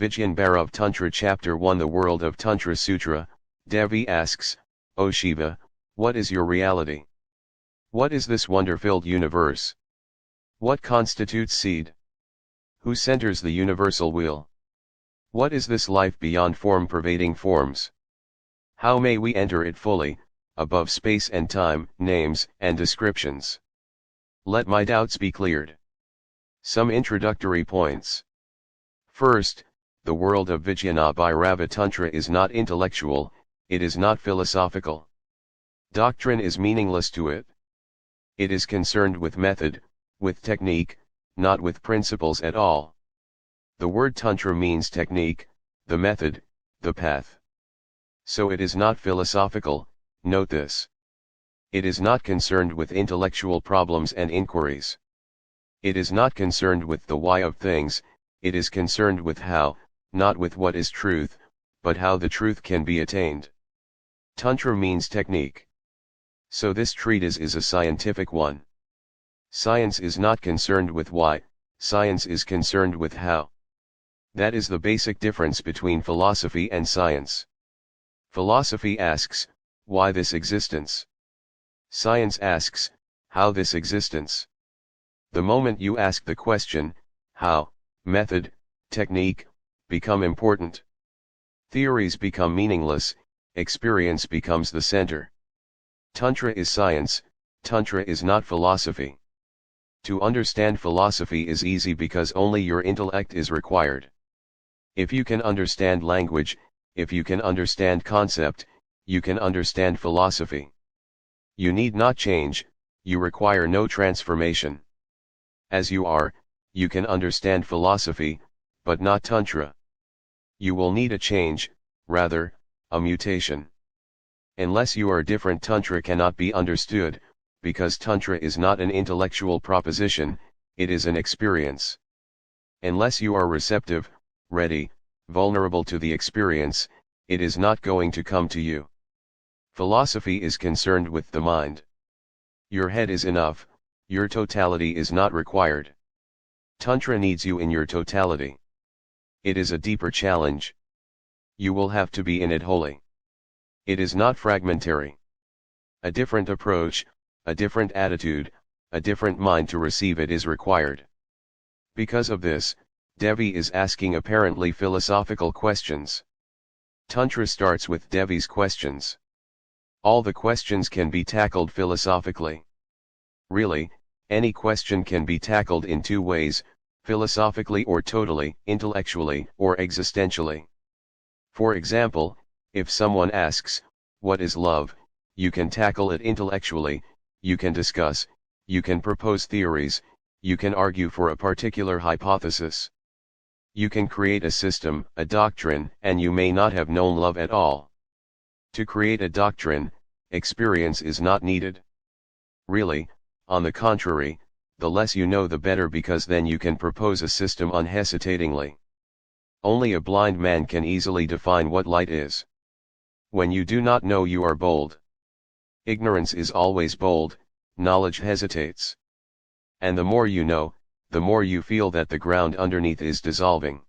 Vigyan Bhairav Tantra Chapter 1 The World of Tantra Sutra. Devi asks, O Shiva, what is your reality? What is this wonder-filled universe? What constitutes seed? Who centers the universal wheel? What is this life beyond form pervading forms? How may we enter it fully, above space and time, names and descriptions? Let my doubts be cleared. Some introductory points. First, the world of Vigyan Bhairav Tantra is not intellectual, it is not philosophical. Doctrine is meaningless to it. It is concerned with method, with technique, not with principles at all. The word Tantra means technique, the method, the path. So it is not philosophical, note this. It is not concerned with intellectual problems and inquiries. It is not concerned with the why of things, it is concerned with how, not with what is truth, but how the truth can be attained. Tantra means technique. So this treatise is a scientific one. Science is not concerned with why, science is concerned with how. That is the basic difference between philosophy and science. Philosophy asks, why this existence? Science asks, how this existence? The moment you ask the question, how, method, technique, become important. Theories become meaningless, experience becomes the center. Tantra is science, Tantra is not philosophy. To understand philosophy is easy because only your intellect is required. If you can understand language, if you can understand concept, you can understand philosophy. You need not change, you require no transformation. As you are, you can understand philosophy, but not Tantra. You will need a change, rather, a mutation. Unless you are different, Tantra cannot be understood, because Tantra is not an intellectual proposition, it is an experience. Unless you are receptive, ready, vulnerable to the experience, it is not going to come to you. Philosophy is concerned with the mind. Your head is enough, your totality is not required. Tantra needs you in your totality. It is a deeper challenge. You will have to be in it wholly. It is not fragmentary. A different approach, a different attitude, a different mind to receive it is required. Because of this, Devi is asking apparently philosophical questions. Tantra starts with Devi's questions. All the questions can be tackled philosophically. Really, any question can be tackled in two ways, philosophically or totally, intellectually or existentially. For example, if someone asks, what is love, you can tackle it intellectually, you can discuss, you can propose theories, you can argue for a particular hypothesis. You can create a system, a doctrine, and you may not have known love at all. To create a doctrine, experience is not needed. Really, on the contrary, the less you know the better, because then you can propose a system unhesitatingly. Only a blind man can easily define what light is. When you do not know, you are bold. Ignorance is always bold, knowledge hesitates. And the more you know, the more you feel that the ground underneath is dissolving.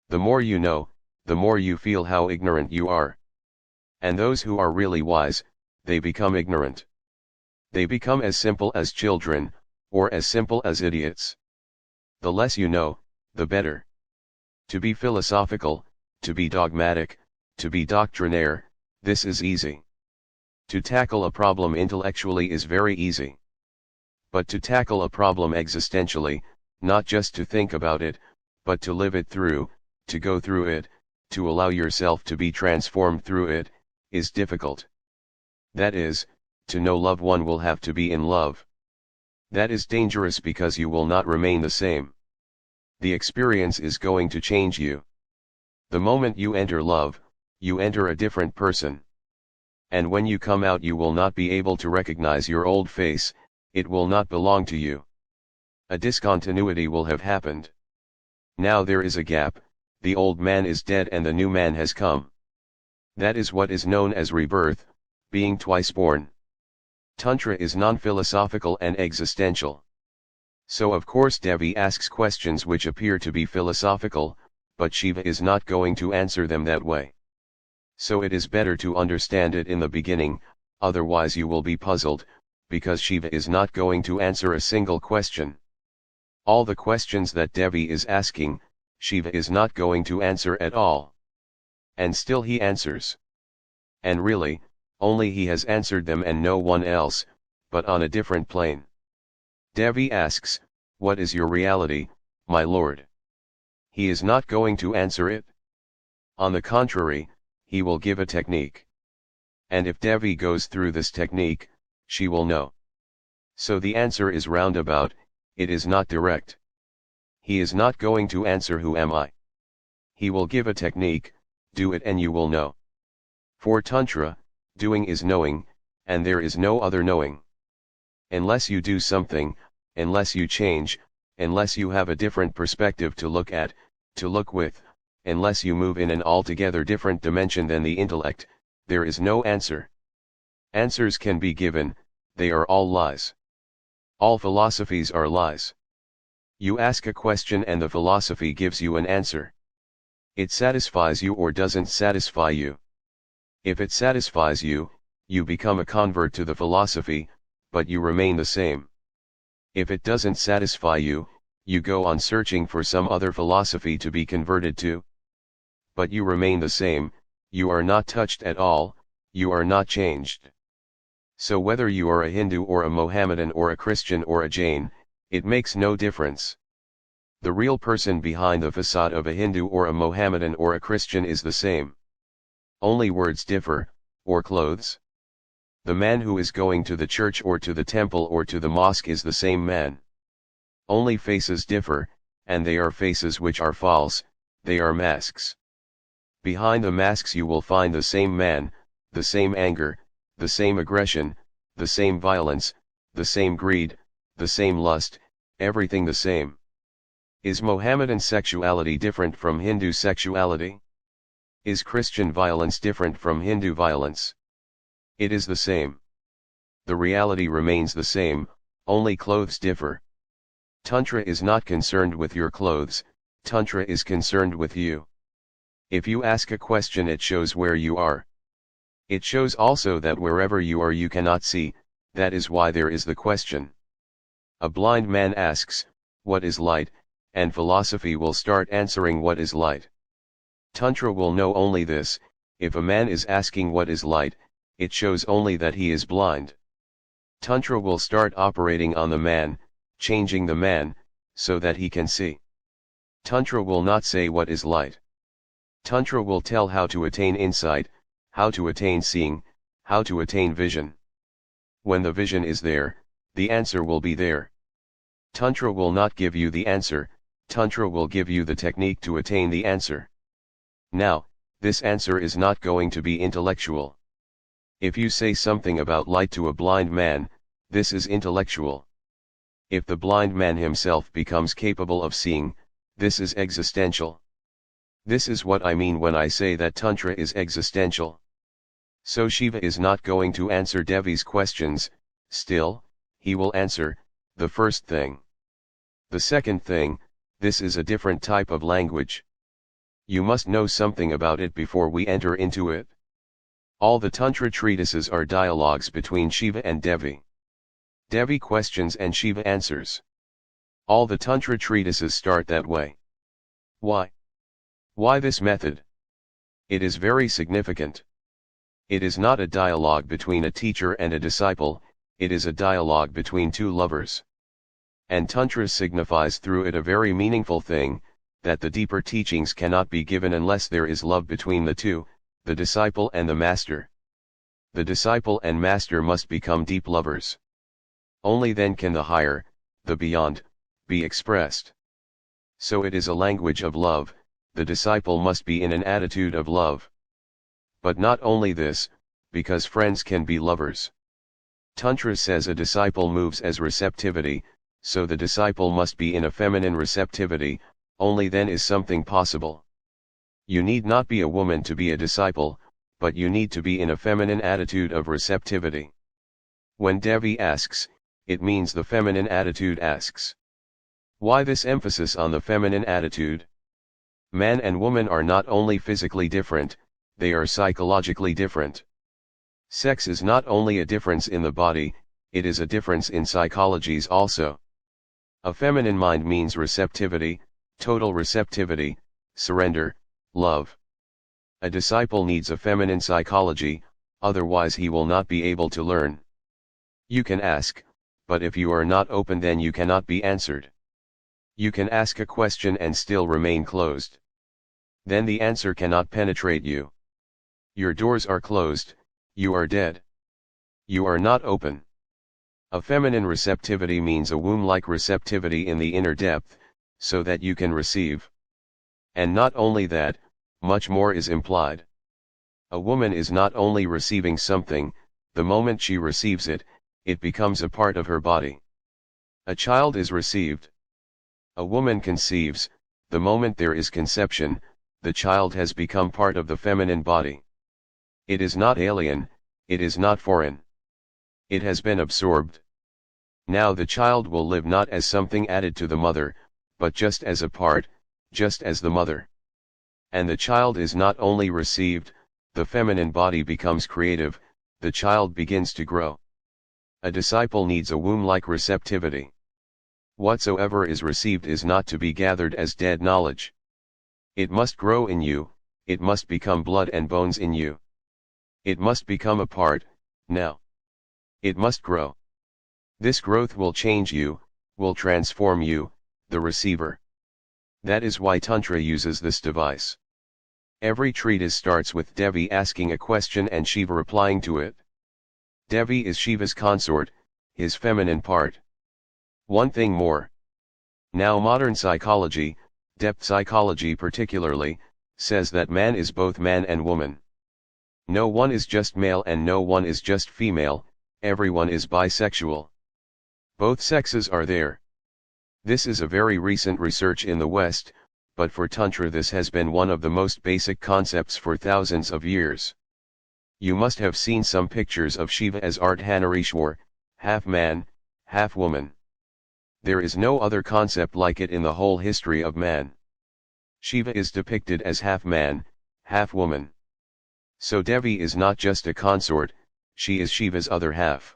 The more you know, the more you feel how ignorant you are. And those who are really wise, they become ignorant. They become as simple as children, or as simple as idiots. The less you know, the better. To be philosophical, to be dogmatic, to be doctrinaire, this is easy. To tackle a problem intellectually is very easy. But to tackle a problem existentially, not just to think about it, but to live it through, to go through it, to allow yourself to be transformed through it, is difficult. That is, to know love, one will have to be in love. That is dangerous because you will not remain the same. The experience is going to change you. The moment you enter love, you enter a different person. And when you come out, you will not be able to recognize your old face, it will not belong to you. A discontinuity will have happened. Now there is a gap, the old man is dead and the new man has come. That is what is known as rebirth, being twice born. Tantra is non-philosophical and existential. So of course Devi asks questions which appear to be philosophical, but Shiva is not going to answer them that way. So it is better to understand it in the beginning, otherwise you will be puzzled, because Shiva is not going to answer a single question. All the questions that Devi is asking, Shiva is not going to answer at all. And still he answers. And really, only he has answered them and no one else, but on a different plane. Devi asks, "What is your reality, my lord?" He is not going to answer it. On the contrary, he will give a technique. And if Devi goes through this technique, she will know. So the answer is roundabout, it is not direct. He is not going to answer who am I. He will give a technique, do it and you will know. For Tantra, doing is knowing, and there is no other knowing. Unless you do something, unless you change, unless you have a different perspective to look at, to look with, unless you move in an altogether different dimension than the intellect, there is no answer. Answers can be given, they are all lies. All philosophies are lies. You ask a question and the philosophy gives you an answer. It satisfies you or doesn't satisfy you. If it satisfies you, you become a convert to the philosophy, but you remain the same. If it doesn't satisfy you, you go on searching for some other philosophy to be converted to. But you remain the same, you are not touched at all, you are not changed. So whether you are a Hindu or a Mohammedan or a Christian or a Jain, it makes no difference. The real person behind the facade of a Hindu or a Mohammedan or a Christian is the same. Only words differ, or clothes. The man who is going to the church or to the temple or to the mosque is the same man. Only faces differ, and they are faces which are false, they are masks. Behind the masks you will find the same man, the same anger, the same aggression, the same violence, the same greed, the same lust, everything the same. Is Mohammedan sexuality different from Hindu sexuality? Is Christian violence different from Hindu violence? It is the same. The reality remains the same, only clothes differ. Tantra is not concerned with your clothes, Tantra is concerned with you. If you ask a question it shows where you are. It shows also that wherever you are you cannot see, that is why there is the question. A blind man asks, "What is light?" and philosophy will start answering what is light. Tantra will know only this, if a man is asking what is light, it shows only that he is blind. Tantra will start operating on the man, changing the man, so that he can see. Tantra will not say what is light. Tantra will tell how to attain insight, how to attain seeing, how to attain vision. When the vision is there, the answer will be there. Tantra will not give you the answer, Tantra will give you the technique to attain the answer. Now, this answer is not going to be intellectual. If you say something about light to a blind man, this is intellectual. If the blind man himself becomes capable of seeing, this is existential. This is what I mean when I say that Tantra is existential. So Shiva is not going to answer Devi's questions, still, he will answer, the first thing. The second thing, this is a different type of language. You must know something about it before we enter into it. All the Tantra treatises are dialogues between Shiva and Devi. Devi questions and Shiva answers. All the Tantra treatises start that way. Why? Why this method? It is very significant. It is not a dialogue between a teacher and a disciple, it is a dialogue between two lovers. And Tantra signifies through it a very meaningful thing, that the deeper teachings cannot be given unless there is love between the two, the disciple and the master. The disciple and master must become deep lovers. Only then can the higher, the beyond, be expressed. So it is a language of love, the disciple must be in an attitude of love. But not only this, because friends can be lovers. Tantra says a disciple moves as receptivity, so the disciple must be in a feminine receptivity, only then is something possible. You need not be a woman to be a disciple, but you need to be in a feminine attitude of receptivity. When Devi asks, it means the feminine attitude asks. Why this emphasis on the feminine attitude? Man and woman are not only physically different, they are psychologically different. Sex is not only a difference in the body, it is a difference in psychologies also. A feminine mind means receptivity, total receptivity, surrender, love. A disciple needs a feminine psychology, otherwise he will not be able to learn. You can ask, but if you are not open then you cannot be answered. You can ask a question and still remain closed. Then the answer cannot penetrate you. Your doors are closed, you are dead. You are not open. A feminine receptivity means a womb-like receptivity in the inner depth, so that you can receive. And not only that, much more is implied. A woman is not only receiving something, the moment she receives it, it becomes a part of her body. A child is received. A woman conceives, the moment there is conception, the child has become part of the feminine body. It is not alien, it is not foreign. It has been absorbed. Now the child will live not as something added to the mother, but just as a part, just as the mother. And the child is not only received, the feminine body becomes creative, the child begins to grow. A disciple needs a womb-like receptivity. Whatsoever is received is not to be gathered as dead knowledge. It must grow in you, it must become blood and bones in you. It must become a part, now. It must grow. This growth will change you, will transform you, the receiver. That is why Tantra uses this device. Every treatise starts with Devi asking a question and Shiva replying to it. Devi is Shiva's consort, his feminine part. One thing more. Now modern psychology, depth psychology particularly, says that man is both man and woman. No one is just male and no one is just female, everyone is bisexual. Both sexes are there. This is a very recent research in the West, but for Tantra this has been one of the most basic concepts for thousands of years. You must have seen some pictures of Shiva as Ardhanarishwar, half man, half woman. There is no other concept like it in the whole history of man. Shiva is depicted as half man, half woman. So Devi is not just a consort, she is Shiva's other half.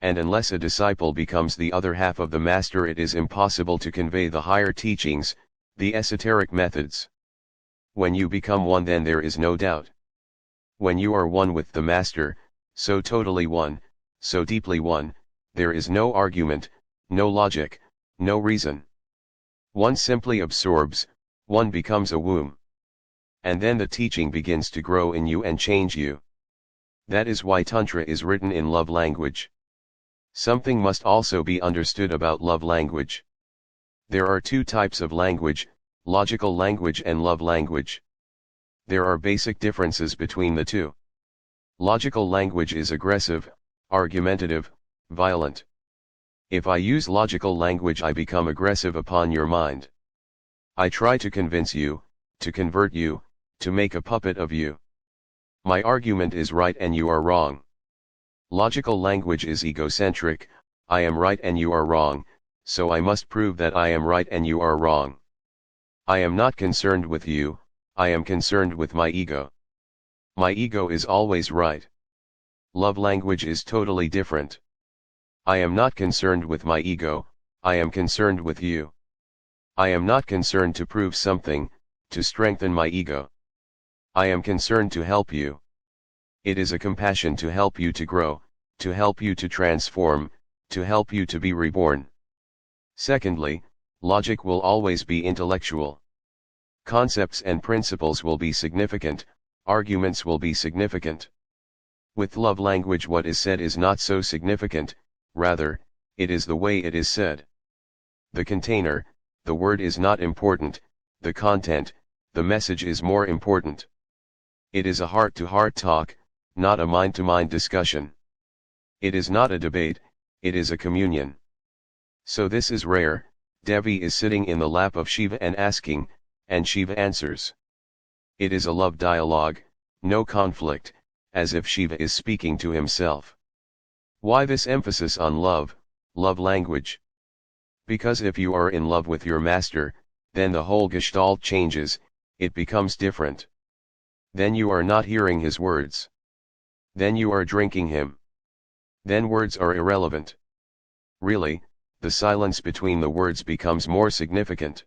And unless a disciple becomes the other half of the master it is impossible to convey the higher teachings, the esoteric methods. When you become one then there is no doubt. When you are one with the master, so totally one, so deeply one, there is no argument, no logic, no reason. One simply absorbs, one becomes a womb. And then the teaching begins to grow in you and change you. That is why Tantra is written in love language. Something must also be understood about love language. There are two types of language, logical language and love language. There are basic differences between the two. Logical language is aggressive, argumentative, violent. If I use logical language I become aggressive upon your mind. I try to convince you, to convert you, to make a puppet of you. My argument is right and you are wrong. Logical language is egocentric, I am right and you are wrong, so I must prove that I am right and you are wrong. I am not concerned with you, I am concerned with my ego. My ego is always right. Love language is totally different. I am not concerned with my ego, I am concerned with you. I am not concerned to prove something, to strengthen my ego. I am concerned to help you. It is a compassion to help you to grow, to help you to transform, to help you to be reborn. Secondly, logic will always be intellectual. Concepts and principles will be significant, arguments will be significant. With love language what is said is not so significant, rather, it is the way it is said. The container, the word is not important, the content, the message is more important. It is a heart-to-heart talk, not a mind-to-mind discussion. It is not a debate, it is a communion. So this is rare, Devi is sitting in the lap of Shiva and asking, and Shiva answers. It is a love dialogue, no conflict, as if Shiva is speaking to himself. Why this emphasis on love, love language? Because if you are in love with your master, then the whole gestalt changes, it becomes different. Then you are not hearing his words. Then you are drinking him. Then words are irrelevant. Really, the silence between the words becomes more significant.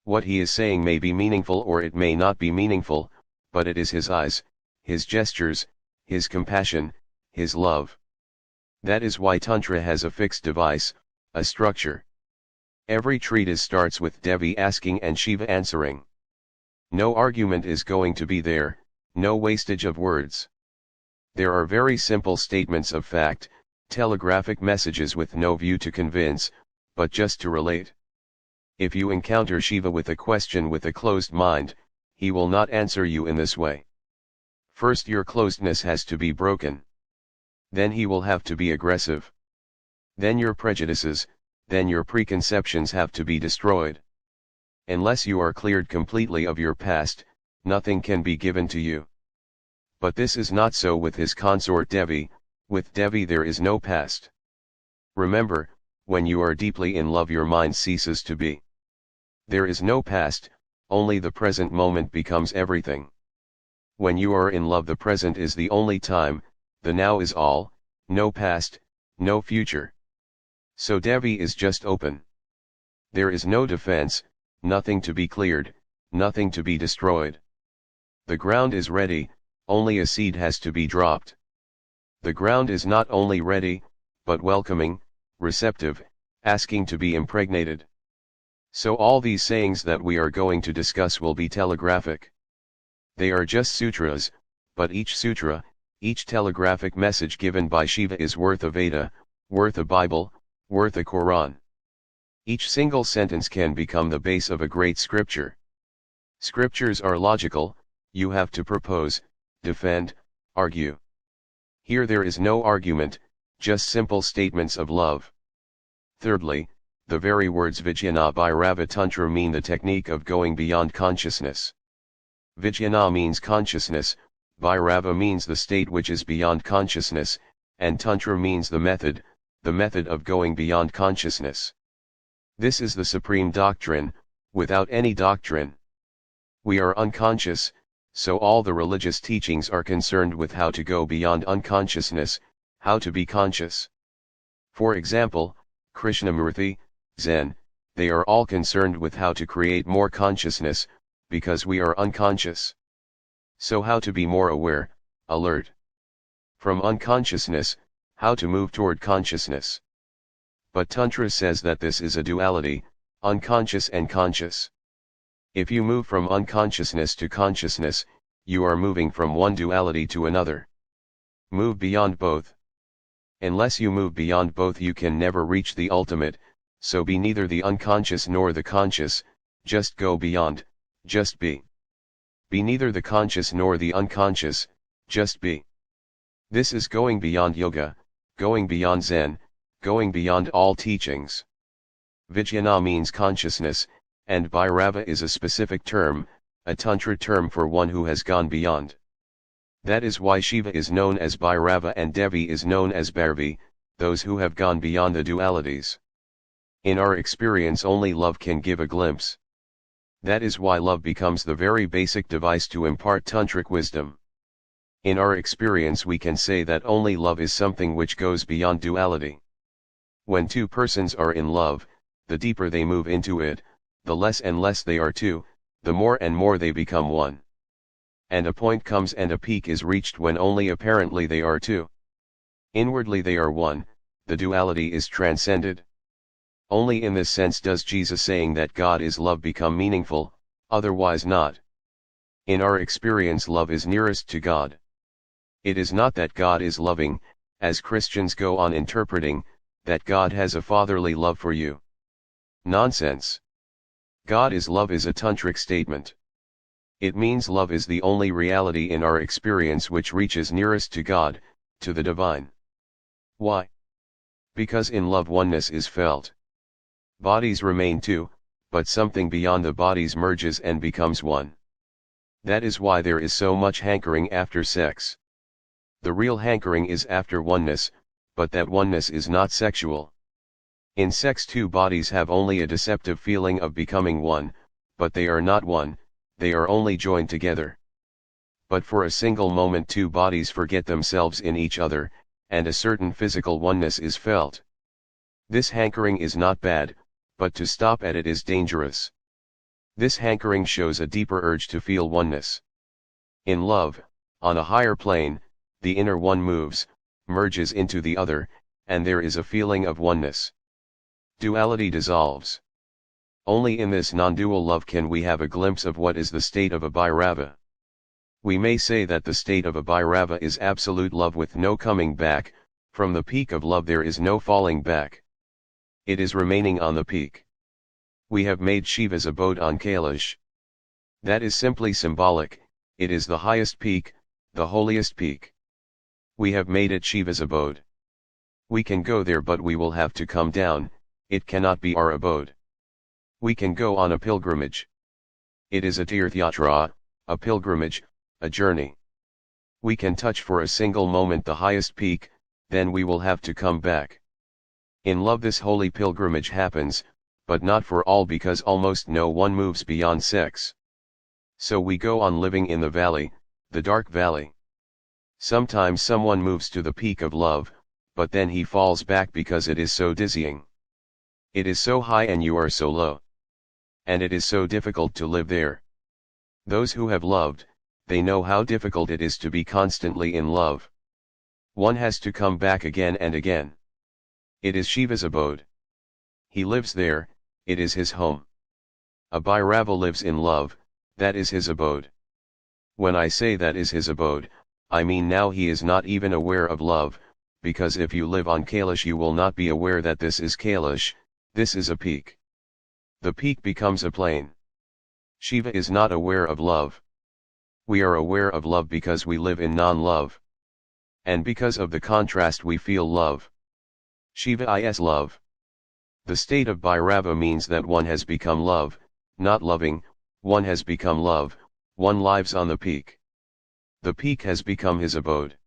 What he is saying may be meaningful or it may not be meaningful, but it is his eyes, his gestures, his compassion, his love. That is why Tantra has a fixed device, a structure. Every treatise starts with Devi asking and Shiva answering. No argument is going to be there, no wastage of words. There are very simple statements of fact, telegraphic messages with no view to convince, but just to relate. If you encounter Shiva with a question with a closed mind, he will not answer you in this way. First your closedness has to be broken. Then he will have to be aggressive. Then your prejudices, then your preconceptions have to be destroyed. Unless you are cleared completely of your past, nothing can be given to you. But this is not so with his consort Devi. With Devi there is no past. Remember, when you are deeply in love your mind ceases to be. There is no past, only the present moment becomes everything. When you are in love the present is the only time, the now is all, no past, no future. So Devi is just open. There is no defense, nothing to be cleared, nothing to be destroyed. The ground is ready, only a seed has to be dropped. The ground is not only ready, but welcoming, receptive, asking to be impregnated. So all these sayings that we are going to discuss will be telegraphic. They are just sutras, but each sutra, each telegraphic message given by Shiva is worth a Veda, worth a Bible, worth a Quran. Each single sentence can become the base of a great scripture. Scriptures are logical, you have to propose, defend, argue. Here there is no argument, just simple statements of love. Thirdly, the very words Vigyan Bhairav Tantra mean the technique of going beyond consciousness. Vigyana means consciousness, Bhairava means the state which is beyond consciousness, and Tantra means the method of going beyond consciousness. This is the supreme doctrine, without any doctrine. We are unconscious, so all the religious teachings are concerned with how to go beyond unconsciousness, how to be conscious. For example, Krishnamurti, Zen, they are all concerned with how to create more consciousness, because we are unconscious. So how to be more aware, alert. From unconsciousness, how to move toward consciousness. But Tantra says that this is a duality, unconscious and conscious. If you move from unconsciousness to consciousness, you are moving from one duality to another. Move beyond both. Unless you move beyond both you can never reach the ultimate, so be neither the unconscious nor the conscious, just go beyond, just be. Be neither the conscious nor the unconscious, just be. This is going beyond yoga, going beyond Zen, going beyond all teachings. Vijnana means consciousness, and Bhairava is a specific term, a Tantra term for one who has gone beyond. That is why Shiva is known as Bhairava and Devi is known as Bhairavi, those who have gone beyond the dualities. In our experience only love can give a glimpse. That is why love becomes the very basic device to impart tantric wisdom. In our experience we can say that only love is something which goes beyond duality. When two persons are in love, the deeper they move into it, the less and less they are two, the more and more they become one. And a point comes and a peak is reached when only apparently they are two. Inwardly they are one, the duality is transcended. Only in this sense does Jesus saying that God is love become meaningful, otherwise not. In our experience love is nearest to God. It is not that God is loving, as Christians go on interpreting, that God has a fatherly love for you. Nonsense. God is love is a tantric statement. It means love is the only reality in our experience which reaches nearest to God, to the divine. Why? Because in love oneness is felt. Bodies remain two, but something beyond the bodies merges and becomes one. That is why there is so much hankering after sex. The real hankering is after oneness, but that oneness is not sexual. In sex two bodies have only a deceptive feeling of becoming one, but they are not one, they are only joined together. But for a single moment two bodies forget themselves in each other, and a certain physical oneness is felt. This hankering is not bad, but to stop at it is dangerous. This hankering shows a deeper urge to feel oneness. In love, on a higher plane, the inner one moves, merges into the other, and there is a feeling of oneness. Duality dissolves. Only in this non-dual love can we have a glimpse of what is the state of a Bhairava. We may say that the state of a Bhairava is absolute love with no coming back, from the peak of love there is no falling back. It is remaining on the peak. We have made Shiva's abode on Kailash. That is simply symbolic, it is the highest peak, the holiest peak. We have made it Shiva's abode. We can go there but we will have to come down, it cannot be our abode. We can go on a pilgrimage. It is a tirthyatra, a pilgrimage, a journey. We can touch for a single moment the highest peak, then we will have to come back. In love this holy pilgrimage happens, but not for all because almost no one moves beyond sex. So we go on living in the valley, the dark valley. Sometimes someone moves to the peak of love, but then he falls back because it is so dizzying. It is so high and you are so low. And it is so difficult to live there. Those who have loved, they know how difficult it is to be constantly in love. One has to come back again and again. It is Shiva's abode. He lives there, it is his home. A Bhairava lives in love, that is his abode. When I say that is his abode, I mean now he is not even aware of love, because if you live on Kailash you will not be aware that this is Kailash, this is a peak. The peak becomes a plane. Shiva is not aware of love. We are aware of love because we live in non-love. And because of the contrast we feel love. Shiva is love. The state of Bhairava means that one has become love, not loving, one has become love, one lives on the peak. The peak has become his abode.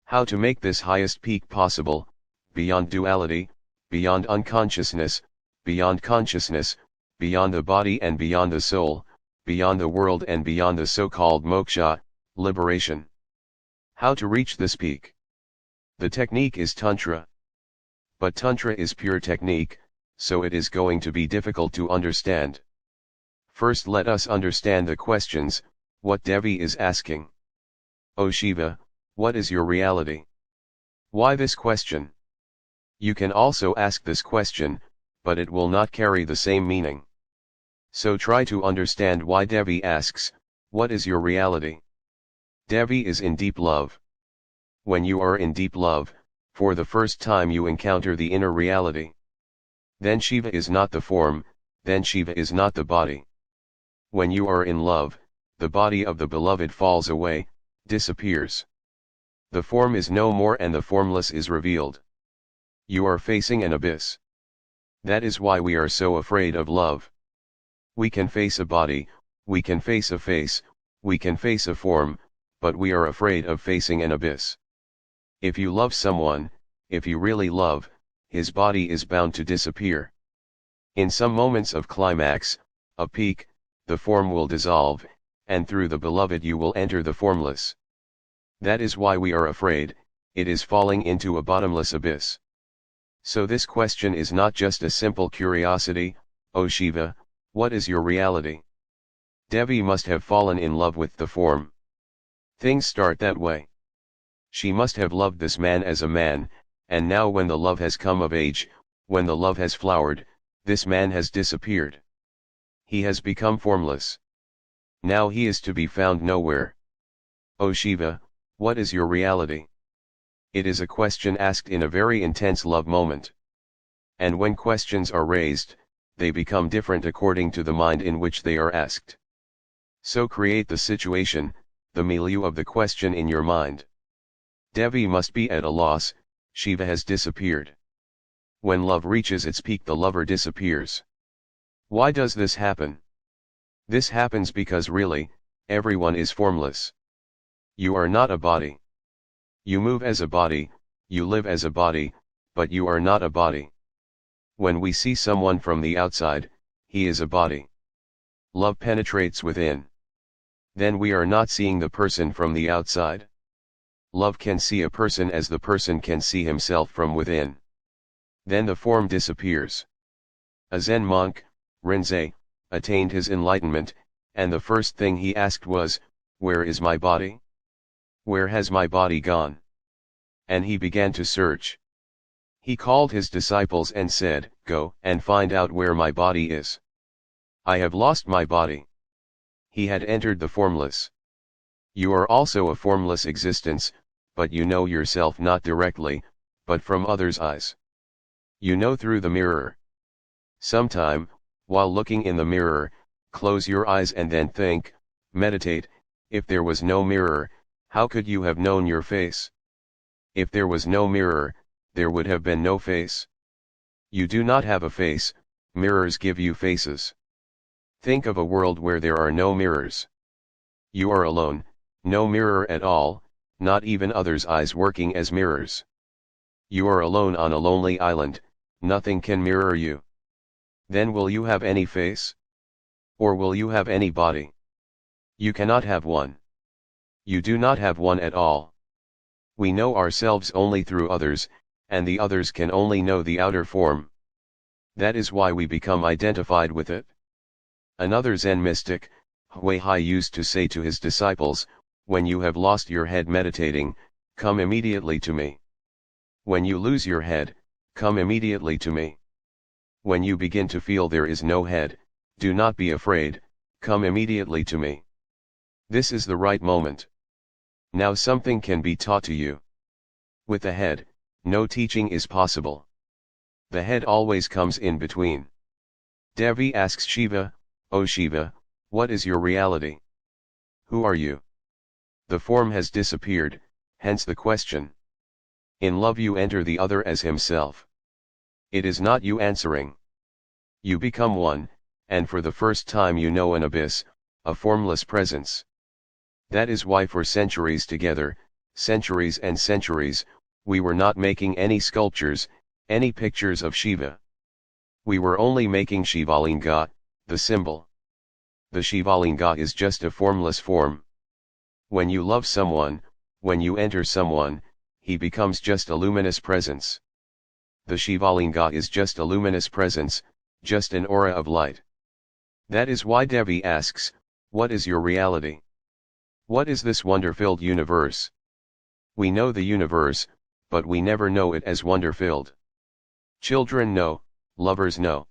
How to make this highest peak possible, beyond duality, beyond unconsciousness, beyond consciousness, beyond the body and beyond the soul, beyond the world and beyond the so-called moksha, liberation. How to reach this peak? The technique is Tantra. But Tantra is pure technique, so it is going to be difficult to understand. First let us understand the questions, what Devi is asking. O Shiva, what is your reality? Why this question? You can also ask this question, but it will not carry the same meaning. So try to understand why Devi asks, what is your reality? Devi is in deep love. When you are in deep love, for the first time you encounter the inner reality. Then Shiva is not the form, then Shiva is not the body. When you are in love, the body of the beloved falls away, disappears. The form is no more and the formless is revealed. You are facing an abyss. That is why we are so afraid of love. We can face a body, we can face a face, we can face a form, but we are afraid of facing an abyss. If you love someone, if you really love, his body is bound to disappear. In some moments of climax, a peak, the form will dissolve, and through the beloved you will enter the formless. That is why we are afraid, it is falling into a bottomless abyss. So this question is not just a simple curiosity, O Shiva, what is your reality? Devi must have fallen in love with the form. Things start that way. She must have loved this man as a man, and now when the love has come of age, when the love has flowered, this man has disappeared. He has become formless. Now he is to be found nowhere. O Shiva, what is your reality? It is a question asked in a very intense love moment. And when questions are raised, they become different according to the mind in which they are asked. So create the situation, the milieu of the question in your mind. Devi must be at a loss, Shiva has disappeared. When love reaches its peak the lover disappears. Why does this happen? This happens because really, everyone is formless. You are not a body. You move as a body, you live as a body, but you are not a body. When we see someone from the outside, he is a body. Love penetrates within. Then we are not seeing the person from the outside. Love can see a person as the person can see himself from within. Then the form disappears. A Zen monk, Rinzai, attained his enlightenment, and the first thing he asked was, "Where is my body? Where has my body gone?" And he began to search. He called his disciples and said, "Go and find out where my body is. I have lost my body." He had entered the formless. You are also a formless existence, but you know yourself not directly, but from others' eyes. You know through the mirror. Sometime, while looking in the mirror, close your eyes and then think, meditate, if there was no mirror, how could you have known your face? If there was no mirror, there would have been no face. You do not have a face, mirrors give you faces. Think of a world where there are no mirrors. You are alone, no mirror at all, not even others' eyes working as mirrors. You are alone on a lonely island, nothing can mirror you. Then will you have any face? Or will you have any body? You cannot have one. You do not have one at all. We know ourselves only through others, and the others can only know the outer form. That is why we become identified with it. Another Zen mystic, Huai used to say to his disciples, "When you have lost your head meditating, come immediately to me. When you lose your head, come immediately to me. When you begin to feel there is no head, do not be afraid, come immediately to me. This is the right moment. Now something can be taught to you. With the head, no teaching is possible. The head always comes in between." Devi asks Shiva, "O Shiva, what is your reality? Who are you?" The form has disappeared, hence the question. In love you enter the other as himself. It is not you answering. You become one, and for the first time you know an abyss, a formless presence. That is why for centuries together, centuries and centuries, we were not making any sculptures, any pictures of Shiva. We were only making Shivalinga, the symbol. The Shivalinga is just a formless form. When you love someone, when you enter someone, he becomes just a luminous presence. The Shivalinga is just a luminous presence, just an aura of light. That is why Devi asks, "What is your reality? What is this wonder-filled universe?" We know the universe, but we never know it as wonder-filled. Children know, lovers know.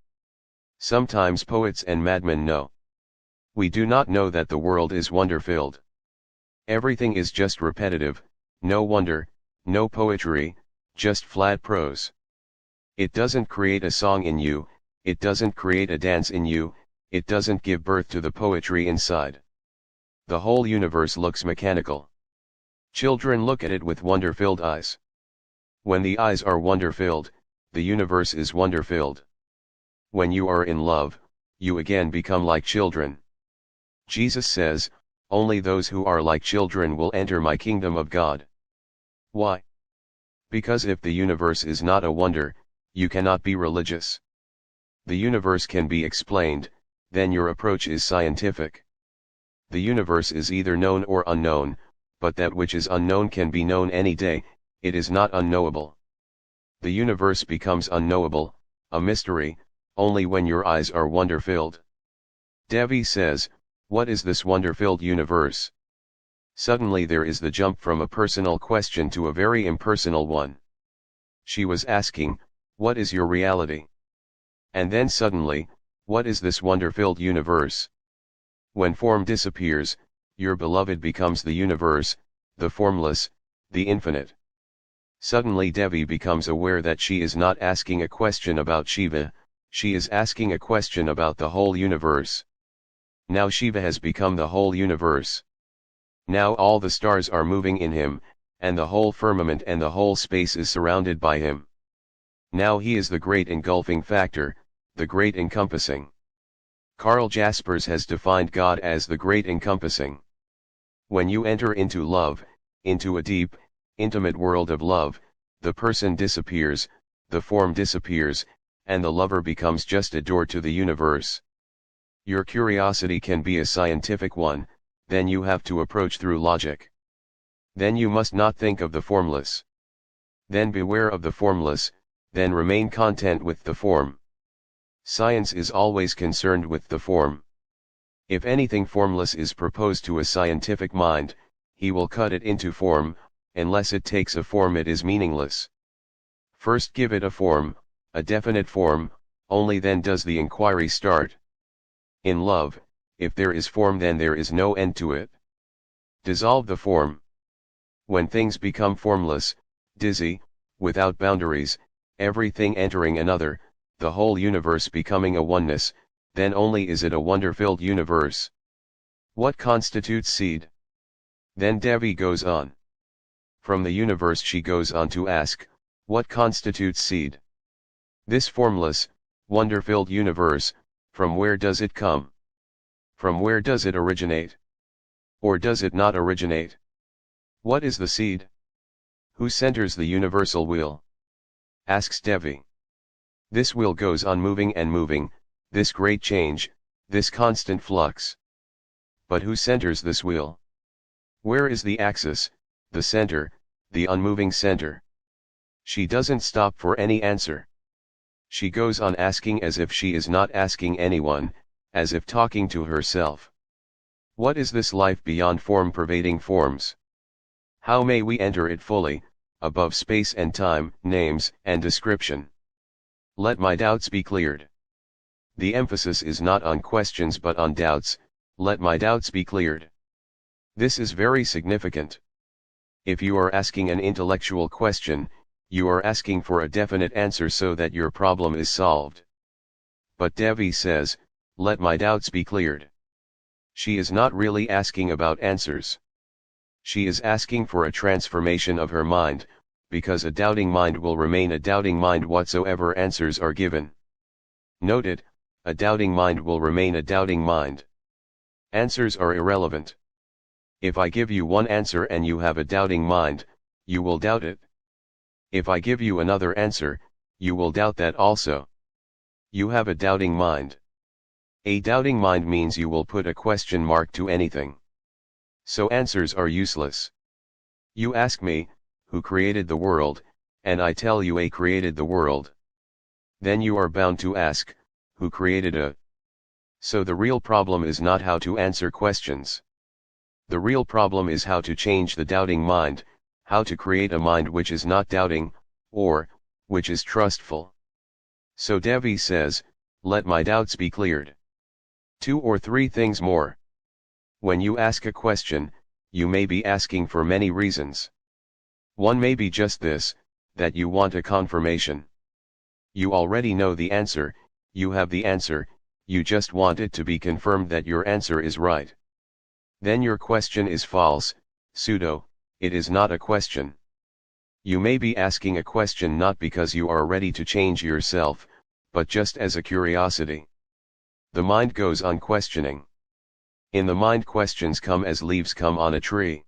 Sometimes poets and madmen know. We do not know that the world is wonder-filled. Everything is just repetitive, no wonder, no poetry, just flat prose. It doesn't create a song in you, it doesn't create a dance in you, it doesn't give birth to the poetry inside. The whole universe looks mechanical. Children look at it with wonder-filled eyes. When the eyes are wonder-filled, the universe is wonder-filled. When you are in love, you again become like children. Jesus says, "Only those who are like children will enter my kingdom of God." Why? Because if the universe is not a wonder, you cannot be religious. The universe can be explained, then your approach is scientific. The universe is either known or unknown, but that which is unknown can be known any day, it is not unknowable. The universe becomes unknowable, a mystery, only when your eyes are wonder-filled. Devi says, "What is this wonder-filled universe?" Suddenly there is the jump from a personal question to a very impersonal one. She was asking, "What is your reality?" And then suddenly, "What is this wonder-filled universe?" When form disappears, your beloved becomes the universe, the formless, the infinite. Suddenly Devi becomes aware that she is not asking a question about Shiva, she is asking a question about the whole universe. Now Shiva has become the whole universe. Now all the stars are moving in him, and the whole firmament and the whole space is surrounded by him. Now he is the great engulfing factor, the great encompassing. Karl Jaspers has defined God as the great encompassing. When you enter into love, into a deep, intimate world of love, the person disappears, the form disappears, and the lover becomes just a door to the universe. Your curiosity can be a scientific one, then you have to approach through logic. Then you must not think of the formless. Then beware of the formless, then remain content with the form. Science is always concerned with the form. If anything formless is proposed to a scientific mind, he will cut it into form. Unless it takes a form, it is meaningless. First give it a form, a definite form, only then does the inquiry start. In love, if there is form, then there is no end to it. Dissolve the form. When things become formless, dizzy, without boundaries, everything entering another, the whole universe becoming a oneness, then only is it a wonder-filled universe. What constitutes seed? Then Devi goes on. From the universe she goes on to ask, what constitutes seed? This formless, wonder-filled universe, from where does it come? From where does it originate? Or does it not originate? What is the seed? Who centers the universal wheel? Asks Devi. This wheel goes on moving and moving, this great change, this constant flux. But who centers this wheel? Where is the axis, the center, the unmoving center? She doesn't stop for any answer. She goes on asking as if she is not asking anyone, as if talking to herself. What is this life beyond form pervading forms? How may we enter it fully, above space and time, names and description? Let my doubts be cleared. The emphasis is not on questions but on doubts. Let my doubts be cleared. This is very significant. If you are asking an intellectual question, you are asking for a definite answer so that your problem is solved. But Devi says, let my doubts be cleared. She is not really asking about answers. She is asking for a transformation of her mind, because a doubting mind will remain a doubting mind whatsoever answers are given. Note it, a doubting mind will remain a doubting mind. Answers are irrelevant. If I give you one answer and you have a doubting mind, you will doubt it. If I give you another answer, you will doubt that also. You have a doubting mind. A doubting mind means you will put a question mark to anything. So answers are useless. You ask me, who created the world, and I tell you A created the world. Then you are bound to ask, who created A? So the real problem is not how to answer questions. The real problem is how to change the doubting mind, how to create a mind which is not doubting, or, which is trustful. So Devi says, let my doubts be cleared. 2 or 3 things more. When you ask a question, you may be asking for many reasons. One may be just this, that you want a confirmation. You already know the answer, you have the answer, you just want it to be confirmed that your answer is right. Then your question is false, pseudo, it is not a question. You may be asking a question not because you are ready to change yourself, but just as a curiosity. The mind goes on questioning. In the mind, questions come as leaves come on a tree.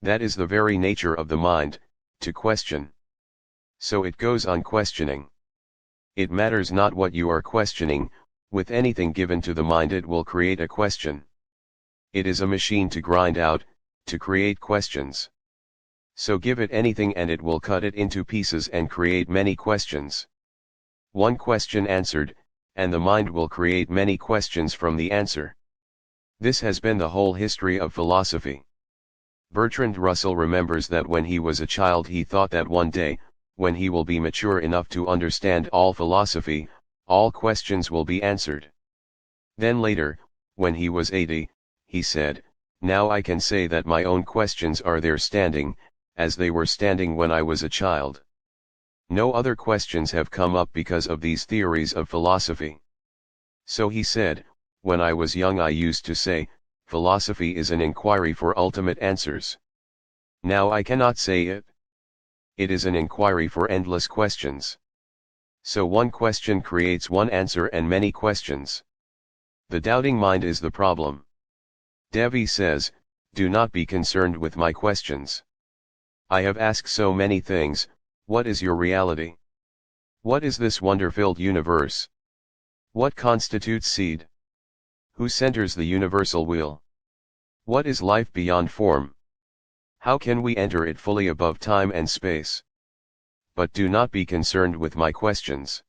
That is the very nature of the mind, to question. So it goes on questioning. It matters not what you are questioning, with anything given to the mind it will create a question. It is a machine to grind out, to create questions. So give it anything and it will cut it into pieces and create many questions. One question answered, and the mind will create many questions from the answer. This has been the whole history of philosophy. Bertrand Russell remembers that when he was a child he thought that one day, when he will be mature enough to understand all philosophy, all questions will be answered. Then later, when he was 80, he said, now I can say that my own questions are there standing, as they were standing when I was a child. No other questions have come up because of these theories of philosophy. So he said, when I was young I used to say, philosophy is an inquiry for ultimate answers. Now I cannot say it. It is an inquiry for endless questions. So one question creates one answer and many questions. The doubting mind is the problem. Devi says, do not be concerned with my questions. I have asked so many things, what is your reality? What is this wonder-filled universe? What constitutes seed? Who centers the universal wheel? What is life beyond form? How can we enter it fully above time and space? But do not be concerned with my questions.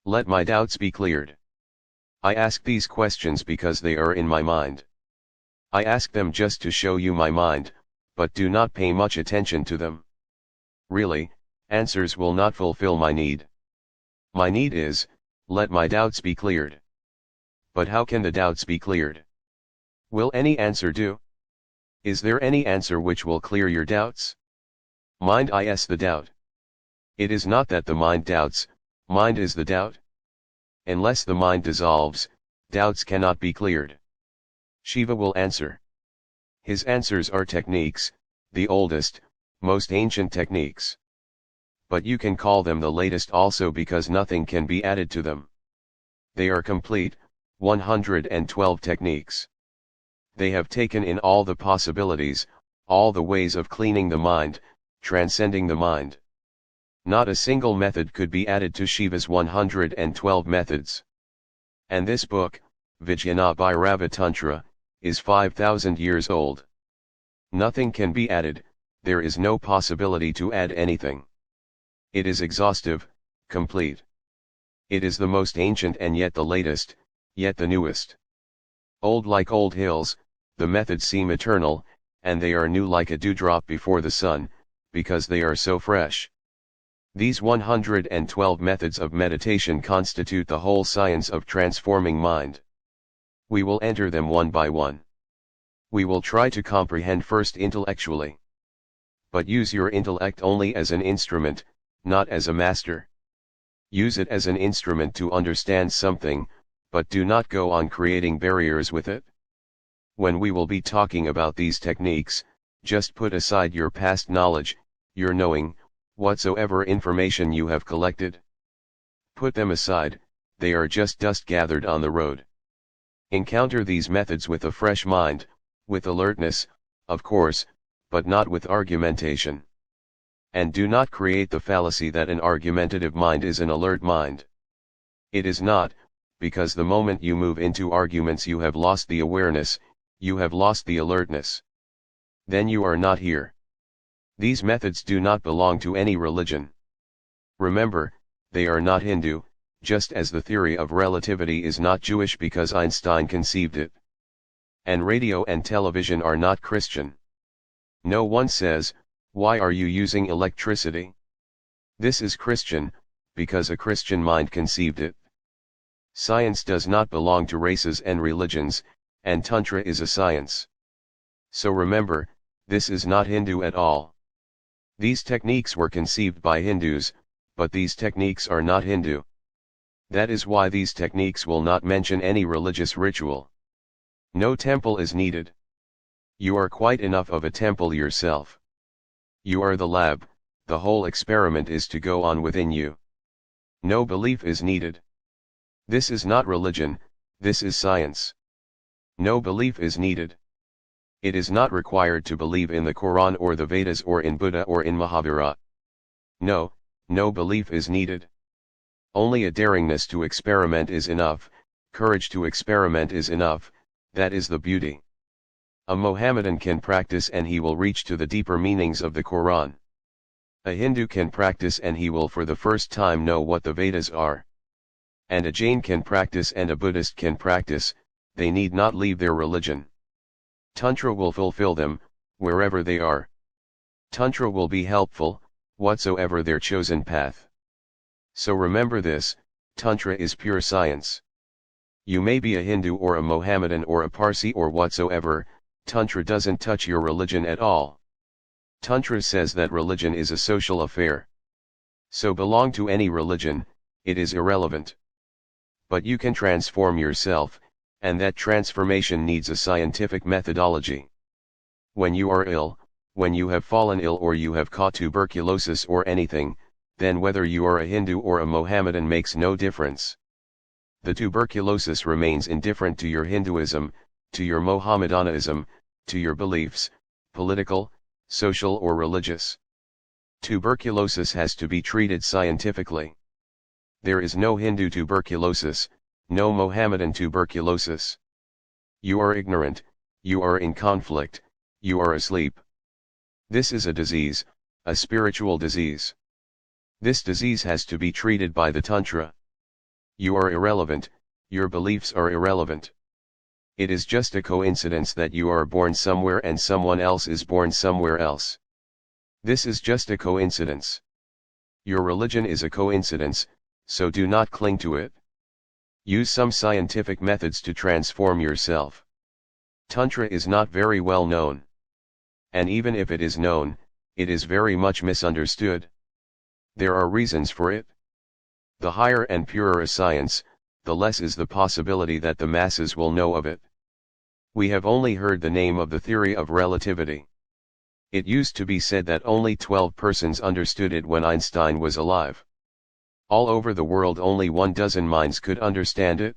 Let my doubts be cleared. I ask these questions because they are in my mind. I ask them just to show you my mind, but do not pay much attention to them. Really, answers will not fulfill my need. My need is, let my doubts be cleared. But how can the doubts be cleared? Will any answer do? Is there any answer which will clear your doubts? Mind is the doubt. It is not that the mind doubts, mind is the doubt. Unless the mind dissolves, doubts cannot be cleared. Shiva will answer. His answers are techniques, the oldest, most ancient techniques. But you can call them the latest also because nothing can be added to them. They are complete, 112 techniques. They have taken in all the possibilities, all the ways of cleaning the mind, transcending the mind. Not a single method could be added to Shiva's 112 methods. And this book, Vigyan Bhairav Tantra, is 5,000 years old. Nothing can be added, there is no possibility to add anything. It is exhaustive, complete. It is the most ancient and yet the latest, yet the newest. Old like old hills, the methods seem eternal, and they are new like a dewdrop before the sun, because they are so fresh. These 112 methods of meditation constitute the whole science of transforming mind. We will enter them one by one. We will try to comprehend first intellectually. But use your intellect only as an instrument, not as a master. Use it as an instrument to understand something, but do not go on creating barriers with it. When we will be talking about these techniques, just put aside your past knowledge, your knowing, whatsoever information you have collected. Put them aside, they are just dust gathered on the road. Encounter these methods with a fresh mind, with alertness, of course, but not with argumentation. And do not create the fallacy that an argumentative mind is an alert mind. It is not, because the moment you move into arguments you have lost the awareness, you have lost the alertness. Then you are not here. These methods do not belong to any religion. Remember, they are not Hindu, just as the theory of relativity is not Jewish because Einstein conceived it. And radio and television are not Christian. No one says, why are you using electricity? This is Christian, because a Christian mind conceived it. Science does not belong to races and religions, and Tantra is a science. So remember, this is not Hindu at all. These techniques were conceived by Hindus, but these techniques are not Hindu. That is why these techniques will not mention any religious ritual. No temple is needed. You are quite enough of a temple yourself. You are the lab, the whole experiment is to go on within you. No belief is needed. This is not religion, this is science. No belief is needed. It is not required to believe in the Quran or the Vedas or in Buddha or in Mahabharata. No, no belief is needed. Only a daringness to experiment is enough, courage to experiment is enough, that is the beauty. A Mohammedan can practice and he will reach to the deeper meanings of the Quran. A Hindu can practice and he will for the first time know what the Vedas are. And a Jain can practice and a Buddhist can practice, they need not leave their religion. Tantra will fulfill them, wherever they are. Tantra will be helpful, whatsoever their chosen path. So remember this, Tantra is pure science. You may be a Hindu or a Mohammedan or a Parsi or whatsoever, Tantra doesn't touch your religion at all. Tantra says that religion is a social affair. So belong to any religion, it is irrelevant. But you can transform yourself, and that transformation needs a scientific methodology. When you are ill, when you have fallen ill or you have caught tuberculosis or anything, then whether you are a Hindu or a Mohammedan makes no difference. The tuberculosis remains indifferent to your Hinduism, to your Mohammedanism, to your beliefs, political, social or religious. Tuberculosis has to be treated scientifically. There is no Hindu tuberculosis, no Mohammedan tuberculosis. You are ignorant, you are in conflict, you are asleep. This is a disease, a spiritual disease. This disease has to be treated by the Tantra. You are irrelevant, your beliefs are irrelevant. It is just a coincidence that you are born somewhere and someone else is born somewhere else. This is just a coincidence. Your religion is a coincidence, so do not cling to it. Use some scientific methods to transform yourself. Tantra is not very well known. And even if it is known, it is very much misunderstood. There are reasons for it. The higher and purer a science, the less is the possibility that the masses will know of it. We have only heard the name of the theory of relativity. It used to be said that only 12 persons understood it when Einstein was alive. All over the world only 12 minds could understand it.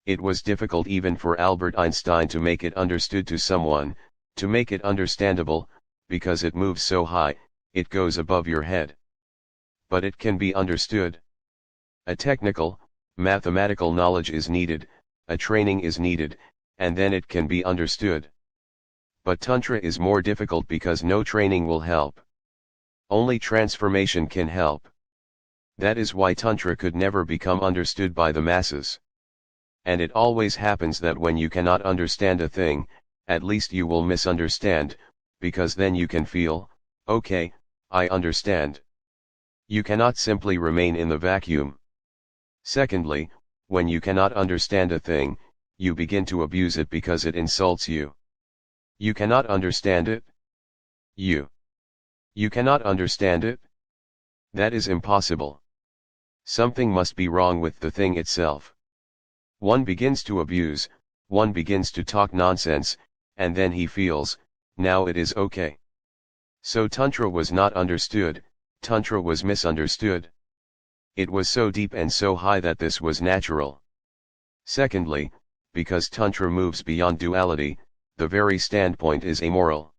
It was difficult even for Albert Einstein to make it understood to someone, to make it understandable, because it moves so high, it goes above your head. But it can be understood. A technical, mathematical knowledge is needed, a training is needed, and then it can be understood. But Tantra is more difficult because no training will help. Only transformation can help. That is why Tantra could never become understood by the masses. And it always happens that when you cannot understand a thing, at least you will misunderstand, because then you can feel, okay, I understand. You cannot simply remain in the vacuum. Secondly, when you cannot understand a thing, you begin to abuse it because it insults you. You cannot understand it? You cannot understand it? That is impossible. Something must be wrong with the thing itself. One begins to abuse, one begins to talk nonsense, and then he feels, now it is okay. So Tantra was not understood, Tantra was misunderstood. It was so deep and so high that this was natural. Secondly, because Tantra moves beyond duality, the very standpoint is amoral.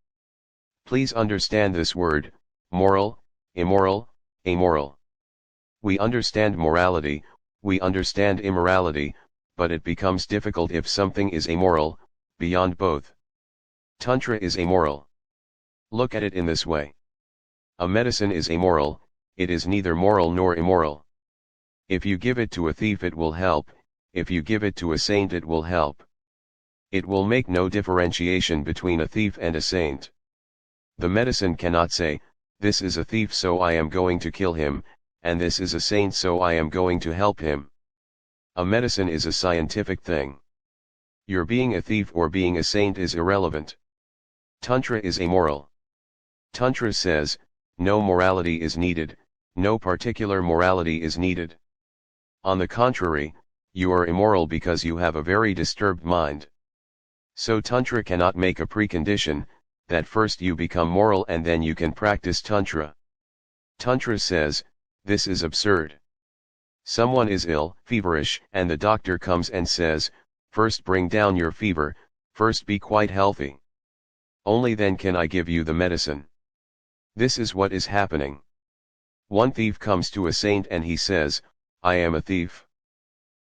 Please understand this word, moral, immoral, amoral. We understand morality, we understand immorality, but it becomes difficult if something is amoral, beyond both. Tantra is amoral. Look at it in this way. A medicine is amoral, it is neither moral nor immoral. If you give it to a thief it will help, if you give it to a saint it will help. It will make no differentiation between a thief and a saint. The medicine cannot say, this is a thief so I am going to kill him, and this is a saint so I am going to help him. A medicine is a scientific thing. Your being a thief or being a saint is irrelevant. Tantra is amoral. Tantra says, no morality is needed, no particular morality is needed. On the contrary, you are immoral because you have a very disturbed mind. So Tantra cannot make a precondition, that first you become moral and then you can practice Tantra. Tantra says, this is absurd. Someone is ill, feverish, and the doctor comes and says, first bring down your fever, first be quite healthy. Only then can I give you the medicine. This is what is happening. One thief comes to a saint and he says, I am a thief.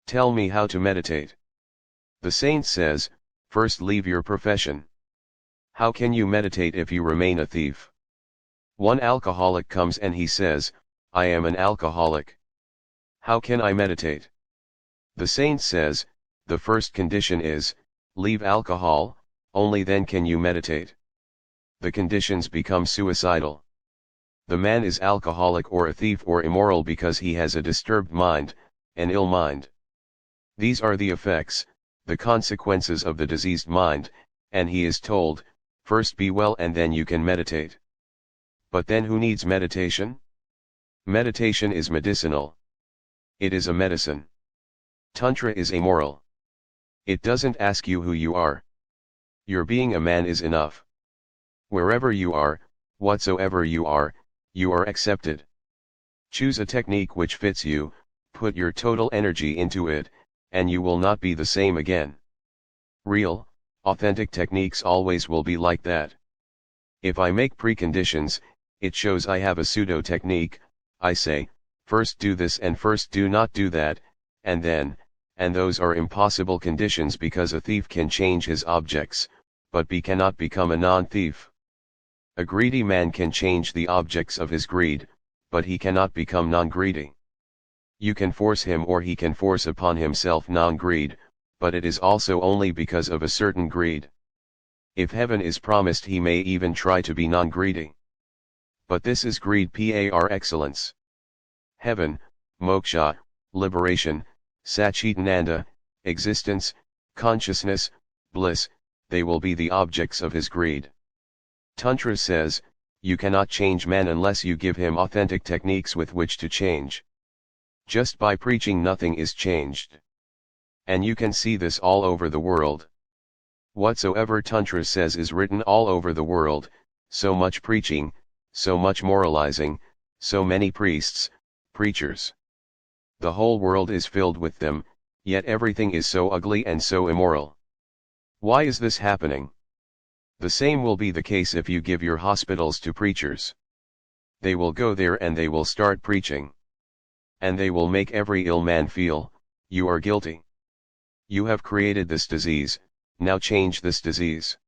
Tell me how to meditate. The saint says, first leave your profession. How can you meditate if you remain a thief? One alcoholic comes and he says, I am an alcoholic. How can I meditate? The saint says, the first condition is, leave alcohol, only then can you meditate. The conditions become suicidal. The man is alcoholic or a thief or immoral because he has a disturbed mind, an ill mind. These are the effects, the consequences of the diseased mind, and he is told, first be well and then you can meditate. But then who needs meditation? Meditation is medicinal. It is a medicine. Tantra is amoral. It doesn't ask you who you are. Your being a man is enough. Wherever you are, whatsoever you are accepted. Choose a technique which fits you, put your total energy into it, and you will not be the same again. Real, authentic techniques always will be like that. If I make preconditions, it shows I have a pseudo technique. I say, first do this and first do not do that, and then, and those are impossible conditions because a thief can change his objects, but cannot become a non-thief. A greedy man can change the objects of his greed, but he cannot become non-greedy. You can force him or he can force upon himself non-greed, but it is also only because of a certain greed. If heaven is promised, he may even try to be non-greedy. But this is greed par excellence. Heaven, moksha, liberation, Satchitananda, existence, consciousness, bliss, they will be the objects of his greed. Tantra says, you cannot change man unless you give him authentic techniques with which to change. Just by preaching nothing is changed. And you can see this all over the world. Whatsoever Tantra says is written all over the world, so much preaching, so much moralizing, so many priests, preachers. The whole world is filled with them, yet everything is so ugly and so immoral. Why is this happening? The same will be the case if you give your hospitals to preachers. They will go there and they will start preaching. And they will make every ill man feel, you are guilty. You have created this disease, now change this disease.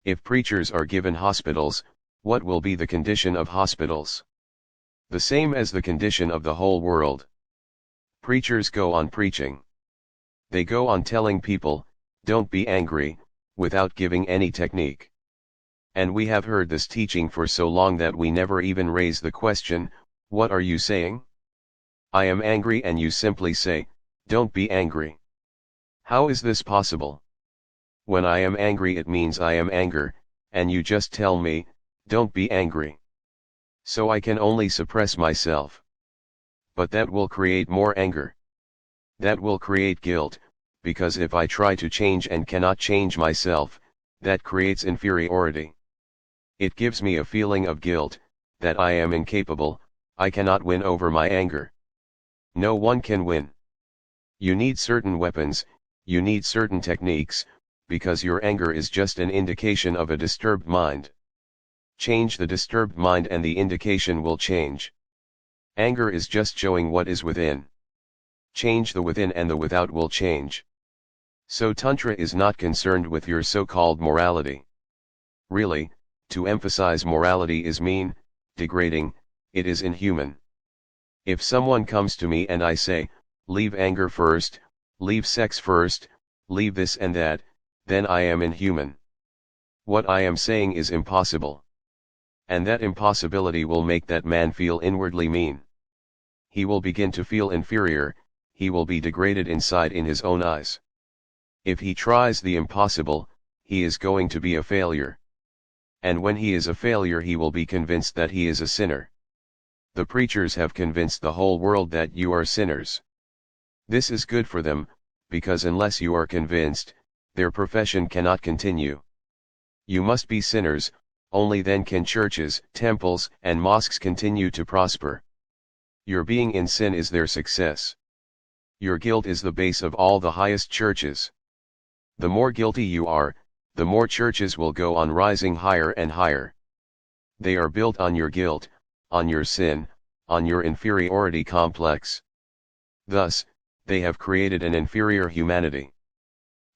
If preachers are given hospitals, what will be the condition of hospitals? The same as the condition of the whole world. Preachers go on preaching. They go on telling people, don't be angry, without giving any technique. And we have heard this teaching for so long that we never even raise the question, what are you saying? I am angry, and you simply say, don't be angry. How is this possible? When I am angry, it means I am anger, and you just tell me, don't be angry. So I can only suppress myself. But that will create more anger. That will create guilt, because if I try to change and cannot change myself, that creates inferiority. It gives me a feeling of guilt, that I am incapable, I cannot win over my anger. No one can win. You need certain weapons, you need certain techniques, because your anger is just an indication of a disturbed mind. Change the disturbed mind and the indication will change. Anger is just showing what is within. Change the within and the without will change. So Tantra is not concerned with your so-called morality. Really, to emphasize morality is mean, degrading, it is inhuman. If someone comes to me and I say, leave anger first, leave sex first, leave this and that, then I am inhuman. What I am saying is impossible. And that impossibility will make that man feel inwardly mean. He will begin to feel inferior, he will be degraded inside in his own eyes. If he tries the impossible, he is going to be a failure. And when he is a failure, he will be convinced that he is a sinner. The preachers have convinced the whole world that you are sinners. This is good for them, because unless you are convinced, their profession cannot continue. You must be sinners, only then can churches, temples, and mosques continue to prosper. Your being in sin is their success. Your guilt is the base of all the highest churches. The more guilty you are, the more churches will go on rising higher and higher. They are built on your guilt, on your sin, on your inferiority complex. Thus, they have created an inferior humanity.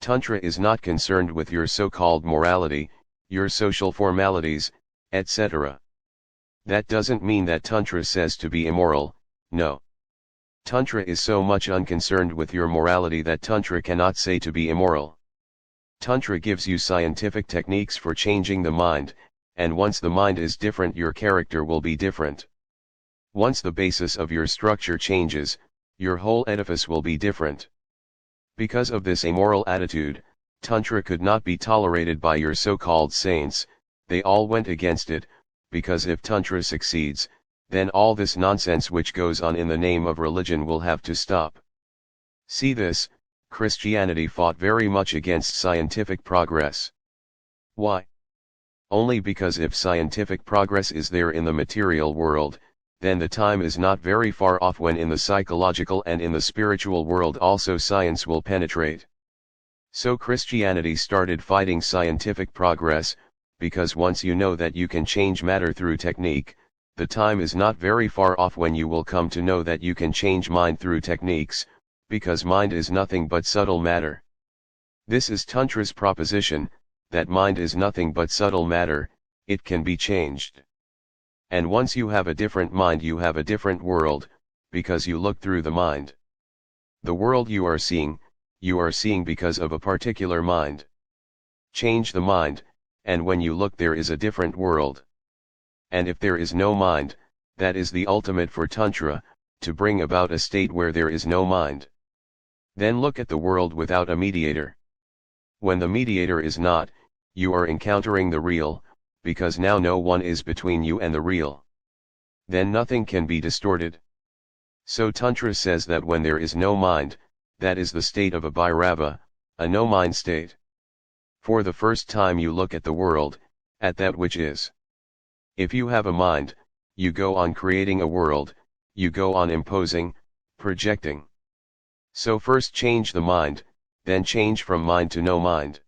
Tantra is not concerned with your so-called morality, your social formalities, etc. That doesn't mean that Tantra says to be immoral, no. Tantra is so much unconcerned with your morality that Tantra cannot say to be immoral. Tantra gives you scientific techniques for changing the mind, and once the mind is different, your character will be different. Once the basis of your structure changes, your whole edifice will be different. Because of this amoral attitude, Tantra could not be tolerated by your so-called saints. They all went against it, because if Tantra succeeds, then all this nonsense which goes on in the name of religion will have to stop. See this, Christianity fought very much against scientific progress. Why? Only because if scientific progress is there in the material world, then the time is not very far off when in the psychological and in the spiritual world also science will penetrate. So Christianity started fighting scientific progress, because once you know that you can change matter through technique, the time is not very far off when you will come to know that you can change mind through techniques, Because mind is nothing but subtle matter. This is Tantra's proposition, that mind is nothing but subtle matter, it can be changed. And once you have a different mind, you have a different world, because you look through the mind. The world you are seeing because of a particular mind. Change the mind, and when you look there is a different world. And if there is no mind, that is the ultimate for Tantra, to bring about a state where there is no mind. Then look at the world without a mediator. When the mediator is not, you are encountering the real, because now no one is between you and the real. Then nothing can be distorted. So Tantra says that when there is no mind, that is the state of a Bhairava, a no-mind state. For the first time you look at the world, at that which is. If you have a mind, you go on creating a world, you go on imposing, projecting. So first change the mind, then change from mind to no mind.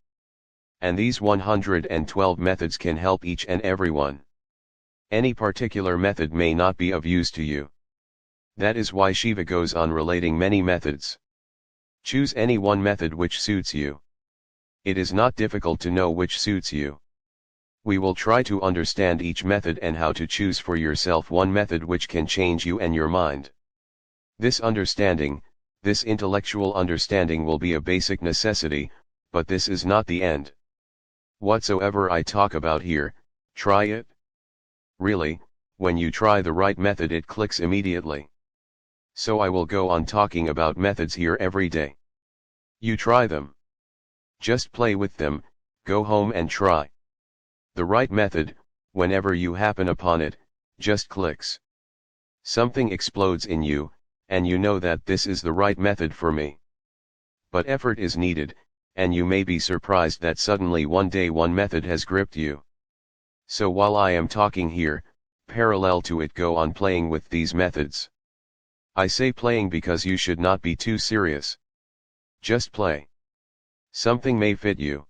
And these 112 methods can help each and everyone. Any particular method may not be of use to you. That is why Shiva goes on relating many methods. Choose any one method which suits you. It is not difficult to know which suits you. We will try to understand each method and how to choose for yourself one method which can change you and your mind. This understanding, this intellectual understanding will be a basic necessity, but this is not the end. Whatsoever I talk about here, try it. Really, when you try the right method it clicks immediately. So I will go on talking about methods here every day. You try them. Just play with them, go home and try. The right method, whenever you happen upon it, just clicks. Something explodes in you, and you know that this is the right method for me. But effort is needed, and you may be surprised that suddenly one day one method has gripped you. So while I am talking here, parallel to it go on playing with these methods. I say playing because you should not be too serious. Just play. Something may fit you.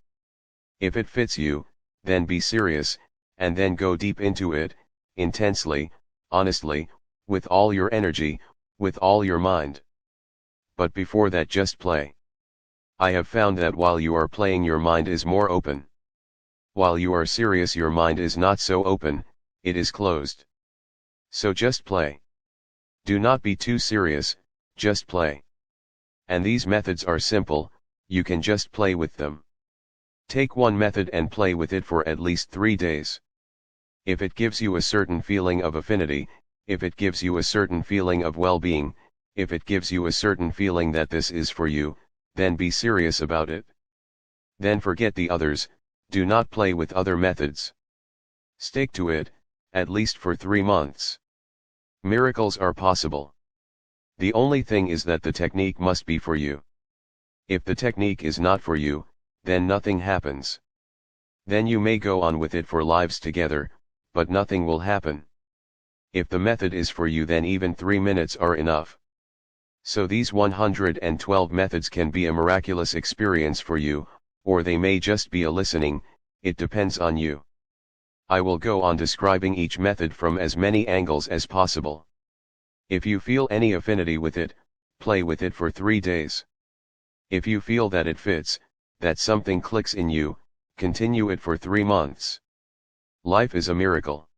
If it fits you, then be serious, and then go deep into it, intensely, honestly, with all your energy, with all your mind. But before that just play. I have found that while you are playing your mind is more open. While you are serious your mind is not so open, it is closed. So just play. Do not be too serious, just play. And these methods are simple, you can just play with them. Take one method and play with it for at least 3 days. If it gives you a certain feeling of affinity, if it gives you a certain feeling of well-being, if it gives you a certain feeling that this is for you, then be serious about it. Then forget the others, do not play with other methods. Stick to it, at least for 3 months. Miracles are possible. The only thing is that the technique must be for you. If the technique is not for you, then nothing happens. Then you may go on with it for lives together, but nothing will happen. If the method is for you then even 3 minutes are enough. So these 112 methods can be a miraculous experience for you, or they may just be a listening, it depends on you. I will go on describing each method from as many angles as possible. If you feel any affinity with it, play with it for 3 days. If you feel that it fits, that something clicks in you, continue it for 3 months. Life is a miracle.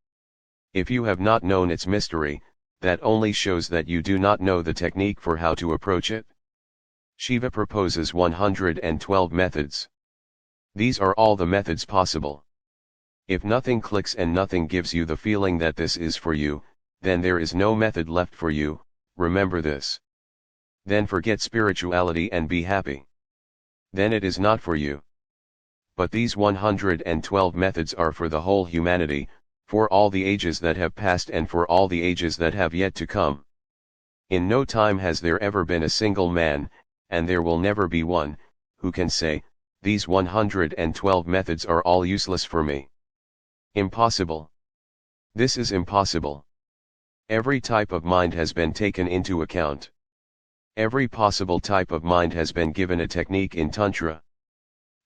If you have not known its mystery, that only shows that you do not know the technique for how to approach it. Shiva proposes 112 methods. These are all the methods possible. If nothing clicks and nothing gives you the feeling that this is for you, then there is no method left for you, remember this. Then forget spirituality and be happy. Then it is not for you. But these 112 methods are for the whole humanity, for all the ages that have passed and for all the ages that have yet to come. In no time has there ever been a single man, and there will never be one, who can say, these 112 methods are all useless for me. Impossible. This is impossible. Every type of mind has been taken into account. Every possible type of mind has been given a technique in Tantra.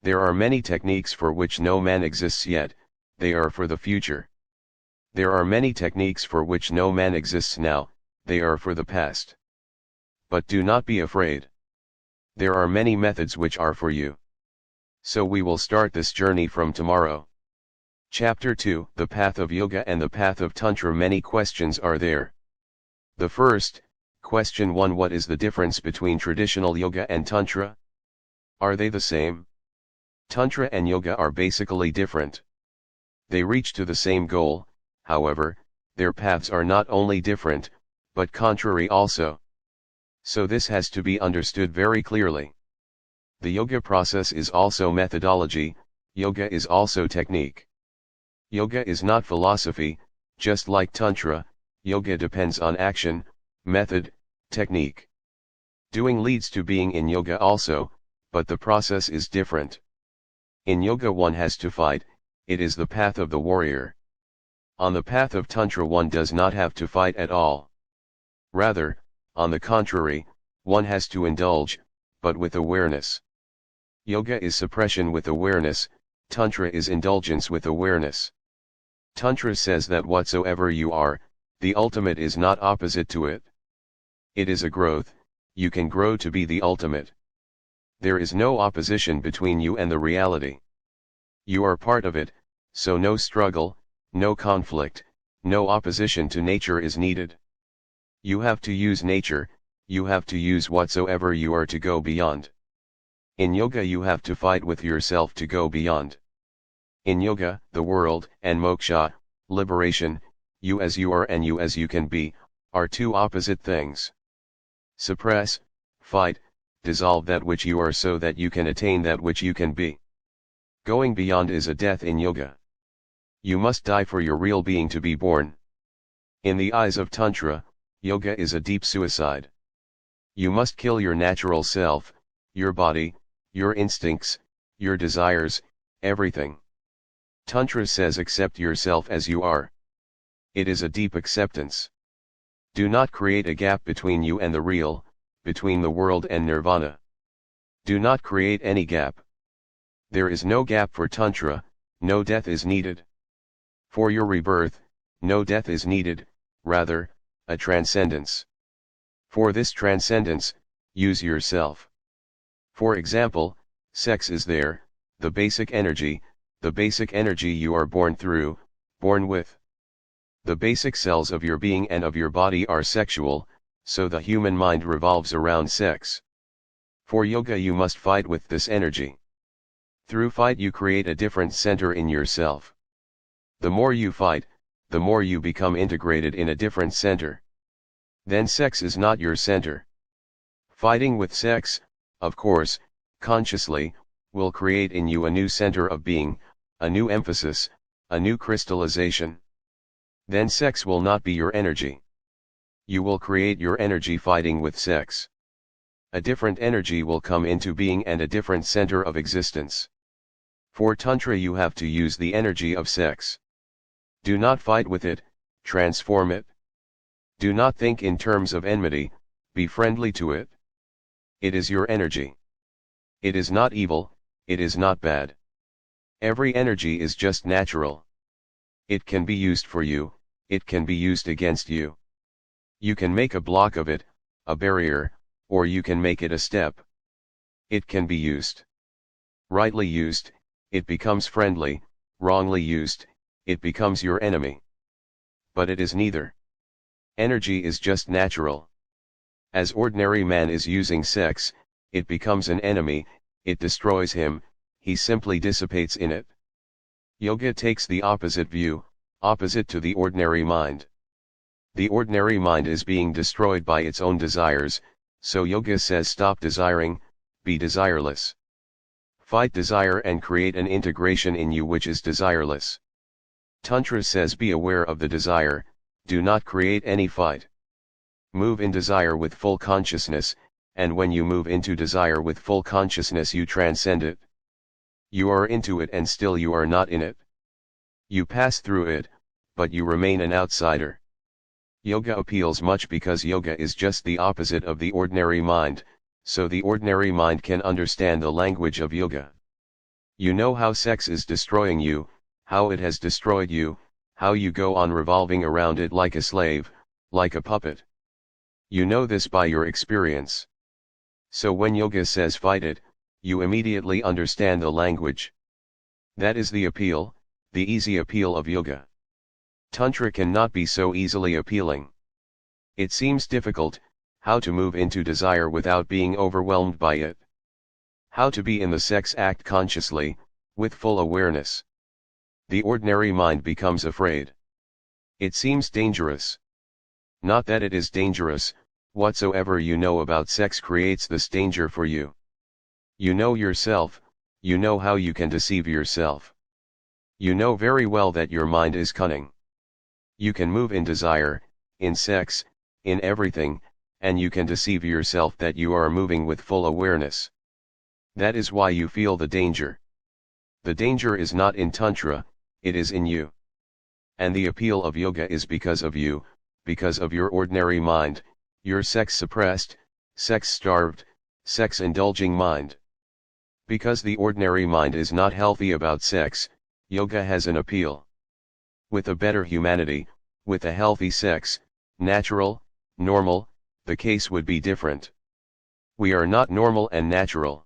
There are many techniques for which no man exists yet, they are for the future. There are many techniques for which no man exists now, they are for the past. But do not be afraid. There are many methods which are for you. So we will start this journey from tomorrow. Chapter 2, The Path of Yoga and the Path of Tantra. Many questions are there. The first, question 1: what is the difference between traditional yoga and Tantra? Are they the same? Tantra and yoga are basically different. They reach to the same goal, however, their paths are not only different, but contrary also. So this has to be understood very clearly. The yoga process is also methodology, yoga is also technique. Yoga is not philosophy, just like Tantra, yoga depends on action, method, technique. Doing leads to being in yoga also, but the process is different. In yoga one has to fight, it is the path of the warrior. On the path of Tantra one does not have to fight at all. Rather, on the contrary, one has to indulge, but with awareness. Yoga is suppression with awareness, Tantra is indulgence with awareness. Tantra says that whatsoever you are, the ultimate is not opposite to it. It is a growth, you can grow to be the ultimate. There is no opposition between you and the reality. You are part of it, so no struggle, no conflict, no opposition to nature is needed. You have to use nature, you have to use whatsoever you are to go beyond. In yoga you have to fight with yourself to go beyond. In yoga, the world, and moksha, liberation, you as you are and you as you can be, are two opposite things. Suppress, fight, dissolve that which you are so that you can attain that which you can be. Going beyond is a death in yoga. You must die for your real being to be born. In the eyes of Tantra, yoga is a deep suicide. You must kill your natural self, your body, your instincts, your desires, everything. Tantra says accept yourself as you are. It is a deep acceptance. Do not create a gap between you and the real, between the world and nirvana. Do not create any gap. There is no gap for Tantra, no death is needed. For your rebirth, no death is needed, rather, a transcendence. For this transcendence, use yourself. For example, sex is there, the basic energy you are born through, born with. The basic cells of your being and of your body are sexual, so the human mind revolves around sex. For yoga you must fight with this energy. Through fight you create a different center in yourself. The more you fight, the more you become integrated in a different center. Then sex is not your center. Fighting with sex, of course, consciously, will create in you a new center of being, a new emphasis, a new crystallization. Then sex will not be your energy. You will create your energy fighting with sex. A different energy will come into being and a different center of existence. For Tantra you have to use the energy of sex. Do not fight with it, transform it. Do not think in terms of enmity, be friendly to it. It is your energy. It is not evil, it is not bad. Every energy is just natural. It can be used for you, it can be used against you. You can make a block of it, a barrier, or you can make it a step. It can be used. Rightly used, it becomes friendly, wrongly used, it becomes your enemy. But it is neither. Energy is just natural. As ordinary man is using sex, it becomes an enemy, it destroys him, he simply dissipates in it. Yoga takes the opposite view, opposite to the ordinary mind. The ordinary mind is being destroyed by its own desires, so yoga says stop desiring, be desireless. Fight desire and create an integration in you which is desireless. Tantra says be aware of the desire, do not create any fight. Move in desire with full consciousness, and when you move into desire with full consciousness you transcend it. You are into it and still you are not in it. You pass through it, but you remain an outsider. Yoga appeals much because yoga is just the opposite of the ordinary mind, so the ordinary mind can understand the language of yoga. You know how sex is destroying you, how it has destroyed you, how you go on revolving around it like a slave, like a puppet. You know this by your experience. So when yoga says fight it, you immediately understand the language. That is the appeal, the easy appeal of yoga. Tantra cannot be so easily appealing. It seems difficult, how to move into desire without being overwhelmed by it. How to be in the sex act consciously, with full awareness. The ordinary mind becomes afraid. It seems dangerous. Not that it is dangerous, whatsoever you know about sex creates this danger for you. You know yourself, you know how you can deceive yourself. You know very well that your mind is cunning. You can move in desire, in sex, in everything, and you can deceive yourself that you are moving with full awareness. That is why you feel the danger. The danger is not in Tantra, it is in you. And the appeal of yoga is because of you, because of your ordinary mind, your sex-suppressed, sex-starved, sex-indulging mind. Because the ordinary mind is not healthy about sex, yoga has an appeal. With a better humanity, with a healthy sex, natural, normal, the case would be different. We are not normal and natural.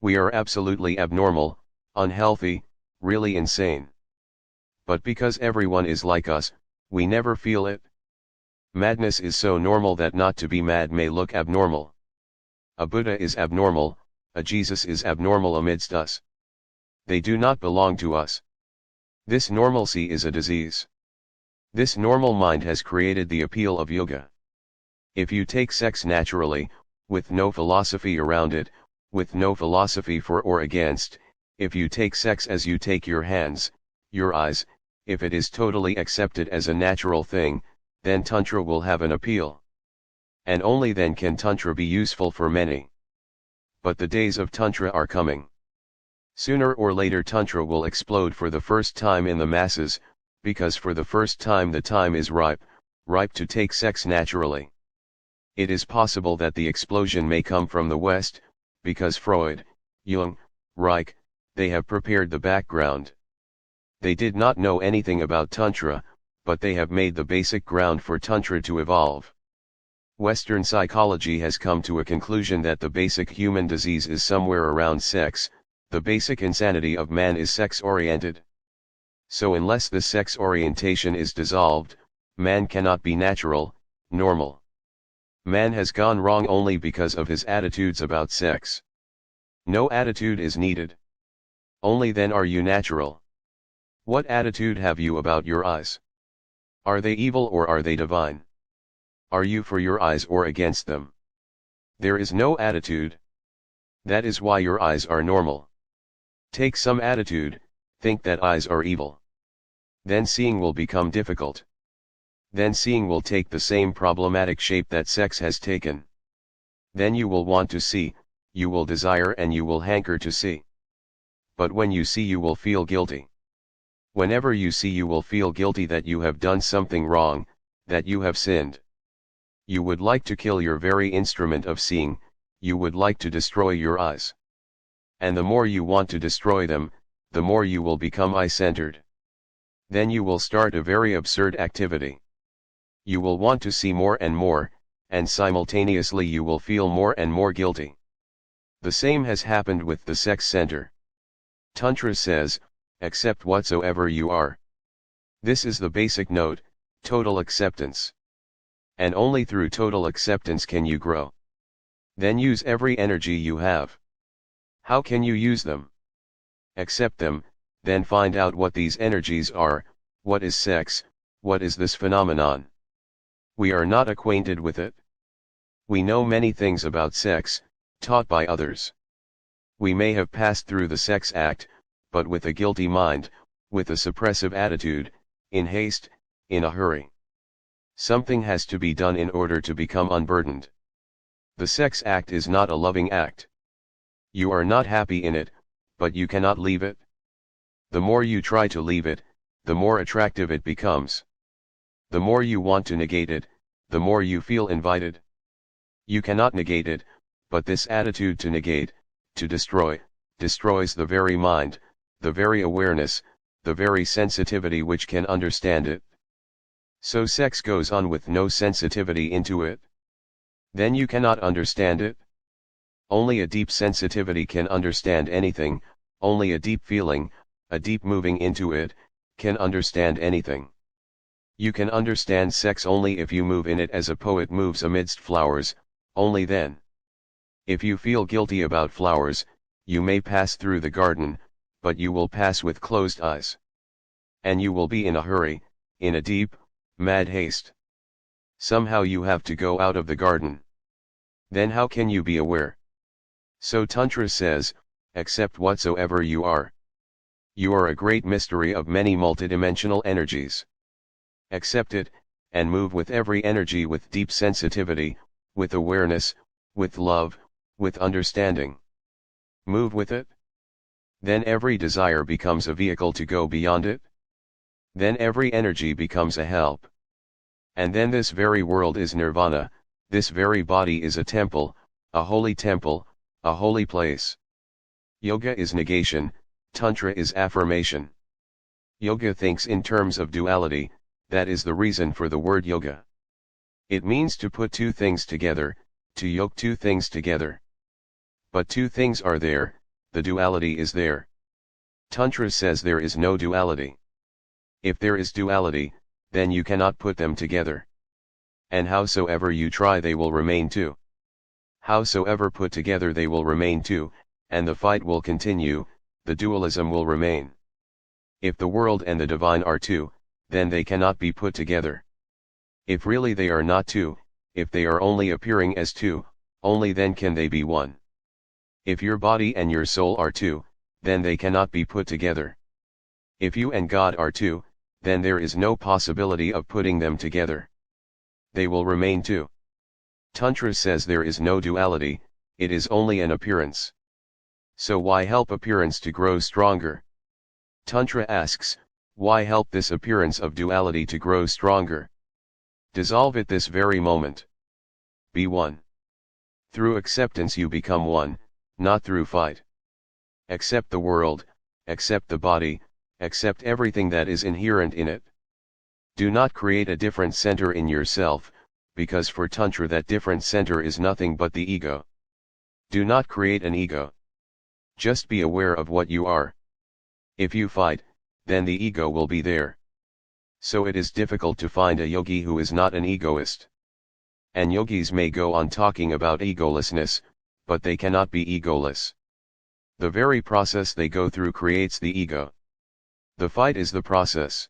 We are absolutely abnormal, unhealthy, really insane. But because everyone is like us, we never feel it. Madness is so normal that not to be mad may look abnormal. A Buddha is abnormal, a Jesus is abnormal amidst us. They do not belong to us. This normalcy is a disease. This normal mind has created the appeal of yoga. If you take sex naturally, with no philosophy around it, with no philosophy for or against, if you take sex as you take your hands, your eyes, if it is totally accepted as a natural thing, then Tantra will have an appeal. And only then can Tantra be useful for many. But the days of Tantra are coming. Sooner or later Tantra will explode for the first time in the masses, because for the first time the time is ripe to take sex naturally. It is possible that the explosion may come from the West, because Freud, Jung, Reich, they have prepared the background. They did not know anything about Tantra, but they have made the basic ground for Tantra to evolve. Western psychology has come to a conclusion that the basic human disease is somewhere around sex, the basic insanity of man is sex-oriented. So unless this sex orientation is dissolved, man cannot be natural, normal. Man has gone wrong only because of his attitudes about sex. No attitude is needed. Only then are you natural. What attitude have you about your eyes? Are they evil or are they divine? Are you for your eyes or against them? There is no attitude. That is why your eyes are normal. Take some attitude, think that eyes are evil. Then seeing will become difficult. Then seeing will take the same problematic shape that sex has taken. Then you will want to see, you will desire and you will hanker to see. But when you see you will feel guilty. Whenever you see you will feel guilty that you have done something wrong, that you have sinned. You would like to kill your very instrument of seeing, you would like to destroy your eyes. And the more you want to destroy them, the more you will become eye-centered. Then you will start a very absurd activity. You will want to see more, and simultaneously you will feel more and more guilty. The same has happened with the sex center. Tantra says, accept whatsoever you are. This is the basic note, total acceptance. And only through total acceptance can you grow. Then use every energy you have. How can you use them? Accept them, then find out what these energies are, what is sex, what is this phenomenon. We are not acquainted with it. We know many things about sex, taught by others. We may have passed through the sex act, but with a guilty mind, with a suppressive attitude, in haste, in a hurry. Something has to be done in order to become unburdened. The sex act is not a loving act. You are not happy in it, but you cannot leave it. The more you try to leave it, the more attractive it becomes. The more you want to negate it, the more you feel invited. You cannot negate it, but this attitude to negate, to destroy, destroys the very mind, the very awareness, the very sensitivity which can understand it. So sex goes on with no sensitivity into it. Then you cannot understand it. Only a deep sensitivity can understand anything, only a deep feeling, a deep moving into it, can understand anything. You can understand sex only if you move in it as a poet moves amidst flowers, only then. If you feel guilty about flowers, you may pass through the garden, but you will pass with closed eyes. And you will be in a hurry, in a deep, mad haste. Somehow you have to go out of the garden. Then how can you be aware? So Tantra says, accept whatsoever you are. You are a great mystery of many multidimensional energies. Accept it, and move with every energy with deep sensitivity, with awareness, with love, with understanding. Move with it. Then every desire becomes a vehicle to go beyond it. Then every energy becomes a help. And then this very world is nirvana, this very body is a temple, a holy place. Yoga is negation, Tantra is affirmation. Yoga thinks in terms of duality, that is the reason for the word yoga. It means to put two things together, to yoke two things together. But two things are there, the duality is there. Tantra says there is no duality. If there is duality, then you cannot put them together. And howsoever you try they will remain two. Howsoever put together they will remain two, and the fight will continue, the dualism will remain. If the world and the divine are two, then they cannot be put together. If really they are not two, if they are only appearing as two, only then can they be one. If your body and your soul are two, then they cannot be put together. If you and God are two, then there is no possibility of putting them together. They will remain two. Tantra says there is no duality, it is only an appearance. So why help appearance to grow stronger? Tantra asks, why help this appearance of duality to grow stronger? Dissolve it this very moment. Be one. Through acceptance you become one, not through fight. Accept the world, accept the body, accept everything that is inherent in it. Do not create a different center in yourself, because for Tantra that different center is nothing but the ego. Do not create an ego. Just be aware of what you are. If you fight, then the ego will be there. So it is difficult to find a yogi who is not an egoist. And yogis may go on talking about egolessness, but they cannot be egoless. The very process they go through creates the ego. The fight is the process.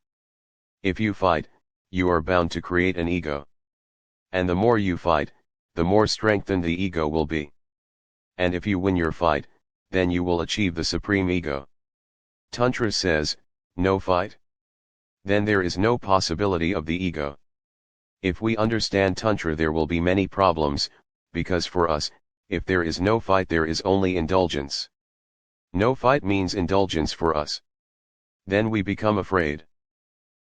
If you fight, you are bound to create an ego. And the more you fight, the more strengthened the ego will be. And if you win your fight, then you will achieve the supreme ego. Tantra says, no fight? Then there is no possibility of the ego. If we understand Tantra there will be many problems, because for us, if there is no fight there is only indulgence. No fight means indulgence for us. Then we become afraid.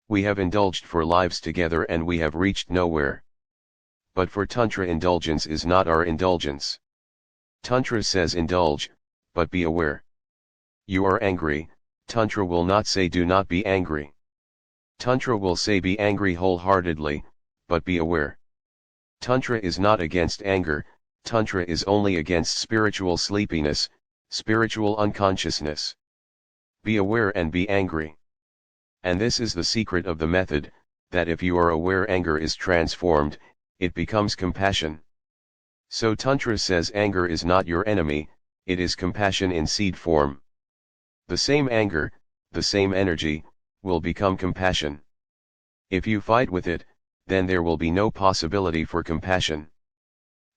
We have indulged for lives together and we have reached nowhere. But for Tantra indulgence is not our indulgence. Tantra says indulge, but be aware. You are angry, Tantra will not say do not be angry. Tantra will say be angry wholeheartedly, but be aware. Tantra is not against anger, Tantra is only against spiritual sleepiness, spiritual unconsciousness. Be aware and be angry. And this is the secret of the method, that if you are aware anger is transformed, it becomes compassion. So Tantra says anger is not your enemy, it is compassion in seed form. The same anger, the same energy, will become compassion. If you fight with it, then there will be no possibility for compassion.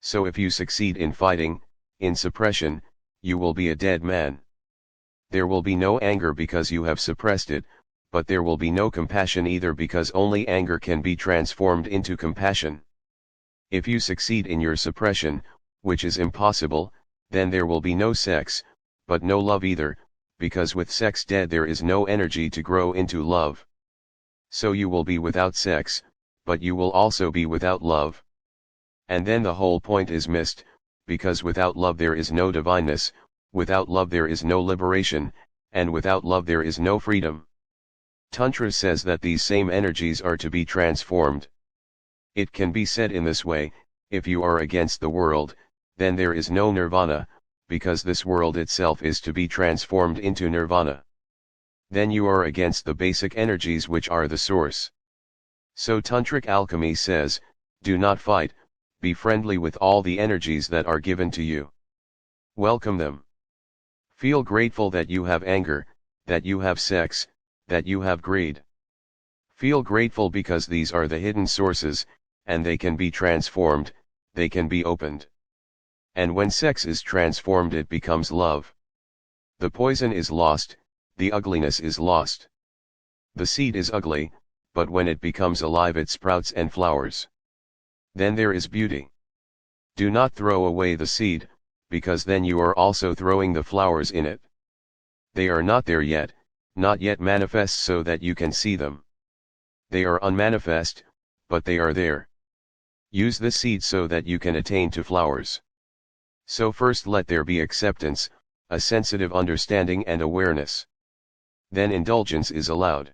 So if you succeed in fighting, in suppression, you will be a dead man. There will be no anger because you have suppressed it, but there will be no compassion either because only anger can be transformed into compassion. If you succeed in your suppression, which is impossible, then there will be no sex, but no love either, because with sex dead there is no energy to grow into love. So you will be without sex, but you will also be without love. And then the whole point is missed, because without love there is no divineness, without love there is no liberation, and without love there is no freedom. Tantra says that these same energies are to be transformed. It can be said in this way, if you are against the world, then there is no nirvana, because this world itself is to be transformed into nirvana. Then you are against the basic energies which are the source. So Tantric alchemy says, do not fight, be friendly with all the energies that are given to you. Welcome them. Feel grateful that you have anger, that you have sex, that you have greed. Feel grateful because these are the hidden sources, and they can be transformed, they can be opened. And when sex is transformed, it becomes love. The poison is lost, the ugliness is lost. The seed is ugly, but when it becomes alive it sprouts and flowers. Then there is beauty. Do not throw away the seed, because then you are also throwing the flowers in it. They are not there yet, not yet manifest so that you can see them. They are unmanifest, but they are there. Use the seed so that you can attain to flowers. So first let there be acceptance, a sensitive understanding and awareness. Then indulgence is allowed.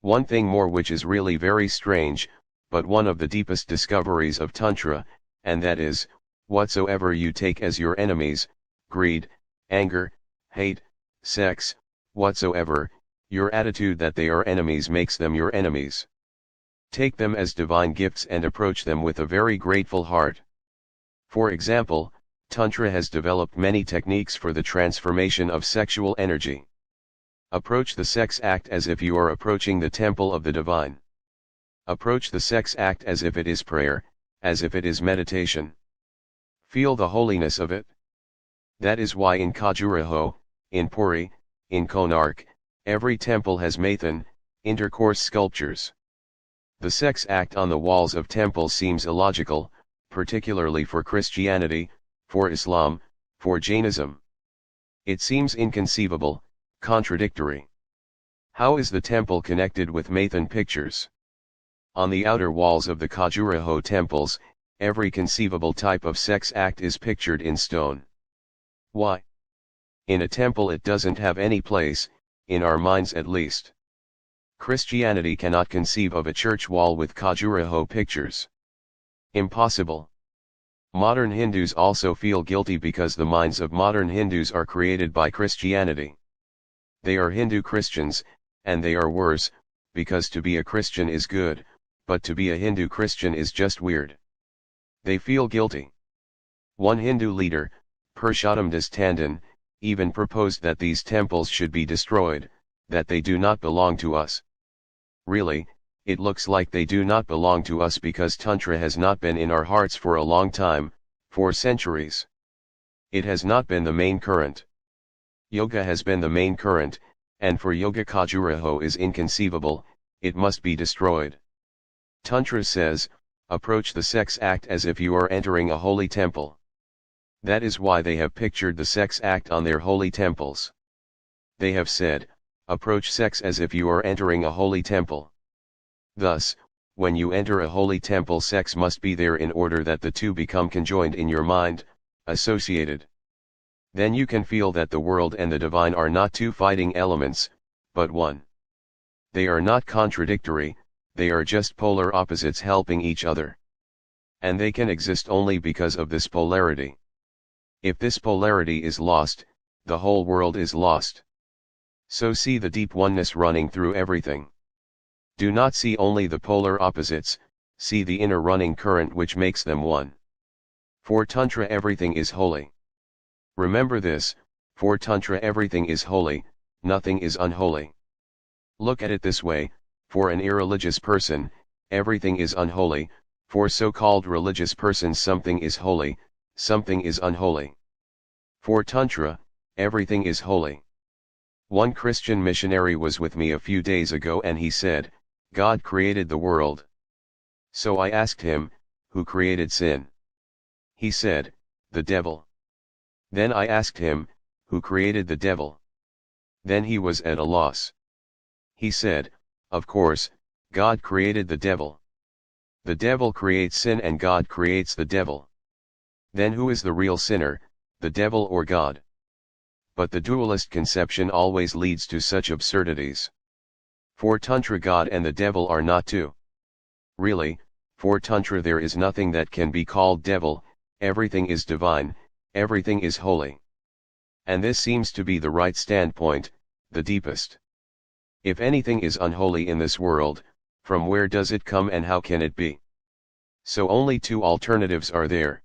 One thing more which is really very strange, but one of the deepest discoveries of Tantra, and that is, whatsoever you take as your enemies, greed, anger, hate, sex, whatsoever, your attitude that they are enemies makes them your enemies. Take them as divine gifts and approach them with a very grateful heart. For example, Tantra has developed many techniques for the transformation of sexual energy. Approach the sex act as if you are approaching the temple of the divine. Approach the sex act as if it is prayer, as if it is meditation. Feel the holiness of it. That is why in Khajuraho, in Puri, in Konark, every temple has Mathan, intercourse sculptures. The sex act on the walls of temples seems illogical, particularly for Christianity, for Islam, for Jainism. It seems inconceivable, contradictory. How is the temple connected with Mathan pictures? On the outer walls of the Khajuraho temples, every conceivable type of sex act is pictured in stone. Why? In a temple it doesn't have any place, in our minds at least. Christianity cannot conceive of a church wall with Khajuraho pictures. Impossible. Modern Hindus also feel guilty because the minds of modern Hindus are created by Christianity. They are Hindu Christians, and they are worse, because to be a Christian is good, but to be a Hindu Christian is just weird. They feel guilty. One Hindu leader, Purushottam Das Tandon, even proposed that these temples should be destroyed, that they do not belong to us. Really, it looks like they do not belong to us because Tantra has not been in our hearts for a long time, for centuries. It has not been the main current. Yoga has been the main current, and for Yoga Khajuraho is inconceivable, it must be destroyed. Tantra says, approach the sex act as if you are entering a holy temple. That is why they have pictured the sex act on their holy temples. They have said, approach sex as if you are entering a holy temple. Thus, when you enter a holy temple, sex must be there in order that the two become conjoined in your mind, associated. Then you can feel that the world and the divine are not two fighting elements, but one. They are not contradictory, they are just polar opposites helping each other. And they can exist only because of this polarity. If this polarity is lost, the whole world is lost. So see the deep oneness running through everything. Do not see only the polar opposites, see the inner running current which makes them one. For Tantra everything is holy. Remember this, for Tantra everything is holy, nothing is unholy. Look at it this way, for an irreligious person, everything is unholy, for so-called religious persons something is holy, something is unholy. For Tantra, everything is holy. One Christian missionary was with me a few days ago and he said, God created the world. So I asked him, who created sin? He said, the devil. Then I asked him, who created the devil? Then he was at a loss. He said, of course, God created the devil. The devil creates sin and God creates the devil. Then who is the real sinner, the devil or God? But the dualist conception always leads to such absurdities. For Tantra, God and the devil are not two. Really, for Tantra there is nothing that can be called devil, everything is divine, everything is holy. And this seems to be the right standpoint, the deepest. If anything is unholy in this world, from where does it come and how can it be? So only two alternatives are there.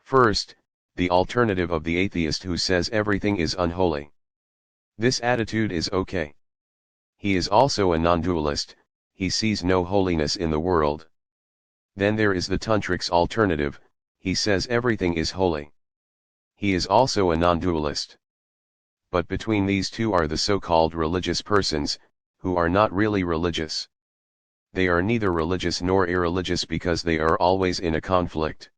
First, the alternative of the atheist who says everything is unholy. This attitude is okay. He is also a non-dualist, he sees no holiness in the world. Then there is the tantric's alternative, he says everything is holy. He is also a non-dualist. But between these two are the so-called religious persons, who are not really religious. They are neither religious nor irreligious because they are always in a conflict.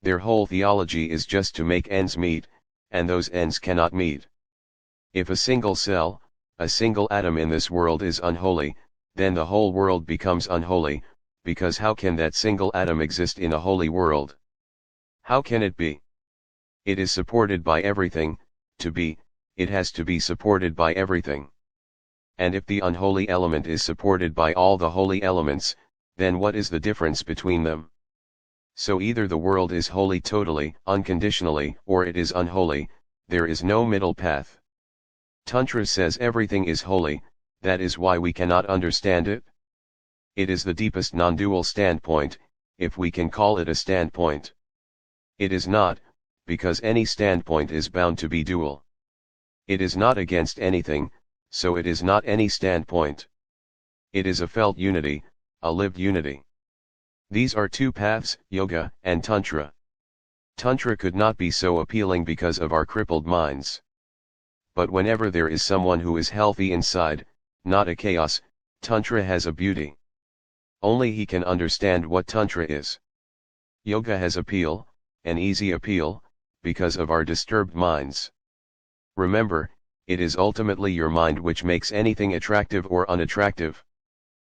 Their whole theology is just to make ends meet, and those ends cannot meet. If a single cell, a single atom in this world is unholy, then the whole world becomes unholy, because how can that single atom exist in a holy world? How can it be? It is supported by everything, to be, it has to be supported by everything. And if the unholy element is supported by all the holy elements, then what is the difference between them? So either the world is holy totally, unconditionally, or it is unholy, there is no middle path. Tantra says everything is holy, that is why we cannot understand it. It is the deepest non-dual standpoint, if we can call it a standpoint. It is not, because any standpoint is bound to be dual. It is not against anything, so it is not any standpoint. It is a felt unity, a lived unity. These are two paths, yoga and tantra. Tantra could not be so appealing because of our crippled minds. But whenever there is someone who is healthy inside, not a chaos, tantra has a beauty. Only he can understand what tantra is. Yoga has appeal, an easy appeal, because of our disturbed minds. Remember, it is ultimately your mind which makes anything attractive or unattractive.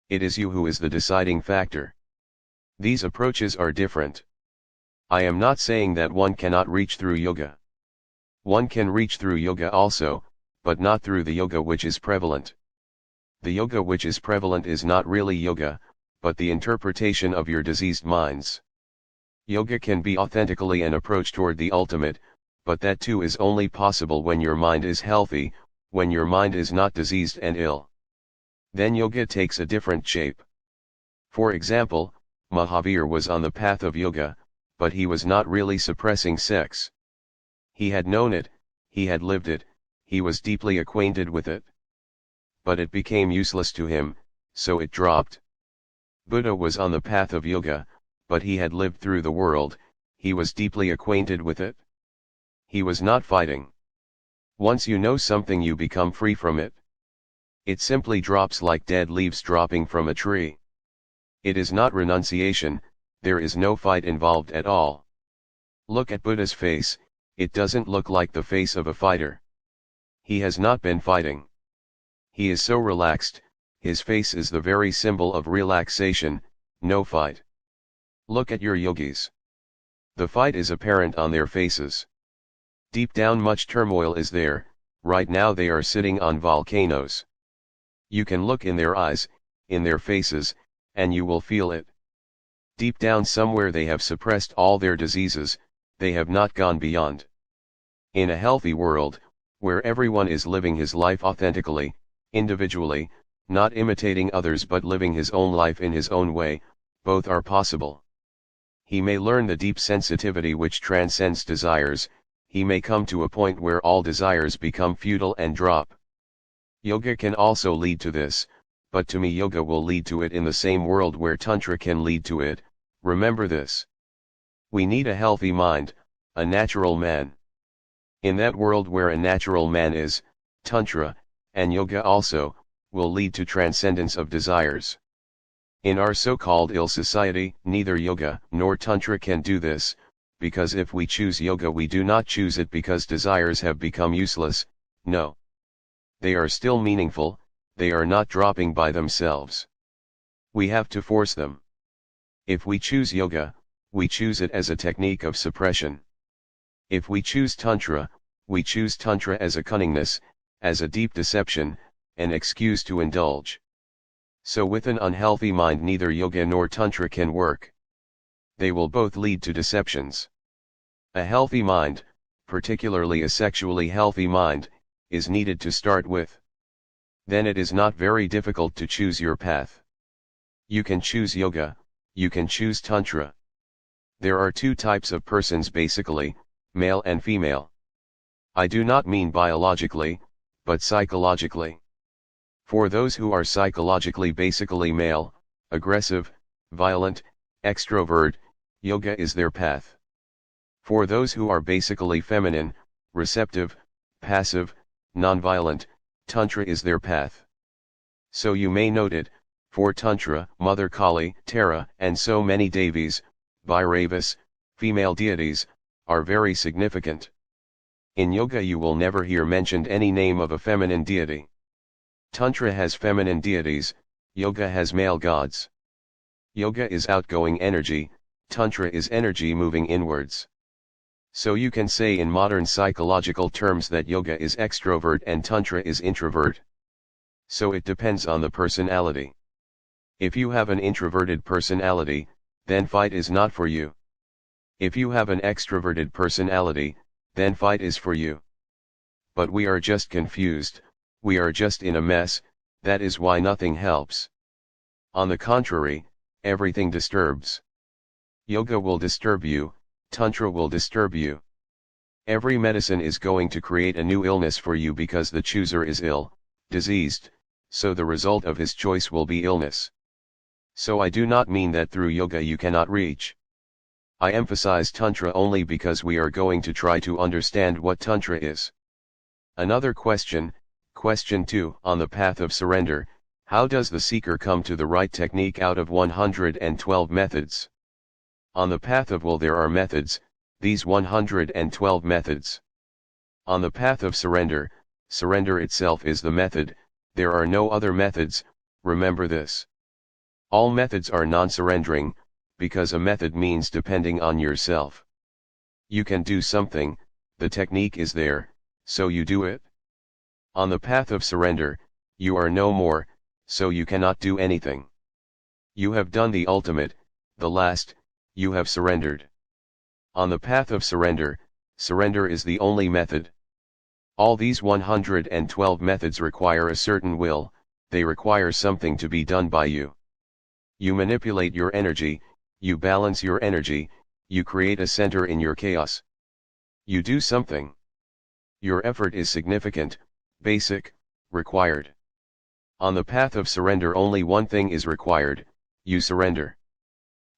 It is you who is the deciding factor. These approaches are different. I am not saying that one cannot reach through yoga. One can reach through yoga also, but not through the yoga which is prevalent. The yoga which is prevalent is not really yoga, but the interpretation of your diseased minds. Yoga can be authentically an approach toward the ultimate, but that too is only possible when your mind is healthy, when your mind is not diseased and ill. Then yoga takes a different shape. For example, Mahavir was on the path of yoga, but he was not really suppressing sex. He had known it, he had lived it, he was deeply acquainted with it. But it became useless to him, so it dropped. Buddha was on the path of yoga, but he had lived through the world, he was deeply acquainted with it. He was not fighting. Once you know something you become free from it. It simply drops like dead leaves dropping from a tree. It is not renunciation, there is no fight involved at all. Look at Buddha's face, it doesn't look like the face of a fighter. He has not been fighting. He is so relaxed, his face is the very symbol of relaxation, no fight. Look at your yogis. The fight is apparent on their faces. Deep down much turmoil is there, right now they are sitting on volcanoes. You can look in their eyes, in their faces, and you will feel it. Deep down somewhere they have suppressed all their diseases, they have not gone beyond. In a healthy world, where everyone is living his life authentically, individually, not imitating others but living his own life in his own way, both are possible. He may learn the deep sensitivity which transcends desires, he may come to a point where all desires become futile and drop. Yoga can also lead to this, but to me yoga will lead to it in the same world where tantra can lead to it, remember this. We need a healthy mind, a natural man. In that world where a natural man is, tantra, and yoga also, will lead to transcendence of desires. In our so-called ill society, neither yoga nor tantra can do this, because if we choose yoga we do not choose it because desires have become useless, no. They are still meaningful, they are not dropping by themselves. We have to force them. If we choose yoga, we choose it as a technique of suppression. If we choose tantra, we choose tantra as a cunningness, as a deep deception, an excuse to indulge. So with an unhealthy mind neither yoga nor tantra can work. They will both lead to deceptions. A healthy mind, particularly a sexually healthy mind, is needed to start with. Then it is not very difficult to choose your path. You can choose yoga, you can choose tantra. There are two types of persons basically, male and female. I do not mean biologically, but psychologically. For those who are psychologically basically male, aggressive, violent, extrovert, yoga is their path. For those who are basically feminine, receptive, passive, nonviolent, tantra is their path. So you may note it, for tantra, Mother Kali, Tara, and so many Devis, Bhairavas, female deities, are very significant. In yoga you will never hear mentioned any name of a feminine deity. Tantra has feminine deities, yoga has male gods. Yoga is outgoing energy, tantra is energy moving inwards. So you can say in modern psychological terms that yoga is extrovert and tantra is introvert. So it depends on the personality. If you have an introverted personality, then fight is not for you. If you have an extroverted personality, then fight is for you. But we are just confused, we are just in a mess, that is why nothing helps. On the contrary, everything disturbs. Yoga will disturb you, tantra will disturb you. Every medicine is going to create a new illness for you because the chooser is ill, diseased, so the result of his choice will be illness. So I do not mean that through yoga you cannot reach. I emphasize tantra only because we are going to try to understand what tantra is. Another question, question 2, on the path of surrender, how does the seeker come to the right technique out of 112 methods? On the path of will there are methods, these 112 methods. On the path of surrender, surrender itself is the method, there are no other methods, remember this. All methods are non-surrendering, because a method means depending on yourself. You can do something, the technique is there, so you do it. On the path of surrender, you are no more, so you cannot do anything. You have done the ultimate, the last, you have surrendered. On the path of surrender, surrender is the only method. All these 112 methods require a certain will, they require something to be done by you. You manipulate your energy, you balance your energy, you create a center in your chaos. You do something. Your effort is significant, basic, required. On the path of surrender only one thing is required, you surrender.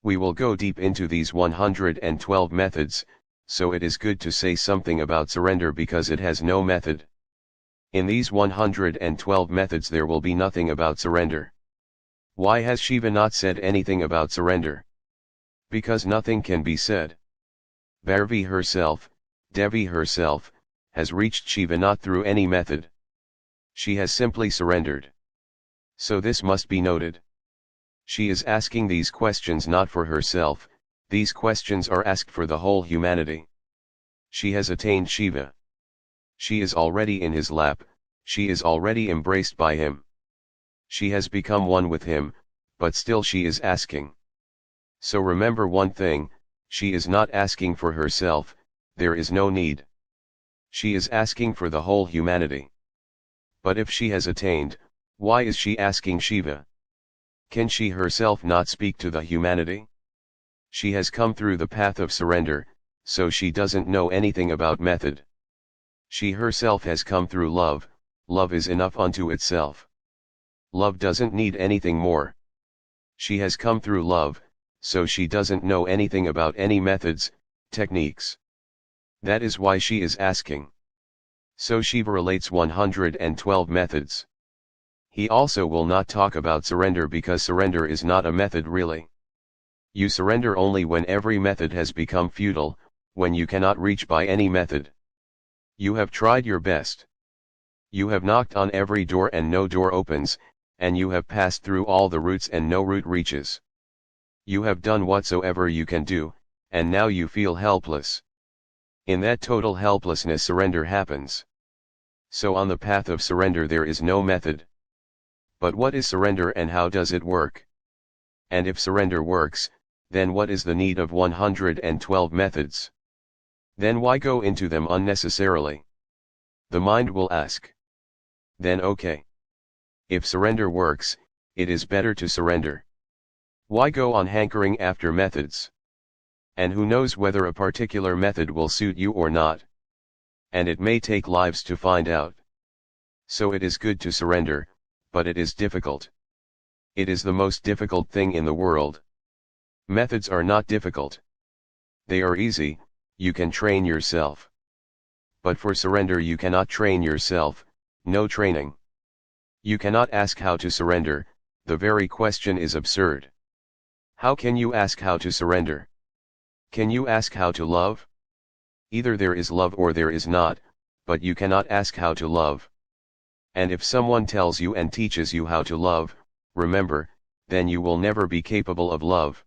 We will go deep into these 112 methods, so it is good to say something about surrender because it has no method. In these 112 methods there will be nothing about surrender. Why has Shiva not said anything about surrender? Because nothing can be said. Bhairavi herself, Devi herself, has reached Shiva not through any method. She has simply surrendered. So this must be noted. She is asking these questions not for herself, these questions are asked for the whole humanity. She has attained Shiva. She is already in his lap, she is already embraced by him. She has become one with him, but still she is asking. So remember one thing, she is not asking for herself, there is no need. She is asking for the whole humanity. But if she has attained, why is she asking Shiva? Can she herself not speak to the humanity? She has come through the path of surrender, so she doesn't know anything about method. She herself has come through love, love is enough unto itself. Love doesn't need anything more. She has come through love, so she doesn't know anything about any methods, techniques. That is why she is asking. So Shiva relates 112 methods. He also will not talk about surrender because surrender is not a method really. You surrender only when every method has become futile, when you cannot reach by any method. You have tried your best. You have knocked on every door and no door opens, and you have passed through all the routes and no route reaches. You have done whatsoever you can do, and now you feel helpless. In that total helplessness surrender happens. So on the path of surrender there is no method. But what is surrender and how does it work? And if surrender works, then what is the need of 112 methods? Then why go into them unnecessarily? The mind will ask. Then okay. If surrender works, it is better to surrender. Why go on hankering after methods? And who knows whether a particular method will suit you or not? And it may take lives to find out. So it is good to surrender, but it is difficult. It is the most difficult thing in the world. Methods are not difficult. They are easy, you can train yourself. But for surrender you cannot train yourself, no training. You cannot ask how to surrender, the very question is absurd. How can you ask how to surrender? Can you ask how to love? Either there is love or there is not, but you cannot ask how to love. And if someone tells you and teaches you how to love, remember, then you will never be capable of love.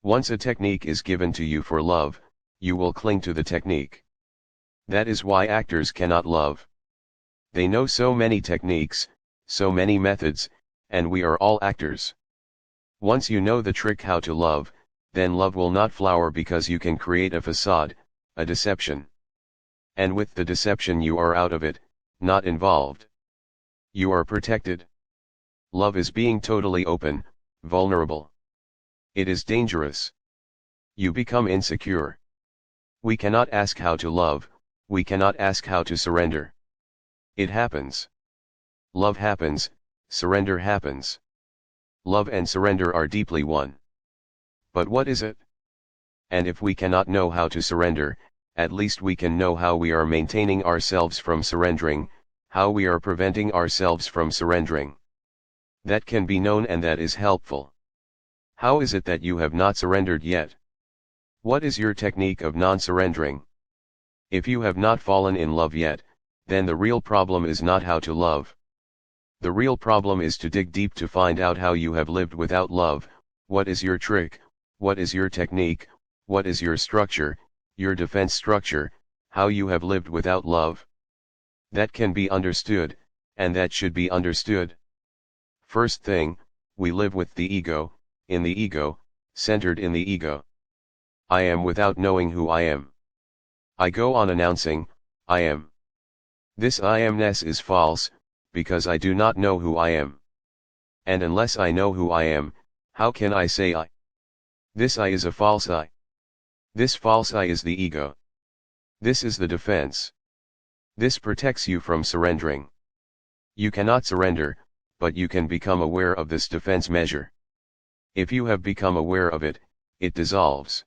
Once a technique is given to you for love, you will cling to the technique. That is why actors cannot love. They know so many techniques, so many methods, and we are all actors. Once you know the trick how to love, then love will not flower because you can create a facade, a deception. And with the deception you are out of it, not involved. You are protected. Love is being totally open, vulnerable. It is dangerous. You become insecure. We cannot ask how to love, we cannot ask how to surrender. It happens. Love happens, surrender happens. Love and surrender are deeply one. But what is it? And if we cannot know how to surrender, at least we can know how we are maintaining ourselves from surrendering, how we are preventing ourselves from surrendering. That can be known and that is helpful. How is it that you have not surrendered yet? What is your technique of non-surrendering? If you have not fallen in love yet, then the real problem is not how to love. The real problem is to dig deep to find out how you have lived without love. What is your trick? What is your technique? What is your structure, your defense structure, how you have lived without love? That can be understood, and that should be understood. First thing, we live with the ego, in the ego, centered in the ego. I am without knowing who I am. I go on announcing, I am. This I amness is false, because I do not know who I am. And unless I know who I am, how can I say I? This I is a false I. This false I is the ego. This is the defense. This protects you from surrendering. You cannot surrender, but you can become aware of this defense measure. If you have become aware of it, it dissolves.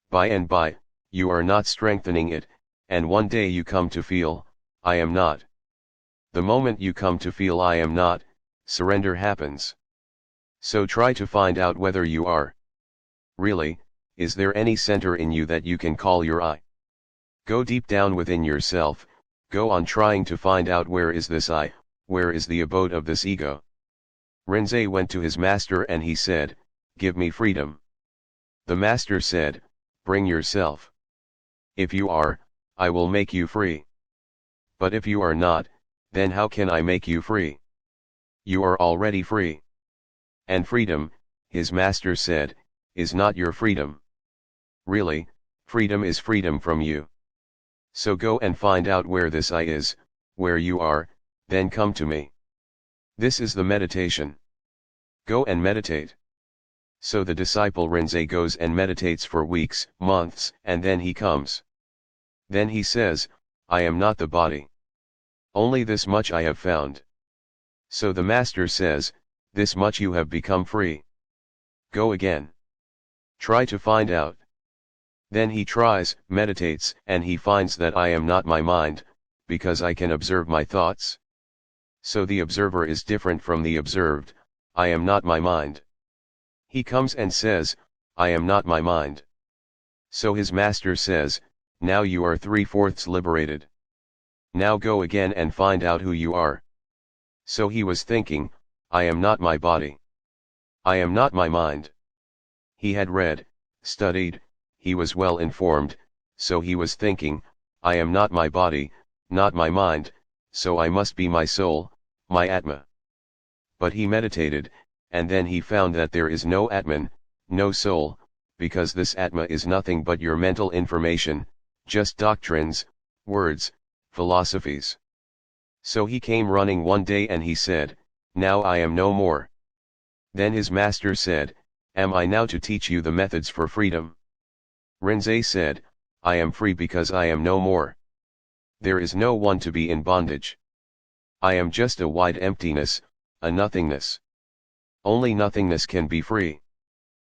By and by, you are not strengthening it, and one day you come to feel, I am not. The moment you come to feel I am not, surrender happens. So try to find out whether you are. Really, is there any center in you that you can call your I? Go deep down within yourself, go on trying to find out where is this I, where is the abode of this ego. Rinzai went to his master and he said, give me freedom. The master said, bring yourself. If you are, I will make you free. But if you are not, then how can I make you free? You are already free. And freedom, his master said, is not your freedom. Really, freedom is freedom from you. So go and find out where this I is, where you are, then come to me. This is the meditation. Go and meditate. So the disciple Rinzai goes and meditates for weeks, months, and then he comes. Then he says, I am not the body. Only this much I have found. So the master says, this much you have become free. Go again. Try to find out. Then he tries, meditates, and he finds that I am not my mind, because I can observe my thoughts. So the observer is different from the observed, I am not my mind. He comes and says, I am not my mind. So his master says, now you are 3/4 liberated. Now go again and find out who you are. So he was thinking, I am not my body. I am not my mind. He had read, studied, he was well informed, so he was thinking, I am not my body, not my mind, so I must be my soul, my Atma. But he meditated, and then he found that there is no Atman, no soul, because this Atma is nothing but your mental information, just doctrines, words, philosophies. So he came running one day and he said, "Now I am no more." Then his master said, "Am I now to teach you the methods for freedom?" Rinzai said, "I am free because I am no more. There is no one to be in bondage. I am just a wide emptiness, a nothingness. Only nothingness can be free.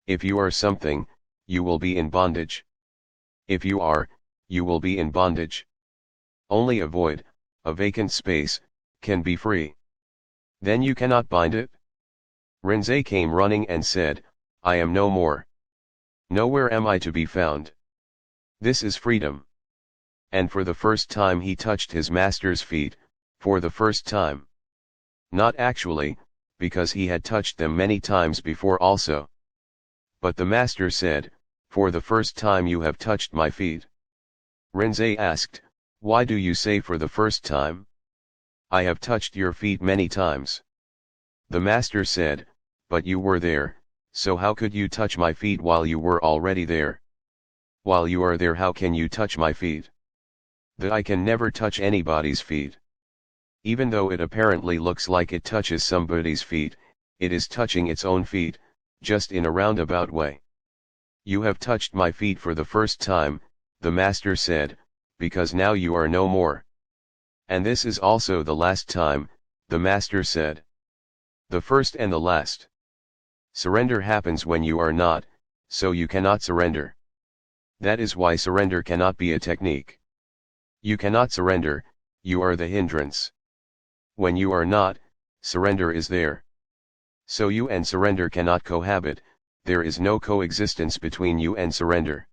If you are something, you will be in bondage. If you are, you will be in bondage. Only a void, a vacant space, can be free. Then you cannot bind it." Rinzai came running and said, "I am no more. Nowhere am I to be found. This is freedom." And for the first time he touched his master's feet, for the first time. Not actually, because he had touched them many times before also. But the master said, "For the first time you have touched my feet." Rinzai asked, "Why do you say for the first time? I have touched your feet many times." The master said, "But you were there, so how could you touch my feet while you were already there? While you are there, how can you touch my feet? The eye can never touch anybody's feet. Even though it apparently looks like it touches somebody's feet, it is touching its own feet, just in a roundabout way. You have touched my feet for the first time," the master said, "because now you are no more. And this is also the last time," the master said. "The first and the last. Surrender happens when you are not, so you cannot surrender. That is why surrender cannot be a technique. You cannot surrender, you are the hindrance. When you are not, surrender is there. So you and surrender cannot cohabit, there is no coexistence between you and surrender.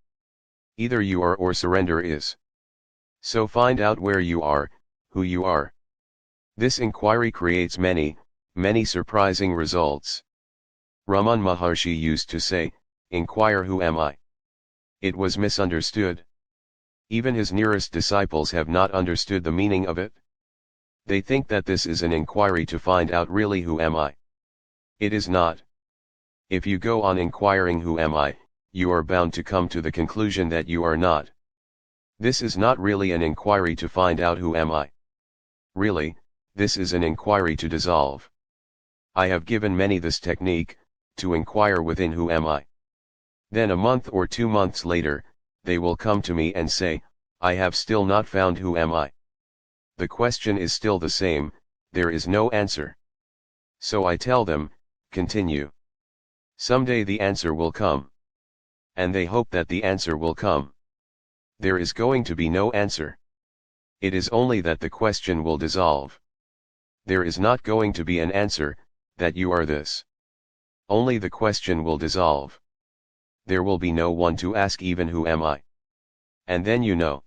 Either you are or surrender is. So find out where you are, who you are. This inquiry creates many, many surprising results. Raman Maharshi used to say, "Inquire who am I?" It was misunderstood. Even his nearest disciples have not understood the meaning of it. They think that this is an inquiry to find out really who am I. It is not. If you go on inquiring who am I, you are bound to come to the conclusion that you are not. This is not really an inquiry to find out who am I. Really, this is an inquiry to dissolve. I have given many this technique, to inquire within who am I. Then a month or 2 months later, they will come to me and say, "I have still not found who am I. The question is still the same, there is no answer." So I tell them, "Continue. Someday the answer will come." And they hope that the answer will come. There is going to be no answer. It is only that the question will dissolve. There is not going to be an answer, that you are this. Only the question will dissolve. There will be no one to ask even who am I. And then you know.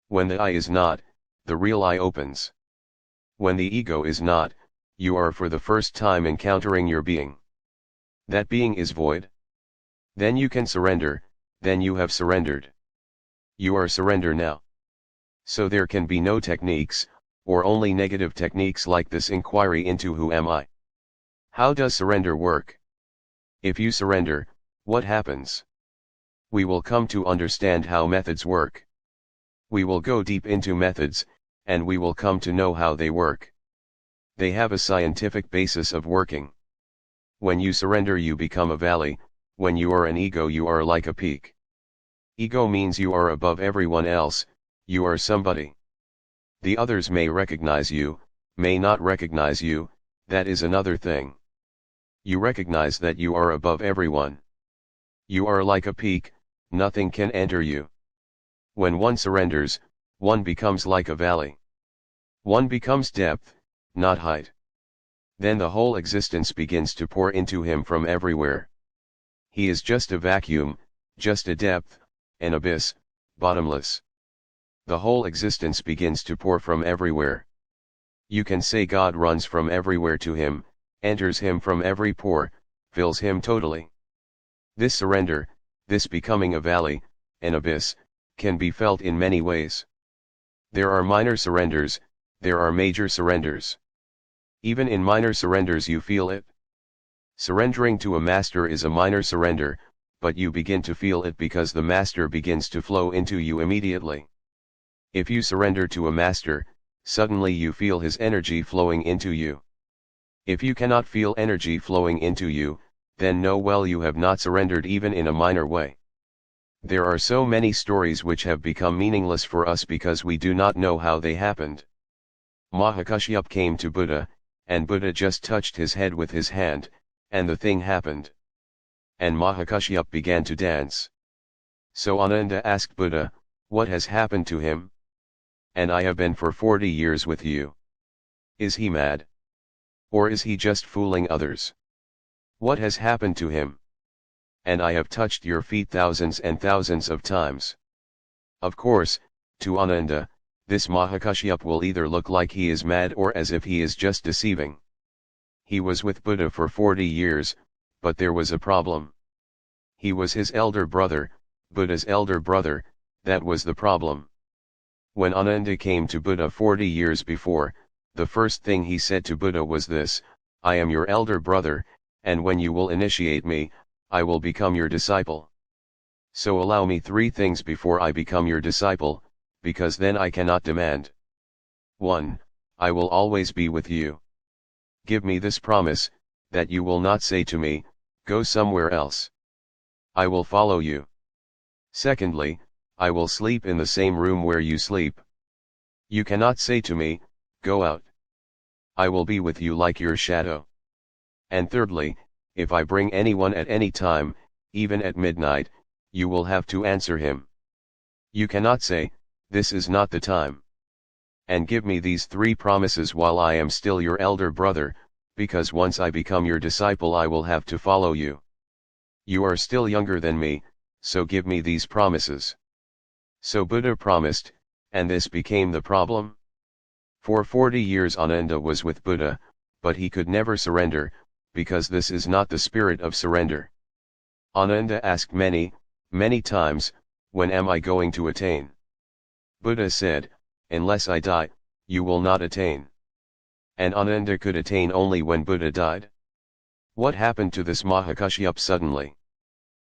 When the I is not, the real I opens. When the ego is not, you are for the first time encountering your being. That being is void. Then you can surrender, then you have surrendered. You are surrender now. So there can be no techniques, or only negative techniques like this inquiry into who am I. How does surrender work? If you surrender, what happens? We will come to understand how methods work. We will go deep into methods, and we will come to know how they work. They have a scientific basis of working. When you surrender, you become a valley. When you are an ego, you are like a peak. Ego means you are above everyone else, you are somebody. The others may recognize you, may not recognize you, that is another thing. You recognize that you are above everyone. You are like a peak, nothing can enter you. When one surrenders, one becomes like a valley. One becomes depth, not height. Then the whole existence begins to pour into him from everywhere. He is just a vacuum, just a depth, an abyss, bottomless. The whole existence begins to pour from everywhere. You can say God runs from everywhere to him, enters him from every pore, fills him totally. This surrender, this becoming a valley, an abyss, can be felt in many ways. There are minor surrenders, there are major surrenders. Even in minor surrenders you feel it. Surrendering to a master is a minor surrender, but you begin to feel it because the master begins to flow into you immediately. If you surrender to a master, suddenly you feel his energy flowing into you. If you cannot feel energy flowing into you, then know well you have not surrendered even in a minor way. There are so many stories which have become meaningless for us because we do not know how they happened. Mahakashyap came to Buddha, and Buddha just touched his head with his hand, and the thing happened. And Mahakashyap began to dance. So Ananda asked Buddha, "What has happened to him? And I have been for 40 years with you. Is he mad? Or is he just fooling others? What has happened to him? And I have touched your feet thousands and thousands of times." Of course, to Ananda, this Mahakashyap will either look like he is mad or as if he is just deceiving. He was with Buddha for 40 years, but there was a problem. He was his elder brother, Buddha's elder brother, that was the problem. When Ananda came to Buddha 40 years before, the first thing he said to Buddha was this: "I am your elder brother, and when you will initiate me, I will become your disciple. So allow me 3 things before I become your disciple, because then I cannot demand. 1. I will always be with you. Give me this promise, that you will not say to me, 'Go somewhere else.' I will follow you. Secondly, I will sleep in the same room where you sleep. You cannot say to me, 'Go out.' I will be with you like your shadow. And thirdly, if I bring anyone at any time, even at midnight, you will have to answer him. You cannot say, 'This is not the time.' And give me these 3 promises while I am still your elder brother, because once I become your disciple I will have to follow you. You are still younger than me, so give me these promises." So Buddha promised, and this became the problem. For 40 years Ananda was with Buddha, but he could never surrender, because this is not the spirit of surrender. Ananda asked many, many times, "When am I going to attain?" Buddha said, "Unless I die, you will not attain." And Ananda could attain only when Buddha died. What happened to this Mahakashyap suddenly?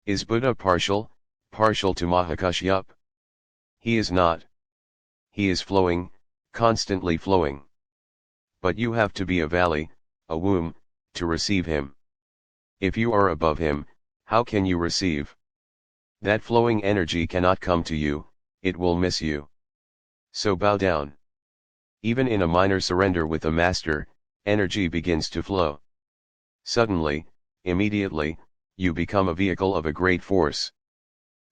Is Buddha partial to Mahakashyap? He is not. He is flowing, constantly flowing. But you have to be a valley, a womb, to receive him. If you are above him, how can you receive? That flowing energy cannot come to you, it will miss you. So bow down. Even in a minor surrender with a master, energy begins to flow. Suddenly, immediately, you become a vehicle of a great force.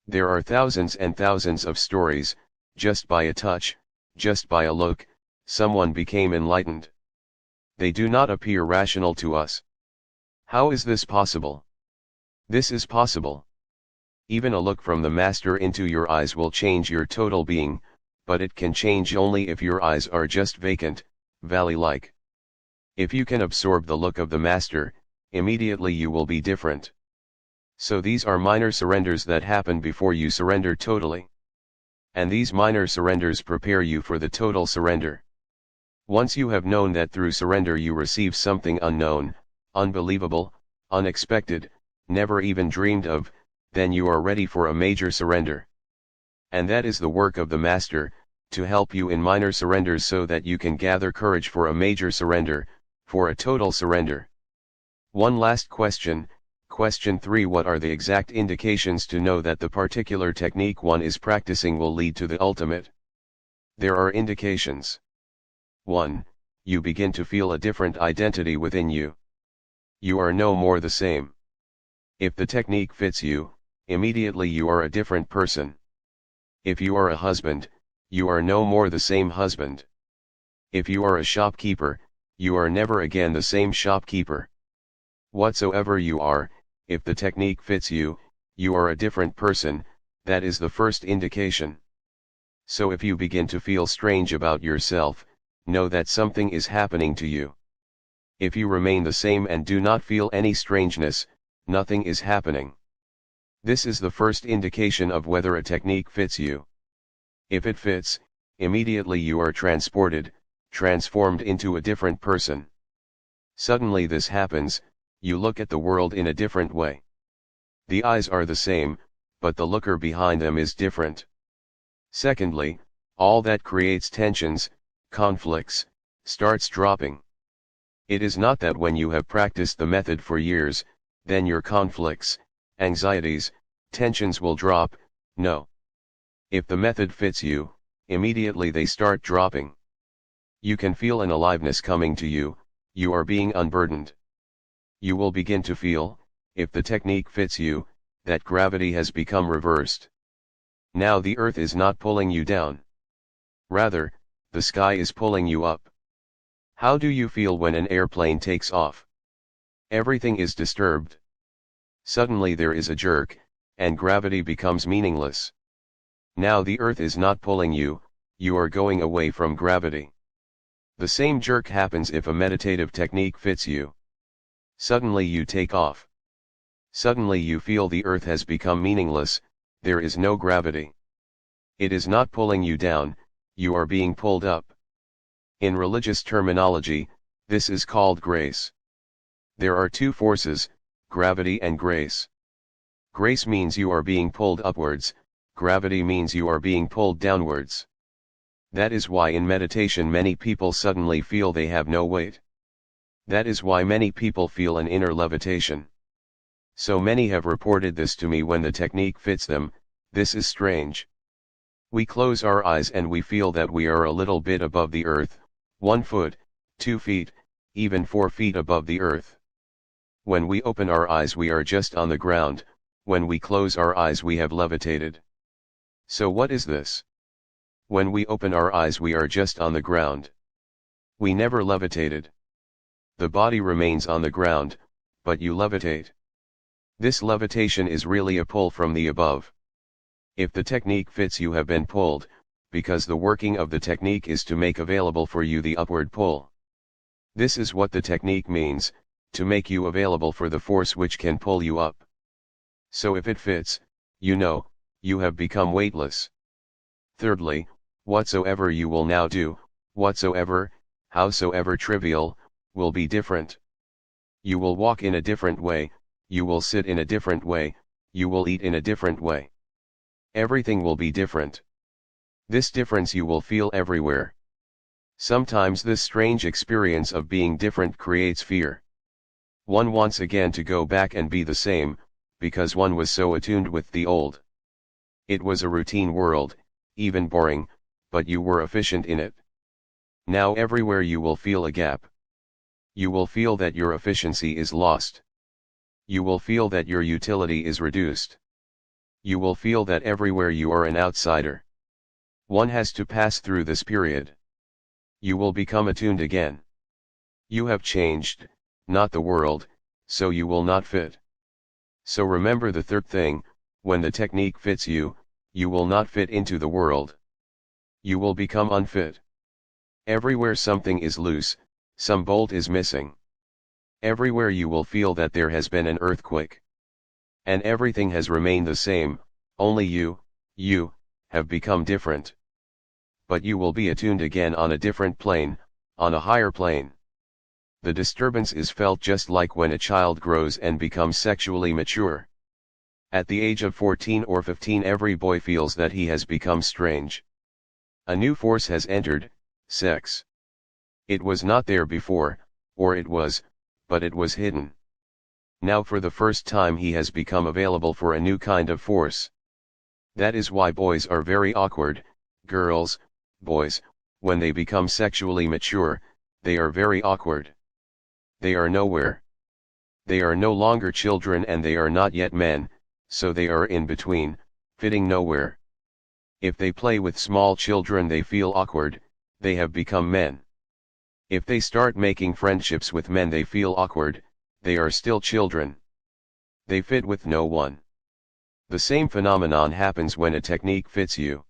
There are thousands and thousands of stories, just by a touch, just by a look, someone became enlightened. They do not appear rational to us. How is this possible? This is possible. Even a look from the master into your eyes will change your total being, but it can change only if your eyes are just vacant, valley-like. If you can absorb the look of the master, immediately you will be different. So these are minor surrenders that happen before you surrender totally. And these minor surrenders prepare you for the total surrender. Once you have known that through surrender you receive something unknown, unbelievable, unexpected, never even dreamed of, then you are ready for a major surrender. And that is the work of the Master, to help you in minor surrenders so that you can gather courage for a major surrender, for a total surrender. One last question, question 3: what are the exact indications to know that the particular technique one is practicing will lead to the ultimate? There are indications. 1. You begin to feel a different identity within you. You are no more the same. If the technique fits you, immediately you are a different person. If you are a husband, you are no more the same husband. If you are a shopkeeper, you are never again the same shopkeeper. Whatsoever you are, if the technique fits you, you are a different person, that is the first indication. So if you begin to feel strange about yourself, know that something is happening to you. If you remain the same and do not feel any strangeness, nothing is happening. This is the first indication of whether a technique fits you. If it fits, immediately you are transported, transformed into a different person. Suddenly this happens, you look at the world in a different way. The eyes are the same, but the looker behind them is different. Secondly, all that creates tensions, conflicts, starts dropping. It is not that when you have practiced the method for years, then your conflicts, anxieties, tensions will drop. No. If the method fits you, immediately they start dropping. You can feel an aliveness coming to you, you are being unburdened. You will begin to feel, if the technique fits you, that gravity has become reversed. Now the earth is not pulling you down. Rather, the sky is pulling you up. How do you feel when an airplane takes off? Everything is disturbed. Suddenly there is a jerk, and gravity becomes meaningless. Now the earth is not pulling you, you are going away from gravity. The same jerk happens if a meditative technique fits you. Suddenly you take off. Suddenly you feel the earth has become meaningless, there is no gravity. It is not pulling you down, you are being pulled up. In religious terminology, this is called grace. There are two forces, gravity and grace. Grace means you are being pulled upwards, gravity means you are being pulled downwards. That is why in meditation many people suddenly feel they have no weight. That is why many people feel an inner levitation. So many have reported this to me when the technique fits them. This is strange. We close our eyes and we feel that we are a little bit above the earth, 1 foot, 2 feet, even 4 feet above the earth. When we open our eyes we are just on the ground, when we close our eyes we have levitated. So what is this? When we open our eyes we are just on the ground. We never levitated. The body remains on the ground, but you levitate. This levitation is really a pull from the above. If the technique fits you have been pulled, because the working of the technique is to make available for you the upward pull. This is what the technique means, to make you available for the force which can pull you up. So if it fits, you know, you have become weightless. Thirdly, whatsoever you will now do, whatsoever, howsoever trivial, will be different. You will walk in a different way, you will sit in a different way, you will eat in a different way. Everything will be different. This difference you will feel everywhere. Sometimes this strange experience of being different creates fear. One wants again to go back and be the same, because one was so attuned with the old. It was a routine world, even boring, but you were efficient in it. Now everywhere you will feel a gap. You will feel that your efficiency is lost. You will feel that your utility is reduced. You will feel that everywhere you are an outsider. One has to pass through this period. You will become attuned again. You have changed, not the world, so you will not fit. So remember the third thing, when the technique fits you, you will not fit into the world. You will become unfit. Everywhere something is loose, some bolt is missing. Everywhere you will feel that there has been an earthquake. And everything has remained the same, only you, have become different. But you will be attuned again on a different plane, on a higher plane. The disturbance is felt just like when a child grows and becomes sexually mature. At the age of 14 or 15 every boy feels that he has become strange. A new force has entered, sex. It was not there before, or it was, but it was hidden. Now for the first time he has become available for a new kind of force. That is why boys are very awkward, girls, boys, when they become sexually mature, they are very awkward. They are nowhere. They are no longer children and they are not yet men, so they are in between, fitting nowhere. If they play with small children they feel awkward, they have become men. If they start making friendships with men they feel awkward, they are still children. They fit with no one. The same phenomenon happens when a technique fits you.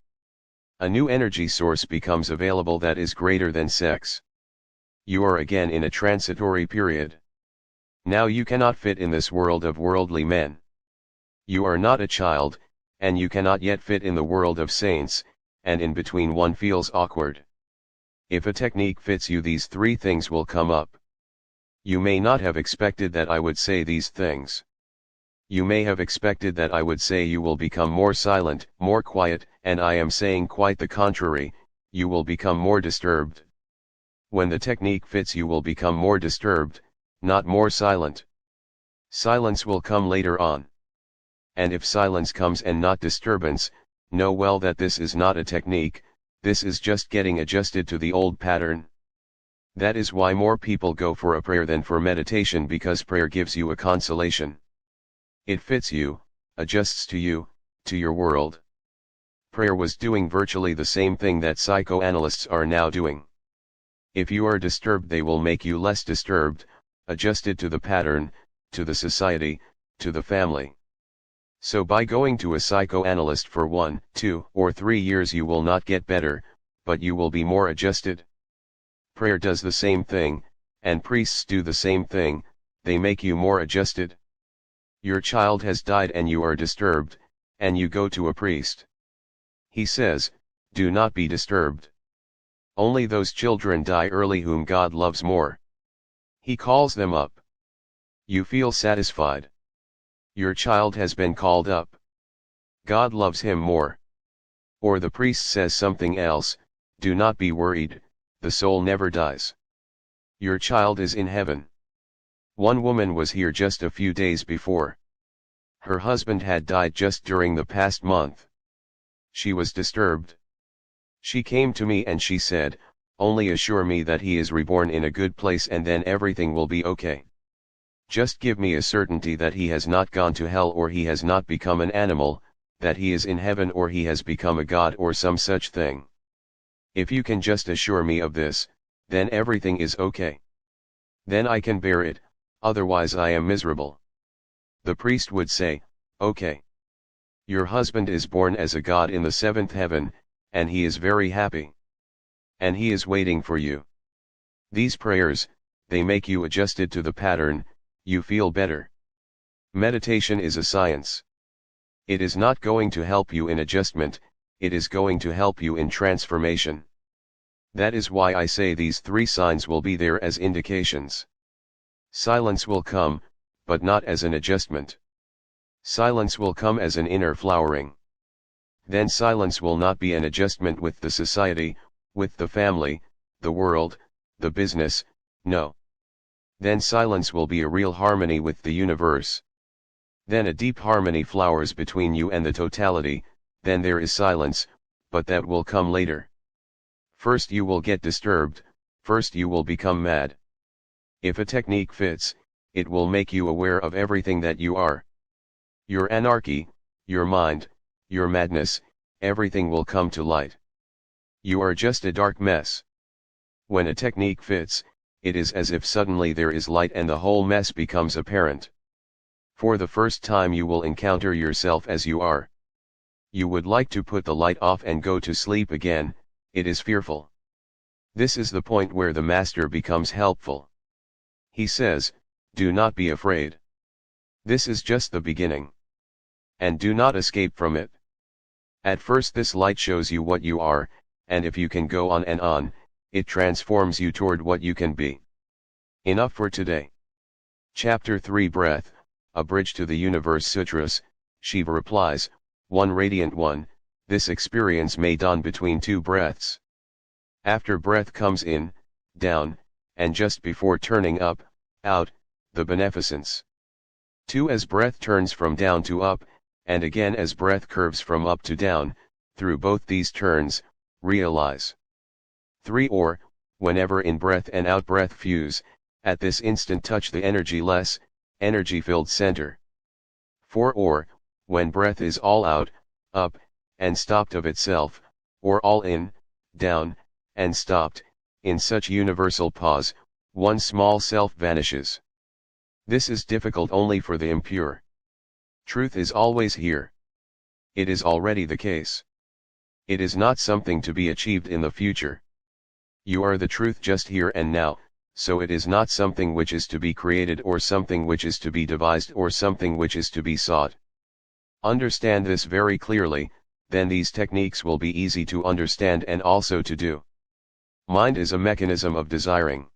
A new energy source becomes available that is greater than sex. You are again in a transitory period. Now you cannot fit in this world of worldly men. You are not a child, and you cannot yet fit in the world of saints, and in between one feels awkward. If a technique fits you these three things will come up. You may not have expected that I would say these things. You may have expected that I would say you will become more silent, more quiet, and I am saying quite the contrary, you will become more disturbed. When the technique fits, you will become more disturbed, not more silent. Silence will come later on. And if silence comes and not disturbance, know well that this is not a technique, this is just getting adjusted to the old pattern. That is why more people go for a prayer than for meditation, because prayer gives you a consolation. It fits you, adjusts to you, to your world. Prayer was doing virtually the same thing that psychoanalysts are now doing. If you are disturbed, they will make you less disturbed, adjusted to the pattern, to the society, to the family. So by going to a psychoanalyst for 1, 2, or 3 years you will not get better, but you will be more adjusted. Prayer does the same thing, and priests do the same thing, they make you more adjusted. Your child has died and you are disturbed, and you go to a priest. He says, do not be disturbed. Only those children die early whom God loves more. He calls them up. You feel satisfied. Your child has been called up. God loves him more. Or the priest says something else, do not be worried, the soul never dies. Your child is in heaven. One woman was here just a few days before. Her husband had died just during the past month. She was disturbed. She came to me and she said, only assure me that he is reborn in a good place and then everything will be okay. Just give me a certainty that he has not gone to hell or he has not become an animal, that he is in heaven or he has become a god or some such thing. If you can just assure me of this, then everything is okay. Then I can bear it, otherwise I am miserable. The priest would say, okay. Your husband is born as a god in the 7th heaven, and he is very happy. And he is waiting for you. These prayers, they make you adjusted to the pattern, you feel better. Meditation is a science. It is not going to help you in adjustment, it is going to help you in transformation. That is why I say these 3 signs will be there as indications. Silence will come, but not as an adjustment. Silence will come as an inner flowering. Then silence will not be an adjustment with the society, with the family, the world, the business, no. Then silence will be a real harmony with the universe. Then a deep harmony flowers between you and the totality, then there is silence, but that will come later. First you will get disturbed, first you will become mad. If a technique fits, it will make you aware of everything that you are. Your anarchy, your mind, your madness, everything will come to light. You are just a dark mess. When a technique fits, it is as if suddenly there is light and the whole mess becomes apparent. For the first time you will encounter yourself as you are. You would like to put the light off and go to sleep again, it is fearful. This is the point where the master becomes helpful. He says, do not be afraid. This is just the beginning. And do not escape from it. At first this light shows you what you are, and if you can go on and on, it transforms you toward what you can be. Enough for today. Chapter 3 Breath, A Bridge to the Universe Sutras, Shiva replies, 1 Radiant 1, this experience may dawn between 2 breaths. After breath comes in, down, and just before turning up, out, the beneficence. 2 as breath turns from down to up, and again as breath curves from up to down, through both these turns, realize. 3 or, whenever in breath and out breath fuse, at this instant touch the energy-less, energy-filled center. 4 or, when breath is all out, up, and stopped of itself, or all in, down, and stopped, in such universal pause, one small self vanishes. This is difficult only for the impure. Truth is always here. It is already the case. It is not something to be achieved in the future. You are the truth just here and now, so it is not something which is to be created or something which is to be devised or something which is to be sought. Understand this very clearly, then these techniques will be easy to understand and also to do. Mind is a mechanism of desiring.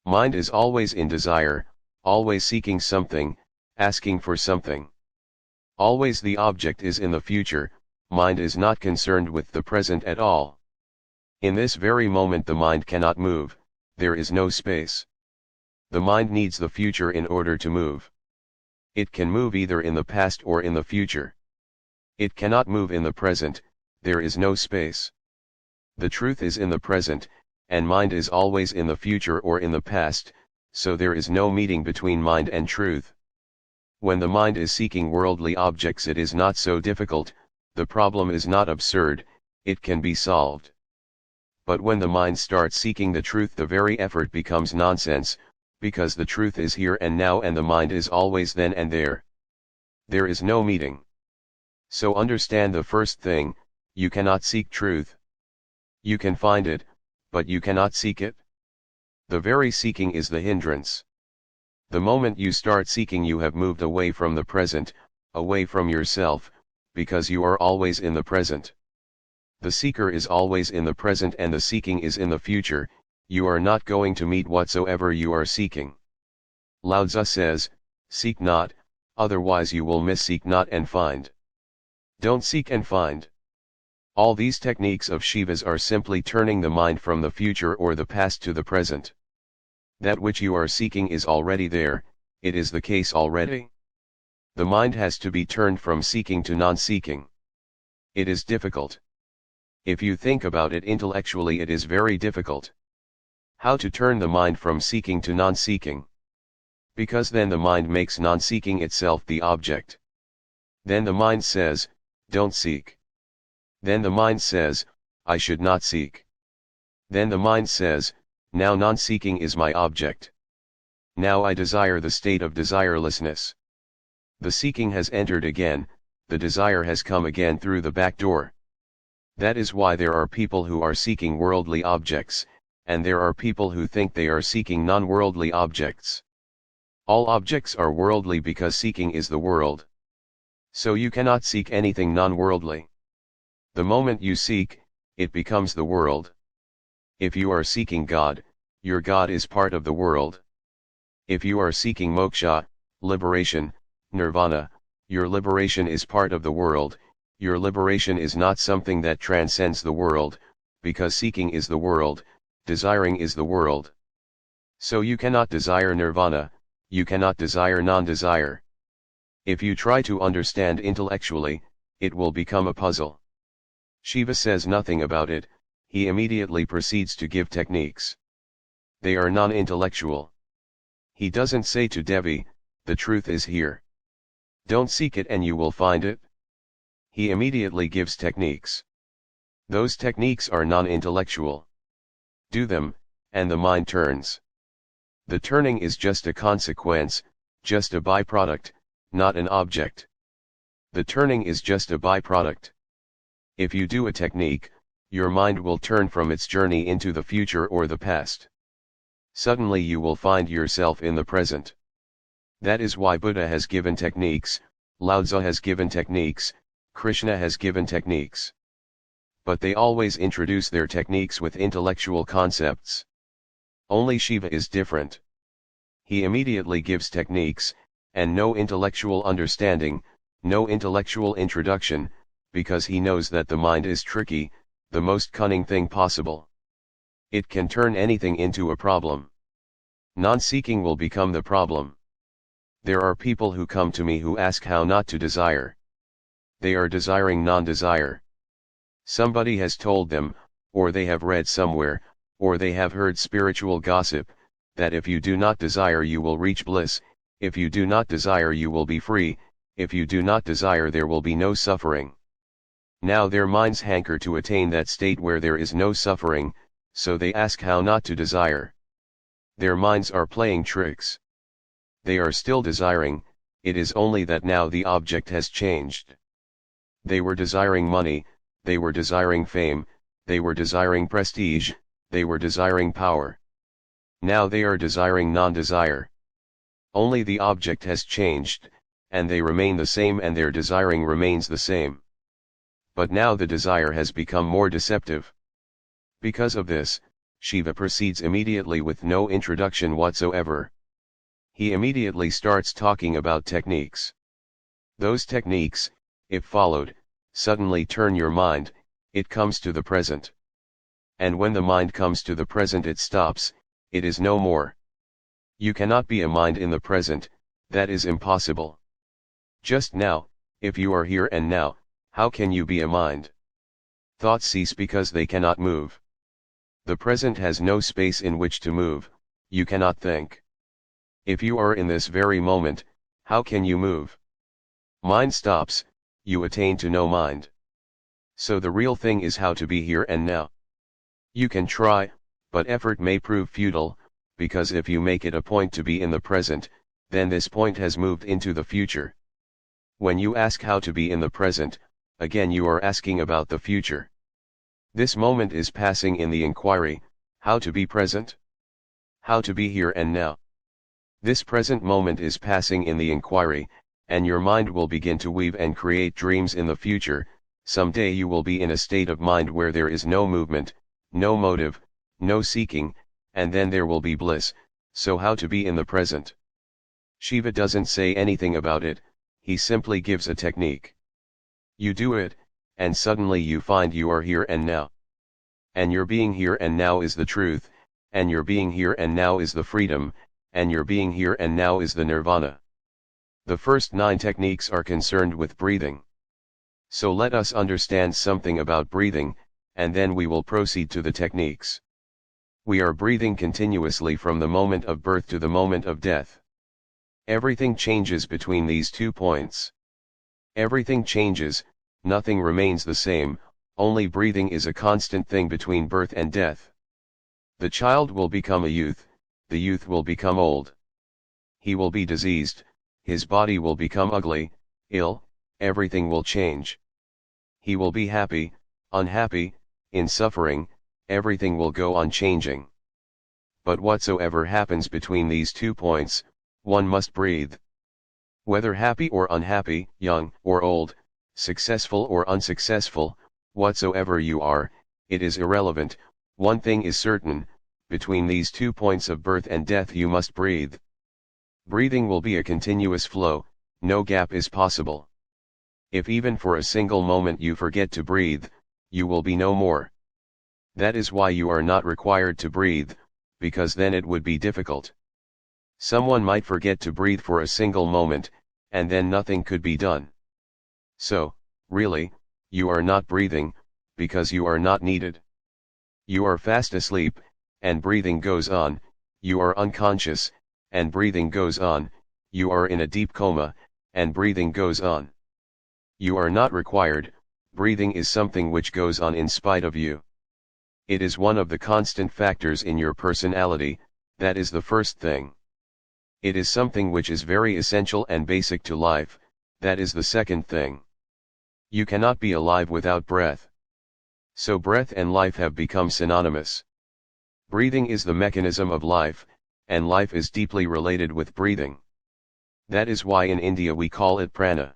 Mind is always in desire, always seeking something, asking for something. Always the object is in the future, mind is not concerned with the present at all. In this very moment the mind cannot move, there is no space. The mind needs the future in order to move. It can move either in the past or in the future. It cannot move in the present, there is no space. The truth is in the present, and mind is always in the future or in the past, so there is no meeting between mind and truth. When the mind is seeking worldly objects it is not so difficult, the problem is not absurd, it can be solved. But when the mind starts seeking the truth the very effort becomes nonsense, because the truth is here and now and the mind is always then and there. There is no meeting. So understand the first thing, you cannot seek truth. You can find it, but you cannot seek it. The very seeking is the hindrance. The moment you start seeking you have moved away from the present, away from yourself, because you are always in the present. The seeker is always in the present and the seeking is in the future, you are not going to meet whatsoever you are seeking. Lao Tzu says, seek not, otherwise you will miss. Seek not and find. Don't seek and find. All these techniques of Shiva's are simply turning the mind from the future or the past to the present. That which you are seeking is already there, it is the case already. The mind has to be turned from seeking to non-seeking. It is difficult. If you think about it intellectually it is very difficult. How to turn the mind from seeking to non-seeking? Because then the mind makes non-seeking itself the object. Then the mind says, don't seek. Then the mind says, I should not seek. Then the mind says, now non-seeking is my object. Now I desire the state of desirelessness. The seeking has entered again, the desire has come again through the back door. That is why there are people who are seeking worldly objects, and there are people who think they are seeking non-worldly objects. All objects are worldly because seeking is the world. So you cannot seek anything non-worldly. The moment you seek, it becomes the world. If you are seeking God, your God is part of the world. If you are seeking moksha, liberation, nirvana, your liberation is part of the world. Your liberation is not something that transcends the world, because seeking is the world, desiring is the world. So you cannot desire nirvana, you cannot desire non-desire. If you try to understand intellectually, it will become a puzzle. Shiva says nothing about it, he immediately proceeds to give techniques. They are non-intellectual. He doesn't say to Devi, the truth is here. Don't seek it and you will find it. He immediately gives techniques. Those techniques are non-intellectual. Do them, and the mind turns. The turning is just a consequence, just a byproduct, not an object. The turning is just a byproduct. If you do a technique, your mind will turn from its journey into the future or the past. Suddenly you will find yourself in the present. That is why Buddha has given techniques, Lao Tzu has given techniques, Krishna has given techniques. But they always introduce their techniques with intellectual concepts. Only Shiva is different. He immediately gives techniques, and no intellectual understanding, no intellectual introduction, because he knows that the mind is tricky, the most cunning thing possible. It can turn anything into a problem. Non-seeking will become the problem. There are people who come to me who ask how not to desire. They are desiring non-desire. Somebody has told them, or they have read somewhere, or they have heard spiritual gossip, that if you do not desire you will reach bliss, if you do not desire you will be free, if you do not desire there will be no suffering. Now their minds hanker to attain that state where there is no suffering, so they ask how not to desire. Their minds are playing tricks. They are still desiring, it is only that now the object has changed. They were desiring money, they were desiring fame, they were desiring prestige, they were desiring power. Now they are desiring non-desire. Only the object has changed, and they remain the same and their desiring remains the same. But now the desire has become more deceptive. Because of this, Shiva proceeds immediately with no introduction whatsoever. He immediately starts talking about techniques. Those techniques, if followed, suddenly turn your mind, it comes to the present. And when the mind comes to the present, it stops, it is no more. You cannot be a mind in the present, that is impossible. Just now, if you are here and now, how can you be a mind? Thoughts cease because they cannot move. The present has no space in which to move, you cannot think. If you are in this very moment, how can you move? Mind stops, you attain to no mind. So the real thing is how to be here and now. You can try, but effort may prove futile, because if you make it a point to be in the present, then this point has moved into the future. When you ask how to be in the present, again you are asking about the future. This moment is passing in the inquiry, how to be present? How to be here and now. This present moment is passing in the inquiry, and your mind will begin to weave and create dreams in the future. Someday you will be in a state of mind where there is no movement, no motive, no seeking, and then there will be bliss. So how to be in the present? Shiva doesn't say anything about it, he simply gives a technique. You do it, and suddenly you find you are here and now. And your being here and now is the truth, and your being here and now is the freedom, and your being here and now is the nirvana. The first 9 techniques are concerned with breathing. So let us understand something about breathing, and then we will proceed to the techniques. We are breathing continuously from the moment of birth to the moment of death. Everything changes between these 2 points. Everything changes, nothing remains the same, only breathing is a constant thing between birth and death. The child will become a youth, the youth will become old. He will be diseased, his body will become ugly, ill, everything will change. He will be happy, unhappy, in suffering, everything will go on changing. But whatsoever happens between these 2 points, one must breathe. Whether happy or unhappy, young or old, successful or unsuccessful, whatsoever you are, it is irrelevant. One thing is certain, between these 2 points of birth and death you must breathe. Breathing will be a continuous flow, no gap is possible. If even for a single moment you forget to breathe, you will be no more. That is why you are not required to breathe, because then it would be difficult. Someone might forget to breathe for a single moment, and then nothing could be done. So, really, you are not breathing, because you are not needed. You are fast asleep, and breathing goes on, you are unconscious, and breathing goes on, you are in a deep coma, and breathing goes on. You are not required, breathing is something which goes on in spite of you. It is one of the constant factors in your personality, that is the first thing. It is something which is very essential and basic to life, that is the second thing. You cannot be alive without breath. So breath and life have become synonymous. Breathing is the mechanism of life, and life is deeply related with breathing. That is why in India we call it prana.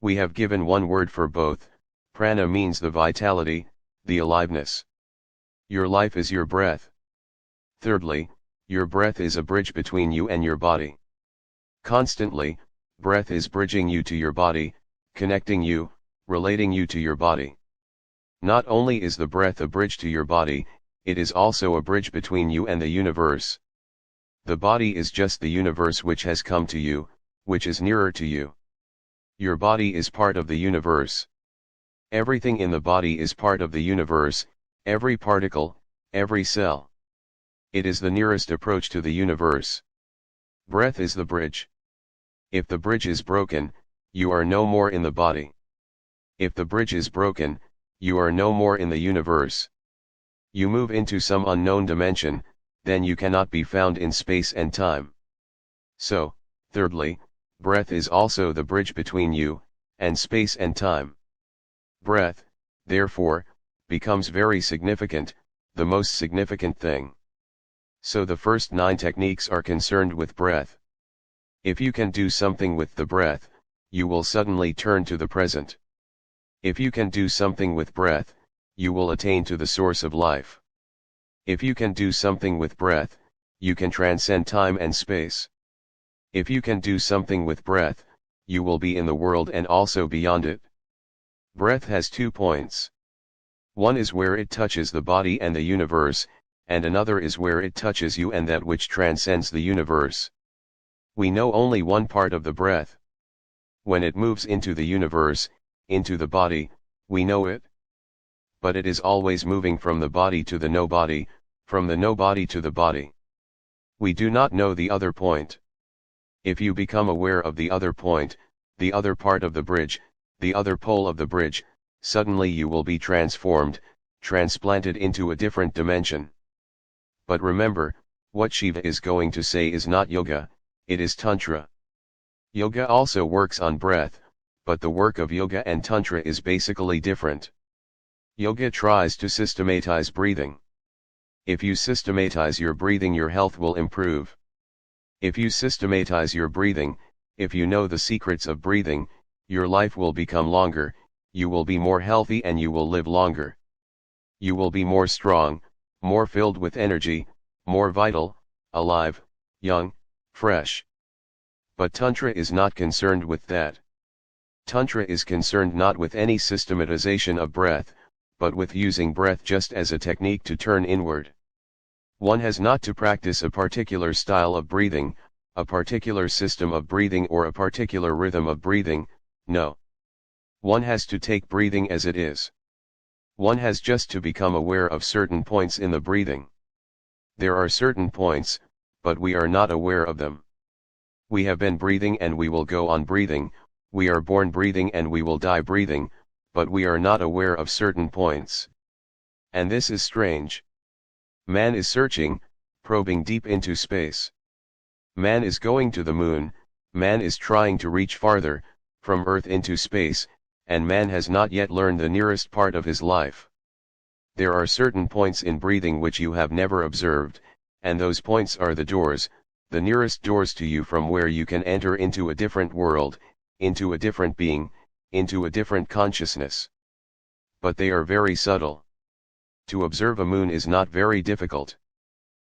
We have given one word for both. Prana means the vitality, the aliveness. Your life is your breath. Thirdly, your breath is a bridge between you and your body. Constantly, breath is bridging you to your body, connecting you, relating you to your body. Not only is the breath a bridge to your body, it is also a bridge between you and the universe. The body is just the universe which has come to you, which is nearer to you. Your body is part of the universe. Everything in the body is part of the universe, every particle, every cell. It is the nearest approach to the universe. Breath is the bridge. If the bridge is broken, you are no more in the body. If the bridge is broken, you are no more in the universe. You move into some unknown dimension, then you cannot be found in space and time. So, thirdly, breath is also the bridge between you, and space and time. Breath, therefore, becomes very significant, the most significant thing. So the first 9 techniques are concerned with breath. If you can do something with the breath, you will suddenly turn to the present. If you can do something with breath, you will attain to the source of life. If you can do something with breath, you can transcend time and space. If you can do something with breath, you will be in the world and also beyond it. Breath has 2 points. One is where it touches the body and the universe, and another is where it touches you and that which transcends the universe. We know only one part of the breath. When it moves into the universe, into the body, we know it. But it is always moving from the body to the no-body, from the no-body to the body. We do not know the other point. If you become aware of the other point, the other part of the bridge, the other pole of the bridge, suddenly you will be transformed, transplanted into a different dimension. But remember, what Shiva is going to say is not yoga, it is tantra. Yoga also works on breath, but the work of yoga and tantra is basically different. Yoga tries to systematize breathing. If you systematize your breathing, your health will improve. If you systematize your breathing, if you know the secrets of breathing, your life will become longer, you will be more healthy and you will live longer. You will be more strong, more filled with energy, more vital, alive, young, fresh. But Tantra is not concerned with that. Tantra is concerned not with any systematization of breath, but with using breath just as a technique to turn inward. One has not to practice a particular style of breathing, a particular system of breathing or a particular rhythm of breathing, no. One has to take breathing as it is. One has just to become aware of certain points in the breathing. There are certain points, but we are not aware of them. We have been breathing and we will go on breathing, we are born breathing and we will die breathing, but we are not aware of certain points. And this is strange. Man is searching, probing deep into space. Man is going to the moon, man is trying to reach farther, from Earth into space, and man has not yet learned the nearest part of his life. There are certain points in breathing which you have never observed, and those points are the doors, the nearest doors to you from where you can enter into a different world, into a different being, into a different consciousness. But they are very subtle. To observe a moon is not very difficult.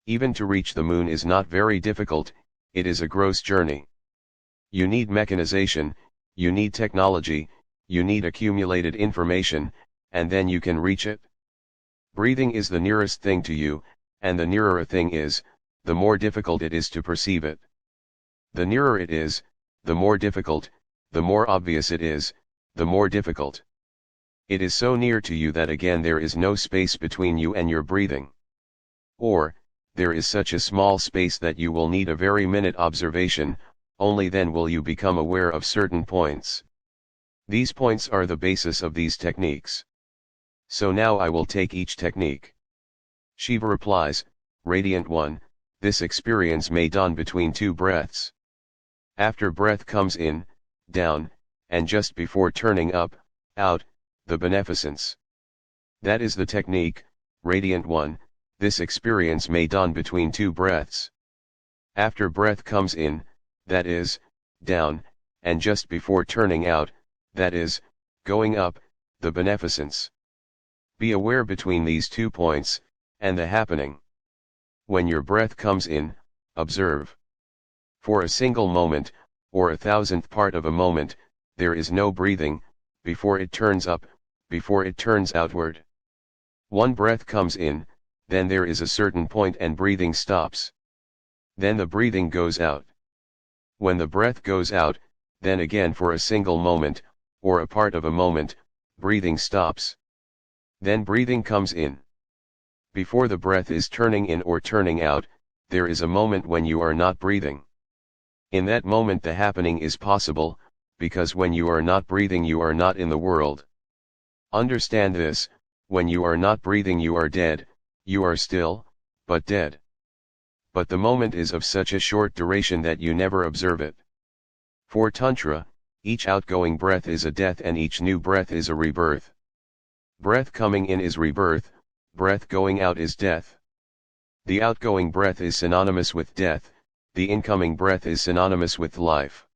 Even to reach the moon is not very difficult, it is a gross journey. You need mechanization, you need technology, you need accumulated information, and then you can reach it. Breathing is the nearest thing to you, and the nearer a thing is, the more difficult it is to perceive it. The nearer it is, the more difficult, the more obvious it is, the more difficult. It is so near to you that again there is no space between you and your breathing. Or, there is such a small space that you will need a very minute observation, only then will you become aware of certain points. These points are the basis of these techniques. So now I will take each technique. Shiva replies, Radiant One, this experience may dawn between 2 breaths. After breath comes in, down, and just before turning up, out, the beneficence. That is the technique, Radiant One, this experience may dawn between 2 breaths. After breath comes in, that is, down, and just before turning out, that is, going up, the beneficence. Be aware between these 2 points, and the happening. When your breath comes in, observe. For a single moment, or 1,000th part of a moment, there is no breathing, before it turns up, before it turns outward. One breath comes in, then there is a certain point and breathing stops. Then the breathing goes out. When the breath goes out, then again for a single moment, or a part of a moment, breathing stops. Then breathing comes in. Before the breath is turning in or turning out, there is a moment when you are not breathing. In that moment the happening is possible, because when you are not breathing you are not in the world. Understand this, when you are not breathing you are dead, you are still, but dead. But the moment is of such a short duration that you never observe it. For Tantra, each outgoing breath is a death and each new breath is a rebirth. Breath coming in is rebirth, breath going out is death. The outgoing breath is synonymous with death, the incoming breath is synonymous with life.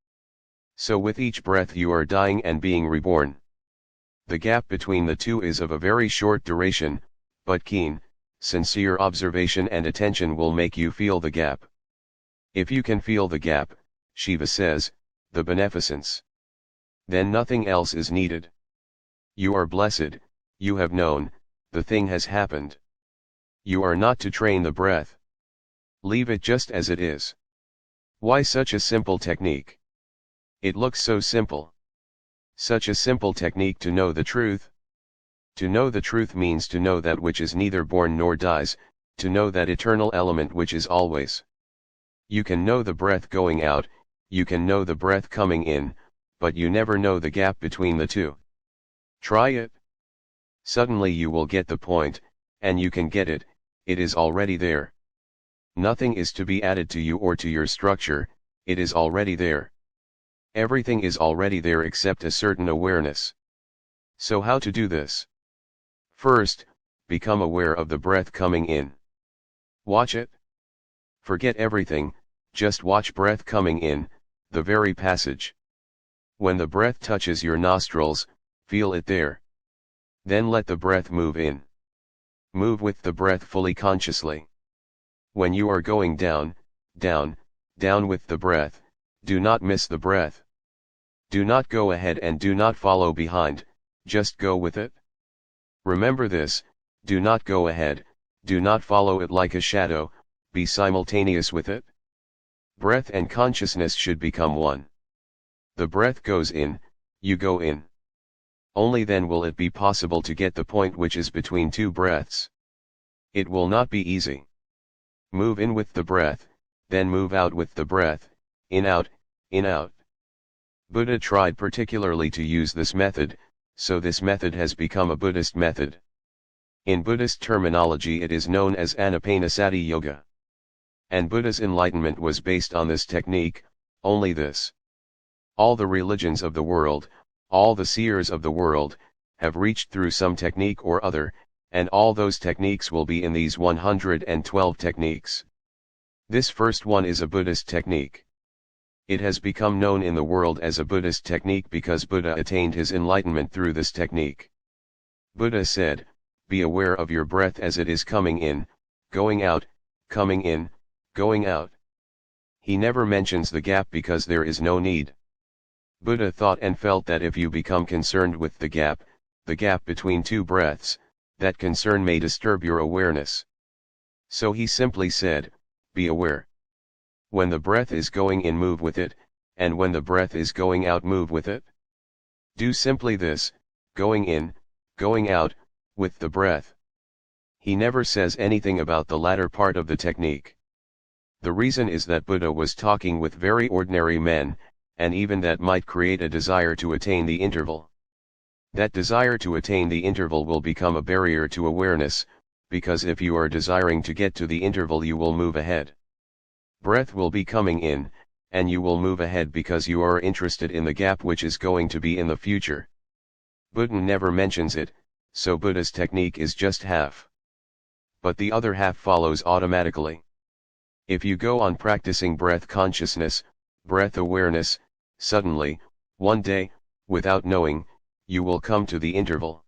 So with each breath you are dying and being reborn. The gap between the two is of a very short duration, but keen, sincere observation and attention will make you feel the gap. If you can feel the gap, Shiva says, the beneficence, then nothing else is needed. You are blessed, you have known, the thing has happened. You are not to train the breath. Leave it just as it is. Why such a simple technique? It looks so simple. Such a simple technique to know the truth. To know the truth means to know that which is neither born nor dies, to know that eternal element which is always. You can know the breath going out, you can know the breath coming in, but you never know the gap between the two. Try it. Suddenly you will get the point, and you can get it, it is already there. Nothing is to be added to you or to your structure, it is already there. Everything is already there except a certain awareness. So how to do this? First, become aware of the breath coming in. Watch it. Forget everything, just watch breath coming in, the very passage. When the breath touches your nostrils, feel it there. Then let the breath move in. Move with the breath fully consciously. When you are going down, down, down with the breath, do not miss the breath. Do not go ahead and do not follow behind, just go with it. Remember this, do not go ahead, do not follow it like a shadow, be simultaneous with it. Breath and consciousness should become one. The breath goes in, you go in. Only then will it be possible to get the point which is between two breaths. It will not be easy. Move in with the breath, then move out with the breath, in out, in out. Buddha tried particularly to use this method, so this method has become a Buddhist method. In Buddhist terminology it is known as Anapanasati Yoga. And Buddha's enlightenment was based on this technique, only this. All the religions of the world, all the seers of the world, have reached through some technique or other, and all those techniques will be in these 112 techniques. This first one is a Buddhist technique. It has become known in the world as a Buddhist technique because Buddha attained his enlightenment through this technique. Buddha said, be aware of your breath as it is coming in, going out, coming in, going out. He never mentions the gap because there is no need. Buddha thought and felt that if you become concerned with the gap between two breaths, that concern may disturb your awareness. So he simply said, be aware. When the breath is going in, move with it, and when the breath is going out, move with it. Do simply this, going in, going out, with the breath. He never says anything about the latter part of the technique. The reason is that Buddha was talking with very ordinary men, and even that might create a desire to attain the interval. That desire to attain the interval will become a barrier to awareness, because if you are desiring to get to the interval you will move ahead. Breath will be coming in, and you will move ahead because you are interested in the gap which is going to be in the future. Buddha never mentions it, so Buddha's technique is just half. But the other half follows automatically. If you go on practicing breath consciousness, breath awareness, suddenly, one day, without knowing, you will come to the interval.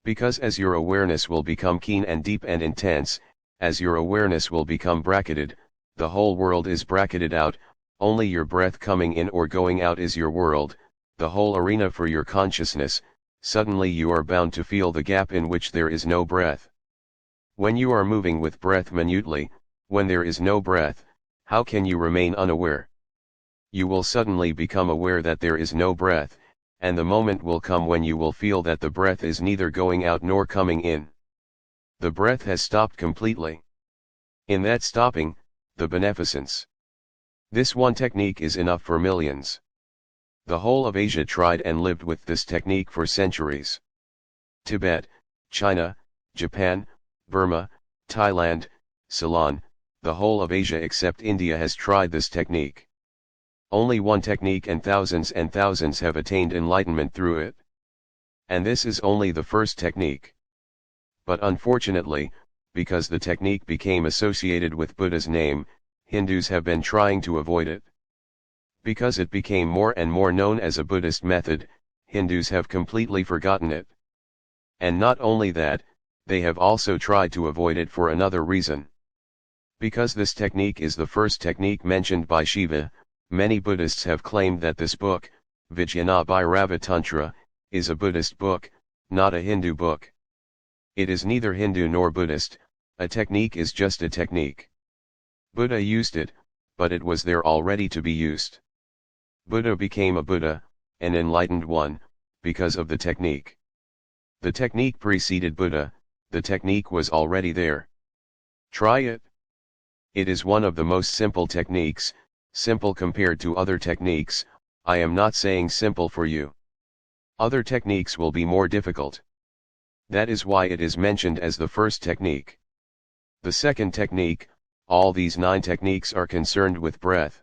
Because as your awareness will become keen and deep and intense, as your awareness will become bracketed, the whole world is bracketed out, only your breath coming in or going out is your world, the whole arena for your consciousness, suddenly you are bound to feel the gap in which there is no breath. When you are moving with breath minutely, when there is no breath, how can you remain unaware? You will suddenly become aware that there is no breath, and the moment will come when you will feel that the breath is neither going out nor coming in. The breath has stopped completely. In that stopping, the beneficence. This one technique is enough for millions. The whole of Asia tried and lived with this technique for centuries. Tibet, China, Japan, Burma, Thailand, Ceylon, the whole of Asia except India has tried this technique. Only one technique and thousands have attained enlightenment through it. And this is only the first technique. But unfortunately, because the technique became associated with Buddha's name, Hindus have been trying to avoid it. Because it became more and more known as a Buddhist method, Hindus have completely forgotten it. And not only that, They have also tried to avoid it for another reason. Because this technique is the first technique mentioned by Shiva, many Buddhists have claimed that this book, Vigyan Bhairav Tantra, is a Buddhist book, not a Hindu book. It is neither Hindu nor Buddhist, a technique is just a technique. Buddha used it, but it was there already to be used. Buddha became a Buddha, an enlightened one, because of the technique. The technique preceded Buddha, the technique was already there. Try it. It is one of the most simple techniques, simple compared to other techniques. I am not saying simple for you. Other techniques will be more difficult. That is why it is mentioned as the first technique. The second technique, all these 9 techniques are concerned with breath.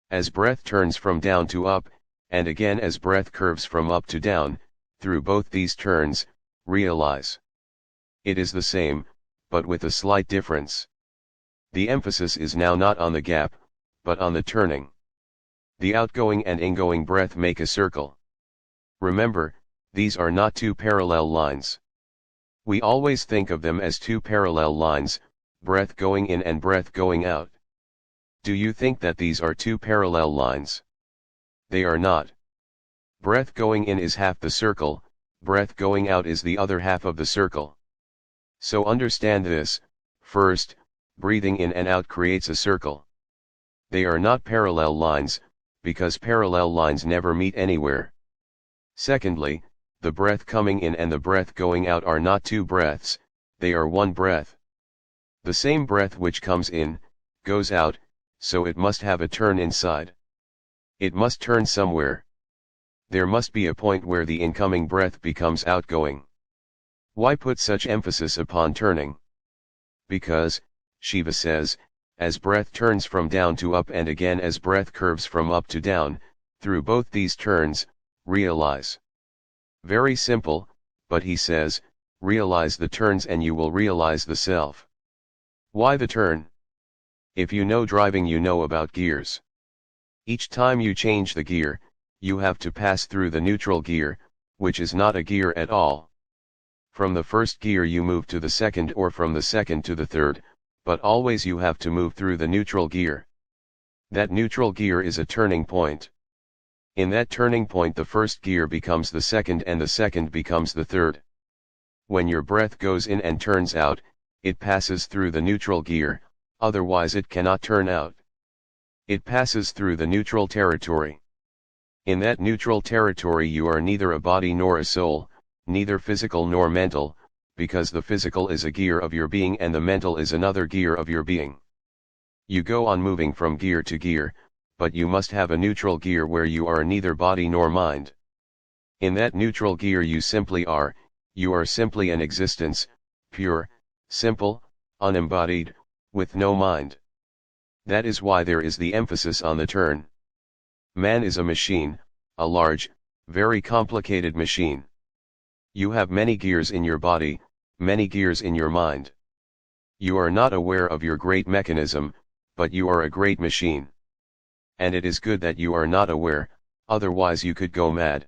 As breath turns from down to up, and again as breath curves from up to down, through both these turns, realize. It is the same, but with a slight difference. The emphasis is now not on the gap, but on the turning. The outgoing and ingoing breath make a circle. Remember, these are not 2 parallel lines. We always think of them as 2 parallel lines, breath going in and breath going out. Do you think that these are 2 parallel lines? They are not. Breath going in is half the circle, breath going out is the other half of the circle. So understand this, first, breathing in and out creates a circle. They are not parallel lines, because parallel lines never meet anywhere. Secondly, the breath coming in and the breath going out are not 2 breaths, they are 1 breath. The same breath which comes in, goes out, so it must have a turn inside. It must turn somewhere. There must be a point where the incoming breath becomes outgoing. Why put such emphasis upon turning? Because, Shiva says, as breath turns from down to up and again as breath curves from up to down, through both these turns, realize. Very simple, but he says, realize the turns and you will realize the self. Why the turn? If you know driving, you know about gears. Each time you change the gear, you have to pass through the neutral gear, which is not a gear at all. From the first gear you move to the second or from the second to the third, but always you have to move through the neutral gear. That neutral gear is a turning point. In that turning point the first gear becomes the second and the second becomes the third. When your breath goes in and turns out, it passes through the neutral gear, otherwise it cannot turn out. It passes through the neutral territory. In that neutral territory you are neither a body nor a soul, neither physical nor mental, because the physical is a gear of your being and the mental is another gear of your being. You go on moving from gear to gear, but you must have a neutral gear where you are neither body nor mind. In that neutral gear you are simply an existence, pure, simple, unembodied, with no mind. That is why there is the emphasis on the turn. Man is a machine, a large, very complicated machine. You have many gears in your body, many gears in your mind. You are not aware of your great mechanism, but you are a great machine. And it is good that you are not aware, otherwise you could go mad.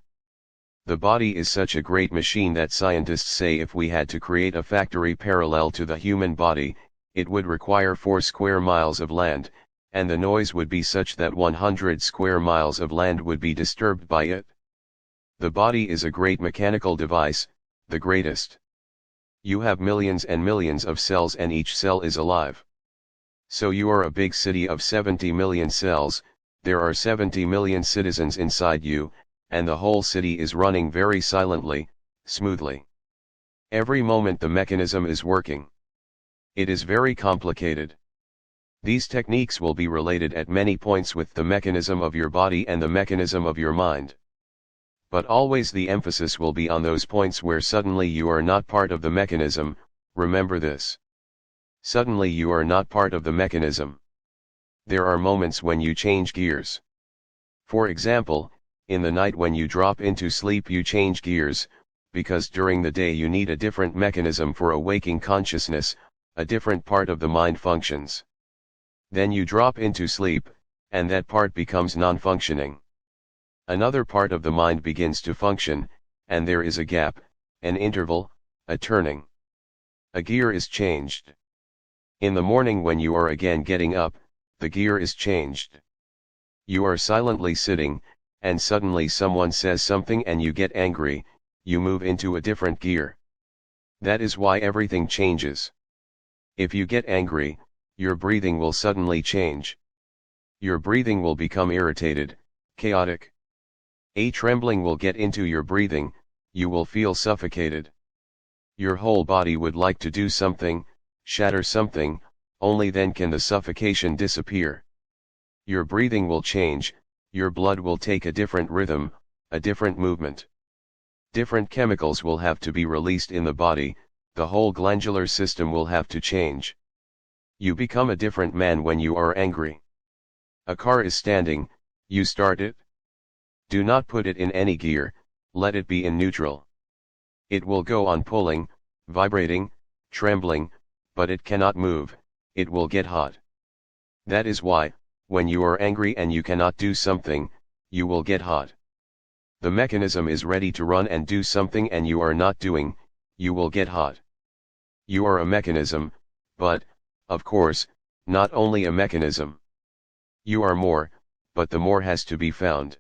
The body is such a great machine that scientists say if we had to create a factory parallel to the human body, it would require 4 square miles of land, and the noise would be such that 100 square miles of land would be disturbed by it. The body is a great mechanical device, the greatest. You have millions and millions of cells and each cell is alive. So you are a big city of 70 million cells, there are 70 million citizens inside you, and the whole city is running very silently, smoothly. Every moment the mechanism is working. It is very complicated. These techniques will be related at many points with the mechanism of your body and the mechanism of your mind. But always the emphasis will be on those points where suddenly you are not part of the mechanism, remember this. Suddenly you are not part of the mechanism. There are moments when you change gears. For example, in the night when you drop into sleep you change gears, because during the day you need a different mechanism for a waking consciousness, a different part of the mind functions. Then you drop into sleep, and that part becomes non-functioning. Another part of the mind begins to function, and there is a gap, an interval, a turning. A gear is changed. In the morning when you are again getting up, the gear is changed. You are silently sitting, and suddenly someone says something and you get angry, you move into a different gear. That is why everything changes. If you get angry, your breathing will suddenly change. Your breathing will become irritated, chaotic. A trembling will get into your breathing, you will feel suffocated. Your whole body would like to do something, shatter something, only then can the suffocation disappear. Your breathing will change, your blood will take a different rhythm, a different movement. Different chemicals will have to be released in the body, the whole glandular system will have to change. You become a different man when you are angry. A car is standing, you start it. Do not put it in any gear, let it be in neutral. It will go on pulling, vibrating, trembling, but it cannot move, it will get hot. That is why, when you are angry and you cannot do something, you will get hot. The mechanism is ready to run and do something and you are not doing, you will get hot. You are a mechanism, but, of course, not only a mechanism. You are more, but the more has to be found.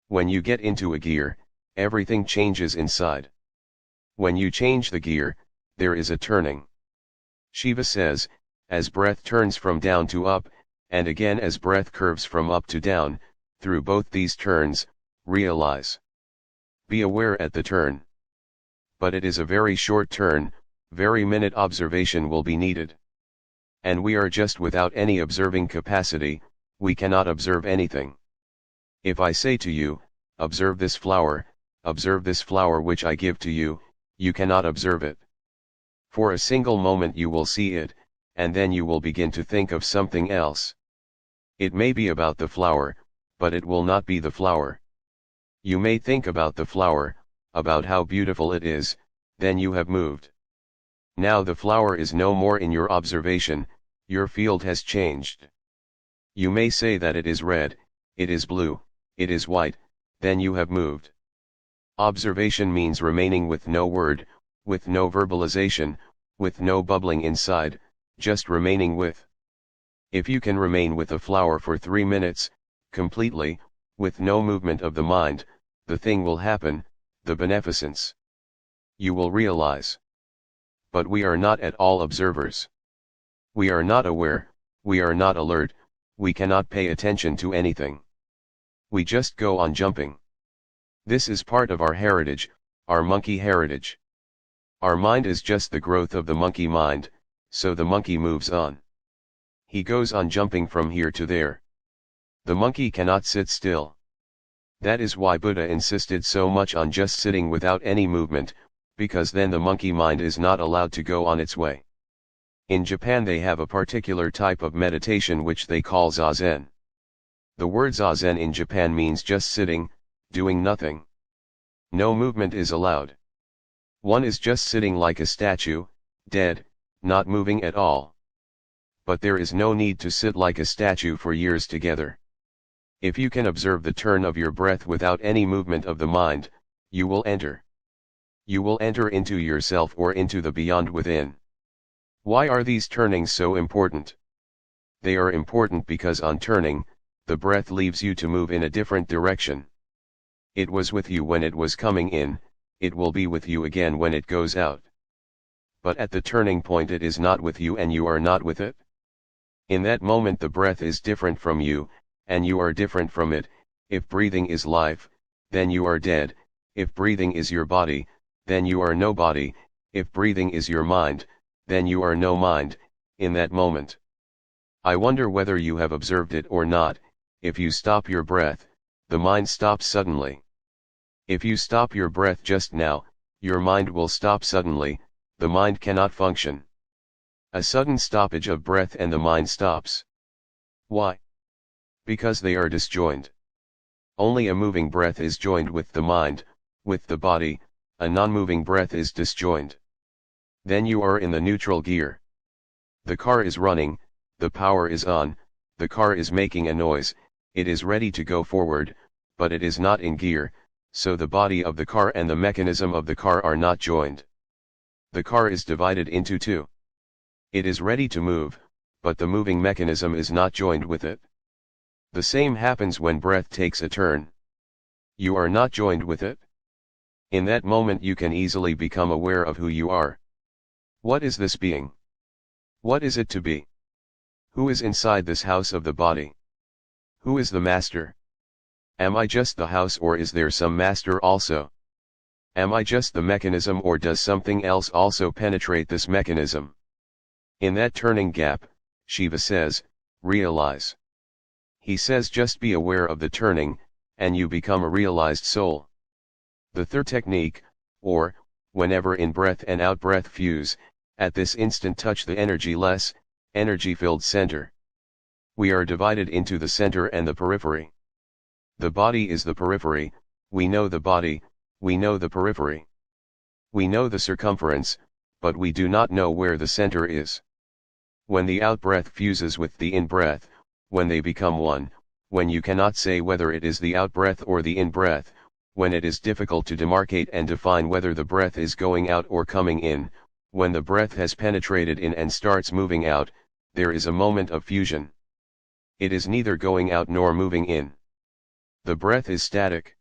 When you get into a gear, everything changes inside. When you change the gear, there is a turning. Shiva says, as breath turns from down to up, and again as breath curves from up to down, through both these turns, realize. Be aware at the turn. But it is a very short turn, very minute observation will be needed. And we are just without any observing capacity, we cannot observe anything. If I say to you, observe this flower which I give to you, you cannot observe it. For a single moment you will see it, and then you will begin to think of something else. It may be about the flower, but it will not be the flower. You may think about the flower, about how beautiful it is, then you have moved. Now the flower is no more in your observation, your field has changed. You may say that it is red, it is blue, it is white, then you have moved. Observation means remaining with no word, with no verbalization, with no bubbling inside, just remaining with. If you can remain with a flower for 3 minutes, completely, with no movement of the mind, the thing will happen, the beneficence. You will realize. But we are not at all observers. We are not aware, we are not alert, we cannot pay attention to anything. We just go on jumping. This is part of our heritage, our monkey heritage. Our mind is just the growth of the monkey mind, so the monkey moves on. He goes on jumping from here to there. The monkey cannot sit still. That is why Buddha insisted so much on just sitting without any movement, because then the monkey mind is not allowed to go on its way. In Japan they have a particular type of meditation which they call zazen. The word zazen in Japan means just sitting, doing nothing. No movement is allowed. One is just sitting like a statue, dead, not moving at all. But there is no need to sit like a statue for years together. If you can observe the turn of your breath without any movement of the mind, you will enter. You will enter into yourself or into the beyond within. Why are these turnings so important? They are important because on turning, the breath leaves you to move in a different direction. It was with you when it was coming in, it will be with you again when it goes out. But at the turning point it is not with you and you are not with it. In that moment the breath is different from you, and you are different from it. If breathing is life, then you are dead. If breathing is your body, then you are no body. If breathing is your mind, then you are no mind, in that moment. I wonder whether you have observed it or not. If you stop your breath, the mind stops suddenly. If you stop your breath just now, your mind will stop suddenly, the mind cannot function. A sudden stoppage of breath and the mind stops. Why? Because they are disjoined. Only a moving breath is joined with the mind, with the body, a non-moving breath is disjoined. Then you are in the neutral gear. The car is running, the power is on, the car is making a noise, it is ready to go forward, but it is not in gear, so the body of the car and the mechanism of the car are not joined. The car is divided into two. It is ready to move, but the moving mechanism is not joined with it. The same happens when breath takes a turn. You are not joined with it. In that moment you can easily become aware of who you are. What is this being? What is it to be? Who is inside this house of the body? Who is the master? Am I just the house, or is there some master also? Am I just the mechanism, or does something else also penetrate this mechanism? In that turning gap, Shiva says, realize. He says just be aware of the turning, and you become a realized soul. The third technique, or, whenever in-breath and out-breath fuse, at this instant touch the energy-less, energy-filled center. We are divided into the center and the periphery. The body is the periphery, we know the body, we know the periphery. We know the circumference, but we do not know where the center is. When the out-breath fuses with the in-breath, when they become one, when you cannot say whether it is the out-breath or the in-breath, when it is difficult to demarcate and define whether the breath is going out or coming in, when the breath has penetrated in and starts moving out, there is a moment of fusion. It is neither going out nor moving in. The breath is static.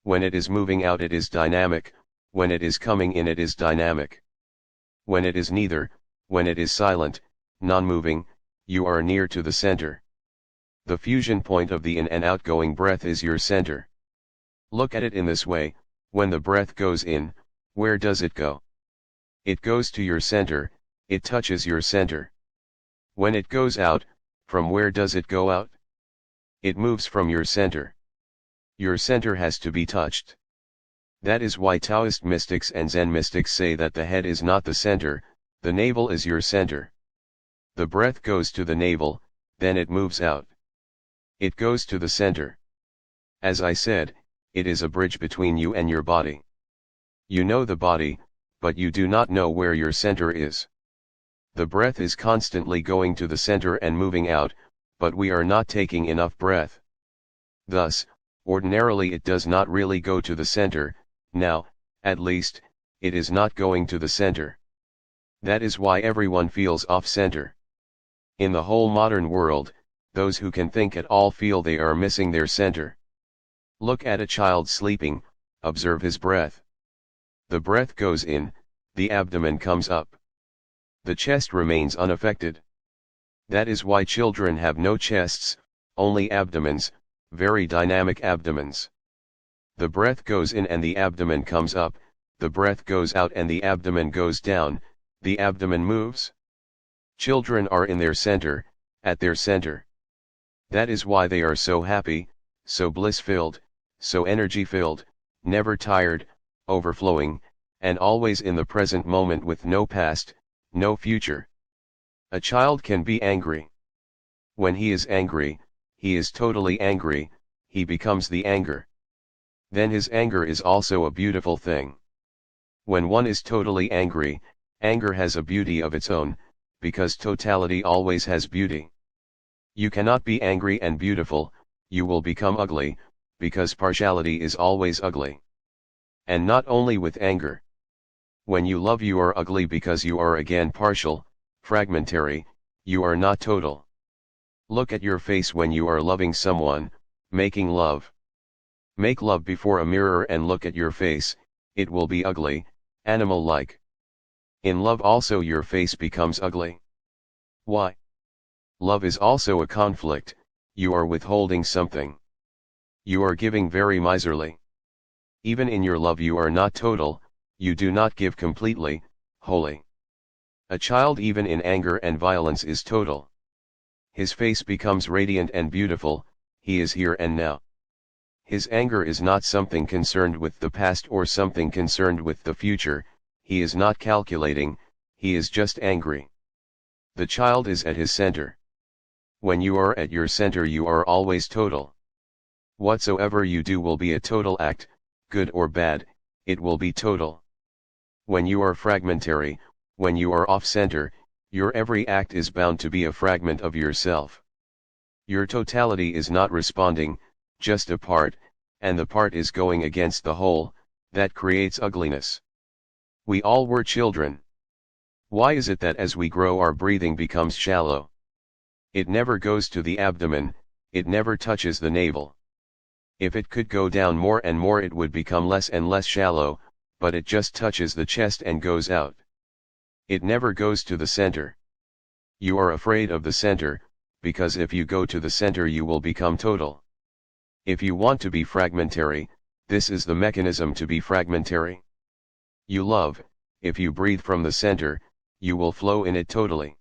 When it is moving out it is dynamic, when it is coming in it is dynamic. When it is neither, when it is silent, non-moving, you are near to the center. The fusion point of the in and outgoing breath is your center. Look at it in this way, when the breath goes in, where does it go? It goes to your center, it touches your center. When it goes out, from where does it go out? It moves from your center. Your center has to be touched. That is why Taoist mystics and Zen mystics say that the head is not the center, the navel is your center. The breath goes to the navel, then it moves out. It goes to the center. As I said, it is a bridge between you and your body. You know the body, but you do not know where your center is. The breath is constantly going to the center and moving out, but we are not taking enough breath. Thus, ordinarily it does not really go to the center, now, at least, it is not going to the center. That is why everyone feels off-center. In the whole modern world, those who can think at all feel they are missing their center. Look at a child sleeping, observe his breath. The breath goes in, the abdomen comes up. The chest remains unaffected. That is why children have no chests, only abdomens, very dynamic abdomens. The breath goes in and the abdomen comes up, the breath goes out and the abdomen goes down, the abdomen moves. Children are in their center, at their center. That is why they are so happy, so bliss-filled, so energy-filled, never tired, overflowing, and always in the present moment with no past, no future. A child can be angry. When he is angry, he is totally angry, he becomes the anger. Then his anger is also a beautiful thing. When one is totally angry, anger has a beauty of its own, because totality always has beauty. You cannot be angry and beautiful, you will become ugly, because partiality is always ugly. And not only with anger. When you love you are ugly because you are again partial, fragmentary, you are not total. Look at your face when you are loving someone, making love. Make love before a mirror and look at your face, it will be ugly, animal-like. In love also your face becomes ugly. Why? Love is also a conflict, you are withholding something. You are giving very miserly. Even in your love you are not total, you do not give completely, wholly. A child even in anger and violence is total. His face becomes radiant and beautiful, he is here and now. His anger is not something concerned with the past or something concerned with the future, he is not calculating, he is just angry. The child is at his center. When you are at your center you are always total. Whatsoever you do will be a total act, good or bad, it will be total. When you are fragmentary, when you are off-center, your every act is bound to be a fragment of yourself. Your totality is not responding, just a part, and the part is going against the whole, that creates ugliness. We all were children. Why is it that as we grow our breathing becomes shallow? It never goes to the abdomen, it never touches the navel. If it could go down more and more it would become less and less shallow, but it just touches the chest and goes out. It never goes to the center. You are afraid of the center, because if you go to the center you will become total. If you want to be fragmentary, this is the mechanism to be fragmentary. You love, if you breathe from the center, you will flow in it totally.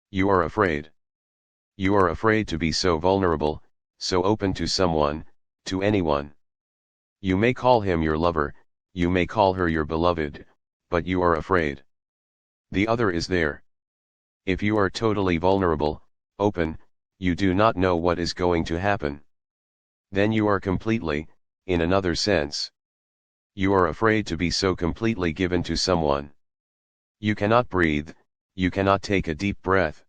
You are afraid. You are afraid to be so vulnerable, so open to someone, to anyone. You may call him your lover, you may call her your beloved, but you are afraid. The other is there. If you are totally vulnerable, open, you do not know what is going to happen. Then you are completely, in another sense. You are afraid to be so completely given to someone. You cannot breathe, you cannot take a deep breath.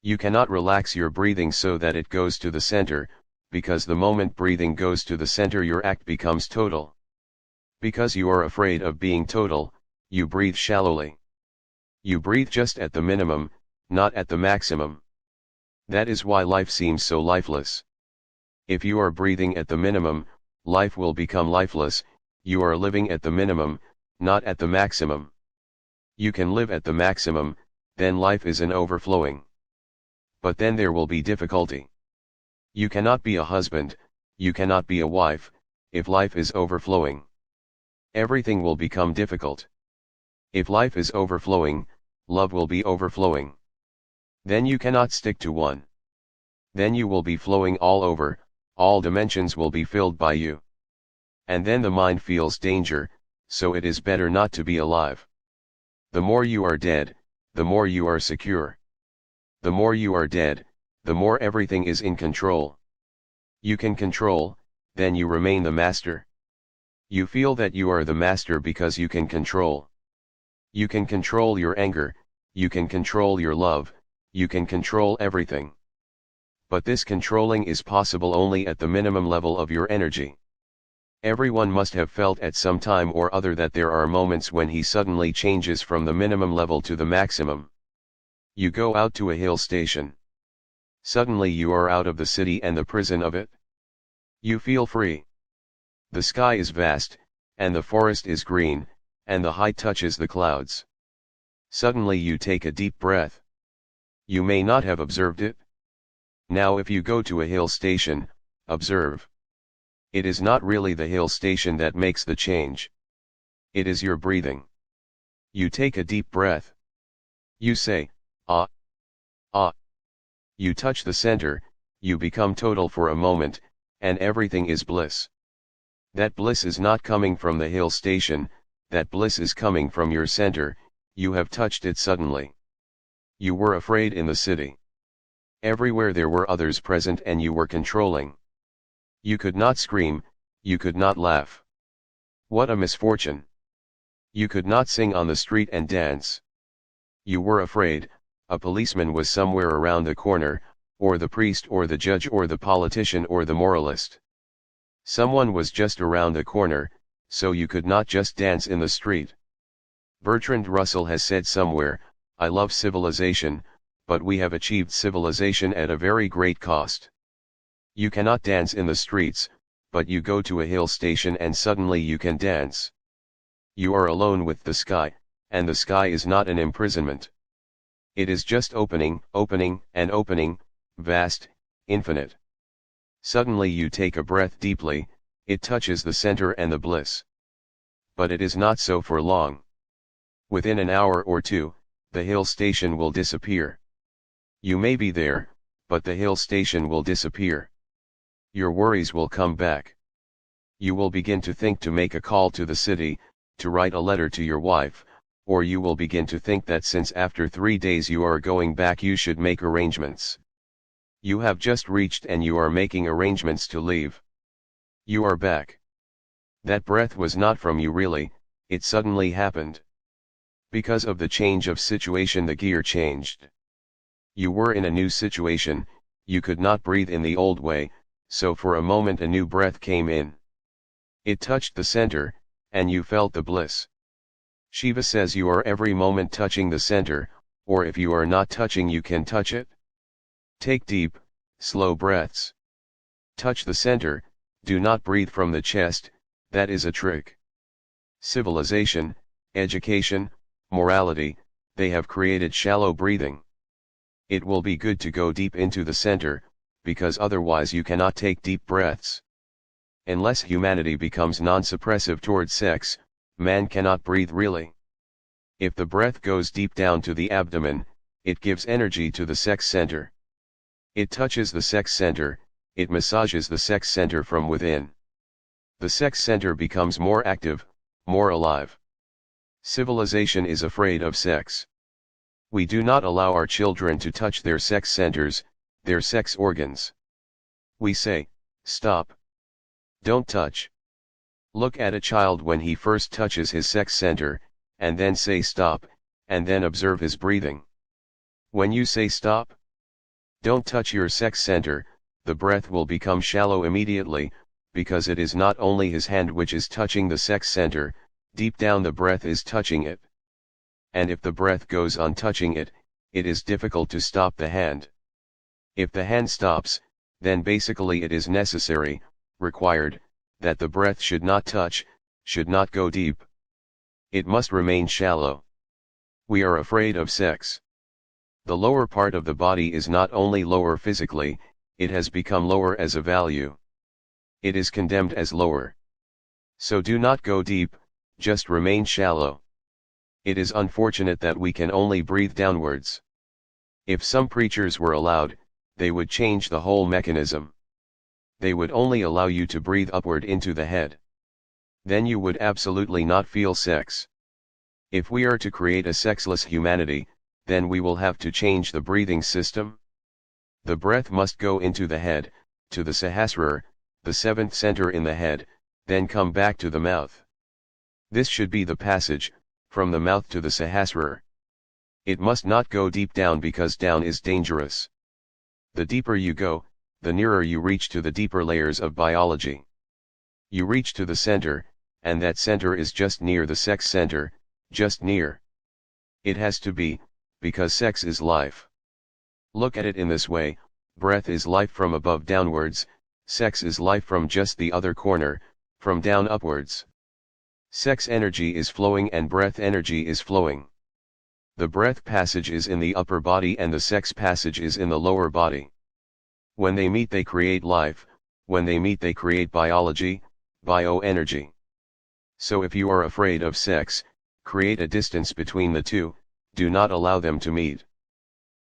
You cannot relax your breathing so that it goes to the center, because the moment breathing goes to the center your act becomes total. Because you are afraid of being total, you breathe shallowly. You breathe just at the minimum, not at the maximum. That is why life seems so lifeless. If you are breathing at the minimum, life will become lifeless. You are living at the minimum, not at the maximum. You can live at the maximum, then life is an overflowing. But then there will be difficulty. You cannot be a husband, you cannot be a wife, if life is overflowing. Everything will become difficult. If life is overflowing, love will be overflowing. Then you cannot stick to one. Then you will be flowing all over, all dimensions will be filled by you. And then the mind feels danger, so it is better not to be alive. The more you are dead, the more you are secure. The more you are dead, the more everything is in control. You can control, then you remain the master. You feel that you are the master because you can control. You can control your anger, you can control your love, you can control everything. But this controlling is possible only at the minimum level of your energy. Everyone must have felt at some time or other that there are moments when he suddenly changes from the minimum level to the maximum. You go out to a hill station. Suddenly you are out of the city and the prison of it. You feel free. The sky is vast, and the forest is green, and the height touches the clouds. Suddenly you take a deep breath. You may not have observed it. Now if you go to a hill station, observe. It is not really the hill station that makes the change. It is your breathing. You take a deep breath. You say, ah, ah. You touch the center, you become total for a moment, and everything is bliss. That bliss is not coming from the hill station, that bliss is coming from your center, you have touched it suddenly. You were afraid in the city. Everywhere there were others present and you were controlling. You could not scream, you could not laugh. What a misfortune! You could not sing on the street and dance. You were afraid, a policeman was somewhere around the corner, or the priest or the judge or the politician or the moralist. Someone was just around the corner, so you could not just dance in the street. Bertrand Russell has said somewhere, I love civilization, but we have achieved civilization at a very great cost. You cannot dance in the streets, but you go to a hill station and suddenly you can dance. You are alone with the sky, and the sky is not an imprisonment. It is just opening, opening, and opening, vast, infinite. Suddenly you take a breath deeply, it touches the center and the bliss. But it is not so for long. Within an hour or two, the hill station will disappear. You may be there, but the hill station will disappear. Your worries will come back. You will begin to think to make a call to the city, to write a letter to your wife, or you will begin to think that since after 3 days you are going back you should make arrangements. You have just reached and you are making arrangements to leave. You are back. That breath was not from you really, it suddenly happened. Because of the change of situation the gear changed. You were in a new situation, you could not breathe in the old way, so for a moment a new breath came in. It touched the center, and you felt the bliss. Shiva says you are every moment touching the center, or if you are not touching you can touch it. Take deep, slow breaths. Touch the center, do not breathe from the chest, that is a trick. Civilization, education, morality, they have created shallow breathing. It will be good to go deep into the center, because otherwise you cannot take deep breaths. Unless humanity becomes non-suppressive towards sex, man cannot breathe really. If the breath goes deep down to the abdomen, it gives energy to the sex center. It touches the sex center, it massages the sex center from within. The sex center becomes more active, more alive. Civilization is afraid of sex. We do not allow our children to touch their sex centers, their sex organs. We say, stop. Don't touch. Look at a child when he first touches his sex center, and then say stop, and then observe his breathing. When you say stop, don't touch your sex center, the breath will become shallow immediately, because it is not only his hand which is touching the sex center, deep down the breath is touching it. And if the breath goes on touching it, it is difficult to stop the hand. If the hand stops, then basically it is necessary, required, that the breath should not touch, should not go deep. It must remain shallow. We are afraid of sex. The lower part of the body is not only lower physically, it has become lower as a value. It is condemned as lower. So do not go deep, just remain shallow. It is unfortunate that we can only breathe downwards. If some preachers were allowed, they would change the whole mechanism. They would only allow you to breathe upward into the head. Then you would absolutely not feel sex. If we are to create a sexless humanity, then we will have to change the breathing system. The breath must go into the head, to the Sahasrara, the seventh center in the head, then come back to the mouth. This should be the passage, from the mouth to the Sahasrara. It must not go deep down because down is dangerous. The deeper you go, the nearer you reach to the deeper layers of biology. You reach to the center, and that center is just near the sex center, just near. It has to be, because sex is life. Look at it in this way, breath is life from above downwards, sex is life from just the other corner, from down upwards. Sex energy is flowing and breath energy is flowing. The breath passage is in the upper body and the sex passage is in the lower body. When they meet they create life, when they meet they create biology, bioenergy. So if you are afraid of sex, create a distance between the two, do not allow them to meet.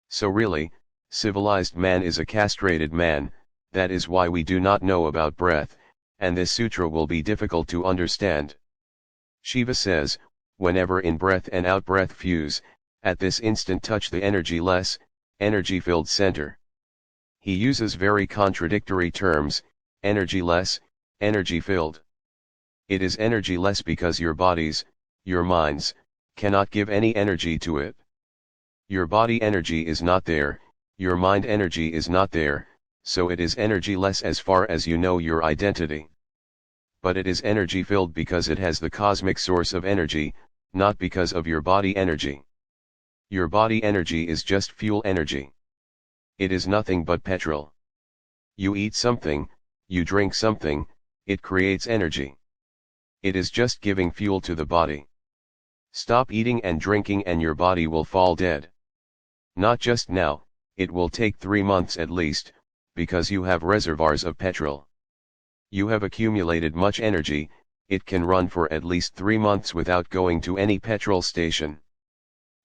So really, civilized man is a castrated man, that is why we do not know about breath, and this sutra will be difficult to understand. Shiva says, whenever in-breath and out-breath fuse, at this instant touch the energy-less, energy-filled center. He uses very contradictory terms, energy-less, energy-filled. It is energy-less because your bodies, your minds, cannot give any energy to it. Your body energy is not there, your mind energy is not there, so it is energy-less as far as you know your identity. But it is energy-filled because it has the cosmic source of energy, not because of your body energy. Your body energy is just fuel energy. It is nothing but petrol. You eat something, you drink something, it creates energy. It is just giving fuel to the body. Stop eating and drinking and your body will fall dead. Not just now, it will take 3 months at least, because you have reservoirs of petrol. You have accumulated much energy, it can run for at least 3 months without going to any petrol station.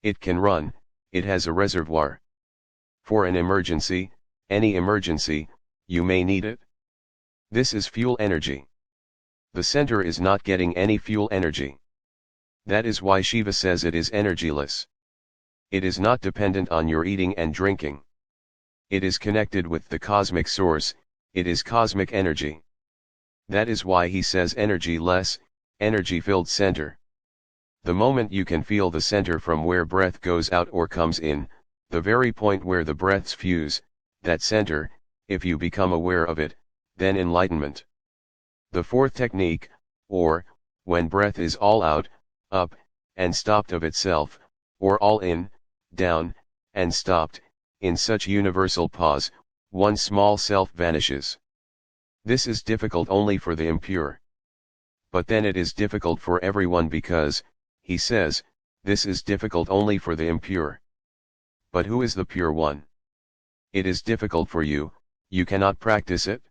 It can run, it has a reservoir. For an emergency, any emergency, you may need it. This is fuel energy. The center is not getting any fuel energy. That is why Shiva says it is energyless. It is not dependent on your eating and drinking. It is connected with the cosmic source, it is cosmic energy. That is why he says energy-less, energy-filled center. The moment you can feel the center from where breath goes out or comes in, the very point where the breaths fuse, that center, if you become aware of it, then enlightenment. The fourth technique, or, when breath is all out, up, and stopped of itself, or all in, down, and stopped. In such universal pause, one small self vanishes. This is difficult only for the impure. But then it is difficult for everyone because, he says, this is difficult only for the impure. But who is the pure one? It is difficult for you, you cannot practice it.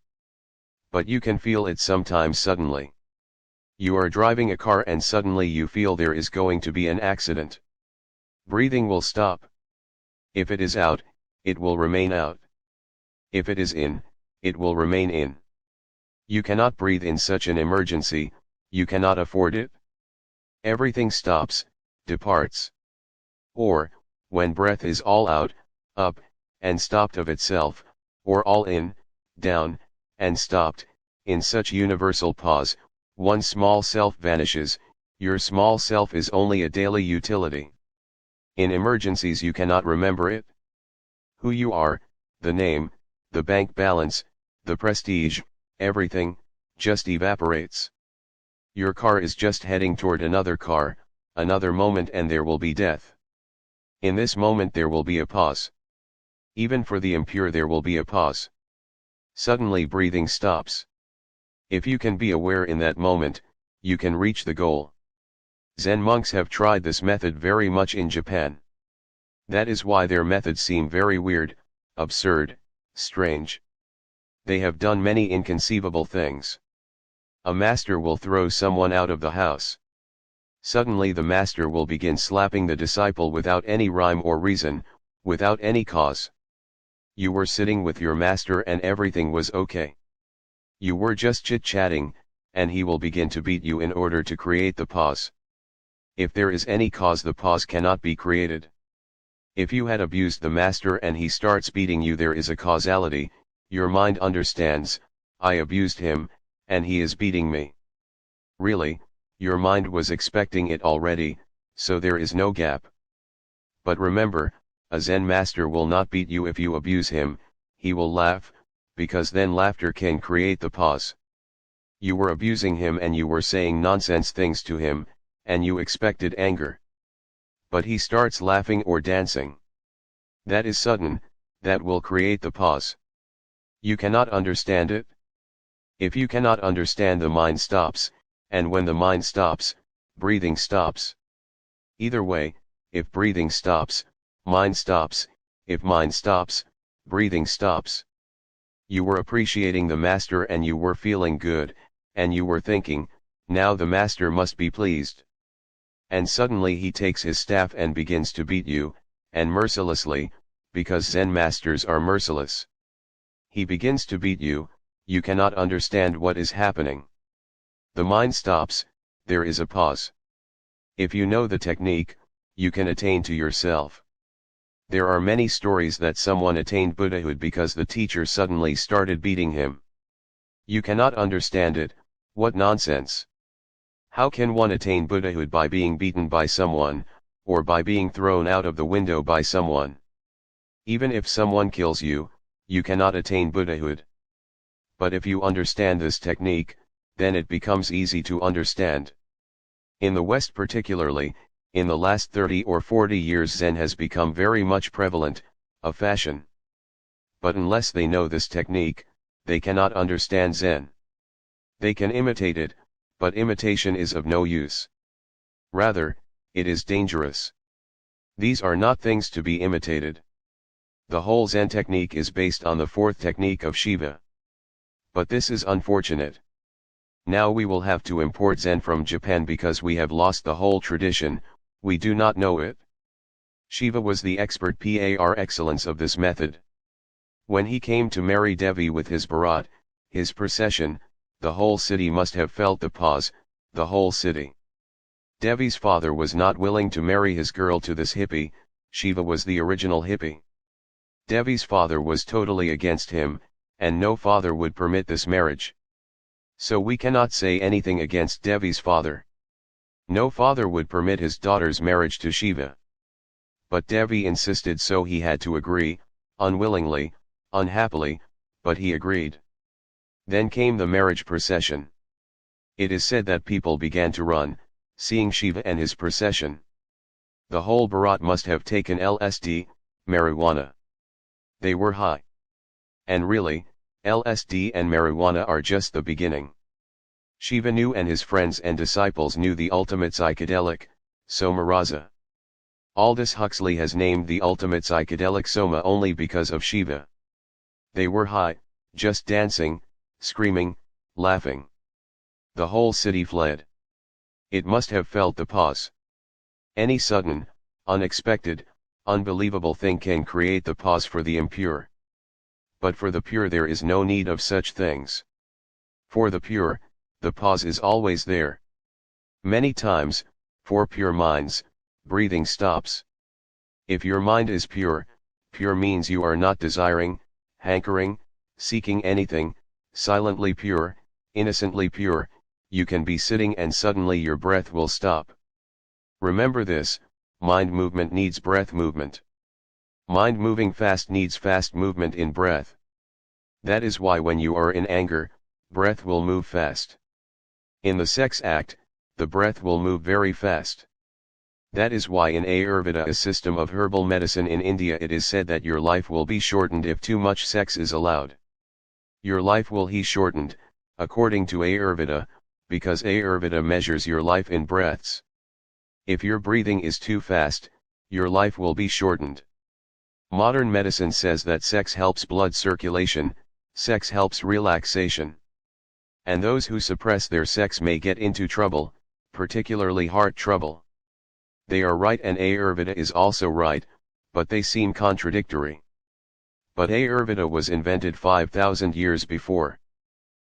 But you can feel it sometimes suddenly. You are driving a car and suddenly you feel there is going to be an accident. Breathing will stop. If it is out, it will remain out. If it is in, it will remain in. You cannot breathe in such an emergency, you cannot afford it. Everything stops, departs. Or, when breath is all out, up, and stopped of itself, or all in, down, and stopped, in such universal pause, one small self vanishes. Your small self is only a daily utility. In emergencies you cannot remember it. Who you are, the name, the bank balance, the prestige, everything, just evaporates. Your car is just heading toward another car, another moment and there will be death. In this moment there will be a pause. Even for the impure there will be a pause. Suddenly breathing stops. If you can be aware in that moment, you can reach the goal. Zen monks have tried this method very much in Japan. That is why their methods seem very weird, absurd, strange. They have done many inconceivable things. A master will throw someone out of the house. Suddenly the master will begin slapping the disciple without any rhyme or reason, without any cause. You were sitting with your master and everything was okay. You were just chit-chatting, and he will begin to beat you in order to create the pause. If there is any cause, the pause cannot be created. If you had abused the master and he starts beating you, there is a causality. Your mind understands, I abused him, and he is beating me. Really, your mind was expecting it already, so there is no gap. But remember, a Zen master will not beat you if you abuse him, he will laugh, because then laughter can create the pause. You were abusing him and you were saying nonsense things to him, and you expected anger. But he starts laughing or dancing. That is sudden, that will create the pause. You cannot understand it. If you cannot understand, the mind stops, and when the mind stops, breathing stops. Either way, if breathing stops, mind stops, if mind stops, breathing stops. You were appreciating the master and you were feeling good, and you were thinking, now the master must be pleased. And suddenly he takes his staff and begins to beat you, and mercilessly, because Zen masters are merciless. He begins to beat you, you cannot understand what is happening. The mind stops, there is a pause. If you know the technique, you can attain to yourself. There are many stories that someone attained Buddhahood because the teacher suddenly started beating him. You cannot understand it, what nonsense. How can one attain Buddhahood by being beaten by someone, or by being thrown out of the window by someone? Even if someone kills you, you cannot attain Buddhahood. But if you understand this technique, then it becomes easy to understand. In the West particularly, in the last 30 or 40 years Zen has become very much prevalent, a fashion. But unless they know this technique, they cannot understand Zen. They can imitate it, but imitation is of no use. Rather, it is dangerous. These are not things to be imitated. The whole Zen technique is based on the fourth technique of Shiva. But this is unfortunate. Now we will have to import Zen from Japan because we have lost the whole tradition, we do not know it. Shiva was the expert par excellence of this method. When he came to marry Devi with his Bharat, his procession, the whole city must have felt the pause, the whole city. Devi's father was not willing to marry his girl to this hippie, Shiva was the original hippie. Devi's father was totally against him, and no father would permit this marriage. So we cannot say anything against Devi's father. No father would permit his daughter's marriage to Shiva. But Devi insisted, so he had to agree, unwillingly, unhappily, but he agreed. Then came the marriage procession. It is said that people began to run, seeing Shiva and his procession. The whole Bharat must have taken LSD, marijuana. They were high. And really, LSD and marijuana are just the beginning. Shiva knew and his friends and disciples knew the ultimate psychedelic, Soma Rasa. Aldous Huxley has named the ultimate psychedelic Soma only because of Shiva. They were high, just dancing, screaming, laughing. The whole city fled. It must have felt the pause. Any sudden, unexpected, unbelievable thing can create the pause for the impure. But for the pure there is no need of such things. For the pure, the pause is always there. Many times, for pure minds, breathing stops. If your mind is pure, pure means you are not desiring, hankering, seeking anything, silently pure, innocently pure, you can be sitting and suddenly your breath will stop. Remember this, mind movement needs breath movement. Mind moving fast needs fast movement in breath. That is why when you are in anger, breath will move fast. In the sex act, the breath will move very fast. That is why in Ayurveda, a system of herbal medicine in India, it is said that your life will be shortened if too much sex is allowed. Your life will be shortened, according to Ayurveda, because Ayurveda measures your life in breaths. If your breathing is too fast, your life will be shortened. Modern medicine says that sex helps blood circulation, sex helps relaxation. And those who suppress their sex may get into trouble, particularly heart trouble. They are right and Ayurveda is also right, but they seem contradictory. But Ayurveda was invented 5,000 years before.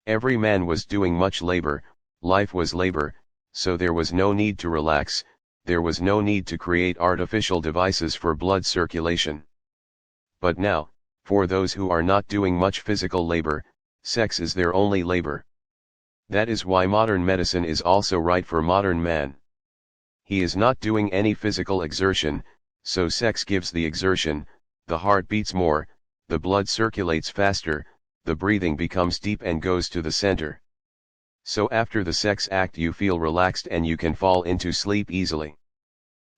Every man was doing much labor, life was labor, so there was no need to relax, there was no need to create artificial devices for blood circulation. But now, for those who are not doing much physical labor, sex is their only labor. That is why modern medicine is also right for modern man. He is not doing any physical exertion, so sex gives the exertion, the heart beats more, the blood circulates faster, the breathing becomes deep and goes to the center. So after the sex act you feel relaxed and you can fall into sleep easily.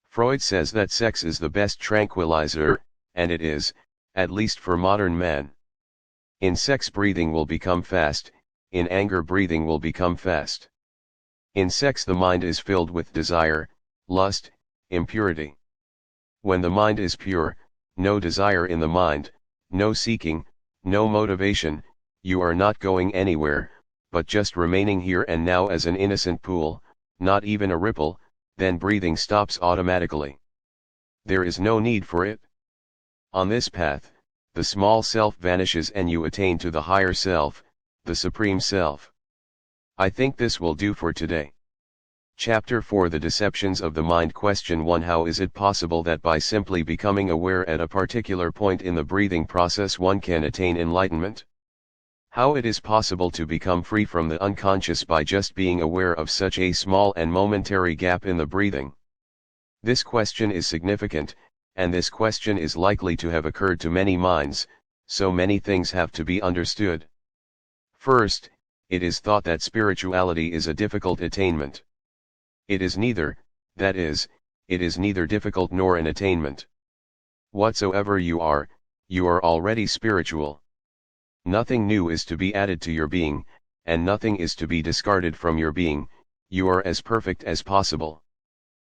Freud says that sex is the best tranquilizer, and it is, at least for modern man. In sex breathing will become fast, in anger breathing will become fast. In sex the mind is filled with desire, lust, impurity. When the mind is pure, no desire in the mind, no seeking, no motivation, you are not going anywhere, but just remaining here and now as an innocent pool, not even a ripple, then breathing stops automatically. There is no need for it. On this path, the small self vanishes and you attain to the higher self, the Supreme Self. I think this will do for today. Chapter 4 The Deceptions of the Mind. Question 1 How is it possible that by simply becoming aware at a particular point in the breathing process one can attain enlightenment? How it is possible to become free from the unconscious by just being aware of such a small and momentary gap in the breathing? This question is significant, and this question is likely to have occurred to many minds, so many things have to be understood. First, it is thought that spirituality is a difficult attainment. It is neither, that is, it is neither difficult nor an attainment. Whatsoever you are already spiritual. Nothing new is to be added to your being, and nothing is to be discarded from your being, you are as perfect as possible.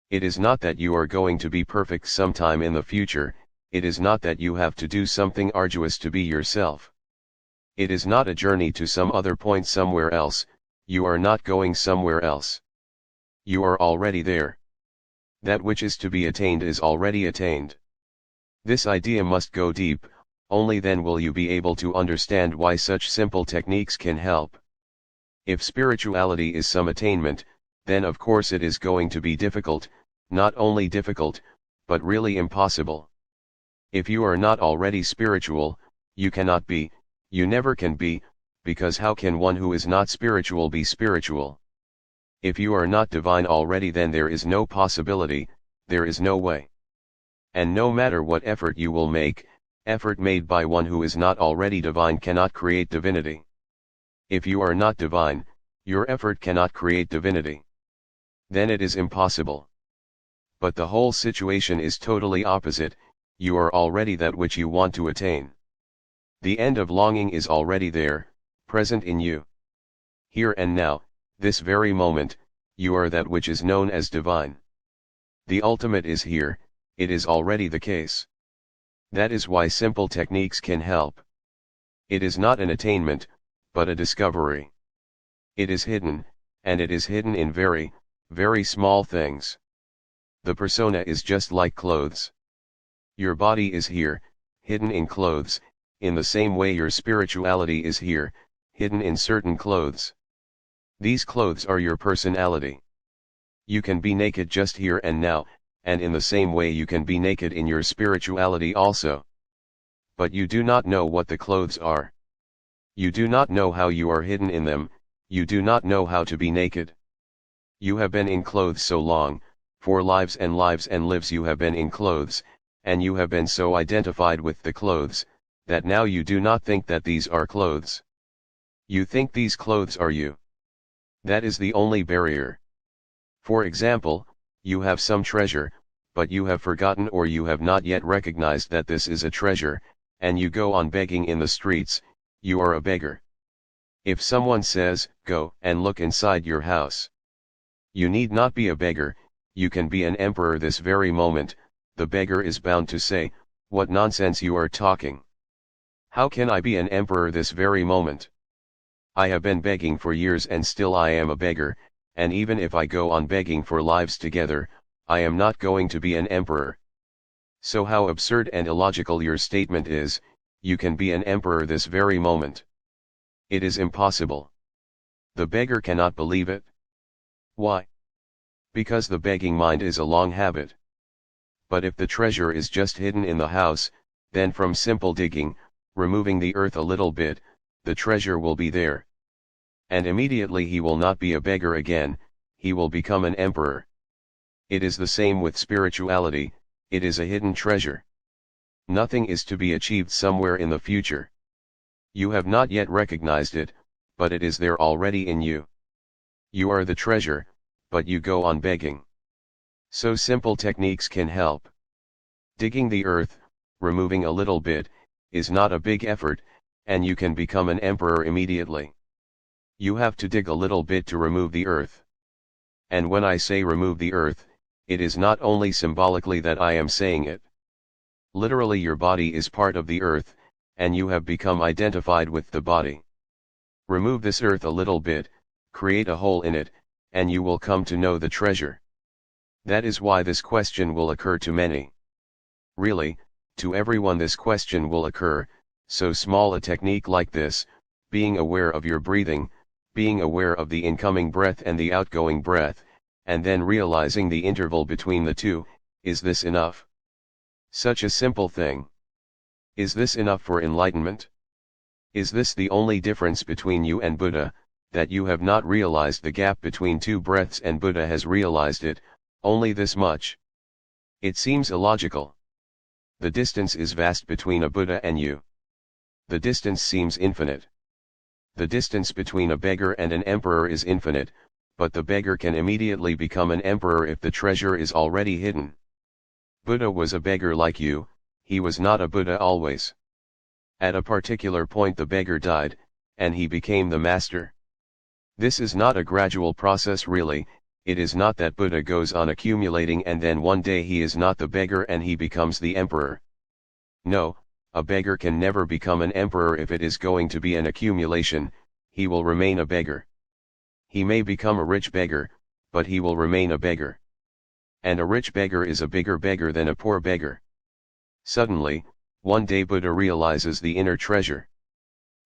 It is not that you are going to be perfect sometime in the future, it is not that you have to do something arduous to be yourself. It is not a journey to some other point somewhere else, you are not going somewhere else. You are already there. That which is to be attained is already attained. This idea must go deep, only then will you be able to understand why such simple techniques can help. If spirituality is some attainment, then of course it is going to be difficult, not only difficult, but really impossible. If you are not already spiritual, you cannot be, you never can be, because how can one who is not spiritual be spiritual? If you are not divine already, then there is no possibility, there is no way. And no matter what effort you will make, effort made by one who is not already divine cannot create divinity. If you are not divine, your effort cannot create divinity. then it is impossible. But the whole situation is totally opposite, you are already that which you want to attain. The end of longing is already there, present in you. Here and now, this very moment, you are that which is known as divine. The ultimate is here, it is already the case. That is why simple techniques can help. It is not an attainment, but a discovery. It is hidden, and it is hidden in very, very small things. The persona is just like clothes. Your body is here, hidden in clothes, in the same way your spirituality is here, hidden in certain clothes. These clothes are your personality. You can be naked just here and now, and in the same way you can be naked in your spirituality also. But you do not know what the clothes are. You do not know how you are hidden in them, you do not know how to be naked. You have been in clothes so long, for lives and lives you have been in clothes, and you have been so identified with the clothes, that now you do not think that these are clothes. You think these clothes are you. That is the only barrier. For example, you have some treasure, but you have forgotten or you have not yet recognized that this is a treasure, and you go on begging in the streets, you are a beggar. If someone says, "Go and look inside your house," you need not be a beggar, you can be an emperor this very moment. The beggar is bound to say, "What nonsense you are talking. How can I be an emperor this very moment? I have been begging for years and still I am a beggar, and even if I go on begging for lives together, I am not going to be an emperor." So how absurd and illogical your statement is, you can be an emperor this very moment. It is impossible. The beggar cannot believe it. Why? Because the begging mind is a long habit. But if the treasure is just hidden in the house, then from simple digging, removing the earth a little bit, the treasure will be there. And immediately he will not be a beggar again, he will become an emperor. It is the same with spirituality, it is a hidden treasure. Nothing is to be achieved somewhere in the future. You have not yet recognized it, but it is there already in you. You are the treasure, but you go on begging. So simple techniques can help. Digging the earth, removing a little bit, is not a big effort, and you can become an emperor immediately. You have to dig a little bit to remove the earth. And when I say remove the earth, it is not only symbolically that I am saying it. Literally your body is part of the earth, and you have become identified with the body. Remove this earth a little bit, create a hole in it, and you will come to know the treasure. That is why this question will occur to many. Really, to everyone this question will occur, so small a technique like this, being aware of your breathing, being aware of the incoming breath and the outgoing breath, and then realizing the interval between the two, is this enough? Such a simple thing. Is this enough for enlightenment? Is this the only difference between you and Buddha, that you have not realized the gap between two breaths and Buddha has realized it, only this much? It seems illogical. The distance is vast between a Buddha and you. The distance seems infinite. The distance between a beggar and an emperor is infinite, but the beggar can immediately become an emperor if the treasure is already hidden. Buddha was a beggar like you, he was not a Buddha always. At a particular point the beggar died, and he became the master. This is not a gradual process really, it is not that Buddha goes on accumulating and then one day he is not the beggar and he becomes the emperor. No, a beggar can never become an emperor if it is going to be an accumulation, he will remain a beggar. He may become a rich beggar, but he will remain a beggar. And a rich beggar is a bigger beggar than a poor beggar. Suddenly, one day Buddha realizes the inner treasure.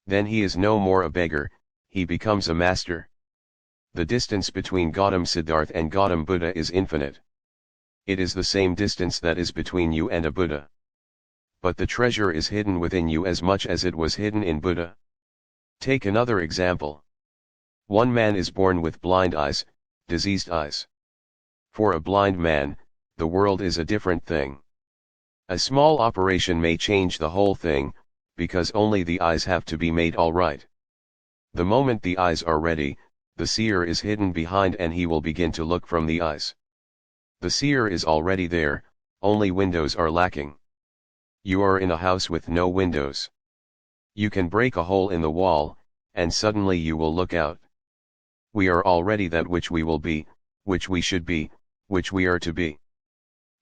Then he is no more a beggar, he becomes a master. The distance between Gautam Siddhartha and Gautam Buddha is infinite. It is the same distance that is between you and a Buddha. But the treasure is hidden within you as much as it was hidden in Buddha. Take another example. One man is born with blind eyes, diseased eyes. For a blind man, the world is a different thing. A small operation may change the whole thing, because only the eyes have to be made all right. The moment the eyes are ready, the seer is hidden behind and he will begin to look from the eyes. The seer is already there, only windows are lacking. You are in a house with no windows. You can break a hole in the wall, and suddenly you will look out. We are already that which we will be, which we should be, which we are to be.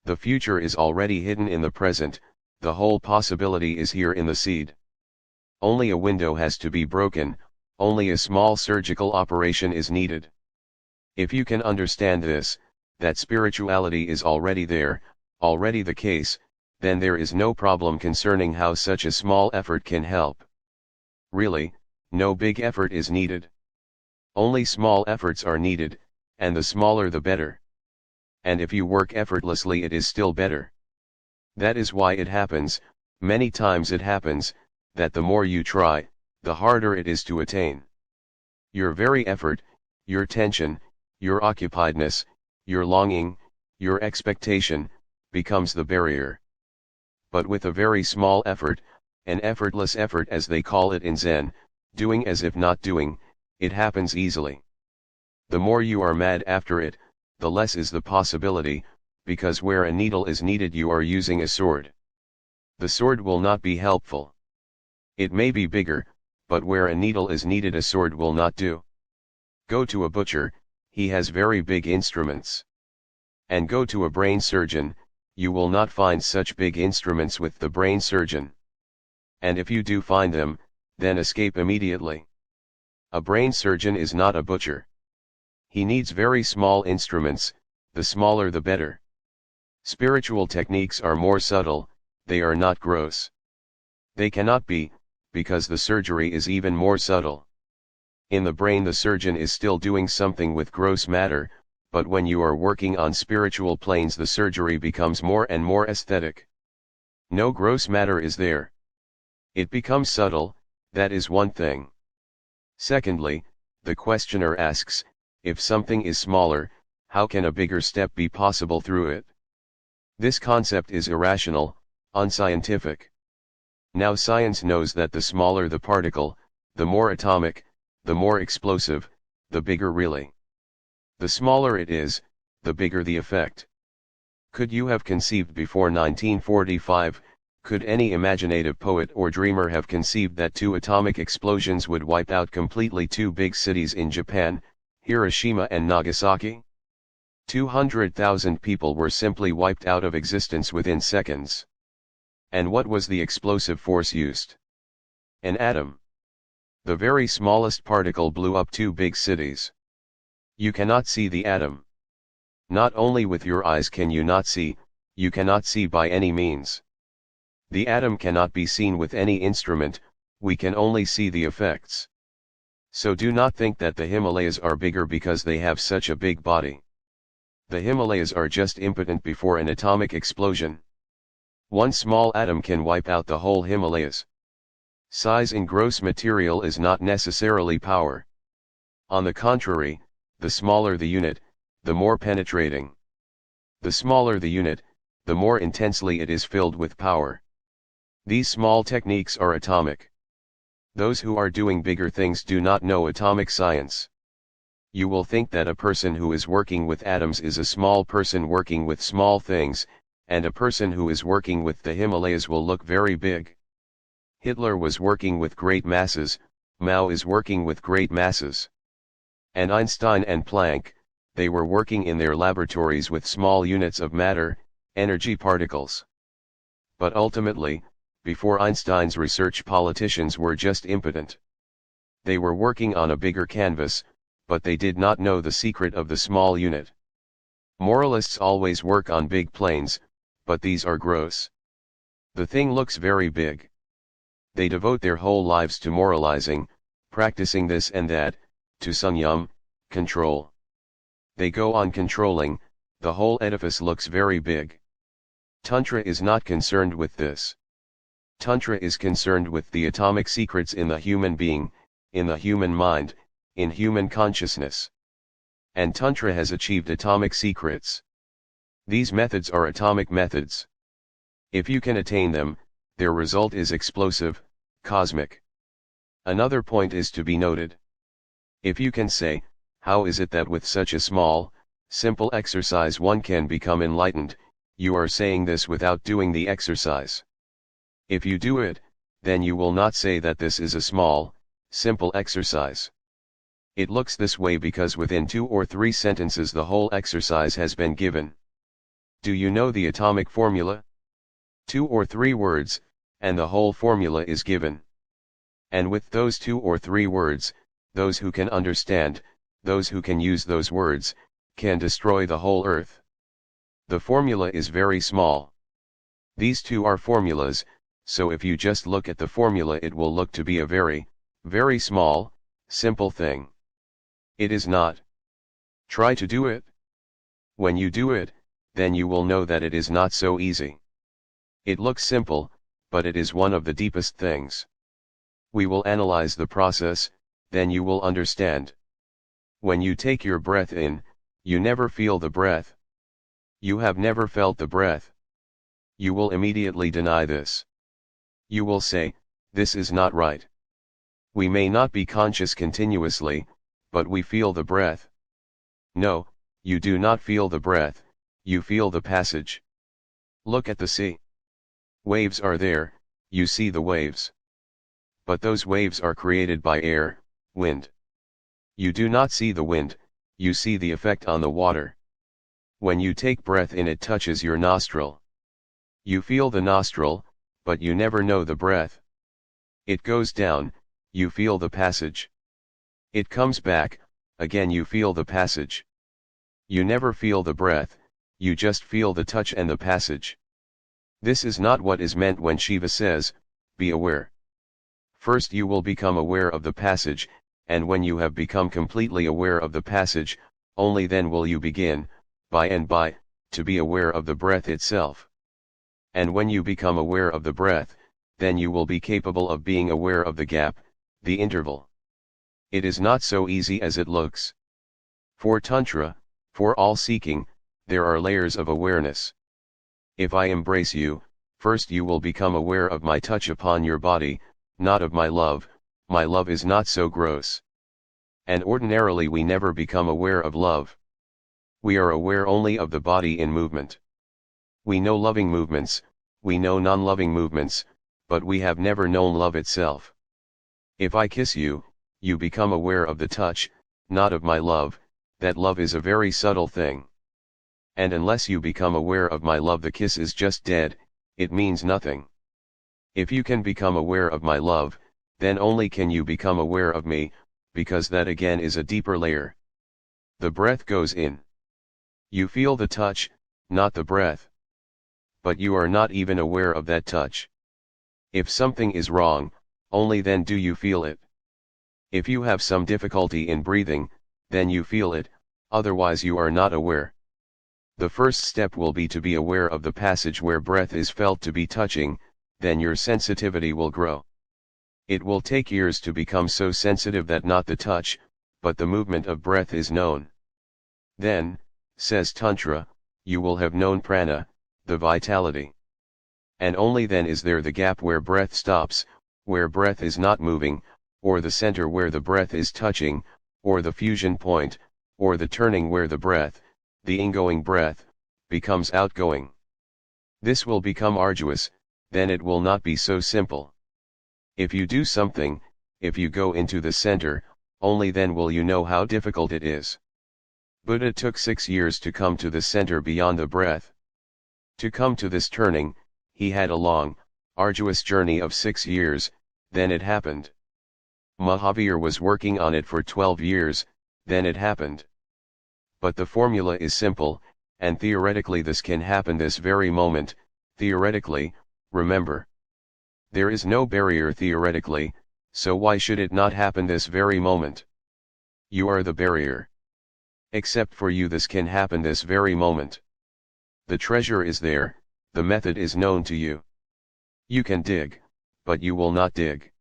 The future is already hidden in the present, the whole possibility is here in the seed. Only a window has to be broken, only a small surgical operation is needed. If you can understand this, that spirituality is already there, already the case, then there is no problem concerning how such a small effort can help. Really, no big effort is needed. Only small efforts are needed, and the smaller the better. And if you work effortlessly it is still better. That is why it happens, many times it happens, that the more you try, the harder it is to attain. Your very effort, your tension, your occupiedness, your longing, your expectation, becomes the barrier. But with a very small effort, an effortless effort as they call it in Zen, doing as if not doing, it happens easily. The more you are mad after it, the less is the possibility, because where a needle is needed you are using a sword. The sword will not be helpful. It may be bigger, but where a needle is needed a sword will not do. Go to a butcher, he has very big instruments. And go to a brain surgeon, you will not find such big instruments with the brain surgeon. And if you do find them, then escape immediately. A brain surgeon is not a butcher. He needs very small instruments, the smaller the better. Spiritual techniques are more subtle, they are not gross. They cannot be, because the surgery is even more subtle. In the brain the surgeon is still doing something with gross matter, but when you are working on spiritual planes the surgery becomes more and more aesthetic. No gross matter is there. It becomes subtle, that is one thing. Secondly, the questioner asks, if something is smaller, how can a bigger step be possible through it? This concept is irrational, unscientific. Now science knows that the smaller the particle, the more atomic, the more explosive, the bigger really. The smaller it is, the bigger the effect. Could you have conceived before 1945, could any imaginative poet or dreamer have conceived that two atomic explosions would wipe out completely two big cities in Japan, Hiroshima and Nagasaki? 200,000 people were simply wiped out of existence within seconds. And what was the explosive force used? An atom. The very smallest particle blew up two big cities. You cannot see the atom. Not only with your eyes can you not see, you cannot see by any means. The atom cannot be seen with any instrument, we can only see the effects. So do not think that the Himalayas are bigger because they have such a big body. The Himalayas are just impotent before an atomic explosion. One small atom can wipe out the whole Himalayas. Size in gross material is not necessarily power. On the contrary, the smaller the unit, the more penetrating. The smaller the unit, the more intensely it is filled with power. These small techniques are atomic. Those who are doing bigger things do not know atomic science. You will think that a person who is working with atoms is a small person working with small things, and a person who is working with the Himalayas will look very big. Hitler was working with great masses, Mao is working with great masses. And Einstein and Planck, they were working in their laboratories with small units of matter, energy particles. But ultimately, before Einstein's research politicians were just impotent. They were working on a bigger canvas, but they did not know the secret of the small unit. Moralists always work on big planes, but these are gross. The thing looks very big. They devote their whole lives to moralizing, practicing this and that, to sanyam, control. They go on controlling, the whole edifice looks very big. Tantra is not concerned with this. Tantra is concerned with the atomic secrets in the human being, in the human mind, in human consciousness. And Tantra has achieved atomic secrets. These methods are atomic methods. If you can attain them, their result is explosive, cosmic. Another point is to be noted. If you can say, How is it that with such a small, simple exercise one can become enlightened? You are saying this without doing the exercise. If you do it, then you will not say that this is a small, simple exercise. It looks this way because within 2 or 3 sentences the whole exercise has been given. Do you know the atomic formula? 2 or 3 words, and the whole formula is given. And with those 2 or 3 words, those who can understand, those who can use those words, can destroy the whole earth. The formula is very small. These 2 are formulas, so if you just look at the formula it will look to be a very, very small, simple thing. It is not. Try to do it. When you do it, then you will know that it is not so easy. It looks simple, but it is one of the deepest things. We will analyze the process, then you will understand. When you take your breath in, you never feel the breath. You have never felt the breath. You will immediately deny this. You will say, this is not right. We may not be conscious continuously, but we feel the breath. No, you do not feel the breath, you feel the passage. Look at the sea. Waves are there, you see the waves. But those waves are created by air, wind. You do not see the wind, you see the effect on the water. When you take breath in it touches your nostril. You feel the nostril, but you never know the breath. It goes down, you feel the passage. It comes back, again you feel the passage. You never feel the breath, you just feel the touch and the passage. This is not what is meant when Shiva says, be aware. First you will become aware of the passage, and when you have become completely aware of the passage, only then will you begin, by and by, to be aware of the breath itself. And when you become aware of the breath, then you will be capable of being aware of the gap, the interval. It is not so easy as it looks. For Tantra, for all seeking, there are layers of awareness. If I embrace you, first you will become aware of my touch upon your body, not of my love is not so gross. And ordinarily we never become aware of love. We are aware only of the body in movement. We know loving movements, we know non-loving movements, but we have never known love itself. If I kiss you, you become aware of the touch, not of my love, that love is a very subtle thing. And unless you become aware of my love the kiss is just dead, it means nothing. If you can become aware of my love, then only can you become aware of me, because that again is a deeper layer. The breath goes in. You feel the touch, not the breath. But you are not even aware of that touch. If something is wrong, only then do you feel it. If you have some difficulty in breathing, then you feel it, otherwise you are not aware. The first step will be to be aware of the passage where breath is felt to be touching, then your sensitivity will grow. It will take years to become so sensitive that not the touch, but the movement of breath is known. Then, says Tantra, you will have known prana, the vitality. And only then is there the gap where breath stops, where breath is not moving, or the center where the breath is touching, or the fusion point, or the turning where the breath, the ingoing breath, becomes outgoing. This will become arduous, then it will not be so simple. If you do something, if you go into the center, only then will you know how difficult it is. Buddha took 6 years to come to the center beyond the breath. To come to this turning, he had a long, arduous journey of 6 years, then it happened. Mahavir was working on it for 12 years, then it happened. But the formula is simple, and theoretically this can happen this very moment, theoretically, remember. There is no barrier theoretically, so why should it not happen this very moment? You are the barrier. Except for you this can happen this very moment. The treasure is there, the method is known to you. You can dig, but you will not dig.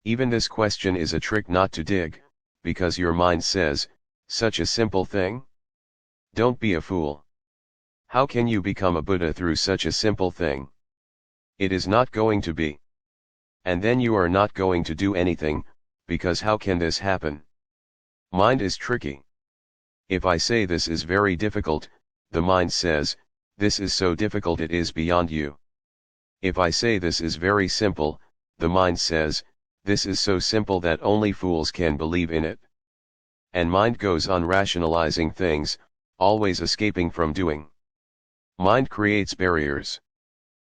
Even this question is a trick not to dig, because your mind says, such a simple thing? Don't be a fool. How can you become a Buddha through such a simple thing? It is not going to be. And then you are not going to do anything, because how can this happen? Mind is tricky. If I say this is very difficult, the mind says, this is so difficult it is beyond you. If I say this is very simple, the mind says, this is so simple that only fools can believe in it. And mind goes on rationalizing things, always escaping from doing. Mind creates barriers.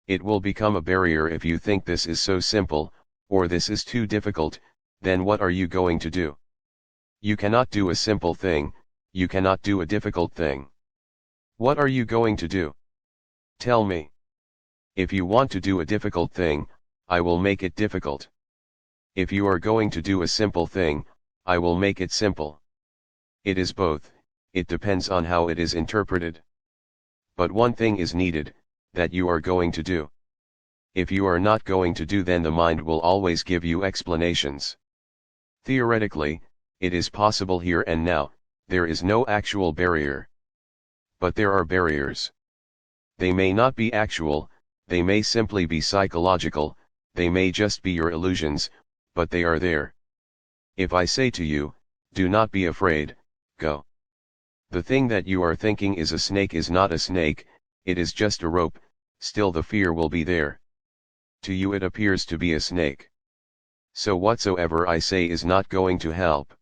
It will become a barrier if you think this is so simple, or this is too difficult. Then what are you going to do? You cannot do a simple thing, you cannot do a difficult thing. What are you going to do? Tell me. If you want to do a difficult thing, I will make it difficult. If you are going to do a simple thing, I will make it simple. It is both, it depends on how it is interpreted. But one thing is needed, that you are going to do. If you are not going to do, then the mind will always give you explanations. Theoretically, it is possible here and now, there is no actual barrier. But there are barriers. They may not be actual, they may simply be psychological, they may just be your illusions, but they are there. If I say to you, do not be afraid, go. The thing that you are thinking is a snake is not a snake, it is just a rope, still the fear will be there. To you it appears to be a snake. So whatsoever I say is not going to help.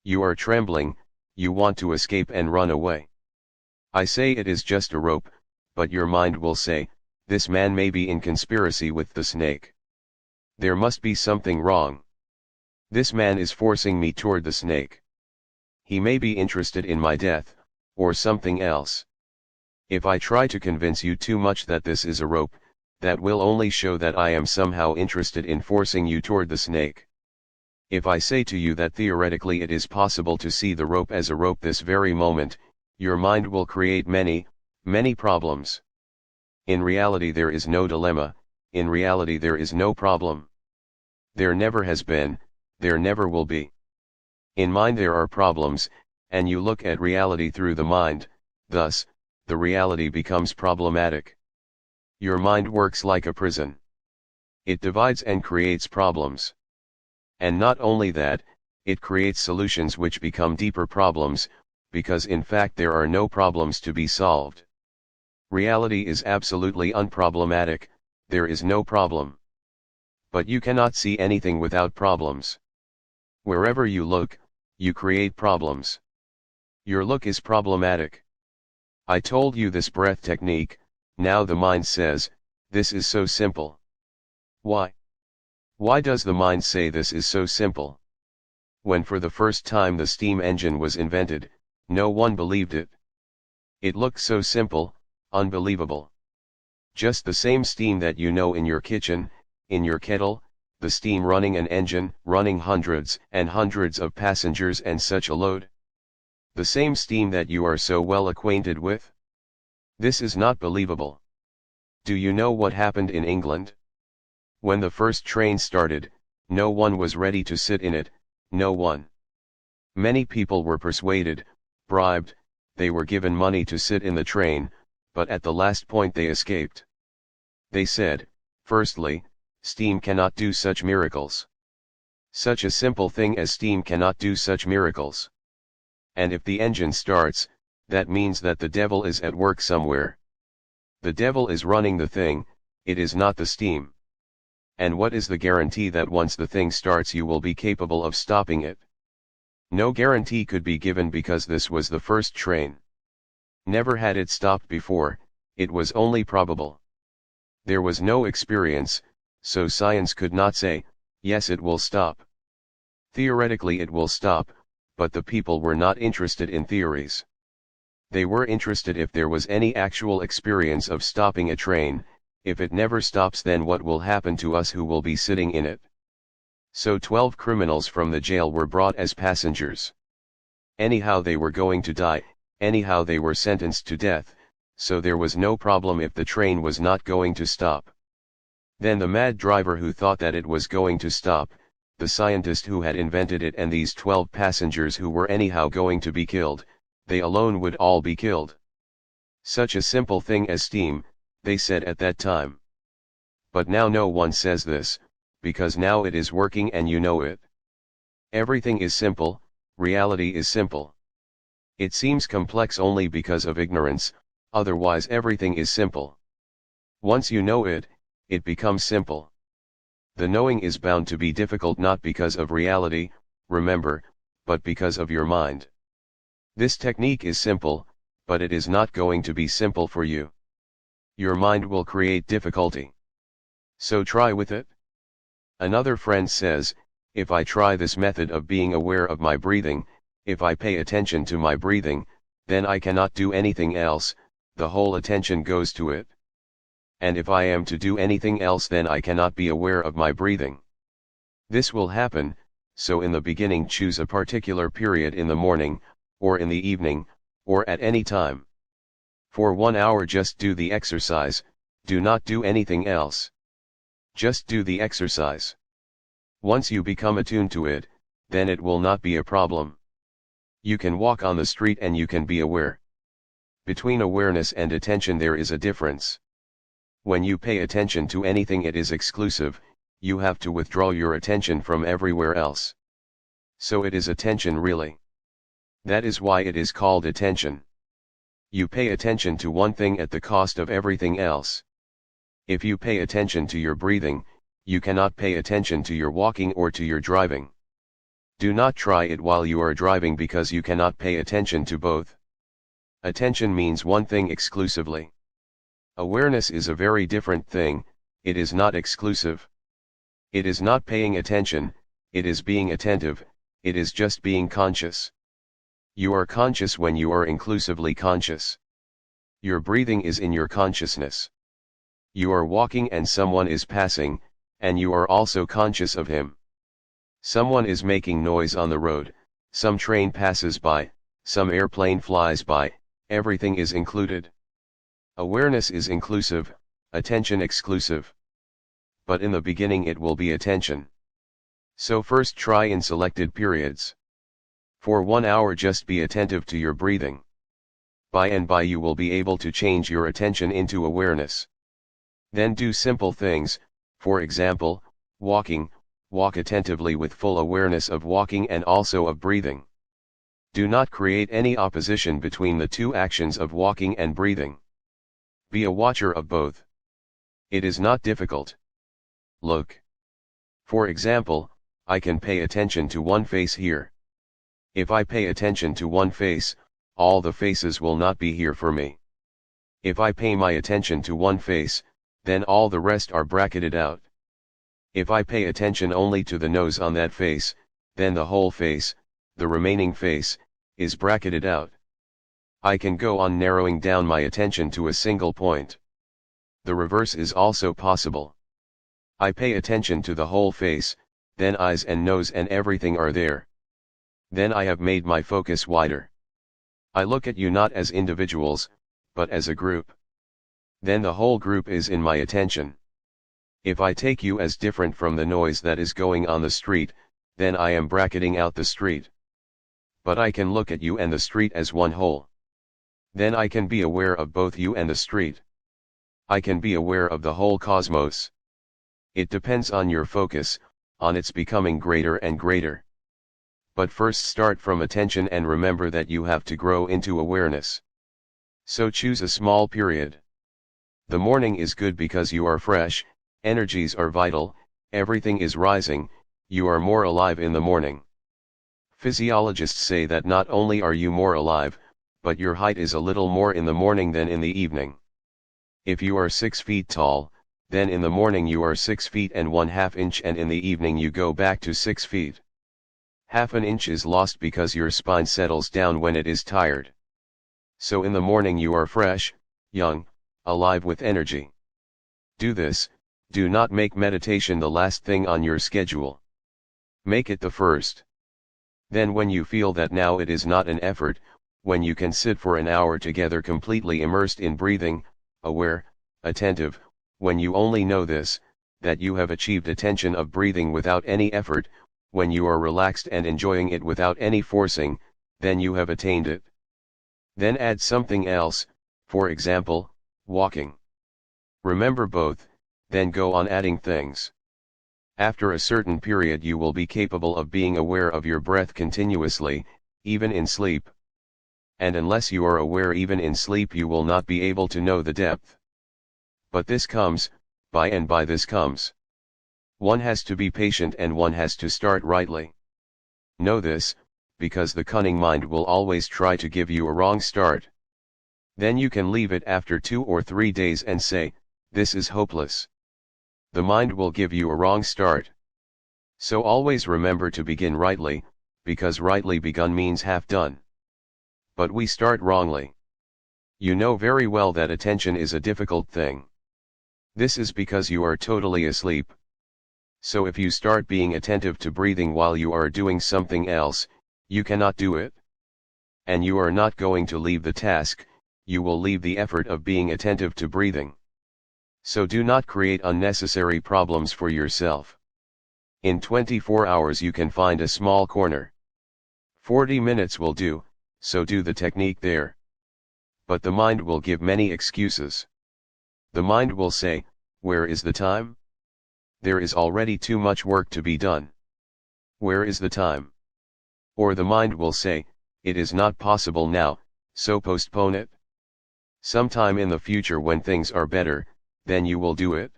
You are trembling, you want to escape and run away. I say it is just a rope, but your mind will say, this man may be in conspiracy with the snake. There must be something wrong. This man is forcing me toward the snake. He may be interested in my death, or something else. If I try to convince you too much that this is a rope, that will only show that I am somehow interested in forcing you toward the snake. If I say to you that theoretically it is possible to see the rope as a rope this very moment, your mind will create many, many problems. In reality there is no dilemma, in reality there is no problem. There never has been, there never will be. In mind there are problems, and you look at reality through the mind, thus, the reality becomes problematic. Your mind works like a prison. It divides and creates problems. And not only that, it creates solutions which become deeper problems, because in fact there are no problems to be solved. Reality is absolutely unproblematic, there is no problem. But you cannot see anything without problems. Wherever you look, you create problems. Your look is problematic. I told you this breath technique, now the mind says, this is so simple. Why? Why does the mind say this is so simple? When for the first time the steam engine was invented, no one believed it. It looked so simple, unbelievable. Just the same steam that you know in your kitchen, in your kettle, the steam running an engine, running hundreds and hundreds of passengers and such a load. The same steam that you are so well acquainted with. This is not believable. Do you know what happened in England? When the first train started, no one was ready to sit in it, no one. Many people were persuaded, bribed, they were given money to sit in the train, but at the last point they escaped. They said, firstly, steam cannot do such miracles. Such a simple thing as steam cannot do such miracles. And if the engine starts, that means that the devil is at work somewhere. The devil is running the thing, it is not the steam. And what is the guarantee that once the thing starts you will be capable of stopping it? No guarantee could be given because this was the first train. Never had it stopped before, it was only probable. There was no experience, so science could not say, yes it will stop. Theoretically it will stop, but the people were not interested in theories. They were interested if there was any actual experience of stopping a train. If it never stops, then what will happen to us who will be sitting in it? So 12 criminals from the jail were brought as passengers. Anyhow they were going to die, anyhow they were sentenced to death, so there was no problem if the train was not going to stop. Then the mad driver who thought that it was going to stop, the scientist who had invented it, and these 12 passengers who were anyhow going to be killed, they alone would all be killed. Such a simple thing as steam, they said at that time. But now no one says this, because now it is working and you know it. Everything is simple, reality is simple. It seems complex only because of ignorance, otherwise everything is simple. Once you know it, it becomes simple. The knowing is bound to be difficult not because of reality, remember, but because of your mind. This technique is simple, but it is not going to be simple for you. Your mind will create difficulty. So try with it. Another friend says, if I try this method of being aware of my breathing, if I pay attention to my breathing, then I cannot do anything else, the whole attention goes to it. And if I am to do anything else, then I cannot be aware of my breathing. This will happen, so in the beginning choose a particular period in the morning, or in the evening, or at any time. For 1 hour just do the exercise, do not do anything else. Just do the exercise. Once you become attuned to it, then it will not be a problem. You can walk on the street and you can be aware. Between awareness and attention there is a difference. When you pay attention to anything it is exclusive, you have to withdraw your attention from everywhere else. So it is attention really. That is why it is called attention. You pay attention to one thing at the cost of everything else. If you pay attention to your breathing, you cannot pay attention to your walking or to your driving. Do not try it while you are driving because you cannot pay attention to both. Attention means one thing exclusively. Awareness is a very different thing, it is not exclusive. It is not paying attention, it is being attentive, it is just being conscious. You are conscious when you are inclusively conscious. Your breathing is in your consciousness. You are walking and someone is passing, and you are also conscious of him. Someone is making noise on the road, some train passes by, some airplane flies by, everything is included. Awareness is inclusive, attention exclusive. But in the beginning it will be attention. So first try in selected periods. For 1 hour just be attentive to your breathing. By and by you will be able to change your attention into awareness. Then do simple things, for example, walking, walk attentively with full awareness of walking and also of breathing. Do not create any opposition between the two actions of walking and breathing. Be a watcher of both. It is not difficult. Look. For example, I can pay attention to one face here. If I pay attention to one face, all the faces will not be here for me. If I pay my attention to one face, then all the rest are bracketed out. If I pay attention only to the nose on that face, then the whole face, the remaining face, is bracketed out. I can go on narrowing down my attention to a single point. The reverse is also possible. I pay attention to the whole face, then eyes and nose and everything are there. Then I have made my focus wider. I look at you not as individuals, but as a group. Then the whole group is in my attention. If I take you as different from the noise that is going on the street, then I am bracketing out the street. But I can look at you and the street as one whole. Then I can be aware of both you and the street. I can be aware of the whole cosmos. It depends on your focus, on its becoming greater and greater. But first start from attention and remember that you have to grow into awareness. So choose a small period. The morning is good because you are fresh, energies are vital, everything is rising, you are more alive in the morning. Physiologists say that not only are you more alive, but your height is a little more in the morning than in the evening. If you are 6 feet tall, then in the morning you are 6 feet and 1/2 inch and in the evening you go back to 6 feet. Half an inch is lost because your spine settles down when it is tired. So in the morning you are fresh, young, alive with energy. Do this, do not make meditation the last thing on your schedule. Make it the first. Then when you feel that now it is not an effort, when you can sit for an hour together completely immersed in breathing, aware, attentive, when you only know this, that you have achieved attention of breathing without any effort, when you are relaxed and enjoying it without any forcing, then you have attained it. Then add something else, for example, walking. Remember both, then go on adding things. After a certain period you will be capable of being aware of your breath continuously, even in sleep. And unless you are aware even in sleep you will not be able to know the depth. But this comes, by this comes. One has to be patient and one has to start rightly. Know this, because the cunning mind will always try to give you a wrong start. Then you can leave it after 2 or 3 days and say, this is hopeless. The mind will give you a wrong start. So always remember to begin rightly, because rightly begun means half done. But we start wrongly. You know very well that attention is a difficult thing. This is because you are totally asleep. So if you start being attentive to breathing while you are doing something else, you cannot do it. And you are not going to leave the task, you will leave the effort of being attentive to breathing. So do not create unnecessary problems for yourself. In 24 hours you can find a small corner. 40 minutes will do, so do the technique there. But the mind will give many excuses. The mind will say, where is the time? There is already too much work to be done. Where is the time? Or the mind will say, it is not possible now, so postpone it. Sometime in the future when things are better, then you will do it.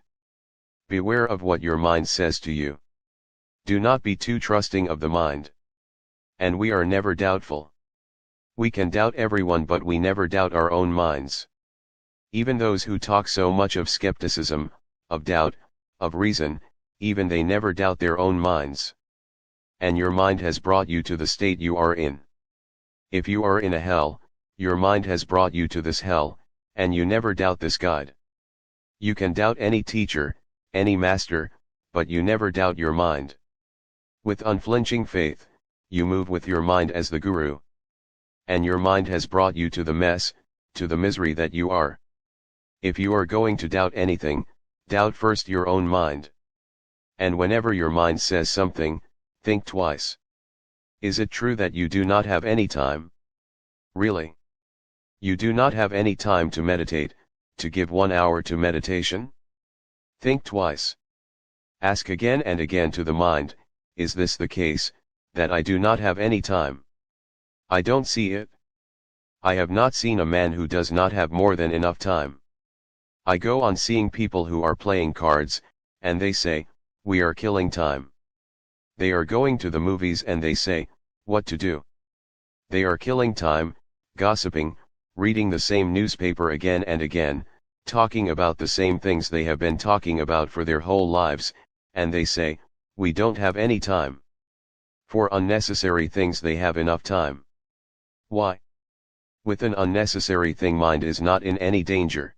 Beware of what your mind says to you. Do not be too trusting of the mind. And we are never doubtful. We can doubt everyone but we never doubt our own minds. Even those who talk so much of skepticism, of doubt, of reason, even they never doubt their own minds. And your mind has brought you to the state you are in. If you are in a hell, your mind has brought you to this hell, and you never doubt this guide. You can doubt any teacher, any master, but you never doubt your mind. With unflinching faith, you move with your mind as the guru. And your mind has brought you to the mess, to the misery that you are. If you are going to doubt anything, doubt first your own mind. And whenever your mind says something, think twice. Is it true that you do not have any time? Really? You do not have any time to meditate, to give 1 hour to meditation? Think twice. Ask again and again to the mind, is this the case, that I do not have any time? I don't see it. I have not seen a man who does not have more than enough time. I go on seeing people who are playing cards, and they say, we are killing time. They are going to the movies and they say, what to do? They are killing time, gossiping, reading the same newspaper again and again, talking about the same things they have been talking about for their whole lives, and they say, we don't have any time. For unnecessary things they have enough time. Why? With an unnecessary thing mind is not in any danger.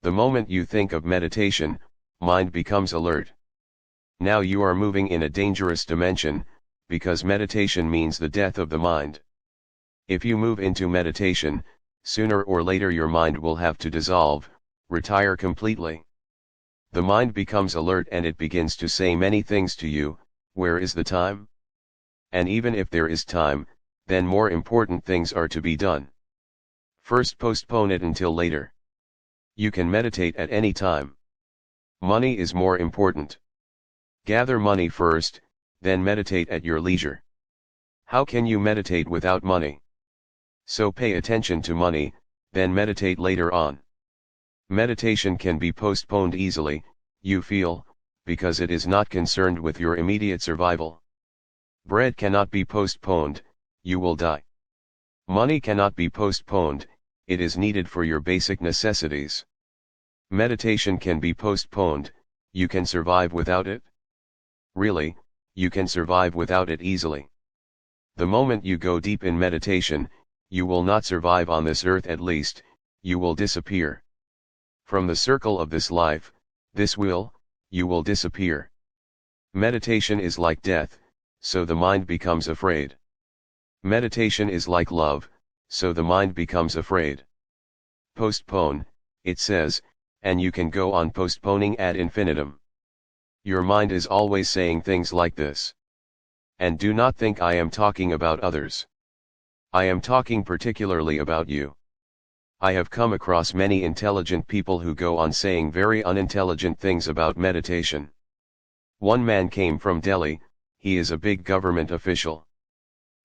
The moment you think of meditation, mind becomes alert. Now you are moving in a dangerous dimension, because meditation means the death of the mind. If you move into meditation, sooner or later your mind will have to dissolve, retire completely. The mind becomes alert and it begins to say many things to you, where is the time? And even if there is time, then more important things are to be done. First postpone it until later. You can meditate at any time. Money is more important. Gather money first, then meditate at your leisure. How can you meditate without money? So pay attention to money, then meditate later on. Meditation can be postponed easily, you feel, because it is not concerned with your immediate survival. Bread cannot be postponed, you will die. Money cannot be postponed, it is needed for your basic necessities. Meditation can be postponed, you can survive without it. Really, you can survive without it easily. The moment you go deep in meditation, you will not survive on this earth at least, you will disappear. From the circle of this life, you will disappear. Meditation is like death, so the mind becomes afraid. Meditation is like love, so the mind becomes afraid. Postpone, it says, and you can go on postponing ad infinitum. Your mind is always saying things like this. And do not think I am talking about others. I am talking particularly about you. I have come across many intelligent people who go on saying very unintelligent things about meditation. One man came from Delhi, he is a big government official.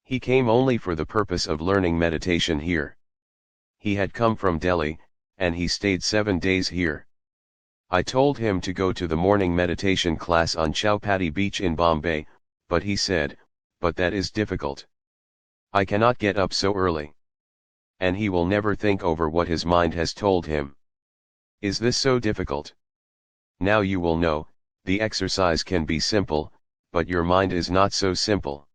He came only for the purpose of learning meditation here. He had come from Delhi, and he stayed 7 days here. I told him to go to the morning meditation class on Chowpatty Beach in Bombay, but he said, "But that is difficult. I cannot get up so early." And he will never think over what his mind has told him. Is this so difficult? Now you will know, the exercise can be simple, but your mind is not so simple.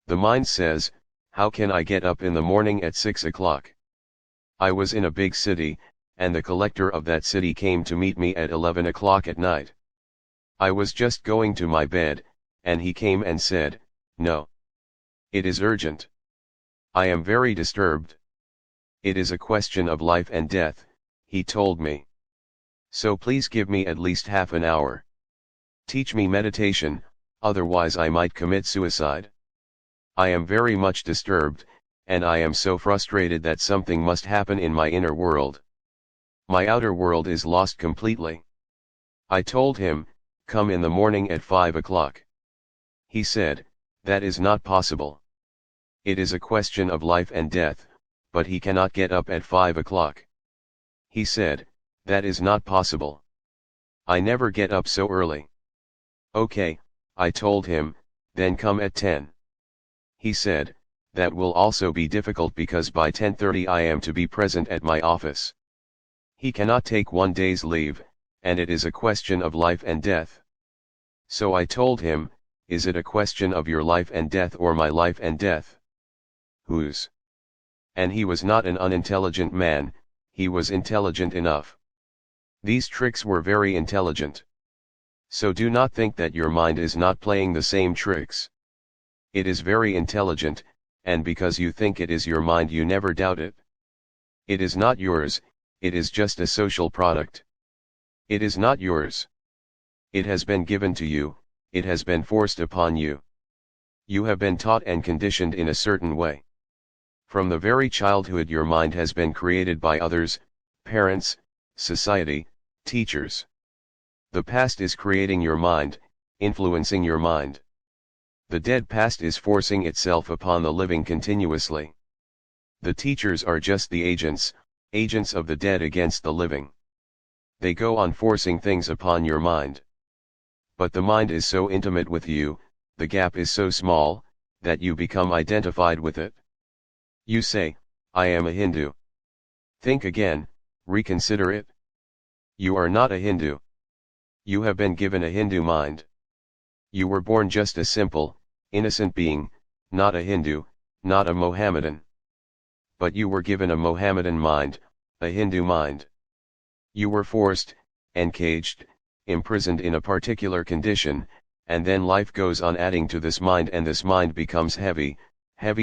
The mind says, how can I get up in the morning at 6 o'clock? I was in a big city, and the collector of that city came to meet me at 11 o'clock at night. I was just going to my bed, and he came and said, "No. It is urgent. I am very disturbed. It is a question of life and death," he told me. "So please give me at least half an hour. Teach me meditation, otherwise I might commit suicide. I am very much disturbed, and I am so frustrated that something must happen in my inner world. My outer world is lost completely." I told him, "Come in the morning at 5 o'clock. He said, "That is not possible. It is a question of life and death, but he cannot get up at 5 o'clock. He said, "That is not possible. I never get up so early." "Okay," I told him, "then come at 10. He said, "That will also be difficult because by 10:30 I am to be present at my office." He cannot take 1 day's leave, and it is a question of life and death. So I told him, "Is it a question of your life and death or my life and death?" "Whose?" And he was not an unintelligent man, he was intelligent enough. These tricks were very intelligent. So do not think that your mind is not playing the same tricks. It is very intelligent, and because you think it is your mind you never doubt it. It is not yours, it is just a social product. It is not yours. It has been given to you, it has been forced upon you. You have been taught and conditioned in a certain way. From the very childhood your mind has been created by others, parents, society, teachers. The past is creating your mind, influencing your mind. The dead past is forcing itself upon the living continuously. The teachers are just the agents of the dead against the living. They go on forcing things upon your mind. But the mind is so intimate with you, the gap is so small, that you become identified with it. You say, "I am a Hindu." Think again, reconsider it. You are not a Hindu. You have been given a Hindu mind. You were born just a simple, innocent being, not a Hindu, not a Mohammedan. But you were given a Mohammedan mind, a Hindu mind. You were forced, encaged, imprisoned in a particular condition, and then life goes on adding to this mind and this mind becomes heavy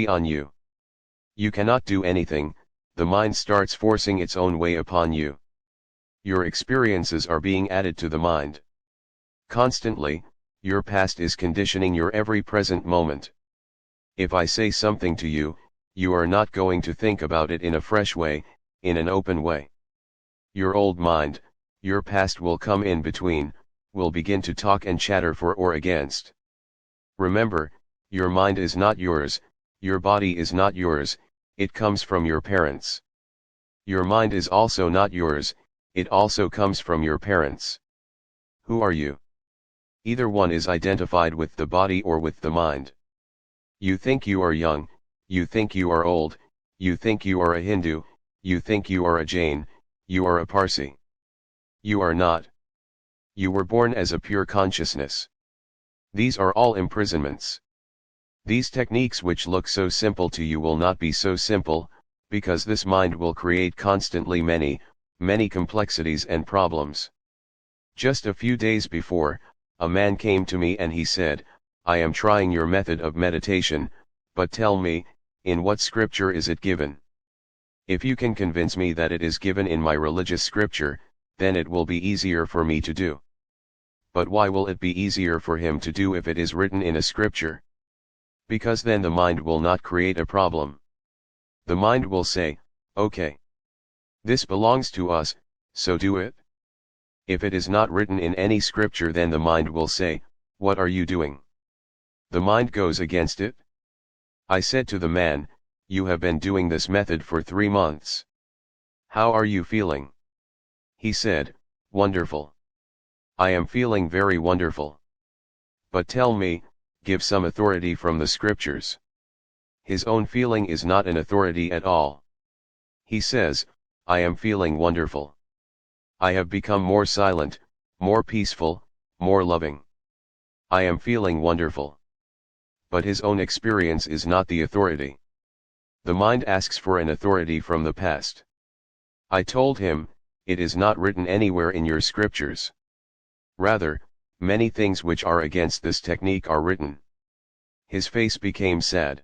on you. You cannot do anything, the mind starts forcing its own way upon you. Your experiences are being added to the mind. Constantly, your past is conditioning your every present moment. If I say something to you, you are not going to think about it in a fresh way, in an open way. Your old mind, your past will come in between, will begin to talk and chatter for or against. Remember, your mind is not yours, your body is not yours, it comes from your parents. Your mind is also not yours, it also comes from your parents. Who are you? Either one is identified with the body or with the mind. You think you are young, you think you are old, you think you are a Hindu, you think you are a Jain, you are a Parsi. You are not. You were born as a pure consciousness. These are all imprisonments. These techniques which look so simple to you will not be so simple, because this mind will create constantly many complexities and problems. Just a few days before, a man came to me and he said, "I am trying your method of meditation, but tell me, in what scripture is it given? If you can convince me that it is given in my religious scripture, then it will be easier for me to do." But why will it be easier for him to do if it is written in a scripture? Because then the mind will not create a problem. The mind will say, "Okay. This belongs to us, so do it." If it is not written in any scripture, then the mind will say, What are you doing? The mind goes against it. I said to the man, you have been doing this method for 3 months. How are you feeling? He said, wonderful. I am feeling very wonderful. But tell me, give some authority from the scriptures. His own feeling is not an authority at all. He says, I am feeling wonderful. I have become more silent, more peaceful, more loving. I am feeling wonderful. But his own experience is not the authority. The mind asks for an authority from the past. I told him, it is not written anywhere in your scriptures. Rather, many things which are against this technique are written. His face became sad.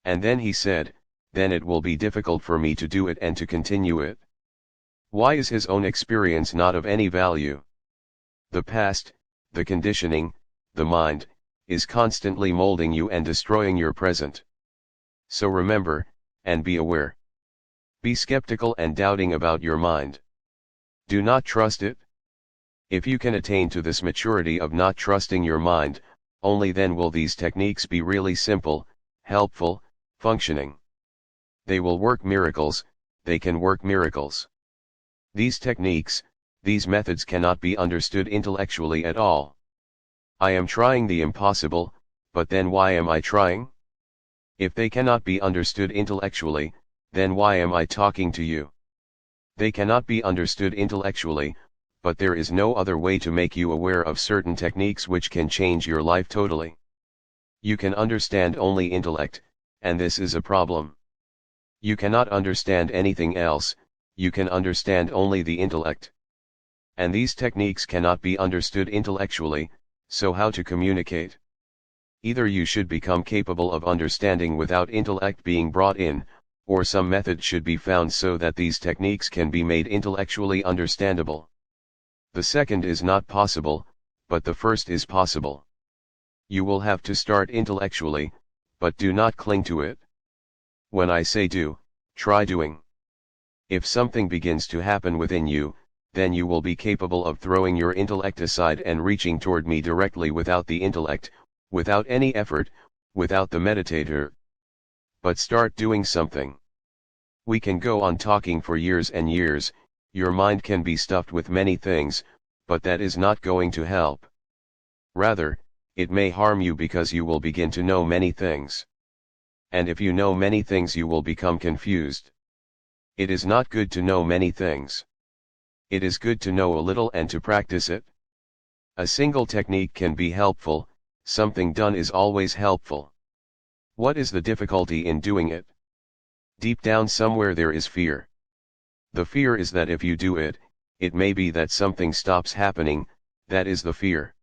And then he said, then it will be difficult for me to do it and to continue it. Why is his own experience not of any value? The past, the conditioning, the mind, is constantly molding you and destroying your present. So remember, and be aware. Be skeptical and doubting about your mind. Do not trust it. If you can attain to this maturity of not trusting your mind, only then will these techniques be really simple, helpful, functioning. They will work miracles, they can work miracles. These techniques, these methods cannot be understood intellectually at all. I am trying the impossible, but then why am I trying? If they cannot be understood intellectually, then why am I talking to you? They cannot be understood intellectually, but there is no other way to make you aware of certain techniques which can change your life totally. You can understand only intellect, and this is a problem. You cannot understand anything else, you can understand only the intellect. And these techniques cannot be understood intellectually, so how to communicate? Either you should become capable of understanding without intellect being brought in, or some method should be found so that these techniques can be made intellectually understandable. The second is not possible, but the first is possible. You will have to start intellectually, but do not cling to it. When I say do, try doing. If something begins to happen within you, then you will be capable of throwing your intellect aside and reaching toward me directly without the intellect, without any effort, without the meditator. But start doing something. We can go on talking for years and years, your mind can be stuffed with many things, but that is not going to help. Rather, it may harm you because you will begin to know many things. And if you know many things you will become confused. It is not good to know many things. It is good to know a little and to practice it. A single technique can be helpful, something done is always helpful. What is the difficulty in doing it? Deep down somewhere there is fear. The fear is that if you do it, it may be that something stops happening, that is the fear.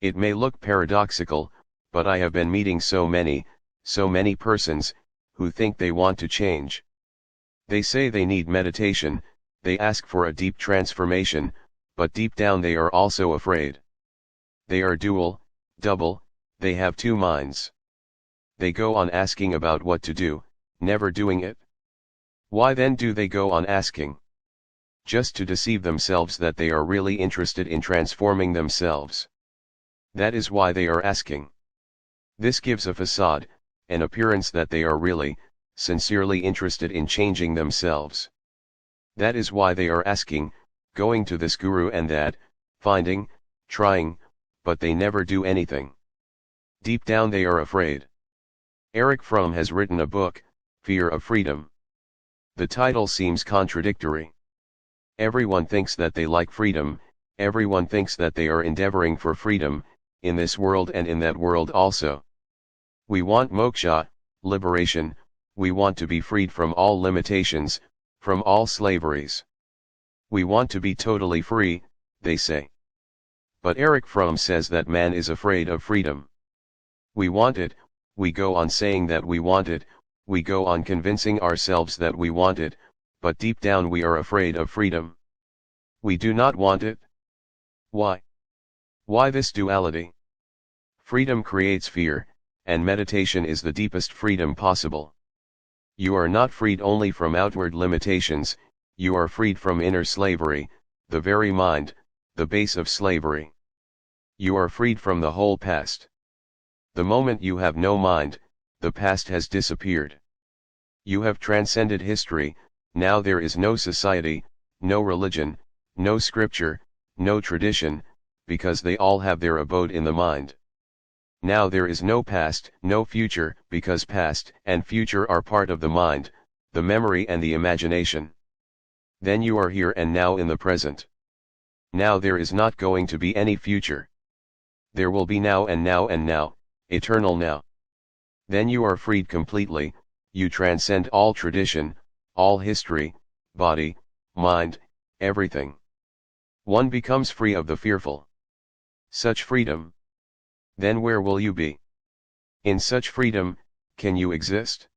It may look paradoxical, but I have been meeting so many persons, who think they want to change. They say they need meditation, they ask for a deep transformation, but deep down they are also afraid. They are double, they have two minds. They go on asking about what to do, never doing it. Why then do they go on asking? Just to deceive themselves that they are really interested in transforming themselves. That is why they are asking. This gives a facade, an appearance that they are really, sincerely interested in changing themselves. That is why they are asking, going to this guru and that, finding, trying, but they never do anything. Deep down they are afraid. Erich Fromm has written a book, Fear of Freedom. The title seems contradictory. Everyone thinks that they like freedom, everyone thinks that they are endeavoring for freedom, in this world and in that world also. We want moksha, liberation, we want to be freed from all limitations, from all slaveries. We want to be totally free, they say. But Erich Fromm says that man is afraid of freedom. We want it, we go on saying that we want it, we go on convincing ourselves that we want it, but deep down we are afraid of freedom. We do not want it. Why? Why this duality? Freedom creates fear, and meditation is the deepest freedom possible. You are not freed only from outward limitations, you are freed from inner slavery, the very mind, the base of slavery. You are freed from the whole past. The moment you have no mind, the past has disappeared. You have transcended history. Now there is no society, no religion, no scripture, no tradition, because they all have their abode in the mind. Now there is no past, no future, because past and future are part of the mind, the memory and the imagination. Then you are here and now in the present. Now there is not going to be any future. There will be now and now and now, eternal now. Then you are freed completely. You transcend all tradition, all history, body, mind, everything. One becomes free of the fearful. Such freedom. Then where will you be? In such freedom, can you exist?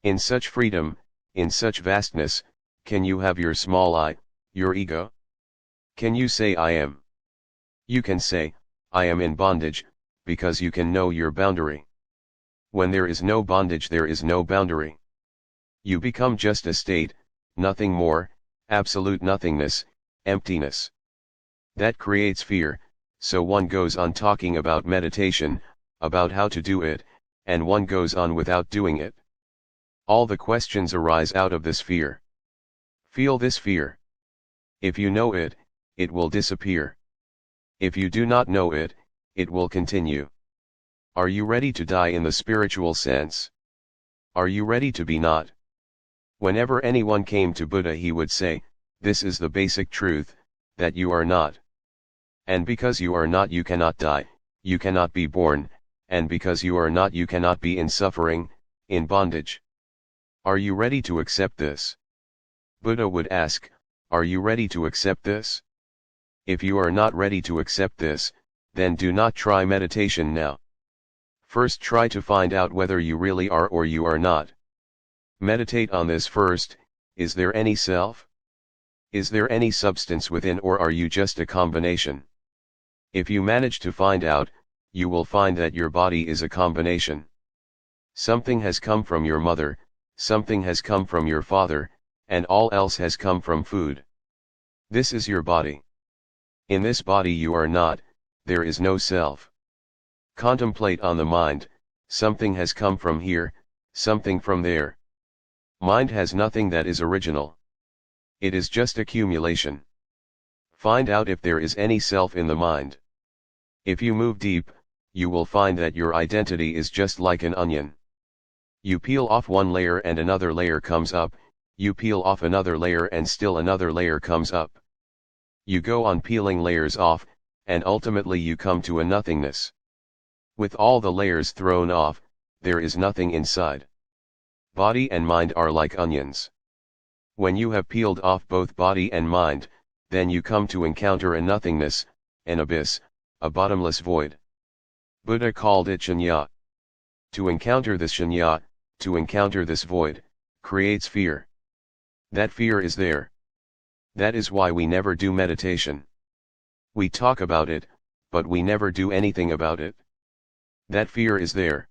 In such freedom, in such vastness, can you have your small I, your ego? Can you say I am? You can say, I am in bondage, because you can know your boundary. When there is no bondage, there is no boundary. You become just a state, nothing more, absolute nothingness, emptiness. That creates fear, so one goes on talking about meditation, about how to do it, and one goes on without doing it. All the questions arise out of this fear. Feel this fear. If you know it, it will disappear. If you do not know it, it will continue. Are you ready to die in the spiritual sense? Are you ready to be not? Whenever anyone came to Buddha, he would say, this is the basic truth, that you are not. And because you are not, you cannot die, you cannot be born, and because you are not, you cannot be in suffering, in bondage. Are you ready to accept this? Buddha would ask, are you ready to accept this? If you are not ready to accept this, then do not try meditation now. First try to find out whether you really are or you are not. Meditate on this first. Is there any self? Is there any substance within, or are you just a combination? If you manage to find out, you will find that your body is a combination. Something has come from your mother, something has come from your father, and all else has come from food. This is your body. In this body you are not, there is no self. Contemplate on the mind, something has come from here, something from there. Mind has nothing that is original. It is just accumulation. Find out if there is any self in the mind. If you move deep, you will find that your identity is just like an onion. You peel off one layer and another layer comes up, you peel off another layer and still another layer comes up. You go on peeling layers off, and ultimately you come to a nothingness. With all the layers thrown off, there is nothing inside. Body and mind are like onions. When you have peeled off both body and mind, then you come to encounter a nothingness, an abyss, a bottomless void. Buddha called it shunya. To encounter this shunya, to encounter this void, creates fear. That fear is there. That is why we never do meditation. We talk about it, but we never do anything about it. That fear is there.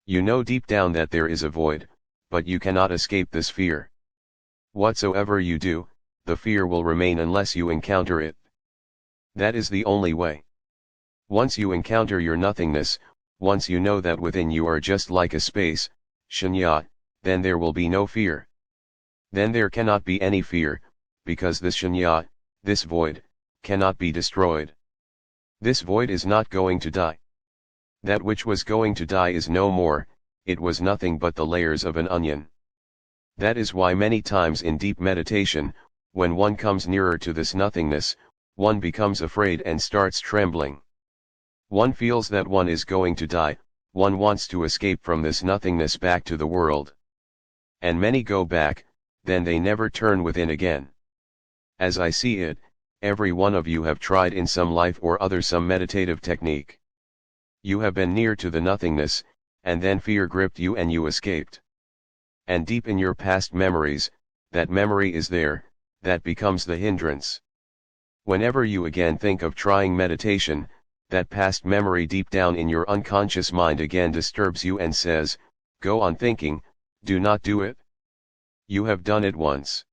You know deep down that there is a void, but you cannot escape this fear. Whatsoever you do, the fear will remain unless you encounter it. That is the only way. Once you encounter your nothingness, once you know that within you are just like a space, shunya, then there will be no fear. Then there cannot be any fear, because this shunya, this void, cannot be destroyed. This void is not going to die. That which was going to die is no more, it was nothing but the layers of an onion. That is why many times in deep meditation, when one comes nearer to this nothingness, one becomes afraid and starts trembling. One feels that one is going to die, one wants to escape from this nothingness back to the world. And many go back, then they never turn within again. As I see it, every one of you have tried in some life or other some meditative technique. You have been near to the nothingness, and then fear gripped you and you escaped. And deep in your past memories, that memory is there, that becomes the hindrance. Whenever you again think of trying meditation, that past memory deep down in your unconscious mind again disturbs you and says, go on thinking, do not do it. You have done it once.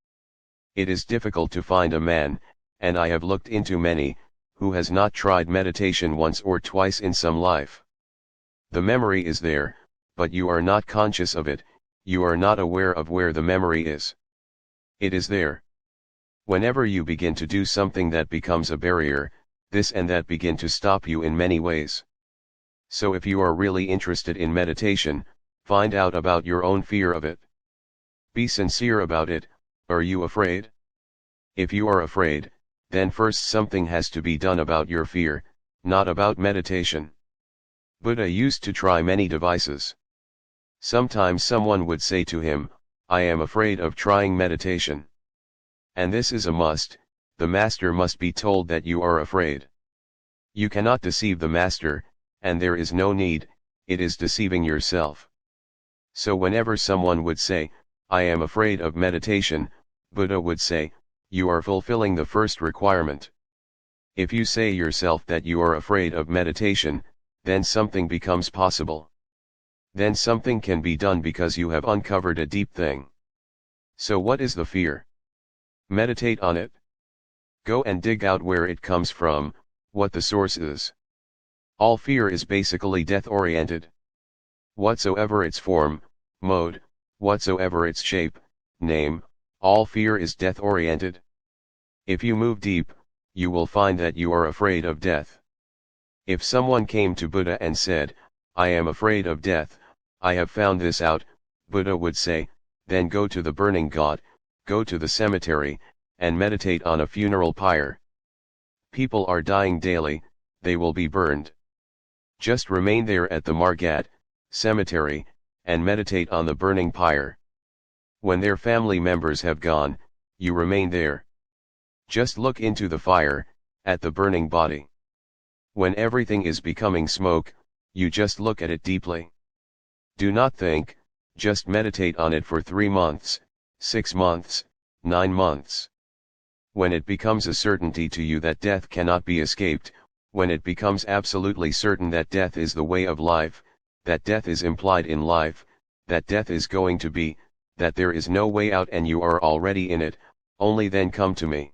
It is difficult to find a man, and I have looked into many, Who has not tried meditation once or twice in some life? The memory is there, but you are not conscious of it, you are not aware of where the memory is. It is there. Whenever you begin to do something that becomes a barrier, this and that begin to stop you in many ways. So if you are really interested in meditation, find out about your own fear of it. Be sincere about it. Are you afraid? If you are afraid, then first something has to be done about your fear, not about meditation. Buddha used to try many devices. Sometimes someone would say to him, "I am afraid of trying meditation." And this is a must, the master must be told that you are afraid. You cannot deceive the master, and there is no need, it is deceiving yourself. So whenever someone would say, "I am afraid of meditation," Buddha would say, "You are fulfilling the first requirement." If you say yourself that you are afraid of meditation, then something becomes possible. Then something can be done because you have uncovered a deep thing. So what is the fear? Meditate on it. Go and dig out where it comes from, what the source is. All fear is basically death-oriented. Whatsoever its form, mode, whatsoever its shape, name, all fear is death-oriented. If you move deep, you will find that you are afraid of death. If someone came to Buddha and said, "I am afraid of death, I have found this out," Buddha would say, "Then go to the burning ghat, go to the cemetery, and meditate on a funeral pyre. People are dying daily, they will be burned. Just remain there at the margat, cemetery, and meditate on the burning pyre. When their family members have gone, you remain there. Just look into the fire, at the burning body. When everything is becoming smoke, you just look at it deeply. Do not think, just meditate on it for 3 months, 6 months, 9 months. When it becomes a certainty to you that death cannot be escaped, when it becomes absolutely certain that death is the way of life, that death is implied in life, that death is going to be, that there is no way out and you are already in it, only then come to me."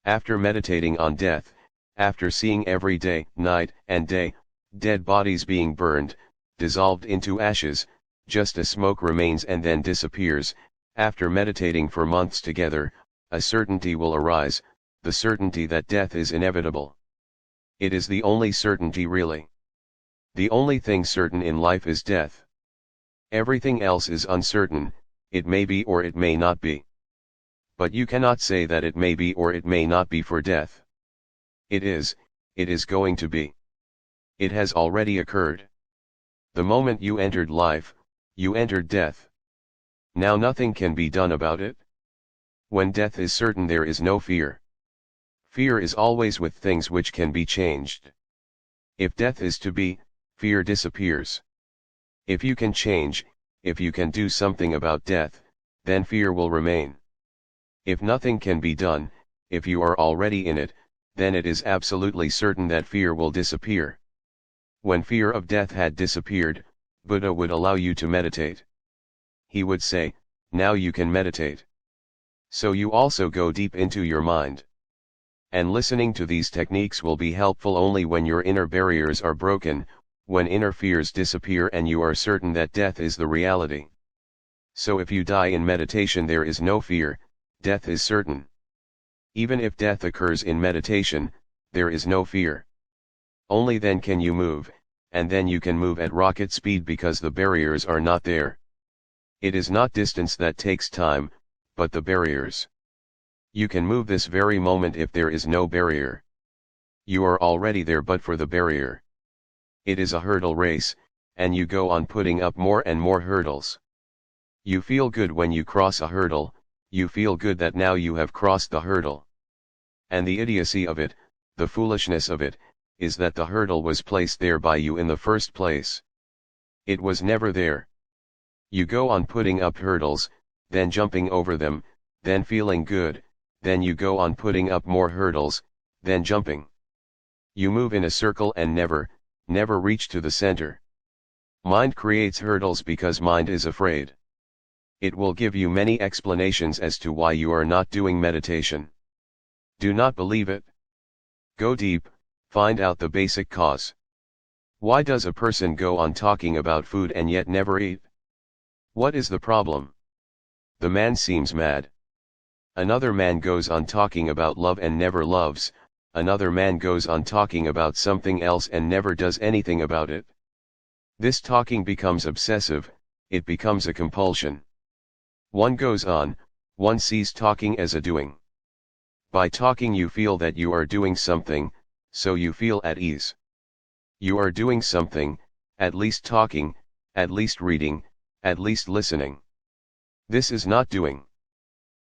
After meditating on death, after seeing every day, night and day, dead bodies being burned, dissolved into ashes, just as smoke remains and then disappears, after meditating for months together, a certainty will arise, the certainty that death is inevitable. It is the only certainty really. The only thing certain in life is death. Everything else is uncertain, it may be or it may not be. But you cannot say that it may be or it may not be for death. It is going to be. It has already occurred. The moment you entered life, you entered death. Now nothing can be done about it. When death is certain, there is no fear. Fear is always with things which can be changed. If death is to be, fear disappears. If you can change, if you can do something about death, then fear will remain. If nothing can be done, if you are already in it, then it is absolutely certain that fear will disappear. When fear of death had disappeared, Buddha would allow you to meditate. He would say, "Now you can meditate." So you also go deep into your mind. And listening to these techniques will be helpful only when your inner barriers are broken, when inner fears disappear and you are certain that death is the reality. So if you die in meditation, there is no fear, death is certain. Even if death occurs in meditation, there is no fear. Only then can you move, and then you can move at rocket speed because the barriers are not there. It is not distance that takes time, but the barriers. You can move this very moment if there is no barrier. You are already there but for the barrier. It is a hurdle race, and you go on putting up more and more hurdles. You feel good when you cross a hurdle, you feel good that now you have crossed the hurdle. And the idiocy of it, the foolishness of it, is that the hurdle was placed there by you in the first place. It was never there. You go on putting up hurdles, then jumping over them, then feeling good, then you go on putting up more hurdles, then jumping. You move in a circle and never reach to the center. Mind creates hurdles because mind is afraid. It will give you many explanations as to why you are not doing meditation. Do not believe it. Go deep, find out the basic cause. Why does a person go on talking about food and yet never eat? What is the problem? The man seems mad. Another man goes on talking about love and never loves, another man goes on talking about something else and never does anything about it. This talking becomes obsessive, it becomes a compulsion. One goes on, one sees talking as a doing. By talking you feel that you are doing something, so you feel at ease. You are doing something, at least talking, at least reading, at least listening. This is not doing.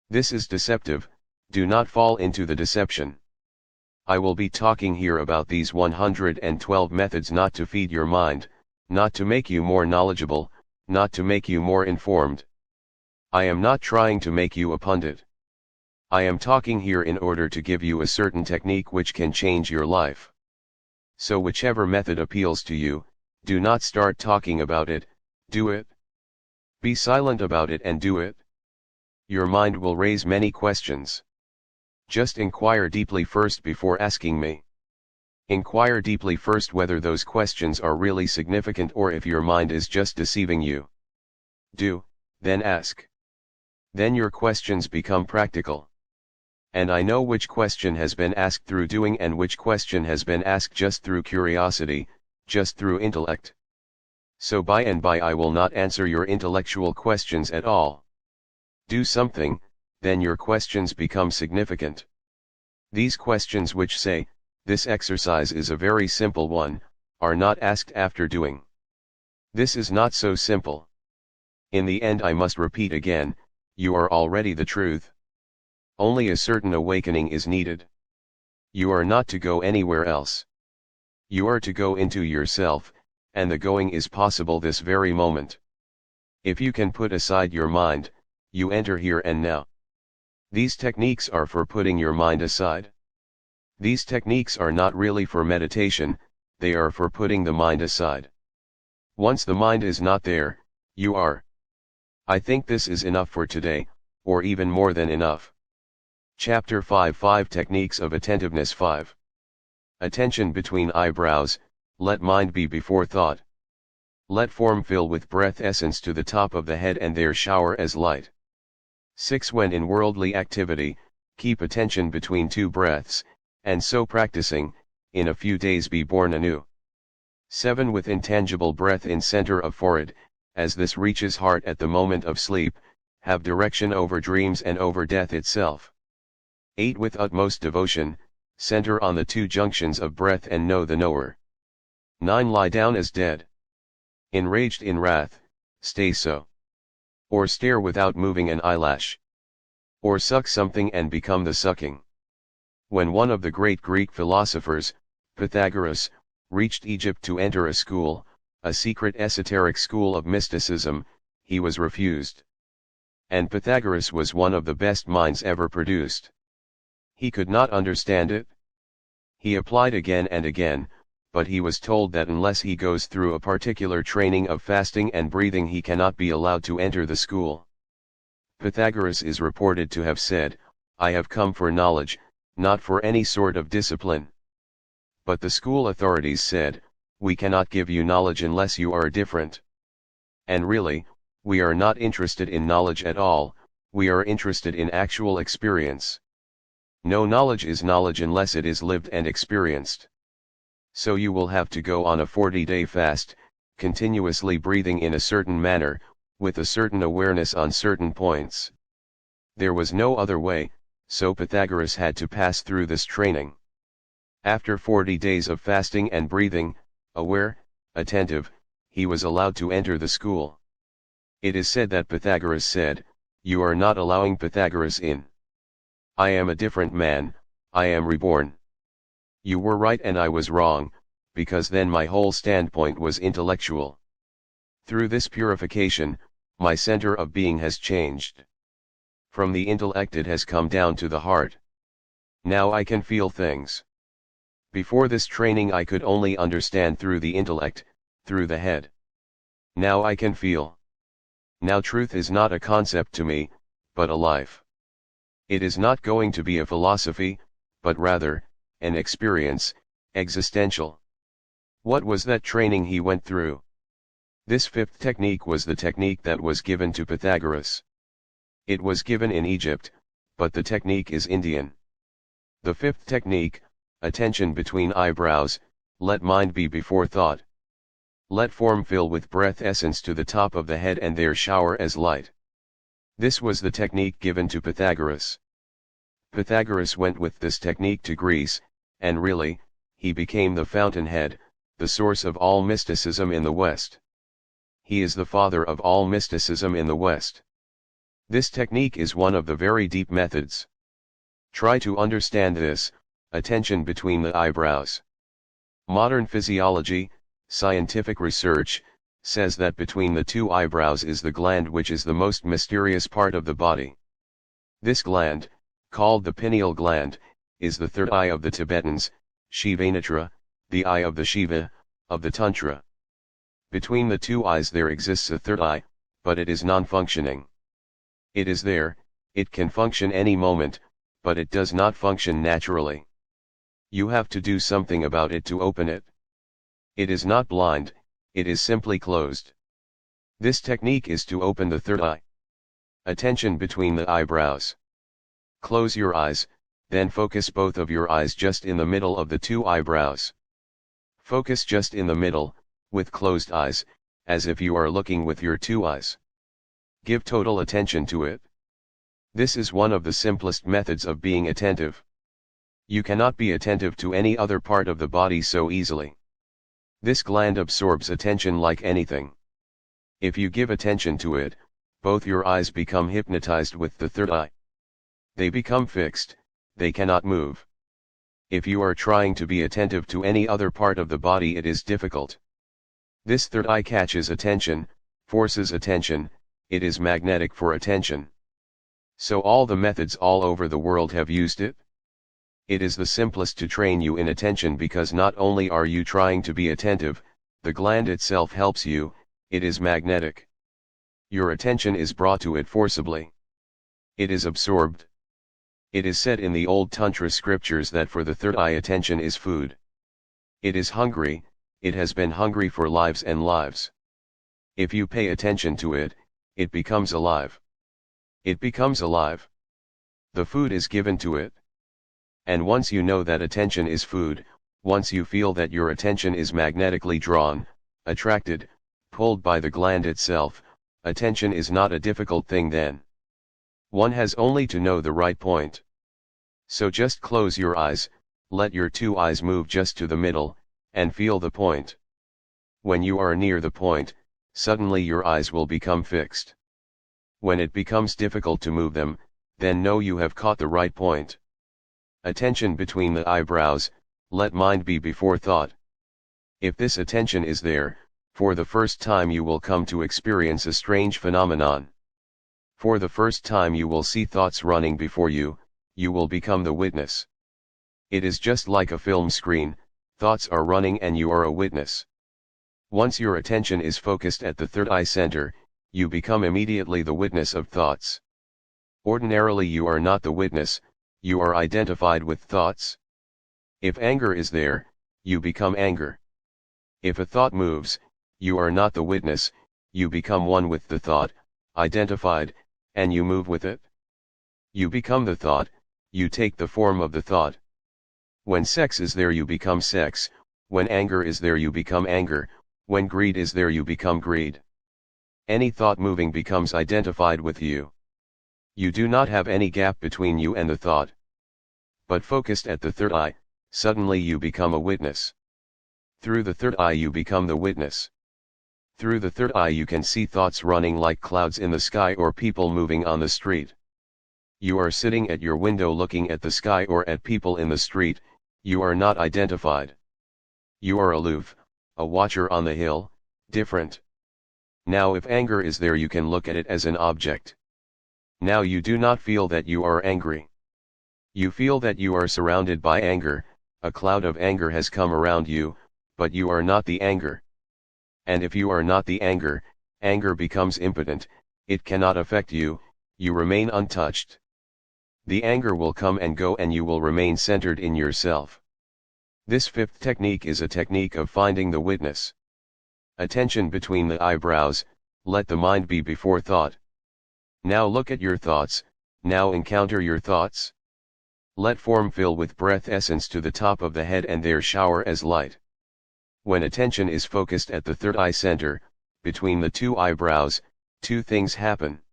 This is deceptive, do not fall into the deception. I will be talking here about these 112 methods not to feed your mind, not to make you more knowledgeable, not to make you more informed. I am not trying to make you a pundit. I am talking here in order to give you a certain technique which can change your life. So whichever method appeals to you, do not start talking about it, do it. Be silent about it and do it. Your mind will raise many questions. Just inquire deeply first before asking me. Inquire deeply first whether those questions are really significant or if your mind is just deceiving you. Do, then ask. Then your questions become practical. And I know which question has been asked through doing and which question has been asked just through curiosity, just through intellect. So by and by I will not answer your intellectual questions at all. Do something, then your questions become significant. These questions which say, this exercise is a very simple one, are not asked after doing. This is not so simple. In the end I must repeat again, you are already the truth. Only a certain awakening is needed. You are not to go anywhere else. You are to go into yourself, and the going is possible this very moment. If you can put aside your mind, you enter here and now. These techniques are for putting your mind aside. These techniques are not really for meditation, they are for putting the mind aside. Once the mind is not there, you are. I think this is enough for today, or even more than enough. Chapter 5 5 Techniques of Attentiveness 5. Attention between eyebrows, let mind be before thought. Let form fill with breath essence to the top of the head and there shower as light. 6 When in worldly activity, keep attention between two breaths, and so practicing, in a few days be born anew. 7 With intangible breath in center of forehead, as this reaches heart at the moment of sleep, have direction over dreams and over death itself. 8 With utmost devotion, center on the two junctions of breath and know the knower. 9 Lie down as dead. Enraged in wrath, stay so. Or stare without moving an eyelash. Or suck something and become the sucking. When one of the great Greek philosophers, Pythagoras, reached Egypt to enter a school, a secret esoteric school of mysticism, he was refused. And Pythagoras was one of the best minds ever produced. He could not understand it. He applied again and again, but he was told that unless he goes through a particular training of fasting and breathing he cannot be allowed to enter the school. Pythagoras is reported to have said, I have come for knowledge, not for any sort of discipline. But the school authorities said, we cannot give you knowledge unless you are different. And really, we are not interested in knowledge at all, we are interested in actual experience. No knowledge is knowledge unless it is lived and experienced. So you will have to go on a 40-day fast, continuously breathing in a certain manner, with a certain awareness on certain points. There was no other way, so Pythagoras had to pass through this training. After 40 days of fasting and breathing, aware, attentive, he was allowed to enter the school. It is said that Pythagoras said, you are not allowing Pythagoras in. I am a different man, I am reborn. You were right and I was wrong, because then my whole standpoint was intellectual. Through this purification, my center of being has changed. From the intellect it has come down to the heart. Now I can feel things. Before this training I could only understand through the intellect, through the head. Now I can feel. Now truth is not a concept to me, but a life. It is not going to be a philosophy, but rather, an experience, existential. What was that training he went through? This fifth technique was the technique that was given to Pythagoras. It was given in Egypt, but the technique is Indian. The fifth technique, attention between eyebrows, let mind be before thought. Let form fill with breath essence to the top of the head and there shower as light. This was the technique given to Pythagoras. Pythagoras went with this technique to Greece, and really, he became the fountainhead, the source of all mysticism in the West. He is the father of all mysticism in the West. This technique is one of the very deep methods. Try to understand this, attention between the eyebrows. Modern physiology, scientific research, says that between the two eyebrows is the gland which is the most mysterious part of the body. This gland, called the pineal gland, is the third eye of the Tibetans, Shivanatra, the eye of the Shiva, of the Tantra. Between the two eyes there exists a third eye, but it is non-functioning. It is there, it can function any moment, but it does not function naturally. You have to do something about it to open it. It is not blind, it is simply closed. This technique is to open the third eye. Attention between the eyebrows. Close your eyes, then focus both of your eyes just in the middle of the two eyebrows. Focus just in the middle, with closed eyes, as if you are looking with your two eyes. Give total attention to it. This is one of the simplest methods of being attentive. You cannot be attentive to any other part of the body so easily. This gland absorbs attention like anything. If you give attention to it, both your eyes become hypnotized with the third eye. They become fixed, they cannot move. If you are trying to be attentive to any other part of the body, it is difficult. This third eye catches attention, forces attention, it is magnetic for attention. So all the methods all over the world have used it. It is the simplest to train you in attention because not only are you trying to be attentive, the gland itself helps you, it is magnetic. Your attention is brought to it forcibly. It is absorbed. It is said in the old Tantra scriptures that for the third eye attention is food. It is hungry, it has been hungry for lives and lives. If you pay attention to it, it becomes alive. It becomes alive. The food is given to it. And once you know that attention is food, once you feel that your attention is magnetically drawn, attracted, pulled by the gland itself, attention is not a difficult thing then. One has only to know the right point. So just close your eyes, let your two eyes move just to the middle, and feel the point. When you are near the point, suddenly your eyes will become fixed. When it becomes difficult to move them, then know you have caught the right point. Attention between the eyebrows, let mind be before thought. If this attention is there, for the first time you will come to experience a strange phenomenon. For the first time you will see thoughts running before you, you will become the witness. It is just like a film screen, thoughts are running and you are a witness. Once your attention is focused at the third eye center, you become immediately the witness of thoughts. Ordinarily you are not the witness, you are identified with thoughts. If anger is there, you become anger. If a thought moves, you are not the witness, you become one with the thought, identified, and you move with it. You become the thought, you take the form of the thought. When sex is there you become sex, when anger is there you become anger, when greed is there you become greed. Any thought moving becomes identified with you. You do not have any gap between you and the thought. But focused at the third eye, suddenly you become a witness. Through the third eye you become the witness. Through the third eye you can see thoughts running like clouds in the sky or people moving on the street. You are sitting at your window looking at the sky or at people in the street, you are not identified. You are aloof, a watcher on the hill, different. Now if anger is there you can look at it as an object. Now you do not feel that you are angry. You feel that you are surrounded by anger, a cloud of anger has come around you, but you are not the anger. And if you are not the anger, anger becomes impotent, it cannot affect you, you remain untouched. The anger will come and go and you will remain centered in yourself. This fifth technique is a technique of finding the witness. Attention between the eyebrows, let the mind be before thought. Now look at your thoughts, now encounter your thoughts. Let form fill with breath essence to the top of the head and there shower as light. When attention is focused at the third eye center, between the two eyebrows, two things happen.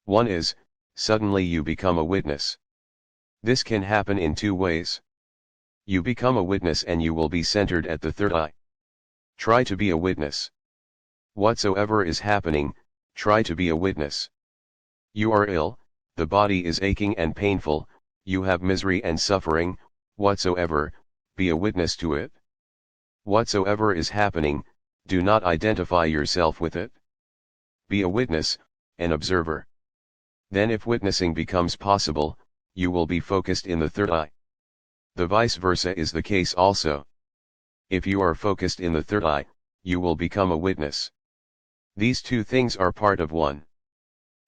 One is, suddenly you become a witness. This can happen in two ways. You become a witness and you will be centered at the third eye. Try to be a witness. Whatsoever is happening, try to be a witness. You are ill, the body is aching and painful, you have misery and suffering, whatsoever, be a witness to it. Whatsoever is happening, do not identify yourself with it. Be a witness, an observer. Then if witnessing becomes possible, you will be focused in the third eye. The vice versa is the case also. If you are focused in the third eye, you will become a witness. These two things are part of one.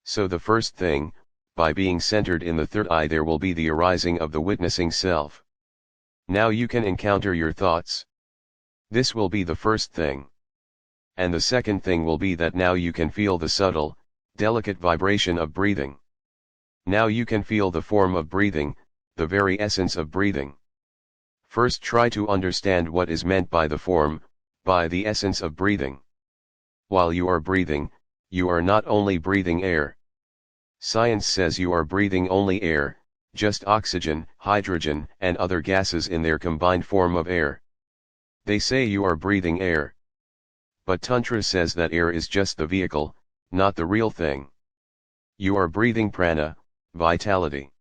So the first thing, by being centered in the third eye there will be the arising of the witnessing self. Now you can encounter your thoughts. This will be the first thing. And the second thing will be that now you can feel the subtle, delicate vibration of breathing. Now you can feel the form of breathing, the very essence of breathing. First try to understand what is meant by the form, by the essence of breathing. While you are breathing, you are not only breathing air. Science says you are breathing only air, just oxygen, hydrogen, and other gases in their combined form of air. They say you are breathing air. But Tantra says that air is just the vehicle, not the real thing. You are breathing prana, vitality.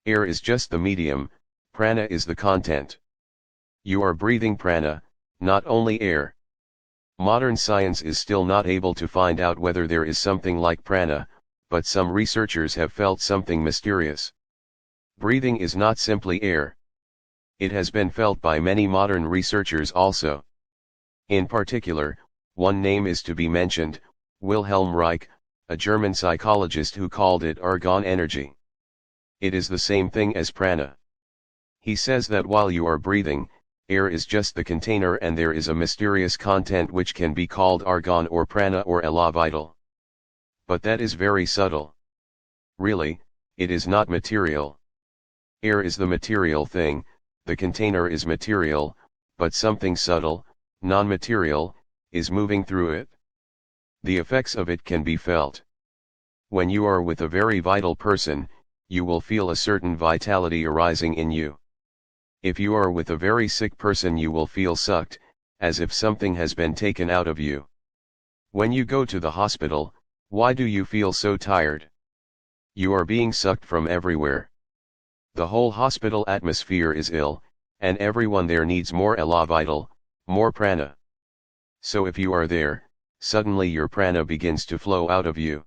Air is just the medium, prana is the content. You are breathing prana, not only air. Modern science is still not able to find out whether there is something like prana, but some researchers have felt something mysterious. Breathing is not simply air. It has been felt by many modern researchers also. In particular, one name is to be mentioned, Wilhelm Reich, a German psychologist who called it argon energy. It is the same thing as prana. He says that while you are breathing, air is just the container and there is a mysterious content which can be called argon or prana or ela vital. But that is very subtle. Really, it is not material. Air is the material thing, the container is material, but something subtle, non-material, is moving through it. The effects of it can be felt. When you are with a very vital person, you will feel a certain vitality arising in you. If you are with a very sick person you will feel sucked, as if something has been taken out of you. When you go to the hospital, why do you feel so tired? You are being sucked from everywhere. The whole hospital atmosphere is ill, and everyone there needs more ela vital, more prana. So if you are there, suddenly your prana begins to flow out of you.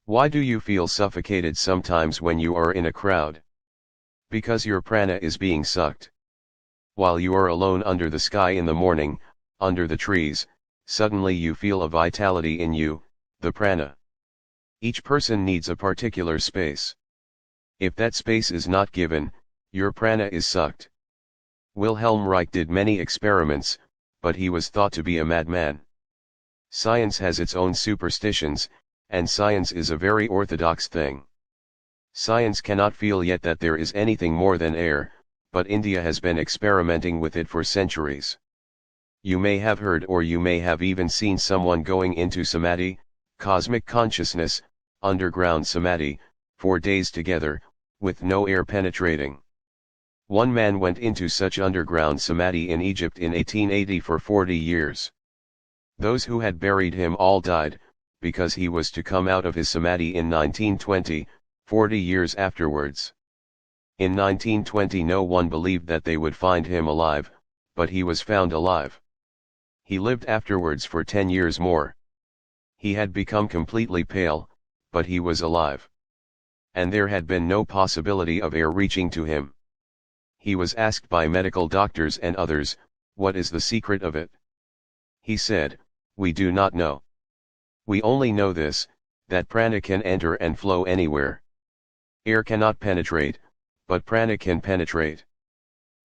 Why do you feel suffocated sometimes when you are in a crowd? Because your prana is being sucked. While you are alone under the sky in the morning, under the trees, suddenly you feel a vitality in you, the prana. Each person needs a particular space. If that space is not given, your prana is sucked. Wilhelm Reich did many experiments, but he was thought to be a madman. Science has its own superstitions, and science is a very orthodox thing. Science cannot feel yet that there is anything more than air, but India has been experimenting with it for centuries. You may have heard or you may have even seen someone going into samadhi, cosmic consciousness, underground samadhi, for days together, with no air penetrating. One man went into such underground samadhi in Egypt in 1880 for 40 years. Those who had buried him all died, because he was to come out of his samadhi in 1920, 40 years afterwards. In 1920 no one believed that they would find him alive, but he was found alive. He lived afterwards for 10 years more. He had become completely pale, but he was alive. And there had been no possibility of air reaching to him. He was asked by medical doctors and others, what is the secret of it? He said, we do not know. We only know this, that prana can enter and flow anywhere. Air cannot penetrate, but prana can penetrate.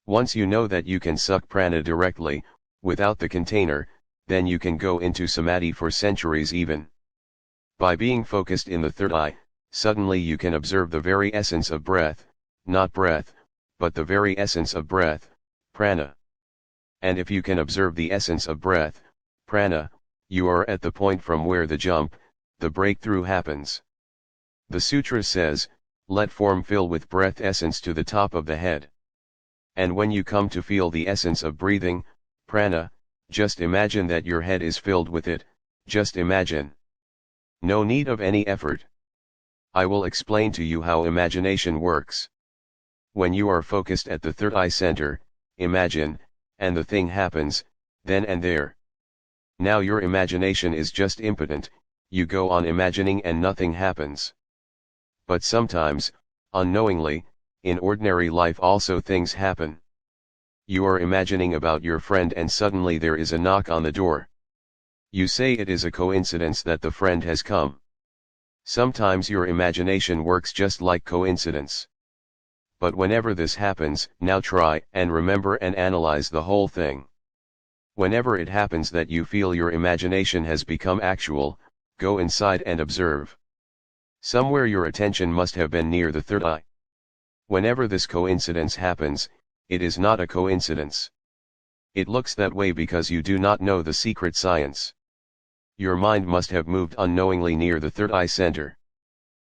Once you know that you can suck prana directly, without the container, then you can go into samadhi for centuries even. By being focused in the third eye, suddenly you can observe the very essence of breath, not breath, but the very essence of breath, prana. And if you can observe the essence of breath, prana, you are at the point from where the jump, the breakthrough happens. The sutra says, let form fill with breath essence to the top of the head. And when you come to feel the essence of breathing, prana, just imagine that your head is filled with it, just imagine. No need of any effort. I will explain to you how imagination works. When you are focused at the third eye center, imagine, and the thing happens, then and there. Now your imagination is just impotent, you go on imagining and nothing happens. But sometimes, unknowingly, in ordinary life also things happen. You are imagining about your friend and suddenly there is a knock on the door. You say it is a coincidence that the friend has come. Sometimes your imagination works just like coincidence. But whenever this happens, now try and remember and analyze the whole thing. Whenever it happens that you feel your imagination has become actual, go inside and observe. Somewhere your attention must have been near the third eye. Whenever this coincidence happens, it is not a coincidence. It looks that way because you do not know the secret science. Your mind must have moved unknowingly near the third eye center.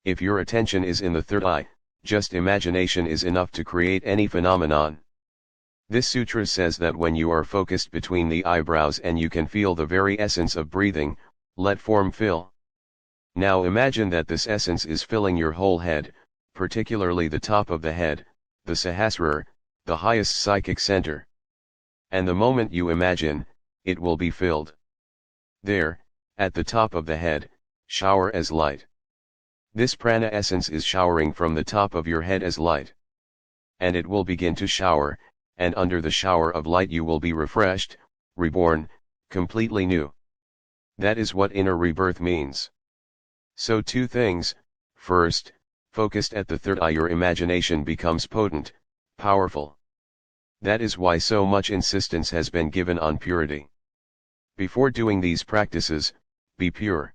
If your attention is in the third eye, just imagination is enough to create any phenomenon. This sutra says that when you are focused between the eyebrows and you can feel the very essence of breathing, let form fill. Now imagine that this essence is filling your whole head, particularly the top of the head, the sahasrara, the highest psychic center. And the moment you imagine, it will be filled. There, at the top of the head, shower as light. This prana essence is showering from the top of your head as light. And it will begin to shower, and under the shower of light you will be refreshed, reborn, completely new. That is what inner rebirth means. So two things: first, focused at the third eye your imagination becomes potent, powerful. That is why so much insistence has been given on purity. Before doing these practices, be pure.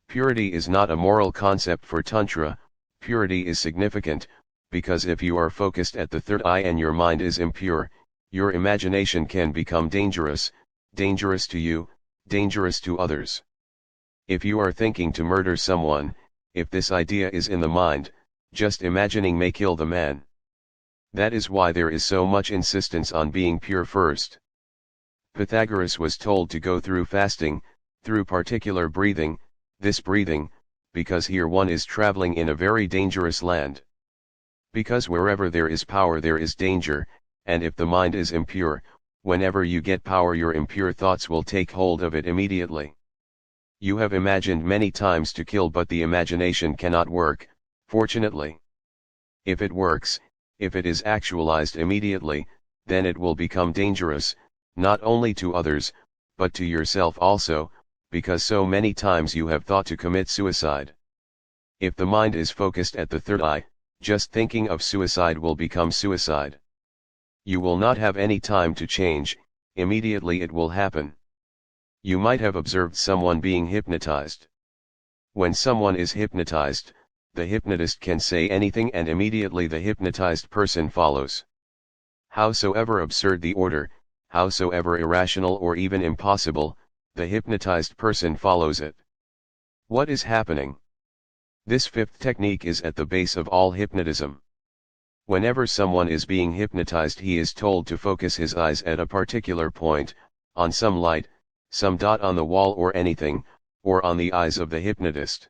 Purity is not a moral concept for Tantra. Purity is significant, because if you are focused at the third eye and your mind is impure, your imagination can become dangerous, dangerous to you, dangerous to others. If you are thinking to murder someone, if this idea is in the mind, just imagining may kill the man. That is why there is so much insistence on being pure first. Pythagoras was told to go through fasting, through particular breathing, this breathing, because here one is traveling in a very dangerous land. Because wherever there is power there is danger, and if the mind is impure, whenever you get power your impure thoughts will take hold of it immediately. You have imagined many times to kill but the imagination cannot work, fortunately. If it works, if it is actualized immediately, then it will become dangerous, not only to others, but to yourself also, because so many times you have thought to commit suicide. If the mind is focused at the third eye, just thinking of suicide will become suicide. You will not have any time to change, immediately it will happen. You might have observed someone being hypnotized. When someone is hypnotized, the hypnotist can say anything and immediately the hypnotized person follows. Howsoever absurd the order, howsoever irrational or even impossible, the hypnotized person follows it. What is happening? This fifth technique is at the base of all hypnotism. Whenever someone is being hypnotized he is told to focus his eyes at a particular point, on some light, some dot on the wall or anything, or on the eyes of the hypnotist.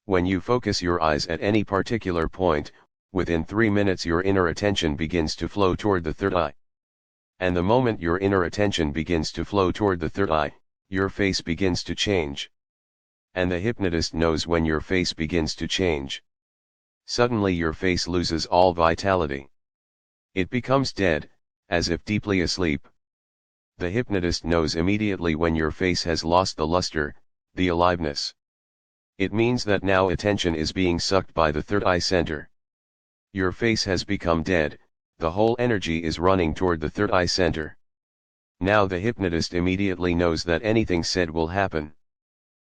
When you focus your eyes at any particular point, within 3 minutes your inner attention begins to flow toward the third eye. And the moment your inner attention begins to flow toward the third eye, your face begins to change. And the hypnotist knows when your face begins to change. Suddenly your face loses all vitality. It becomes dead, as if deeply asleep. The hypnotist knows immediately when your face has lost the luster, the aliveness. It means that now attention is being sucked by the third eye center. Your face has become dead, the whole energy is running toward the third eye center. Now the hypnotist immediately knows that anything said will happen.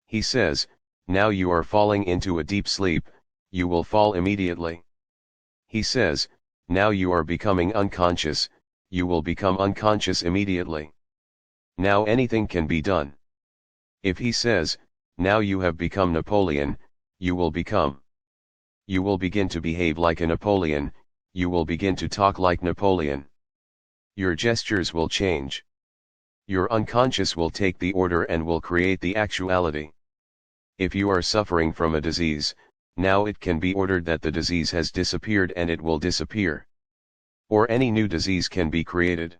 He says, now you are falling into a deep sleep, you will fall immediately. He says, now you are becoming unconscious, you will become unconscious immediately. Now anything can be done. If he says, now you have become Napoleon, you will become. You will begin to behave like a Napoleon, you will begin to talk like Napoleon. Your gestures will change. Your unconscious will take the order and will create the actuality. If you are suffering from a disease, now it can be ordered that the disease has disappeared and it will disappear. Or any new disease can be created.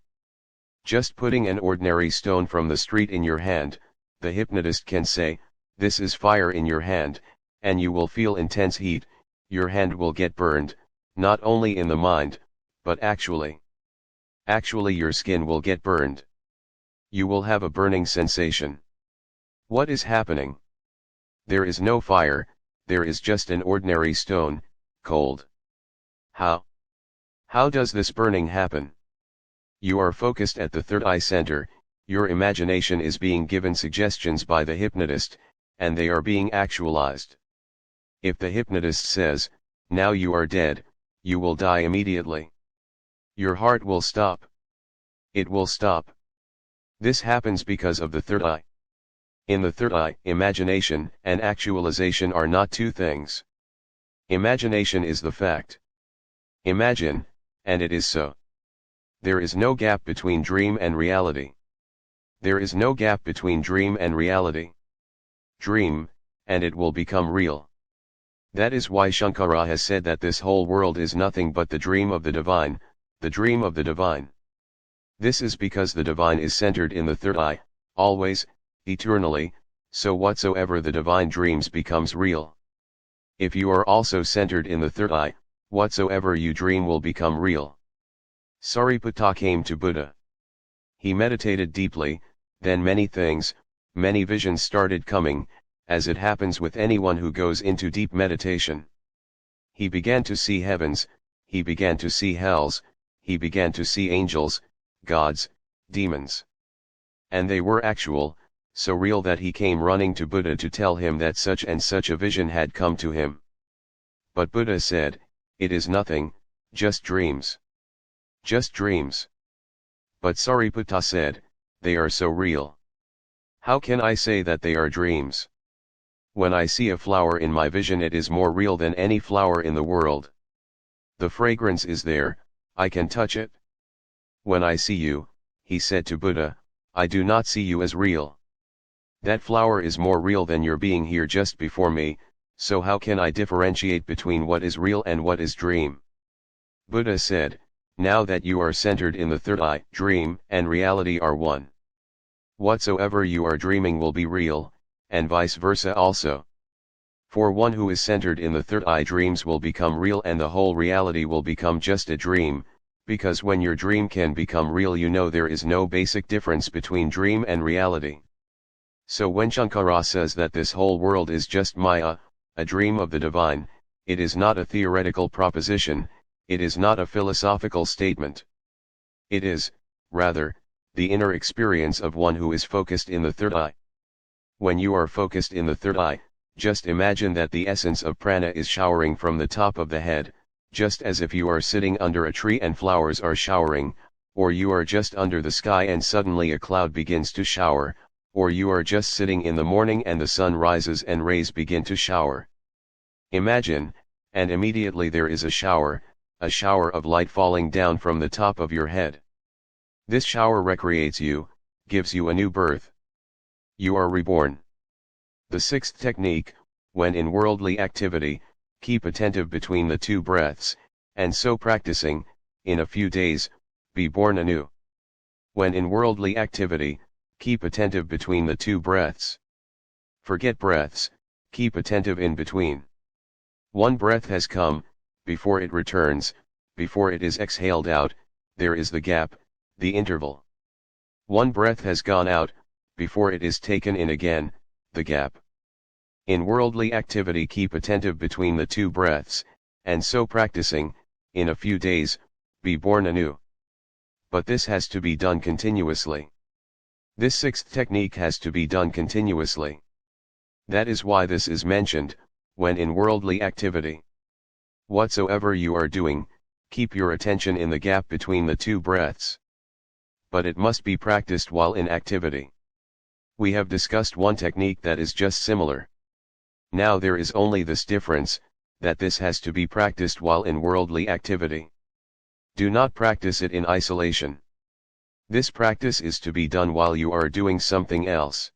Just putting an ordinary stone from the street in your hand, the hypnotist can say, this is fire in your hand, and you will feel intense heat, your hand will get burned, not only in the mind, but actually. Actually your skin will get burned. You will have a burning sensation. What is happening? There is no fire, there is just an ordinary stone, cold. How? How does this burning happen? You are focused at the third eye center, your imagination is being given suggestions by the hypnotist, and they are being actualized. If the hypnotist says, now you are dead, you will die immediately. Your heart will stop. It will stop. This happens because of the third eye. In the third eye, imagination and actualization are not two things. Imagination is the fact. Imagine, and it is so. There is no gap between dream and reality. There is no gap between dream and reality. Dream, and it will become real. That is why Shankara has said that this whole world is nothing but the dream of the divine, the dream of the divine. This is because the divine is centered in the third eye, always, eternally, so whatsoever the divine dreams becomes real. If you are also centered in the third eye, whatsoever you dream will become real. Sariputta came to Buddha. He meditated deeply, then many things, many visions started coming, as it happens with anyone who goes into deep meditation. He began to see heavens, he began to see hells, he began to see angels, gods, demons. And they were actual, so real that he came running to Buddha to tell him that such and such a vision had come to him. But Buddha said, it is nothing, just dreams. Just dreams. But Sariputta said, they are so real. How can I say that they are dreams? When I see a flower in my vision, it is more real than any flower in the world. The fragrance is there, I can touch it. When I see you, he said to Buddha, I do not see you as real. That flower is more real than your being here just before me, so how can I differentiate between what is real and what is dream? Buddha said, now that you are centered in the third eye, dream and reality are one. Whatsoever you are dreaming will be real, and vice versa also. For one who is centered in the third eye, dreams will become real and the whole reality will become just a dream, because when your dream can become real, you know there is no basic difference between dream and reality. So when Shankara says that this whole world is just Maya, a dream of the divine, it is not a theoretical proposition, it is not a philosophical statement. It is, rather, the inner experience of one who is focused in the third eye. When you are focused in the third eye, just imagine that the essence of prana is showering from the top of the head, just as if you are sitting under a tree and flowers are showering, or you are just under the sky and suddenly a cloud begins to shower, or you are just sitting in the morning and the sun rises and rays begin to shower. Imagine, and immediately there is a shower of light falling down from the top of your head. This shower recreates you, gives you a new birth. You are reborn. The sixth technique, when in worldly activity, keep attentive between the two breaths, and so practicing, in a few days, be born anew. When in worldly activity, keep attentive between the two breaths. Forget breaths, keep attentive in between. One breath has come, before it returns, before it is exhaled out, there is the gap, the interval. One breath has gone out, before it is taken in again, the gap. In worldly activity keep attentive between the two breaths, and so practicing, in a few days, be born anew. But this has to be done continuously. This sixth technique has to be done continuously. That is why this is mentioned, when in worldly activity. Whatsoever you are doing, keep your attention in the gap between the two breaths. But it must be practiced while in activity. We have discussed one technique that is just similar. Now there is only this difference, that this has to be practiced while in worldly activity. Do not practice it in isolation. This practice is to be done while you are doing something else.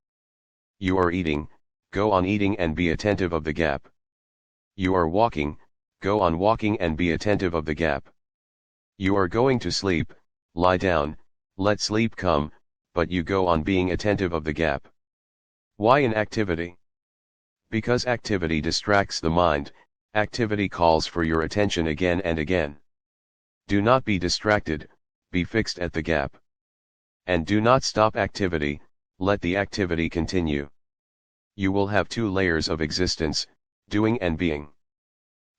You are eating, go on eating and be attentive of the gap. You are walking, go on walking and be attentive of the gap. You are going to sleep, lie down, let sleep come, but you go on being attentive of the gap. Why in activity? Because activity distracts the mind, activity calls for your attention again and again. Do not be distracted, be fixed at the gap. And do not stop activity, let the activity continue. You will have two layers of existence, doing and being.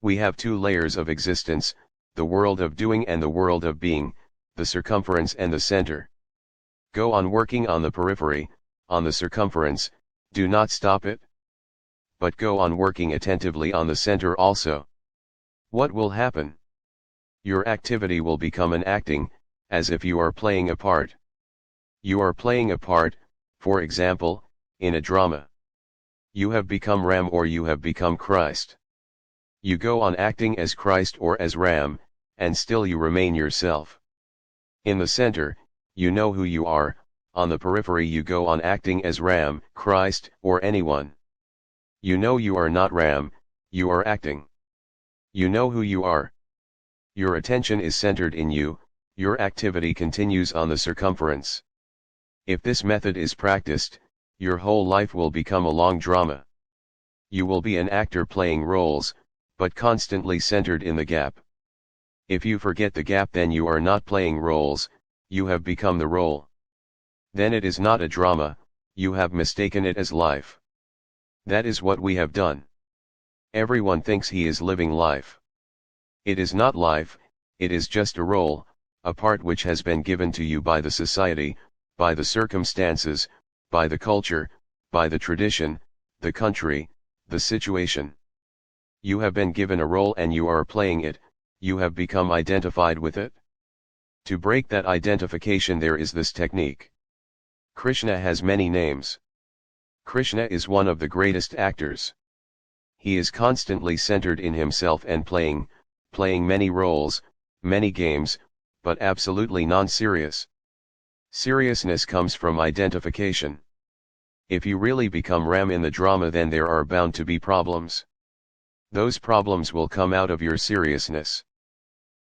We have two layers of existence, the world of doing and the world of being, the circumference and the center. Go on working on the periphery, on the circumference, do not stop it. But go on working attentively on the center also. What will happen? Your activity will become an acting, as if you are playing a part. You are playing a part, for example, in a drama. You have become Ram or you have become Christ. You go on acting as Christ or as Ram, and still you remain yourself. In the center, you know who you are, on the periphery you go on acting as Ram, Christ, or anyone. You know you are not Ram, you are acting. You know who you are. Your attention is centered in you, your activity continues on the circumference. If this method is practiced, your whole life will become a long drama. You will be an actor playing roles, but constantly centered in the gap. If you forget the gap, then you are not playing roles, you have become the role. Then it is not a drama, you have mistaken it as life. That is what we have done. Everyone thinks he is living life. It is not life, it is just a role, a part which has been given to you by the society, by the circumstances, by the culture, by the tradition, the country, the situation. You have been given a role and you are playing it, you have become identified with it. To break that identification there is this technique. Krishna has many names. Krishna is one of the greatest actors. He is constantly centered in himself and playing many roles, many games, but absolutely non-serious. Seriousness comes from identification. If you really become Ram in the drama, then there are bound to be problems. Those problems will come out of your seriousness.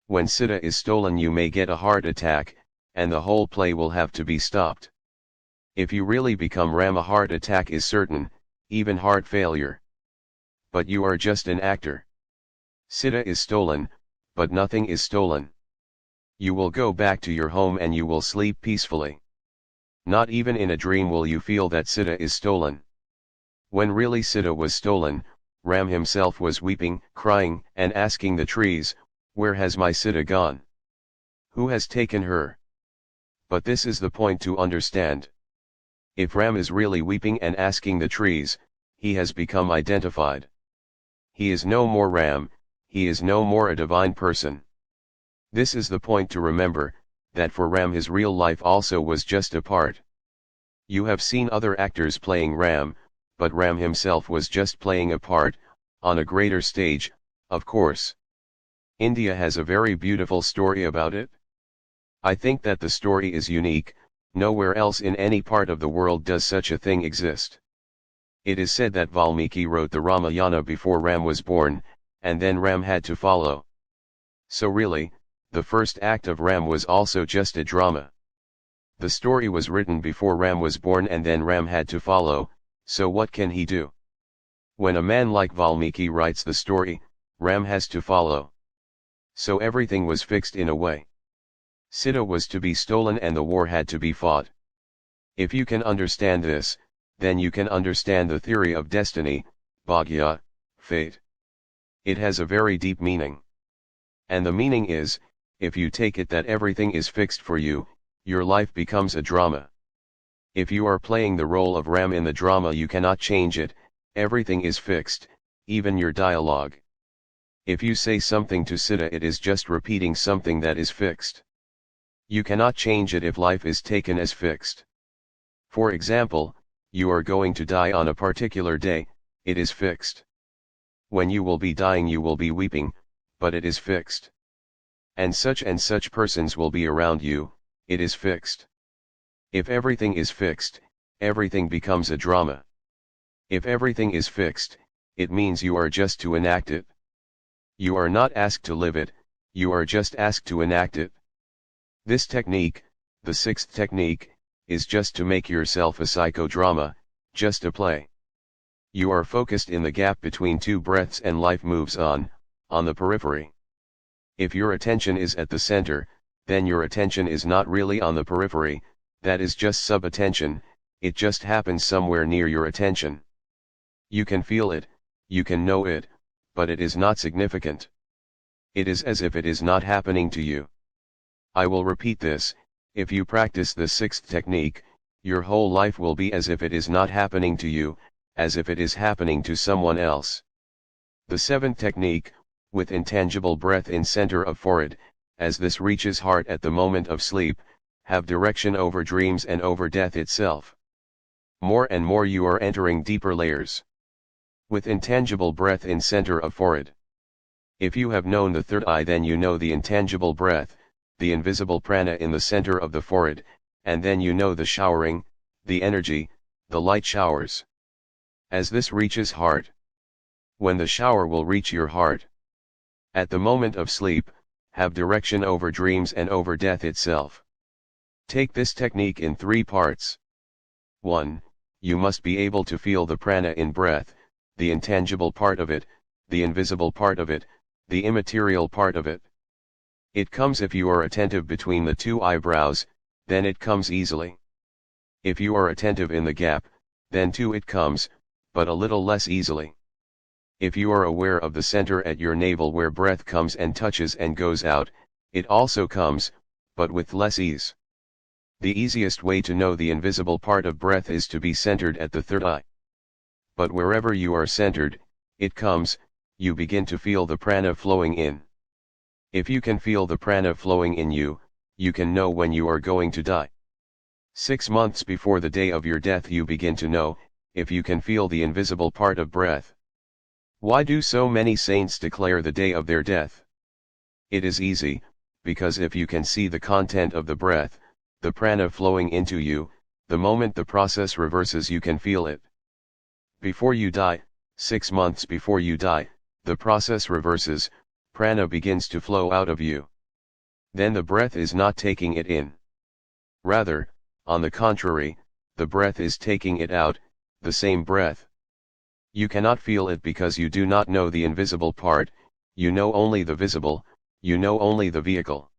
When Sita is stolen, you may get a heart attack, and the whole play will have to be stopped. If you really become Ram, a heart attack is certain, even heart failure. But you are just an actor. Sita is stolen, but nothing is stolen. You will go back to your home and you will sleep peacefully. Not even in a dream will you feel that Sita is stolen. When really Sita was stolen, Ram himself was weeping, crying, and asking the trees, "Where has my Sita gone? Who has taken her?" But this is the point to understand. If Ram is really weeping and asking the trees, he has become identified. He is no more Ram, he is no more a divine person. This is the point to remember, that for Ram his real life also was just a part. You have seen other actors playing Ram, but Ram himself was just playing a part, on a greater stage, of course. India has a very beautiful story about it. I think that the story is unique, nowhere else in any part of the world does such a thing exist. It is said that Valmiki wrote the Ramayana before Ram was born, and then Ram had to follow. So really, the first act of Ram was also just a drama. The story was written before Ram was born and then Ram had to follow, so what can he do? When a man like Valmiki writes the story, Ram has to follow. So everything was fixed in a way. Sita was to be stolen and the war had to be fought. If you can understand this, then you can understand the theory of destiny, bhagya, fate. It has a very deep meaning. And the meaning is, If you take it that everything is fixed for you, your life becomes a drama. If you are playing the role of Ram in the drama, you cannot change it, everything is fixed, even your dialogue. If you say something to Sita, it is just repeating something that is fixed. You cannot change it if life is taken as fixed. For example, you are going to die on a particular day, it is fixed. When you will be dying, you will be weeping, but it is fixed. And such persons will be around you, it is fixed. If everything is fixed, everything becomes a drama. If everything is fixed, it means you are just to enact it. You are not asked to live it, you are just asked to enact it. This technique, the sixth technique, is just to make yourself a psychodrama, just a play. You are focused in the gap between two breaths and life moves on the periphery. If your attention is at the center, then your attention is not really on the periphery, that is just sub-attention, it just happens somewhere near your attention. You can feel it, you can know it, but it is not significant. It is as if it is not happening to you. I will repeat this, if you practice the sixth technique, your whole life will be as if it is not happening to you, as if it is happening to someone else. The seventh technique, with intangible breath in center of forehead, as this reaches heart at the moment of sleep, have direction over dreams and over death itself. More and more you are entering deeper layers. With intangible breath in center of forehead. If you have known the third eye, then you know the intangible breath, the invisible prana in the center of the forehead, and then you know the showering, the energy, the light showers. As this reaches heart. When the shower will reach your heart. At the moment of sleep, have direction over dreams and over death itself. Take this technique in 3 parts. 1. You must be able to feel the prana in breath, the intangible part of it, the invisible part of it, the immaterial part of it. It comes if you are attentive between the 2 eyebrows, then it comes easily. If you are attentive in the gap, then too it comes, but a little less easily. If you are aware of the center at your navel where breath comes and touches and goes out, it also comes, but with less ease. The easiest way to know the invisible part of breath is to be centered at the third eye. But wherever you are centered, it comes, you begin to feel the prana flowing in. If you can feel the prana flowing in you, you can know when you are going to die. 6 months before the day of your death you begin to know, if you can feel the invisible part of breath. Why do so many saints declare the day of their death? It is easy, because if you can see the content of the breath, the prana flowing into you, the moment the process reverses you can feel it. Before you die, 6 months before you die, the process reverses, prana begins to flow out of you. Then the breath is not taking it in. Rather, on the contrary, the breath is taking it out, the same breath. You cannot feel it because you do not know the invisible part, you know only the visible, you know only the vehicle.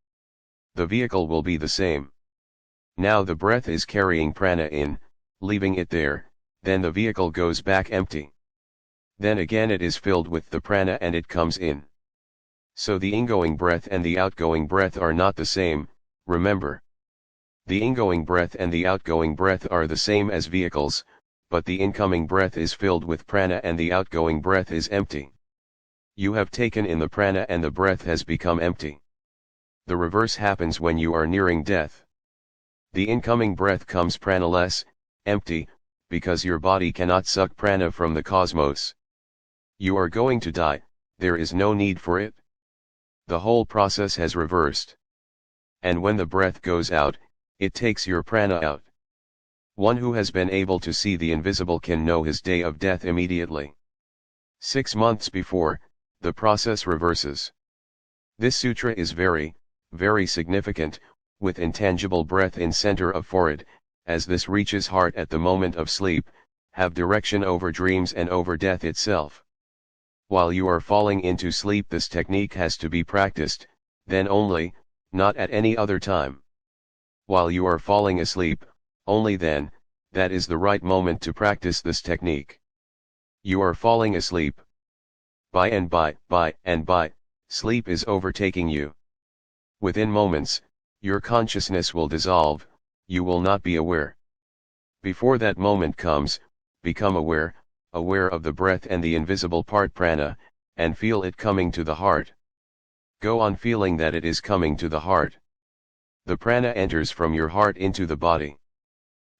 The vehicle will be the same. Now the breath is carrying prana in, leaving it there, then the vehicle goes back empty. Then again it is filled with the prana and it comes in. So the ingoing breath and the outgoing breath are not the same, remember. The ingoing breath and the outgoing breath are the same as vehicles, but the incoming breath is filled with prana and the outgoing breath is empty. You have taken in the prana and the breath has become empty. The reverse happens when you are nearing death. The incoming breath comes pranaless, empty, because your body cannot suck prana from the cosmos. You are going to die, there is no need for it. The whole process has reversed. And when the breath goes out, it takes your prana out. One who has been able to see the invisible can know his day of death immediately. 6 months before, the process reverses. This sutra is very, very significant, with intangible breath in center of forehead, as this reaches heart at the moment of sleep, have direction over dreams and over death itself. While you are falling into sleep this technique has to be practiced, then only, not at any other time. While you are falling asleep, only then, that is the right moment to practice this technique. You are falling asleep. By and by, sleep is overtaking you. Within moments, your consciousness will dissolve, you will not be aware. Before that moment comes, become aware, aware of the breath and the invisible part prana, and feel it coming to the heart. Go on feeling that it is coming to the heart. The prana enters from your heart into the body.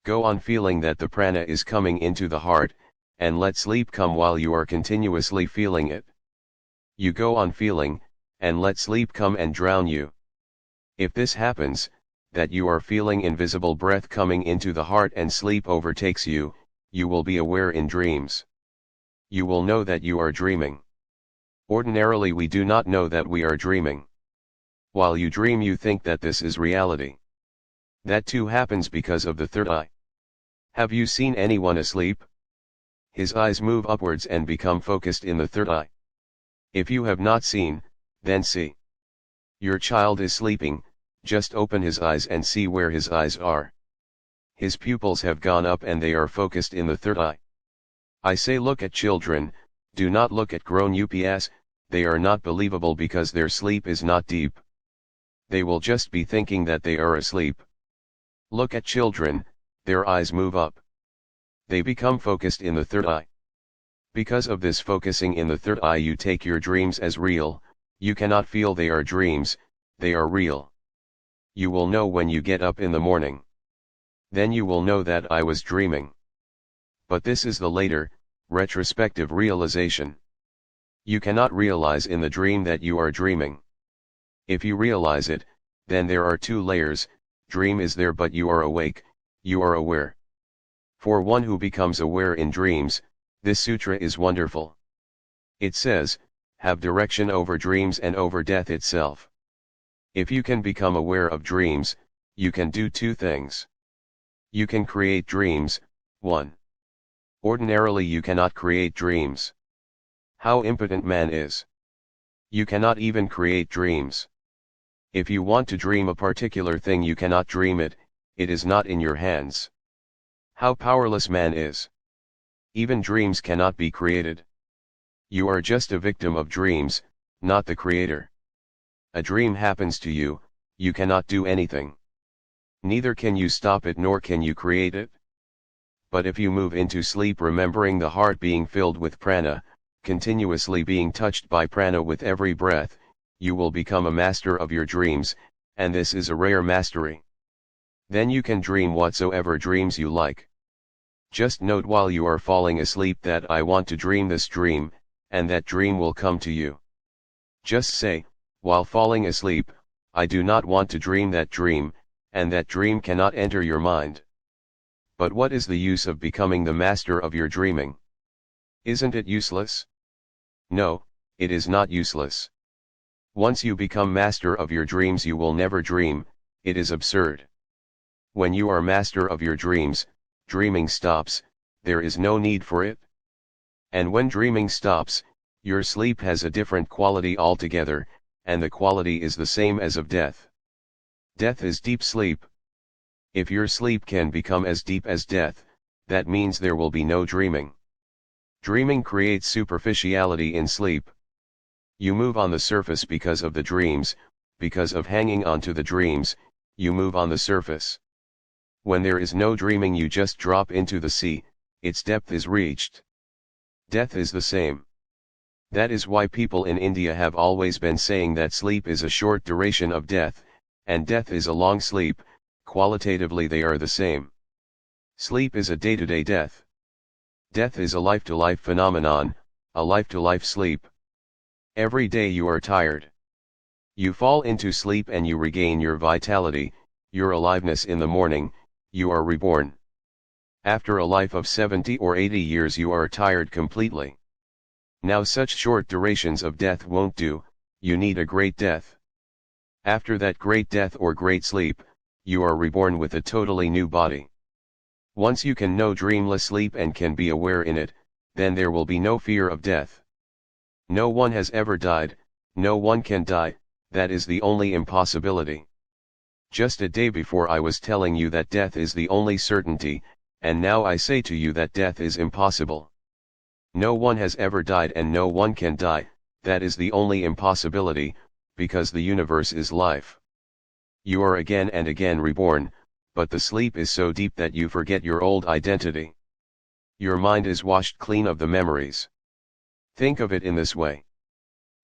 Go on feeling that the prana is coming into the heart, and let sleep come while you are continuously feeling it. You go on feeling, and let sleep come and drown you. If this happens, that you are feeling invisible breath coming into the heart and sleep overtakes you, you will be aware in dreams. You will know that you are dreaming. Ordinarily we do not know that we are dreaming. While you dream you think that this is reality. That too happens because of the third eye. Have you seen anyone asleep? His eyes move upwards and become focused in the third eye. If you have not seen, then see. Your child is sleeping, just open his eyes and see where his eyes are. His pupils have gone up and they are focused in the third eye. I say look at children, do not look at grown-ups, they are not believable because their sleep is not deep. They will just be thinking that they are asleep. Look at children, their eyes move up. They become focused in the third eye. Because of this focusing in the third eye you take your dreams as real, you cannot feel they are dreams, they are real. You will know when you get up in the morning. Then you will know that I was dreaming. But this is the later, retrospective realization. You cannot realize in the dream that you are dreaming. If you realize it, then there are two layers, dream is there but you are awake, you are aware. For one who becomes aware in dreams, this sutra is wonderful. It says, have direction over dreams and over death itself. If you can become aware of dreams, you can do two things. You can create dreams. 1. Ordinarily you cannot create dreams. How impotent man is. You cannot even create dreams. If you want to dream a particular thing you cannot dream it, it is not in your hands. How powerless man is. Even dreams cannot be created. You are just a victim of dreams, not the creator. A dream happens to you, you cannot do anything. Neither can you stop it nor can you create it. But if you move into sleep remembering the heart being filled with prana, continuously being touched by prana with every breath, you will become a master of your dreams, and this is a rare mastery. Then you can dream whatsoever dreams you like. Just note while you are falling asleep that I want to dream this dream, and that dream will come to you. Just say, while falling asleep, I do not want to dream that dream, and that dream cannot enter your mind. But what is the use of becoming the master of your dreaming? Isn't it useless? No, it is not useless. Once you become master of your dreams you will never dream, it is absurd. When you are master of your dreams, dreaming stops, there is no need for it. And when dreaming stops, your sleep has a different quality altogether, and the quality is the same as of death. Death is deep sleep. If your sleep can become as deep as death, that means there will be no dreaming. Dreaming creates superficiality in sleep. You move on the surface because of the dreams, because of hanging on to the dreams, you move on the surface. When there is no dreaming you just drop into the sea, its depth is reached. Death is the same. That is why people in India have always been saying that sleep is a short duration of death, and death is a long sleep, qualitatively they are the same. Sleep is a day-to-day death. Death is a life-to-life phenomenon, a life-to-life sleep. Every day you are tired. You fall into sleep and you regain your vitality, your aliveness in the morning, you are reborn. After a life of 70 or 80 years you are tired completely. Now such short durations of death won't do, you need a great death. After that great death or great sleep, you are reborn with a totally new body. Once you can know dreamless sleep and can be aware in it, then there will be no fear of death. No one has ever died, no one can die, that is the only impossibility. Just a day before I was telling you that death is the only certainty, and now I say to you that death is impossible. No one has ever died and no one can die, that is the only impossibility, because the universe is life. You are again and again reborn, but the sleep is so deep that you forget your old identity. Your mind is washed clean of the memories. Think of it in this way.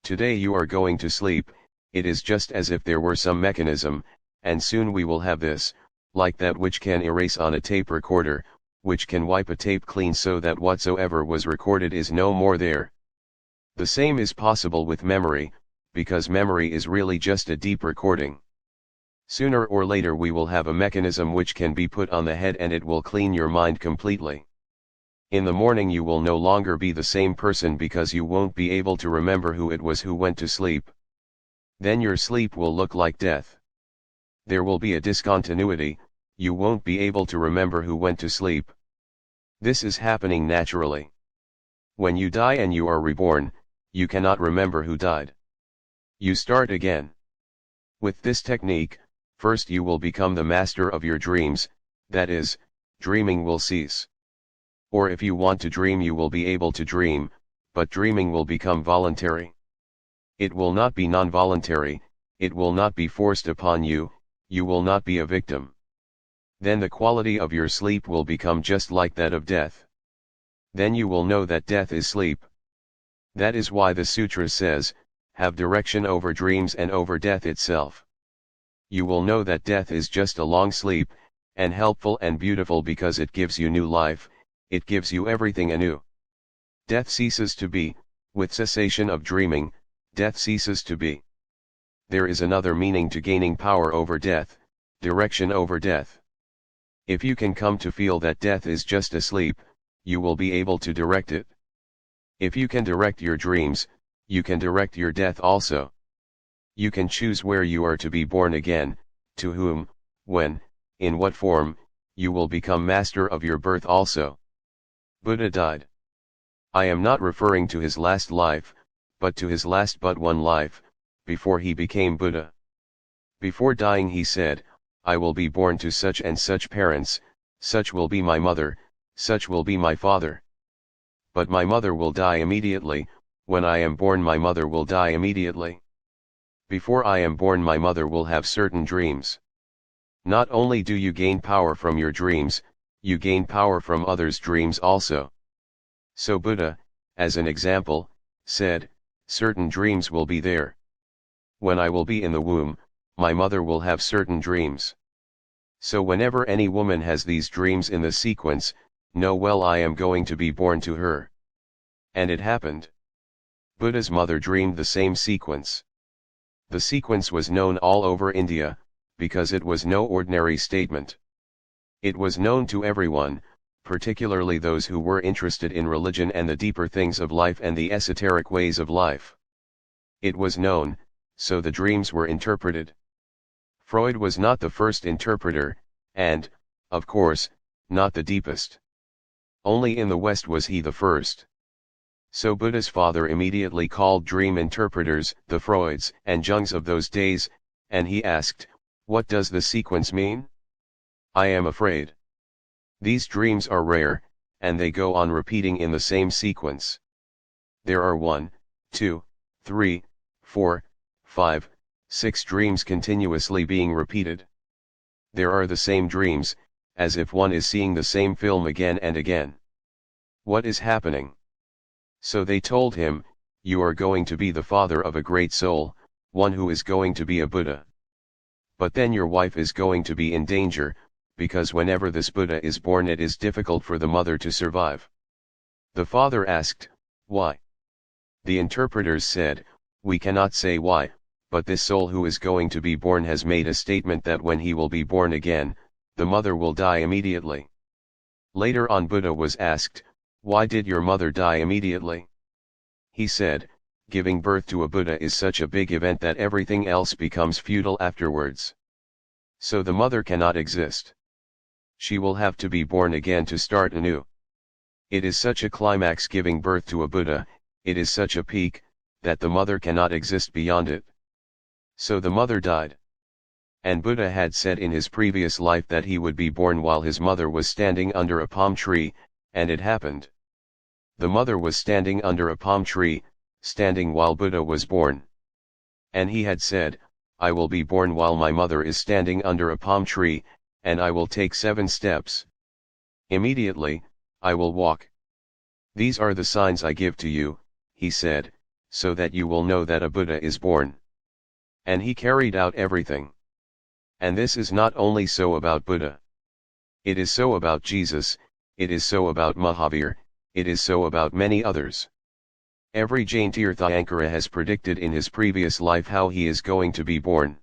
Today you are going to sleep, it is just as if there were some mechanism, and soon we will have this, like that which can erase on a tape recorder, which can wipe a tape clean so that whatsoever was recorded is no more there. The same is possible with memory, because memory is really just a deep recording. Sooner or later we will have a mechanism which can be put on the head and it will clean your mind completely. In the morning you will no longer be the same person because you won't be able to remember who it was who went to sleep. Then your sleep will look like death. There will be a discontinuity, you won't be able to remember who went to sleep. This is happening naturally. When you die and you are reborn, you cannot remember who died. You start again. With this technique, first you will become the master of your dreams, that is, dreaming will cease. Or if you want to dream you will be able to dream, but dreaming will become voluntary. It will not be non-voluntary, it will not be forced upon you, you will not be a victim. Then the quality of your sleep will become just like that of death. Then you will know that death is sleep. That is why the sutra says, have direction over dreams and over death itself. You will know that death is just a long sleep, and helpful and beautiful because it gives you new life, it gives you everything anew. Death ceases to be, with cessation of dreaming, death ceases to be. There is another meaning to gaining power over death, direction over death. If you can come to feel that death is just asleep, you will be able to direct it. If you can direct your dreams, you can direct your death also. You can choose where you are to be born again, to whom, when, in what form, you will become master of your birth also. Buddha died. I am not referring to his last life, but to his last but one life, before he became Buddha. Before dying he said, I will be born to such and such parents, such will be my mother, such will be my father. But my mother will die immediately, when I am born my mother will die immediately. Before I am born my mother will have certain dreams. Not only do you gain power from your dreams, you gain power from others' dreams also. So Buddha, as an example, said, certain dreams will be there. When I will be in the womb, my mother will have certain dreams. So whenever any woman has these dreams in the sequence, know well I am going to be born to her. And it happened. Buddha's mother dreamed the same sequence. The sequence was known all over India, because it was no ordinary statement. It was known to everyone, particularly those who were interested in religion and the deeper things of life and the esoteric ways of life. It was known, so the dreams were interpreted. Freud was not the first interpreter, and, of course, not the deepest. Only in the West was he the first. So Buddha's father immediately called dream interpreters the Freuds and Jungs of those days, and he asked, what does the sequence mean? I am afraid. These dreams are rare, and they go on repeating in the same sequence. There are 1, 2, 3, 4, 5, 6 dreams continuously being repeated. There are the same dreams, as if one is seeing the same film again and again. What is happening? So they told him, you are going to be the father of a great soul, one who is going to be a Buddha. But then your wife is going to be in danger, because whenever this Buddha is born it is difficult for the mother to survive. The father asked, why? The interpreters said, we cannot say why, but this soul who is going to be born has made a statement that when he will be born again, the mother will die immediately. Later on Buddha was asked, why did your mother die immediately? He said, giving birth to a Buddha is such a big event that everything else becomes futile afterwards. So the mother cannot exist. She will have to be born again to start anew. It is such a climax giving birth to a Buddha, it is such a peak, that the mother cannot exist beyond it. So the mother died. And Buddha had said in his previous life that he would be born while his mother was standing under a palm tree, and it happened. The mother was standing under a palm tree, standing while Buddha was born. And he had said, I will be born while my mother is standing under a palm tree, and I will take 7 steps. Immediately, I will walk. These are the signs I give to you, he said, so that you will know that a Buddha is born. And he carried out everything. And this is not only so about Buddha. It is so about Jesus, it is so about Mahavir, it is so about many others. Every Jain Tirthankara has predicted in his previous life how he is going to be born.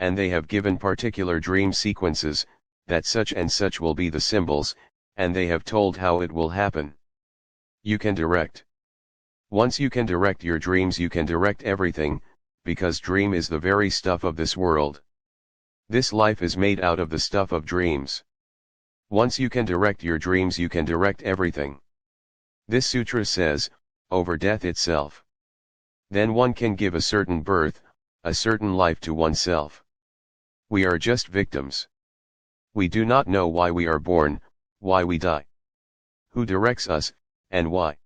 And they have given particular dream sequences, that such and such will be the symbols, and they have told how it will happen. You can direct. Once you can direct your dreams, you can direct everything, because dream is the very stuff of this world. This life is made out of the stuff of dreams. Once you can direct your dreams, you can direct everything. This sutra says, over death itself. Then one can give a certain birth, a certain life to oneself. We are just victims. We do not know why we are born, why we die. Who directs us, and why?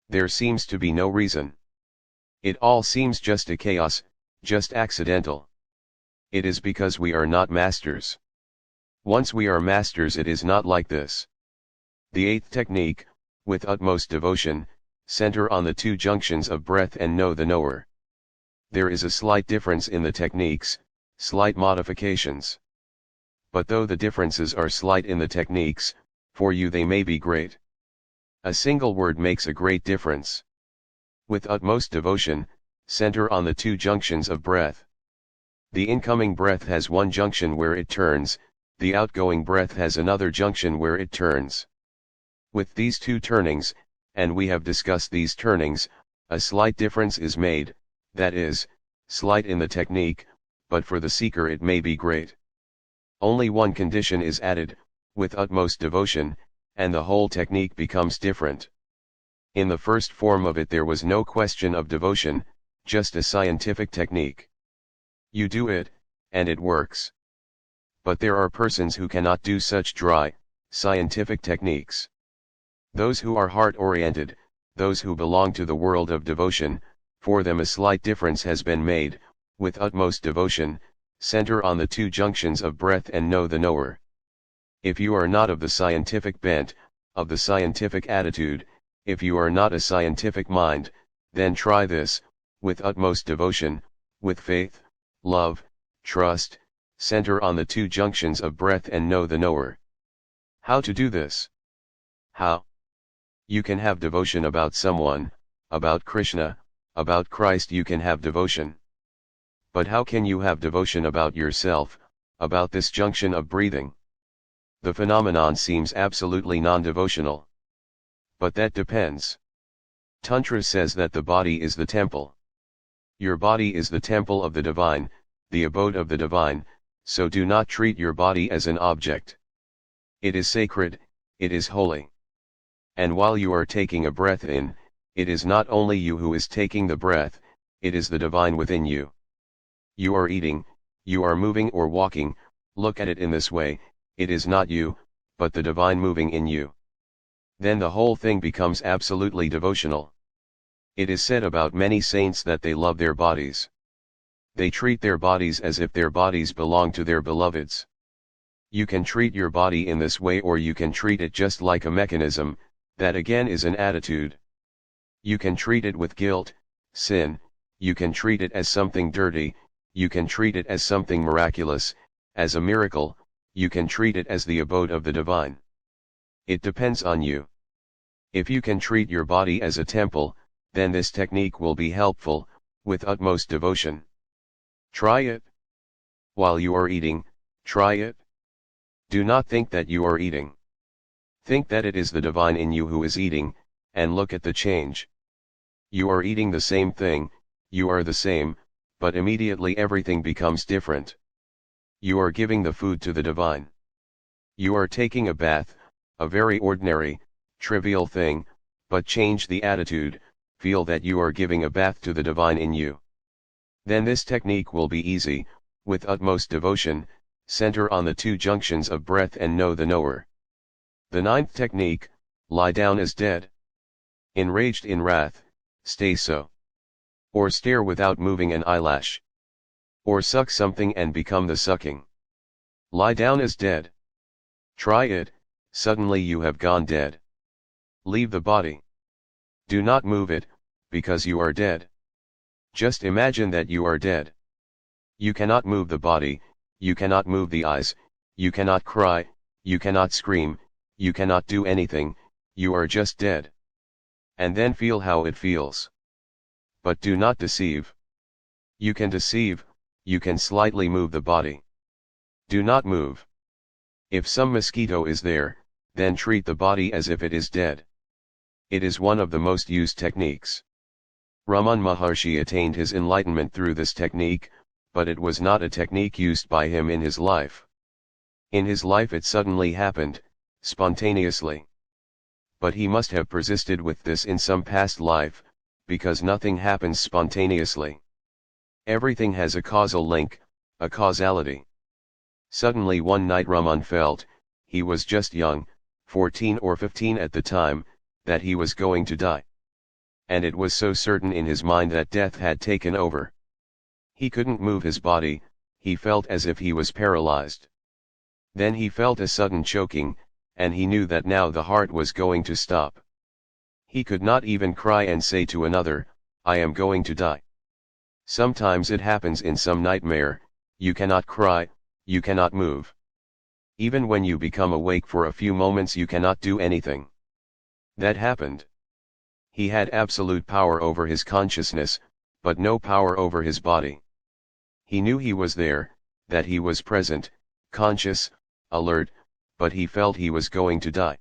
There seems to be no reason. It all seems just a chaos, just accidental. It is because we are not masters. Once we are masters, it is not like this. The 8th technique, with utmost devotion, center on the 2 junctions of breath and know the knower. There is a slight difference in the techniques, slight modifications. But though the differences are slight in the techniques, for you they may be great. A single word makes a great difference. With utmost devotion, center on the 2 junctions of breath. The incoming breath has one junction where it turns, the outgoing breath has another junction where it turns. With these 2 turnings, and we have discussed these turnings, a slight difference is made, that is, slight in the technique, but for the seeker it may be great. Only one condition is added, with utmost devotion, and the whole technique becomes different. In the first form of it there was no question of devotion, just a scientific technique. You do it, and it works. But there are persons who cannot do such dry, scientific techniques. Those who are heart-oriented, those who belong to the world of devotion, for them a slight difference has been made, with utmost devotion, center on the 2 junctions of breath and know the knower. If you are not of the scientific bent, of the scientific attitude, if you are not a scientific mind, then try this, with utmost devotion, with faith, love, trust, center on the 2 junctions of breath and know the knower. How to do this? How? You can have devotion about someone, about Krishna, about Christ you can have devotion. But how can you have devotion about yourself, about this junction of breathing? The phenomenon seems absolutely non-devotional. But that depends. Tantra says that the body is the temple. Your body is the temple of the divine, the abode of the divine, so do not treat your body as an object. It is sacred, it is holy. And while you are taking a breath in, it is not only you who is taking the breath, it is the divine within you. You are eating, you are moving or walking, look at it in this way, it is not you, but the divine moving in you. Then the whole thing becomes absolutely devotional. It is said about many saints that they love their bodies. They treat their bodies as if their bodies belong to their beloveds. You can treat your body in this way, or you can treat it just like a mechanism, that again is an attitude. You can treat it with guilt, sin, you can treat it as something dirty, you can treat it as something miraculous, as a miracle, you can treat it as the abode of the divine. It depends on you. If you can treat your body as a temple, then this technique will be helpful, with utmost devotion. Try it. While you are eating, try it. Do not think that you are eating. Think that it is the divine in you who is eating, and look at the change. You are eating the same thing, you are the same, but immediately everything becomes different. You are giving the food to the divine. You are taking a bath, a very ordinary, trivial thing, but change the attitude, feel that you are giving a bath to the divine in you. Then this technique will be easy, with utmost devotion, center on the 2 junctions of breath and know the knower. The 9th technique, lie down as dead. Enraged in wrath, stay so. Or stare without moving an eyelash. Or suck something and become the sucking. Lie down as dead. Try it, suddenly you have gone dead. Leave the body. Do not move it, because you are dead. Just imagine that you are dead. You cannot move the body, you cannot move the eyes, you cannot cry, you cannot scream, you cannot do anything, you are just dead. And then feel how it feels. But do not deceive. You can deceive, you can slightly move the body. Do not move. If some mosquito is there, then treat the body as if it is dead. It is one of the most used techniques. Raman Maharshi attained his enlightenment through this technique, but it was not a technique used by him in his life. In his life it suddenly happened, spontaneously. But he must have persisted with this in some past life, because nothing happens spontaneously. Everything has a causal link, a causality. Suddenly one night Raman felt, he was just young, 14 or 15 at the time, that he was going to die. And it was so certain in his mind that death had taken over. He couldn't move his body, he felt as if he was paralyzed. Then he felt a sudden choking, and he knew that now the heart was going to stop. He could not even cry and say to another, I am going to die. Sometimes it happens in some nightmare, you cannot cry, you cannot move. Even when you become awake for a few moments you cannot do anything. That happened. He had absolute power over his consciousness, but no power over his body. He knew he was there, that he was present, conscious, alert, but he felt he was going to die.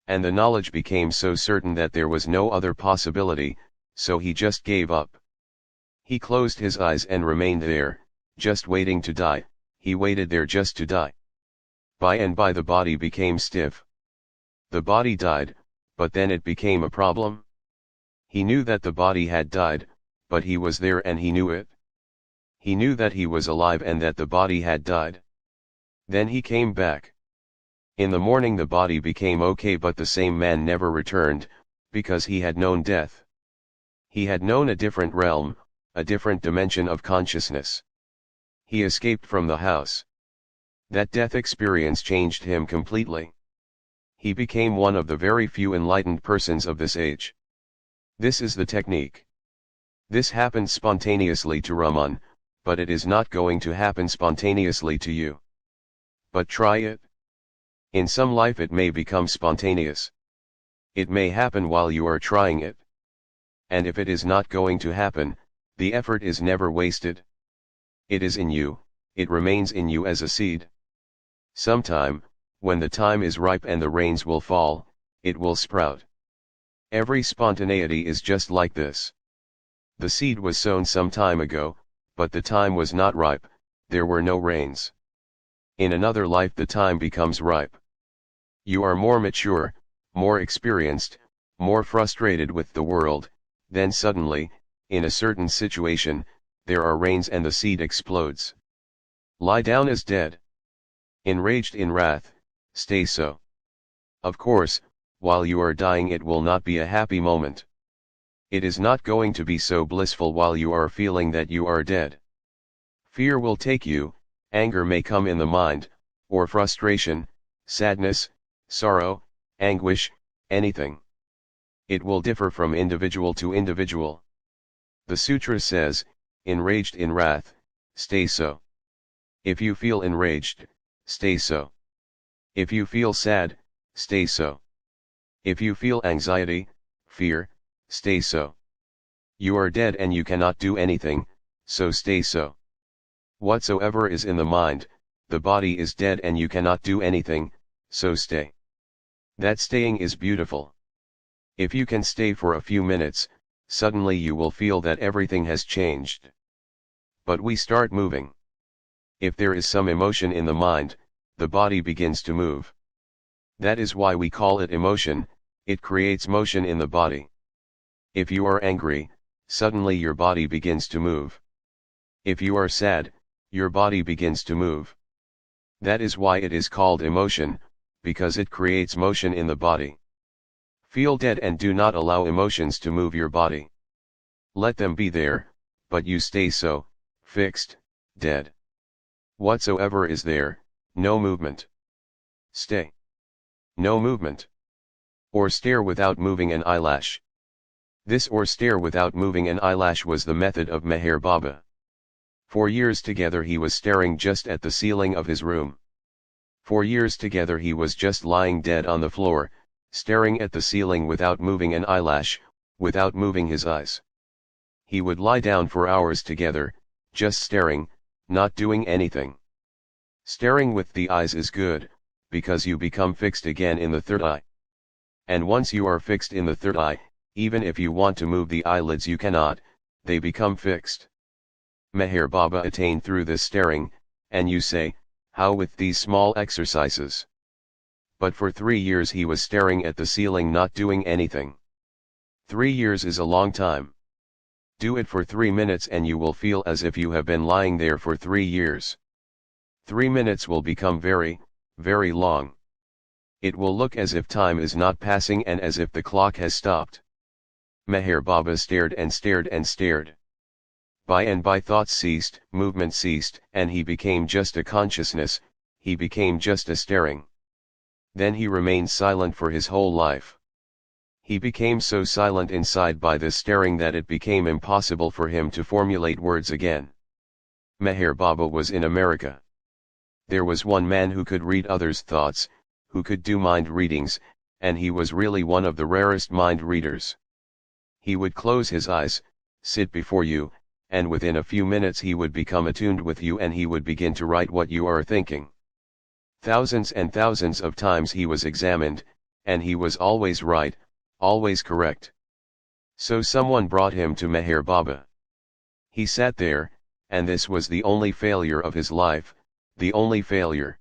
And the knowledge became so certain that there was no other possibility, so he just gave up. He closed his eyes and remained there, just waiting to die. He waited there just to die. By and by the body became stiff. The body died, but then it became a problem. He knew that the body had died, but he was there and he knew it. He knew that he was alive and that the body had died. Then he came back. In the morning the body became okay, but the same man never returned, because he had known death. He had known a different realm, a different dimension of consciousness. He escaped from the house. That death experience changed him completely. He became one of the very few enlightened persons of this age. This is the technique. This happened spontaneously to Raman, but it is not going to happen spontaneously to you. But try it. In some life it may become spontaneous. It may happen while you are trying it. And if it is not going to happen, the effort is never wasted. It is in you, it remains in you as a seed. Sometime, when the time is ripe and the rains will fall, it will sprout. Every spontaneity is just like this. The seed was sown some time ago, but the time was not ripe, there were no rains. In another life the time becomes ripe. You are more mature, more experienced, more frustrated with the world, then suddenly, in a certain situation, there are rains and the seed explodes. Lie down as dead. Enraged in wrath, stay so. Of course, while you are dying it will not be a happy moment. It is not going to be so blissful while you are feeling that you are dead. Fear will take you, anger may come in the mind, or frustration, sadness, sorrow, anguish, anything. It will differ from individual to individual. The sutra says, enraged in wrath, stay so. If you feel enraged, stay so. If you feel sad, stay so. If you feel anxiety, fear, stay so. You are dead and you cannot do anything, so stay so. Whatsoever is in the mind, the body is dead and you cannot do anything, so stay. That staying is beautiful. If you can stay for a few minutes, suddenly you will feel that everything has changed. But we start moving. If there is some emotion in the mind, the body begins to move. That is why we call it emotion, it creates motion in the body. If you are angry, suddenly your body begins to move. If you are sad, your body begins to move. That is why it is called emotion, because it creates motion in the body. Feel dead and do not allow emotions to move your body. Let them be there, but you stay so, fixed, dead. Whatsoever is there, no movement. Stay. No movement. Or stare without moving an eyelash. This or stare without moving an eyelash was the method of Meher Baba. For years together he was staring just at the ceiling of his room. For years together he was just lying dead on the floor, staring at the ceiling without moving an eyelash, without moving his eyes. He would lie down for hours together, just staring, not doing anything. Staring with the eyes is good, because you become fixed again in the third eye. And once you are fixed in the third eye, even if you want to move the eyelids you cannot, they become fixed. Meher Baba attained through this staring, and you say, how with these small exercises? But for 3 years he was staring at the ceiling not doing anything. 3 years is a long time. Do it for 3 minutes and you will feel as if you have been lying there for 3 years. 3 minutes will become very, very long. It will look as if time is not passing and as if the clock has stopped. Meher Baba stared and stared and stared. By and by thoughts ceased, movement ceased, and he became just a consciousness, he became just a staring. Then he remained silent for his whole life. He became so silent inside by this staring that it became impossible for him to formulate words again. Meher Baba was in America. There was one man who could read others' thoughts, who could do mind readings, and he was really one of the rarest mind readers. He would close his eyes, sit before you, and within a few minutes he would become attuned with you and he would begin to write what you are thinking. Thousands and thousands of times he was examined, and he was always right, always correct. So someone brought him to Meher Baba. He sat there, and this was the only failure of his life, the only failure.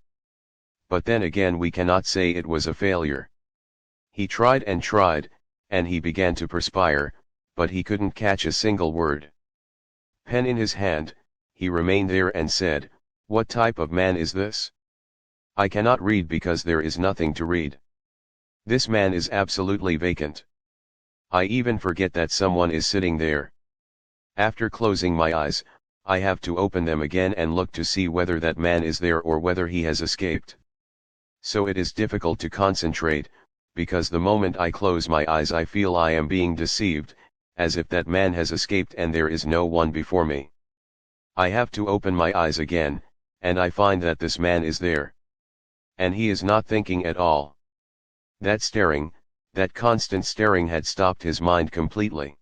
But then again we cannot say it was a failure. He tried, and he began to perspire, but he couldn't catch a single word. Pen in his hand, he remained there and said, "What type of man is this? I cannot read because there is nothing to read. This man is absolutely vacant. I even forget that someone is sitting there. After closing my eyes, I have to open them again and look to see whether that man is there or whether he has escaped. So it is difficult to concentrate, because the moment I close my eyes I feel I am being deceived, as if that man has escaped and there is no one before me. I have to open my eyes again, and I find that this man is there. And he is not thinking at all." That staring, that constant staring had stopped his mind completely.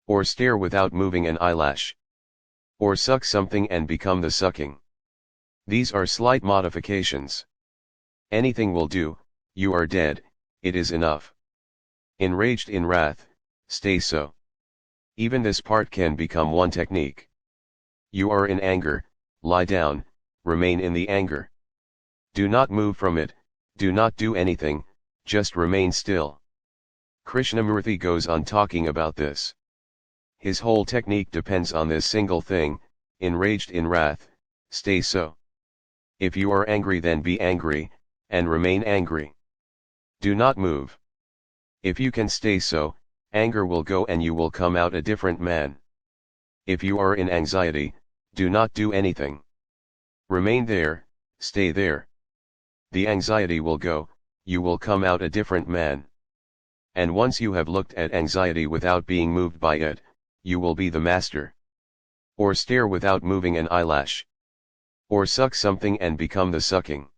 Or stare without moving an eyelash. Or suck something and become the sucking. These are slight modifications. Anything will do, you are dead, it is enough. Enraged in wrath, stay so. Even this part can become one technique. You are in anger, lie down, remain in the anger. Do not move from it, do not do anything, just remain still. Krishnamurti goes on talking about this. His whole technique depends on this single thing: enraged in wrath, stay so. If you are angry then be angry, and remain angry. Do not move. If you can stay so, anger will go and you will come out a different man. If you are in anxiety, do not do anything. Remain there, stay there. The anxiety will go, you will come out a different man. And once you have looked at anxiety without being moved by it, you will be the master. Or stare without moving an eyelash. Or suck something and become the sucking.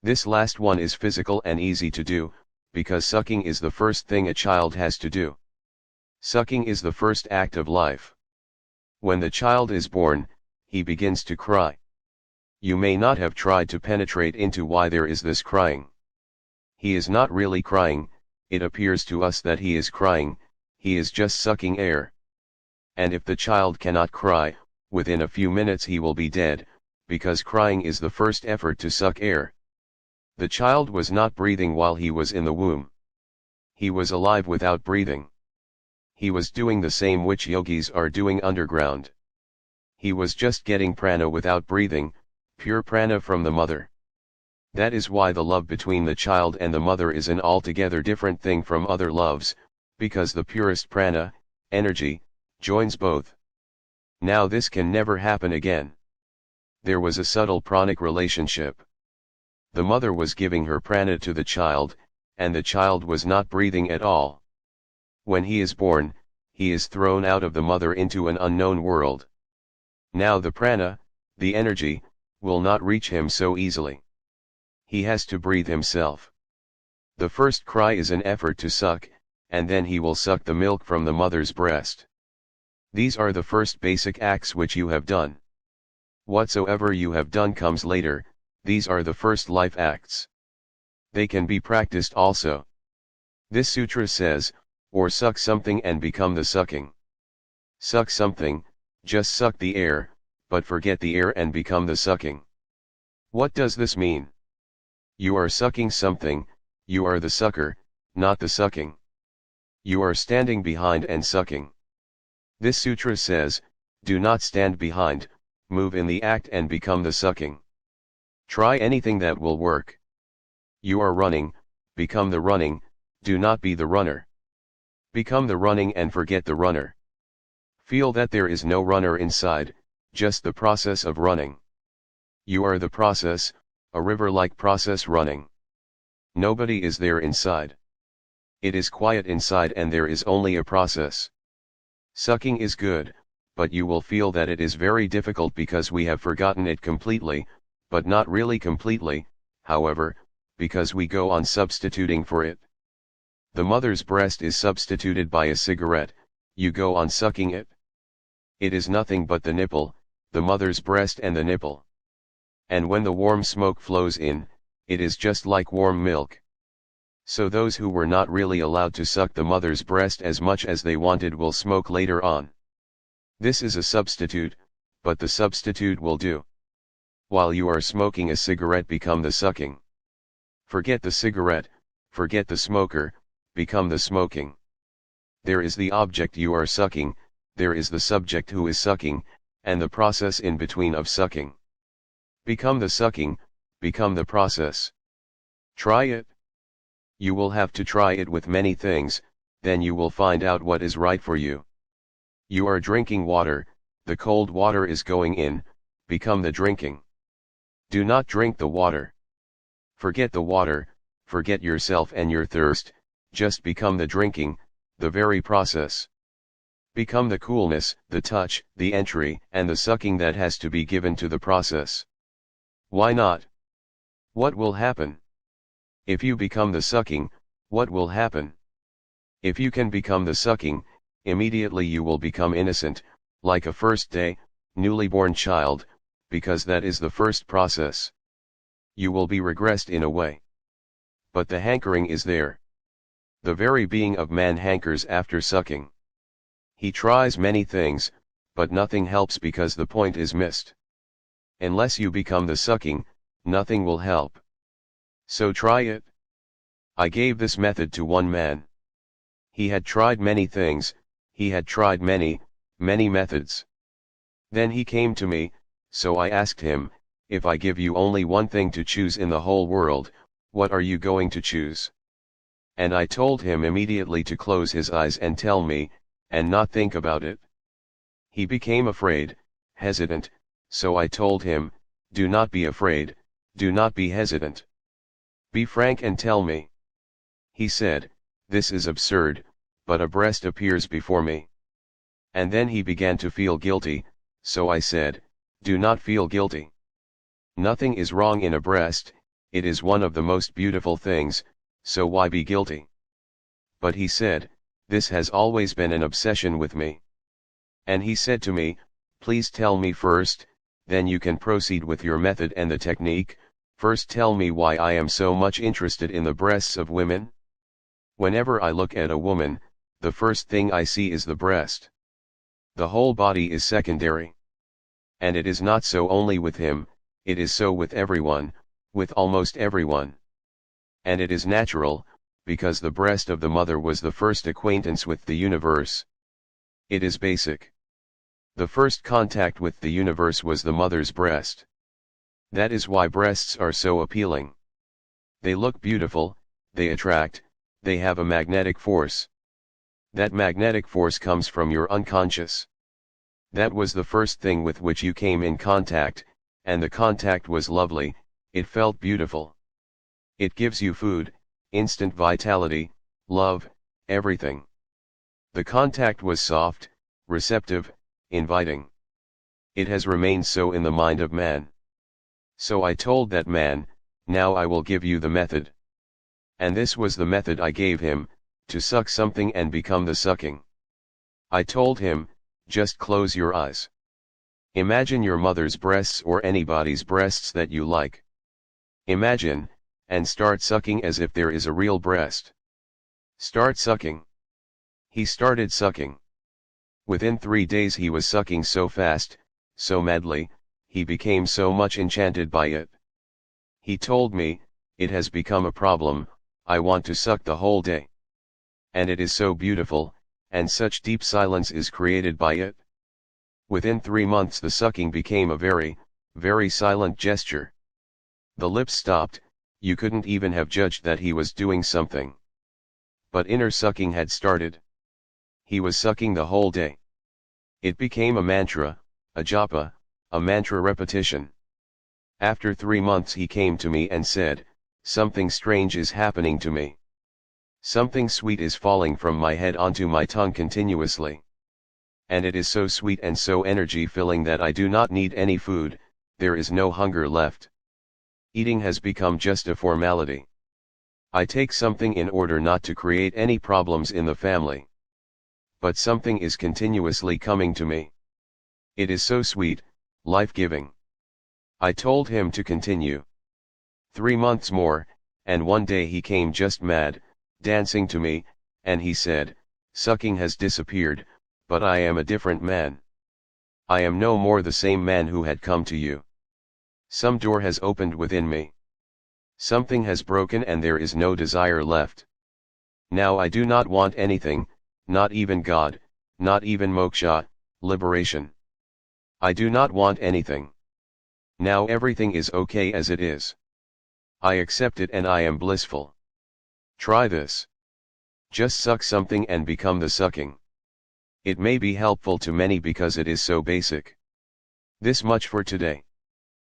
This last one is physical and easy to do, because sucking is the first thing a child has to do. Sucking is the first act of life. When the child is born, he begins to cry. You may not have tried to penetrate into why there is this crying. He is not really crying, it appears to us that he is crying, he is just sucking air. And if the child cannot cry, within a few minutes he will be dead, because crying is the first effort to suck air. The child was not breathing while he was in the womb. He was alive without breathing. He was doing the same which yogis are doing underground. He was just getting prana without breathing, pure prana from the mother. That is why the love between the child and the mother is an altogether different thing from other loves, because the purest prana, energy, joins both. Now this can never happen again. There was a subtle pranic relationship. The mother was giving her prana to the child, and the child was not breathing at all. When he is born, he is thrown out of the mother into an unknown world. Now the prana, the energy, will not reach him so easily. He has to breathe himself. The first cry is an effort to suck, and then he will suck the milk from the mother's breast. These are the first basic acts which you have done. Whatsoever you have done comes later, these are the first life acts. They can be practiced also. This sutra says, or suck something and become the sucking. Suck something, just suck the air, but forget the air and become the sucking. What does this mean? You are sucking something, you are the sucker, not the sucking. You are standing behind and sucking. This sutra says, do not stand behind, move in the act and become the sucking. Try anything that will work. You are running, become the running, do not be the runner. Become the running and forget the runner. Feel that there is no runner inside, just the process of running. You are the process, a river-like process running. Nobody is there inside. It is quiet inside and there is only a process. Sucking is good, but you will feel that it is very difficult because we have forgotten it completely, but not really completely, however, because we go on substituting for it. The mother's breast is substituted by a cigarette, you go on sucking it. It is nothing but the nipple, the mother's breast and the nipple. And when the warm smoke flows in, it is just like warm milk. So those who were not really allowed to suck the mother's breast as much as they wanted will smoke later on. This is a substitute, but the substitute will do. While you are smoking a cigarette, become the sucking. Forget the cigarette, forget the smoker, become the smoking. There is the object you are sucking, there is the subject who is sucking, and the process in between of sucking. Become the sucking, become the process. Try it. You will have to try it with many things, then you will find out what is right for you. You are drinking water, the cold water is going in, become the drinking. Do not drink the water. Forget the water, forget yourself and your thirst, just become the drinking, the very process. Become the coolness, the touch, the entry, and the sucking that has to be given to the process. Why not? What will happen? If you become the sucking, what will happen? If you can become the sucking, immediately you will become innocent, like a first day, newly born child, because that is the first process. You will be regressed in a way. But the hankering is there. The very being of man hankers after sucking. He tries many things, but nothing helps because the point is missed. Unless you become the sucking, nothing will help. So try it. I gave this method to one man. He had tried many things, he had tried many methods. Then he came to me, so I asked him, if I give you only one thing to choose in the whole world, what are you going to choose? And I told him immediately to close his eyes and tell me, and not think about it. He became afraid, hesitant, so I told him, do not be afraid, do not be hesitant. Be frank and tell me. He said, this is absurd, but a breast appears before me. And then he began to feel guilty, so I said, do not feel guilty. Nothing is wrong in a breast, it is one of the most beautiful things, so why be guilty? But he said, this has always been an obsession with me. And he said to me, please tell me first, then you can proceed with your method and the technique. First tell me why I am so much interested in the breasts of women. Whenever I look at a woman, the first thing I see is the breast. The whole body is secondary. And it is not so only with him, it is so with everyone, with almost everyone. And it is natural, because the breast of the mother was the first acquaintance with the universe. It is basic. The first contact with the universe was the mother's breast. That is why breasts are so appealing. They look beautiful, they attract, they have a magnetic force. That magnetic force comes from your unconscious. That was the first thing with which you came in contact, and the contact was lovely, it felt beautiful. It gives you food, instant vitality, love, everything. The contact was soft, receptive, inviting. It has remained so in the mind of man. So I told that man, now I will give you the method. And this was the method I gave him, to suck something and become the sucking. I told him, just close your eyes. Imagine your mother's breasts or anybody's breasts that you like. Imagine, and start sucking as if there is a real breast. Start sucking. He started sucking. Within 3 days he was sucking so fast, so madly, he became so much enchanted by it. He told me, it has become a problem, I want to suck the whole day. And it is so beautiful, and such deep silence is created by it. Within 3 months the sucking became a very, very silent gesture. The lips stopped, you couldn't even have judged that he was doing something. But inner sucking had started. He was sucking the whole day. It became a mantra, a japa, a mantra repetition. After 3 months he came to me and said, something strange is happening to me. Something sweet is falling from my head onto my tongue continuously. And it is so sweet and so energy-filling that I do not need any food, there is no hunger left. Eating has become just a formality. I take something in order not to create any problems in the family. But something is continuously coming to me. It is so sweet, life-giving. I told him to continue. 3 months more, and one day he came just mad, dancing to me, and he said, sucking has disappeared, but I am a different man. I am no more the same man who had come to you. Some door has opened within me. Something has broken and there is no desire left. Now I do not want anything, not even God, not even moksha, liberation. I do not want anything. Now everything is okay as it is. I accept it and I am blissful. Try this. Just suck something and become the sucking. It may be helpful to many because it is so basic. This much for today.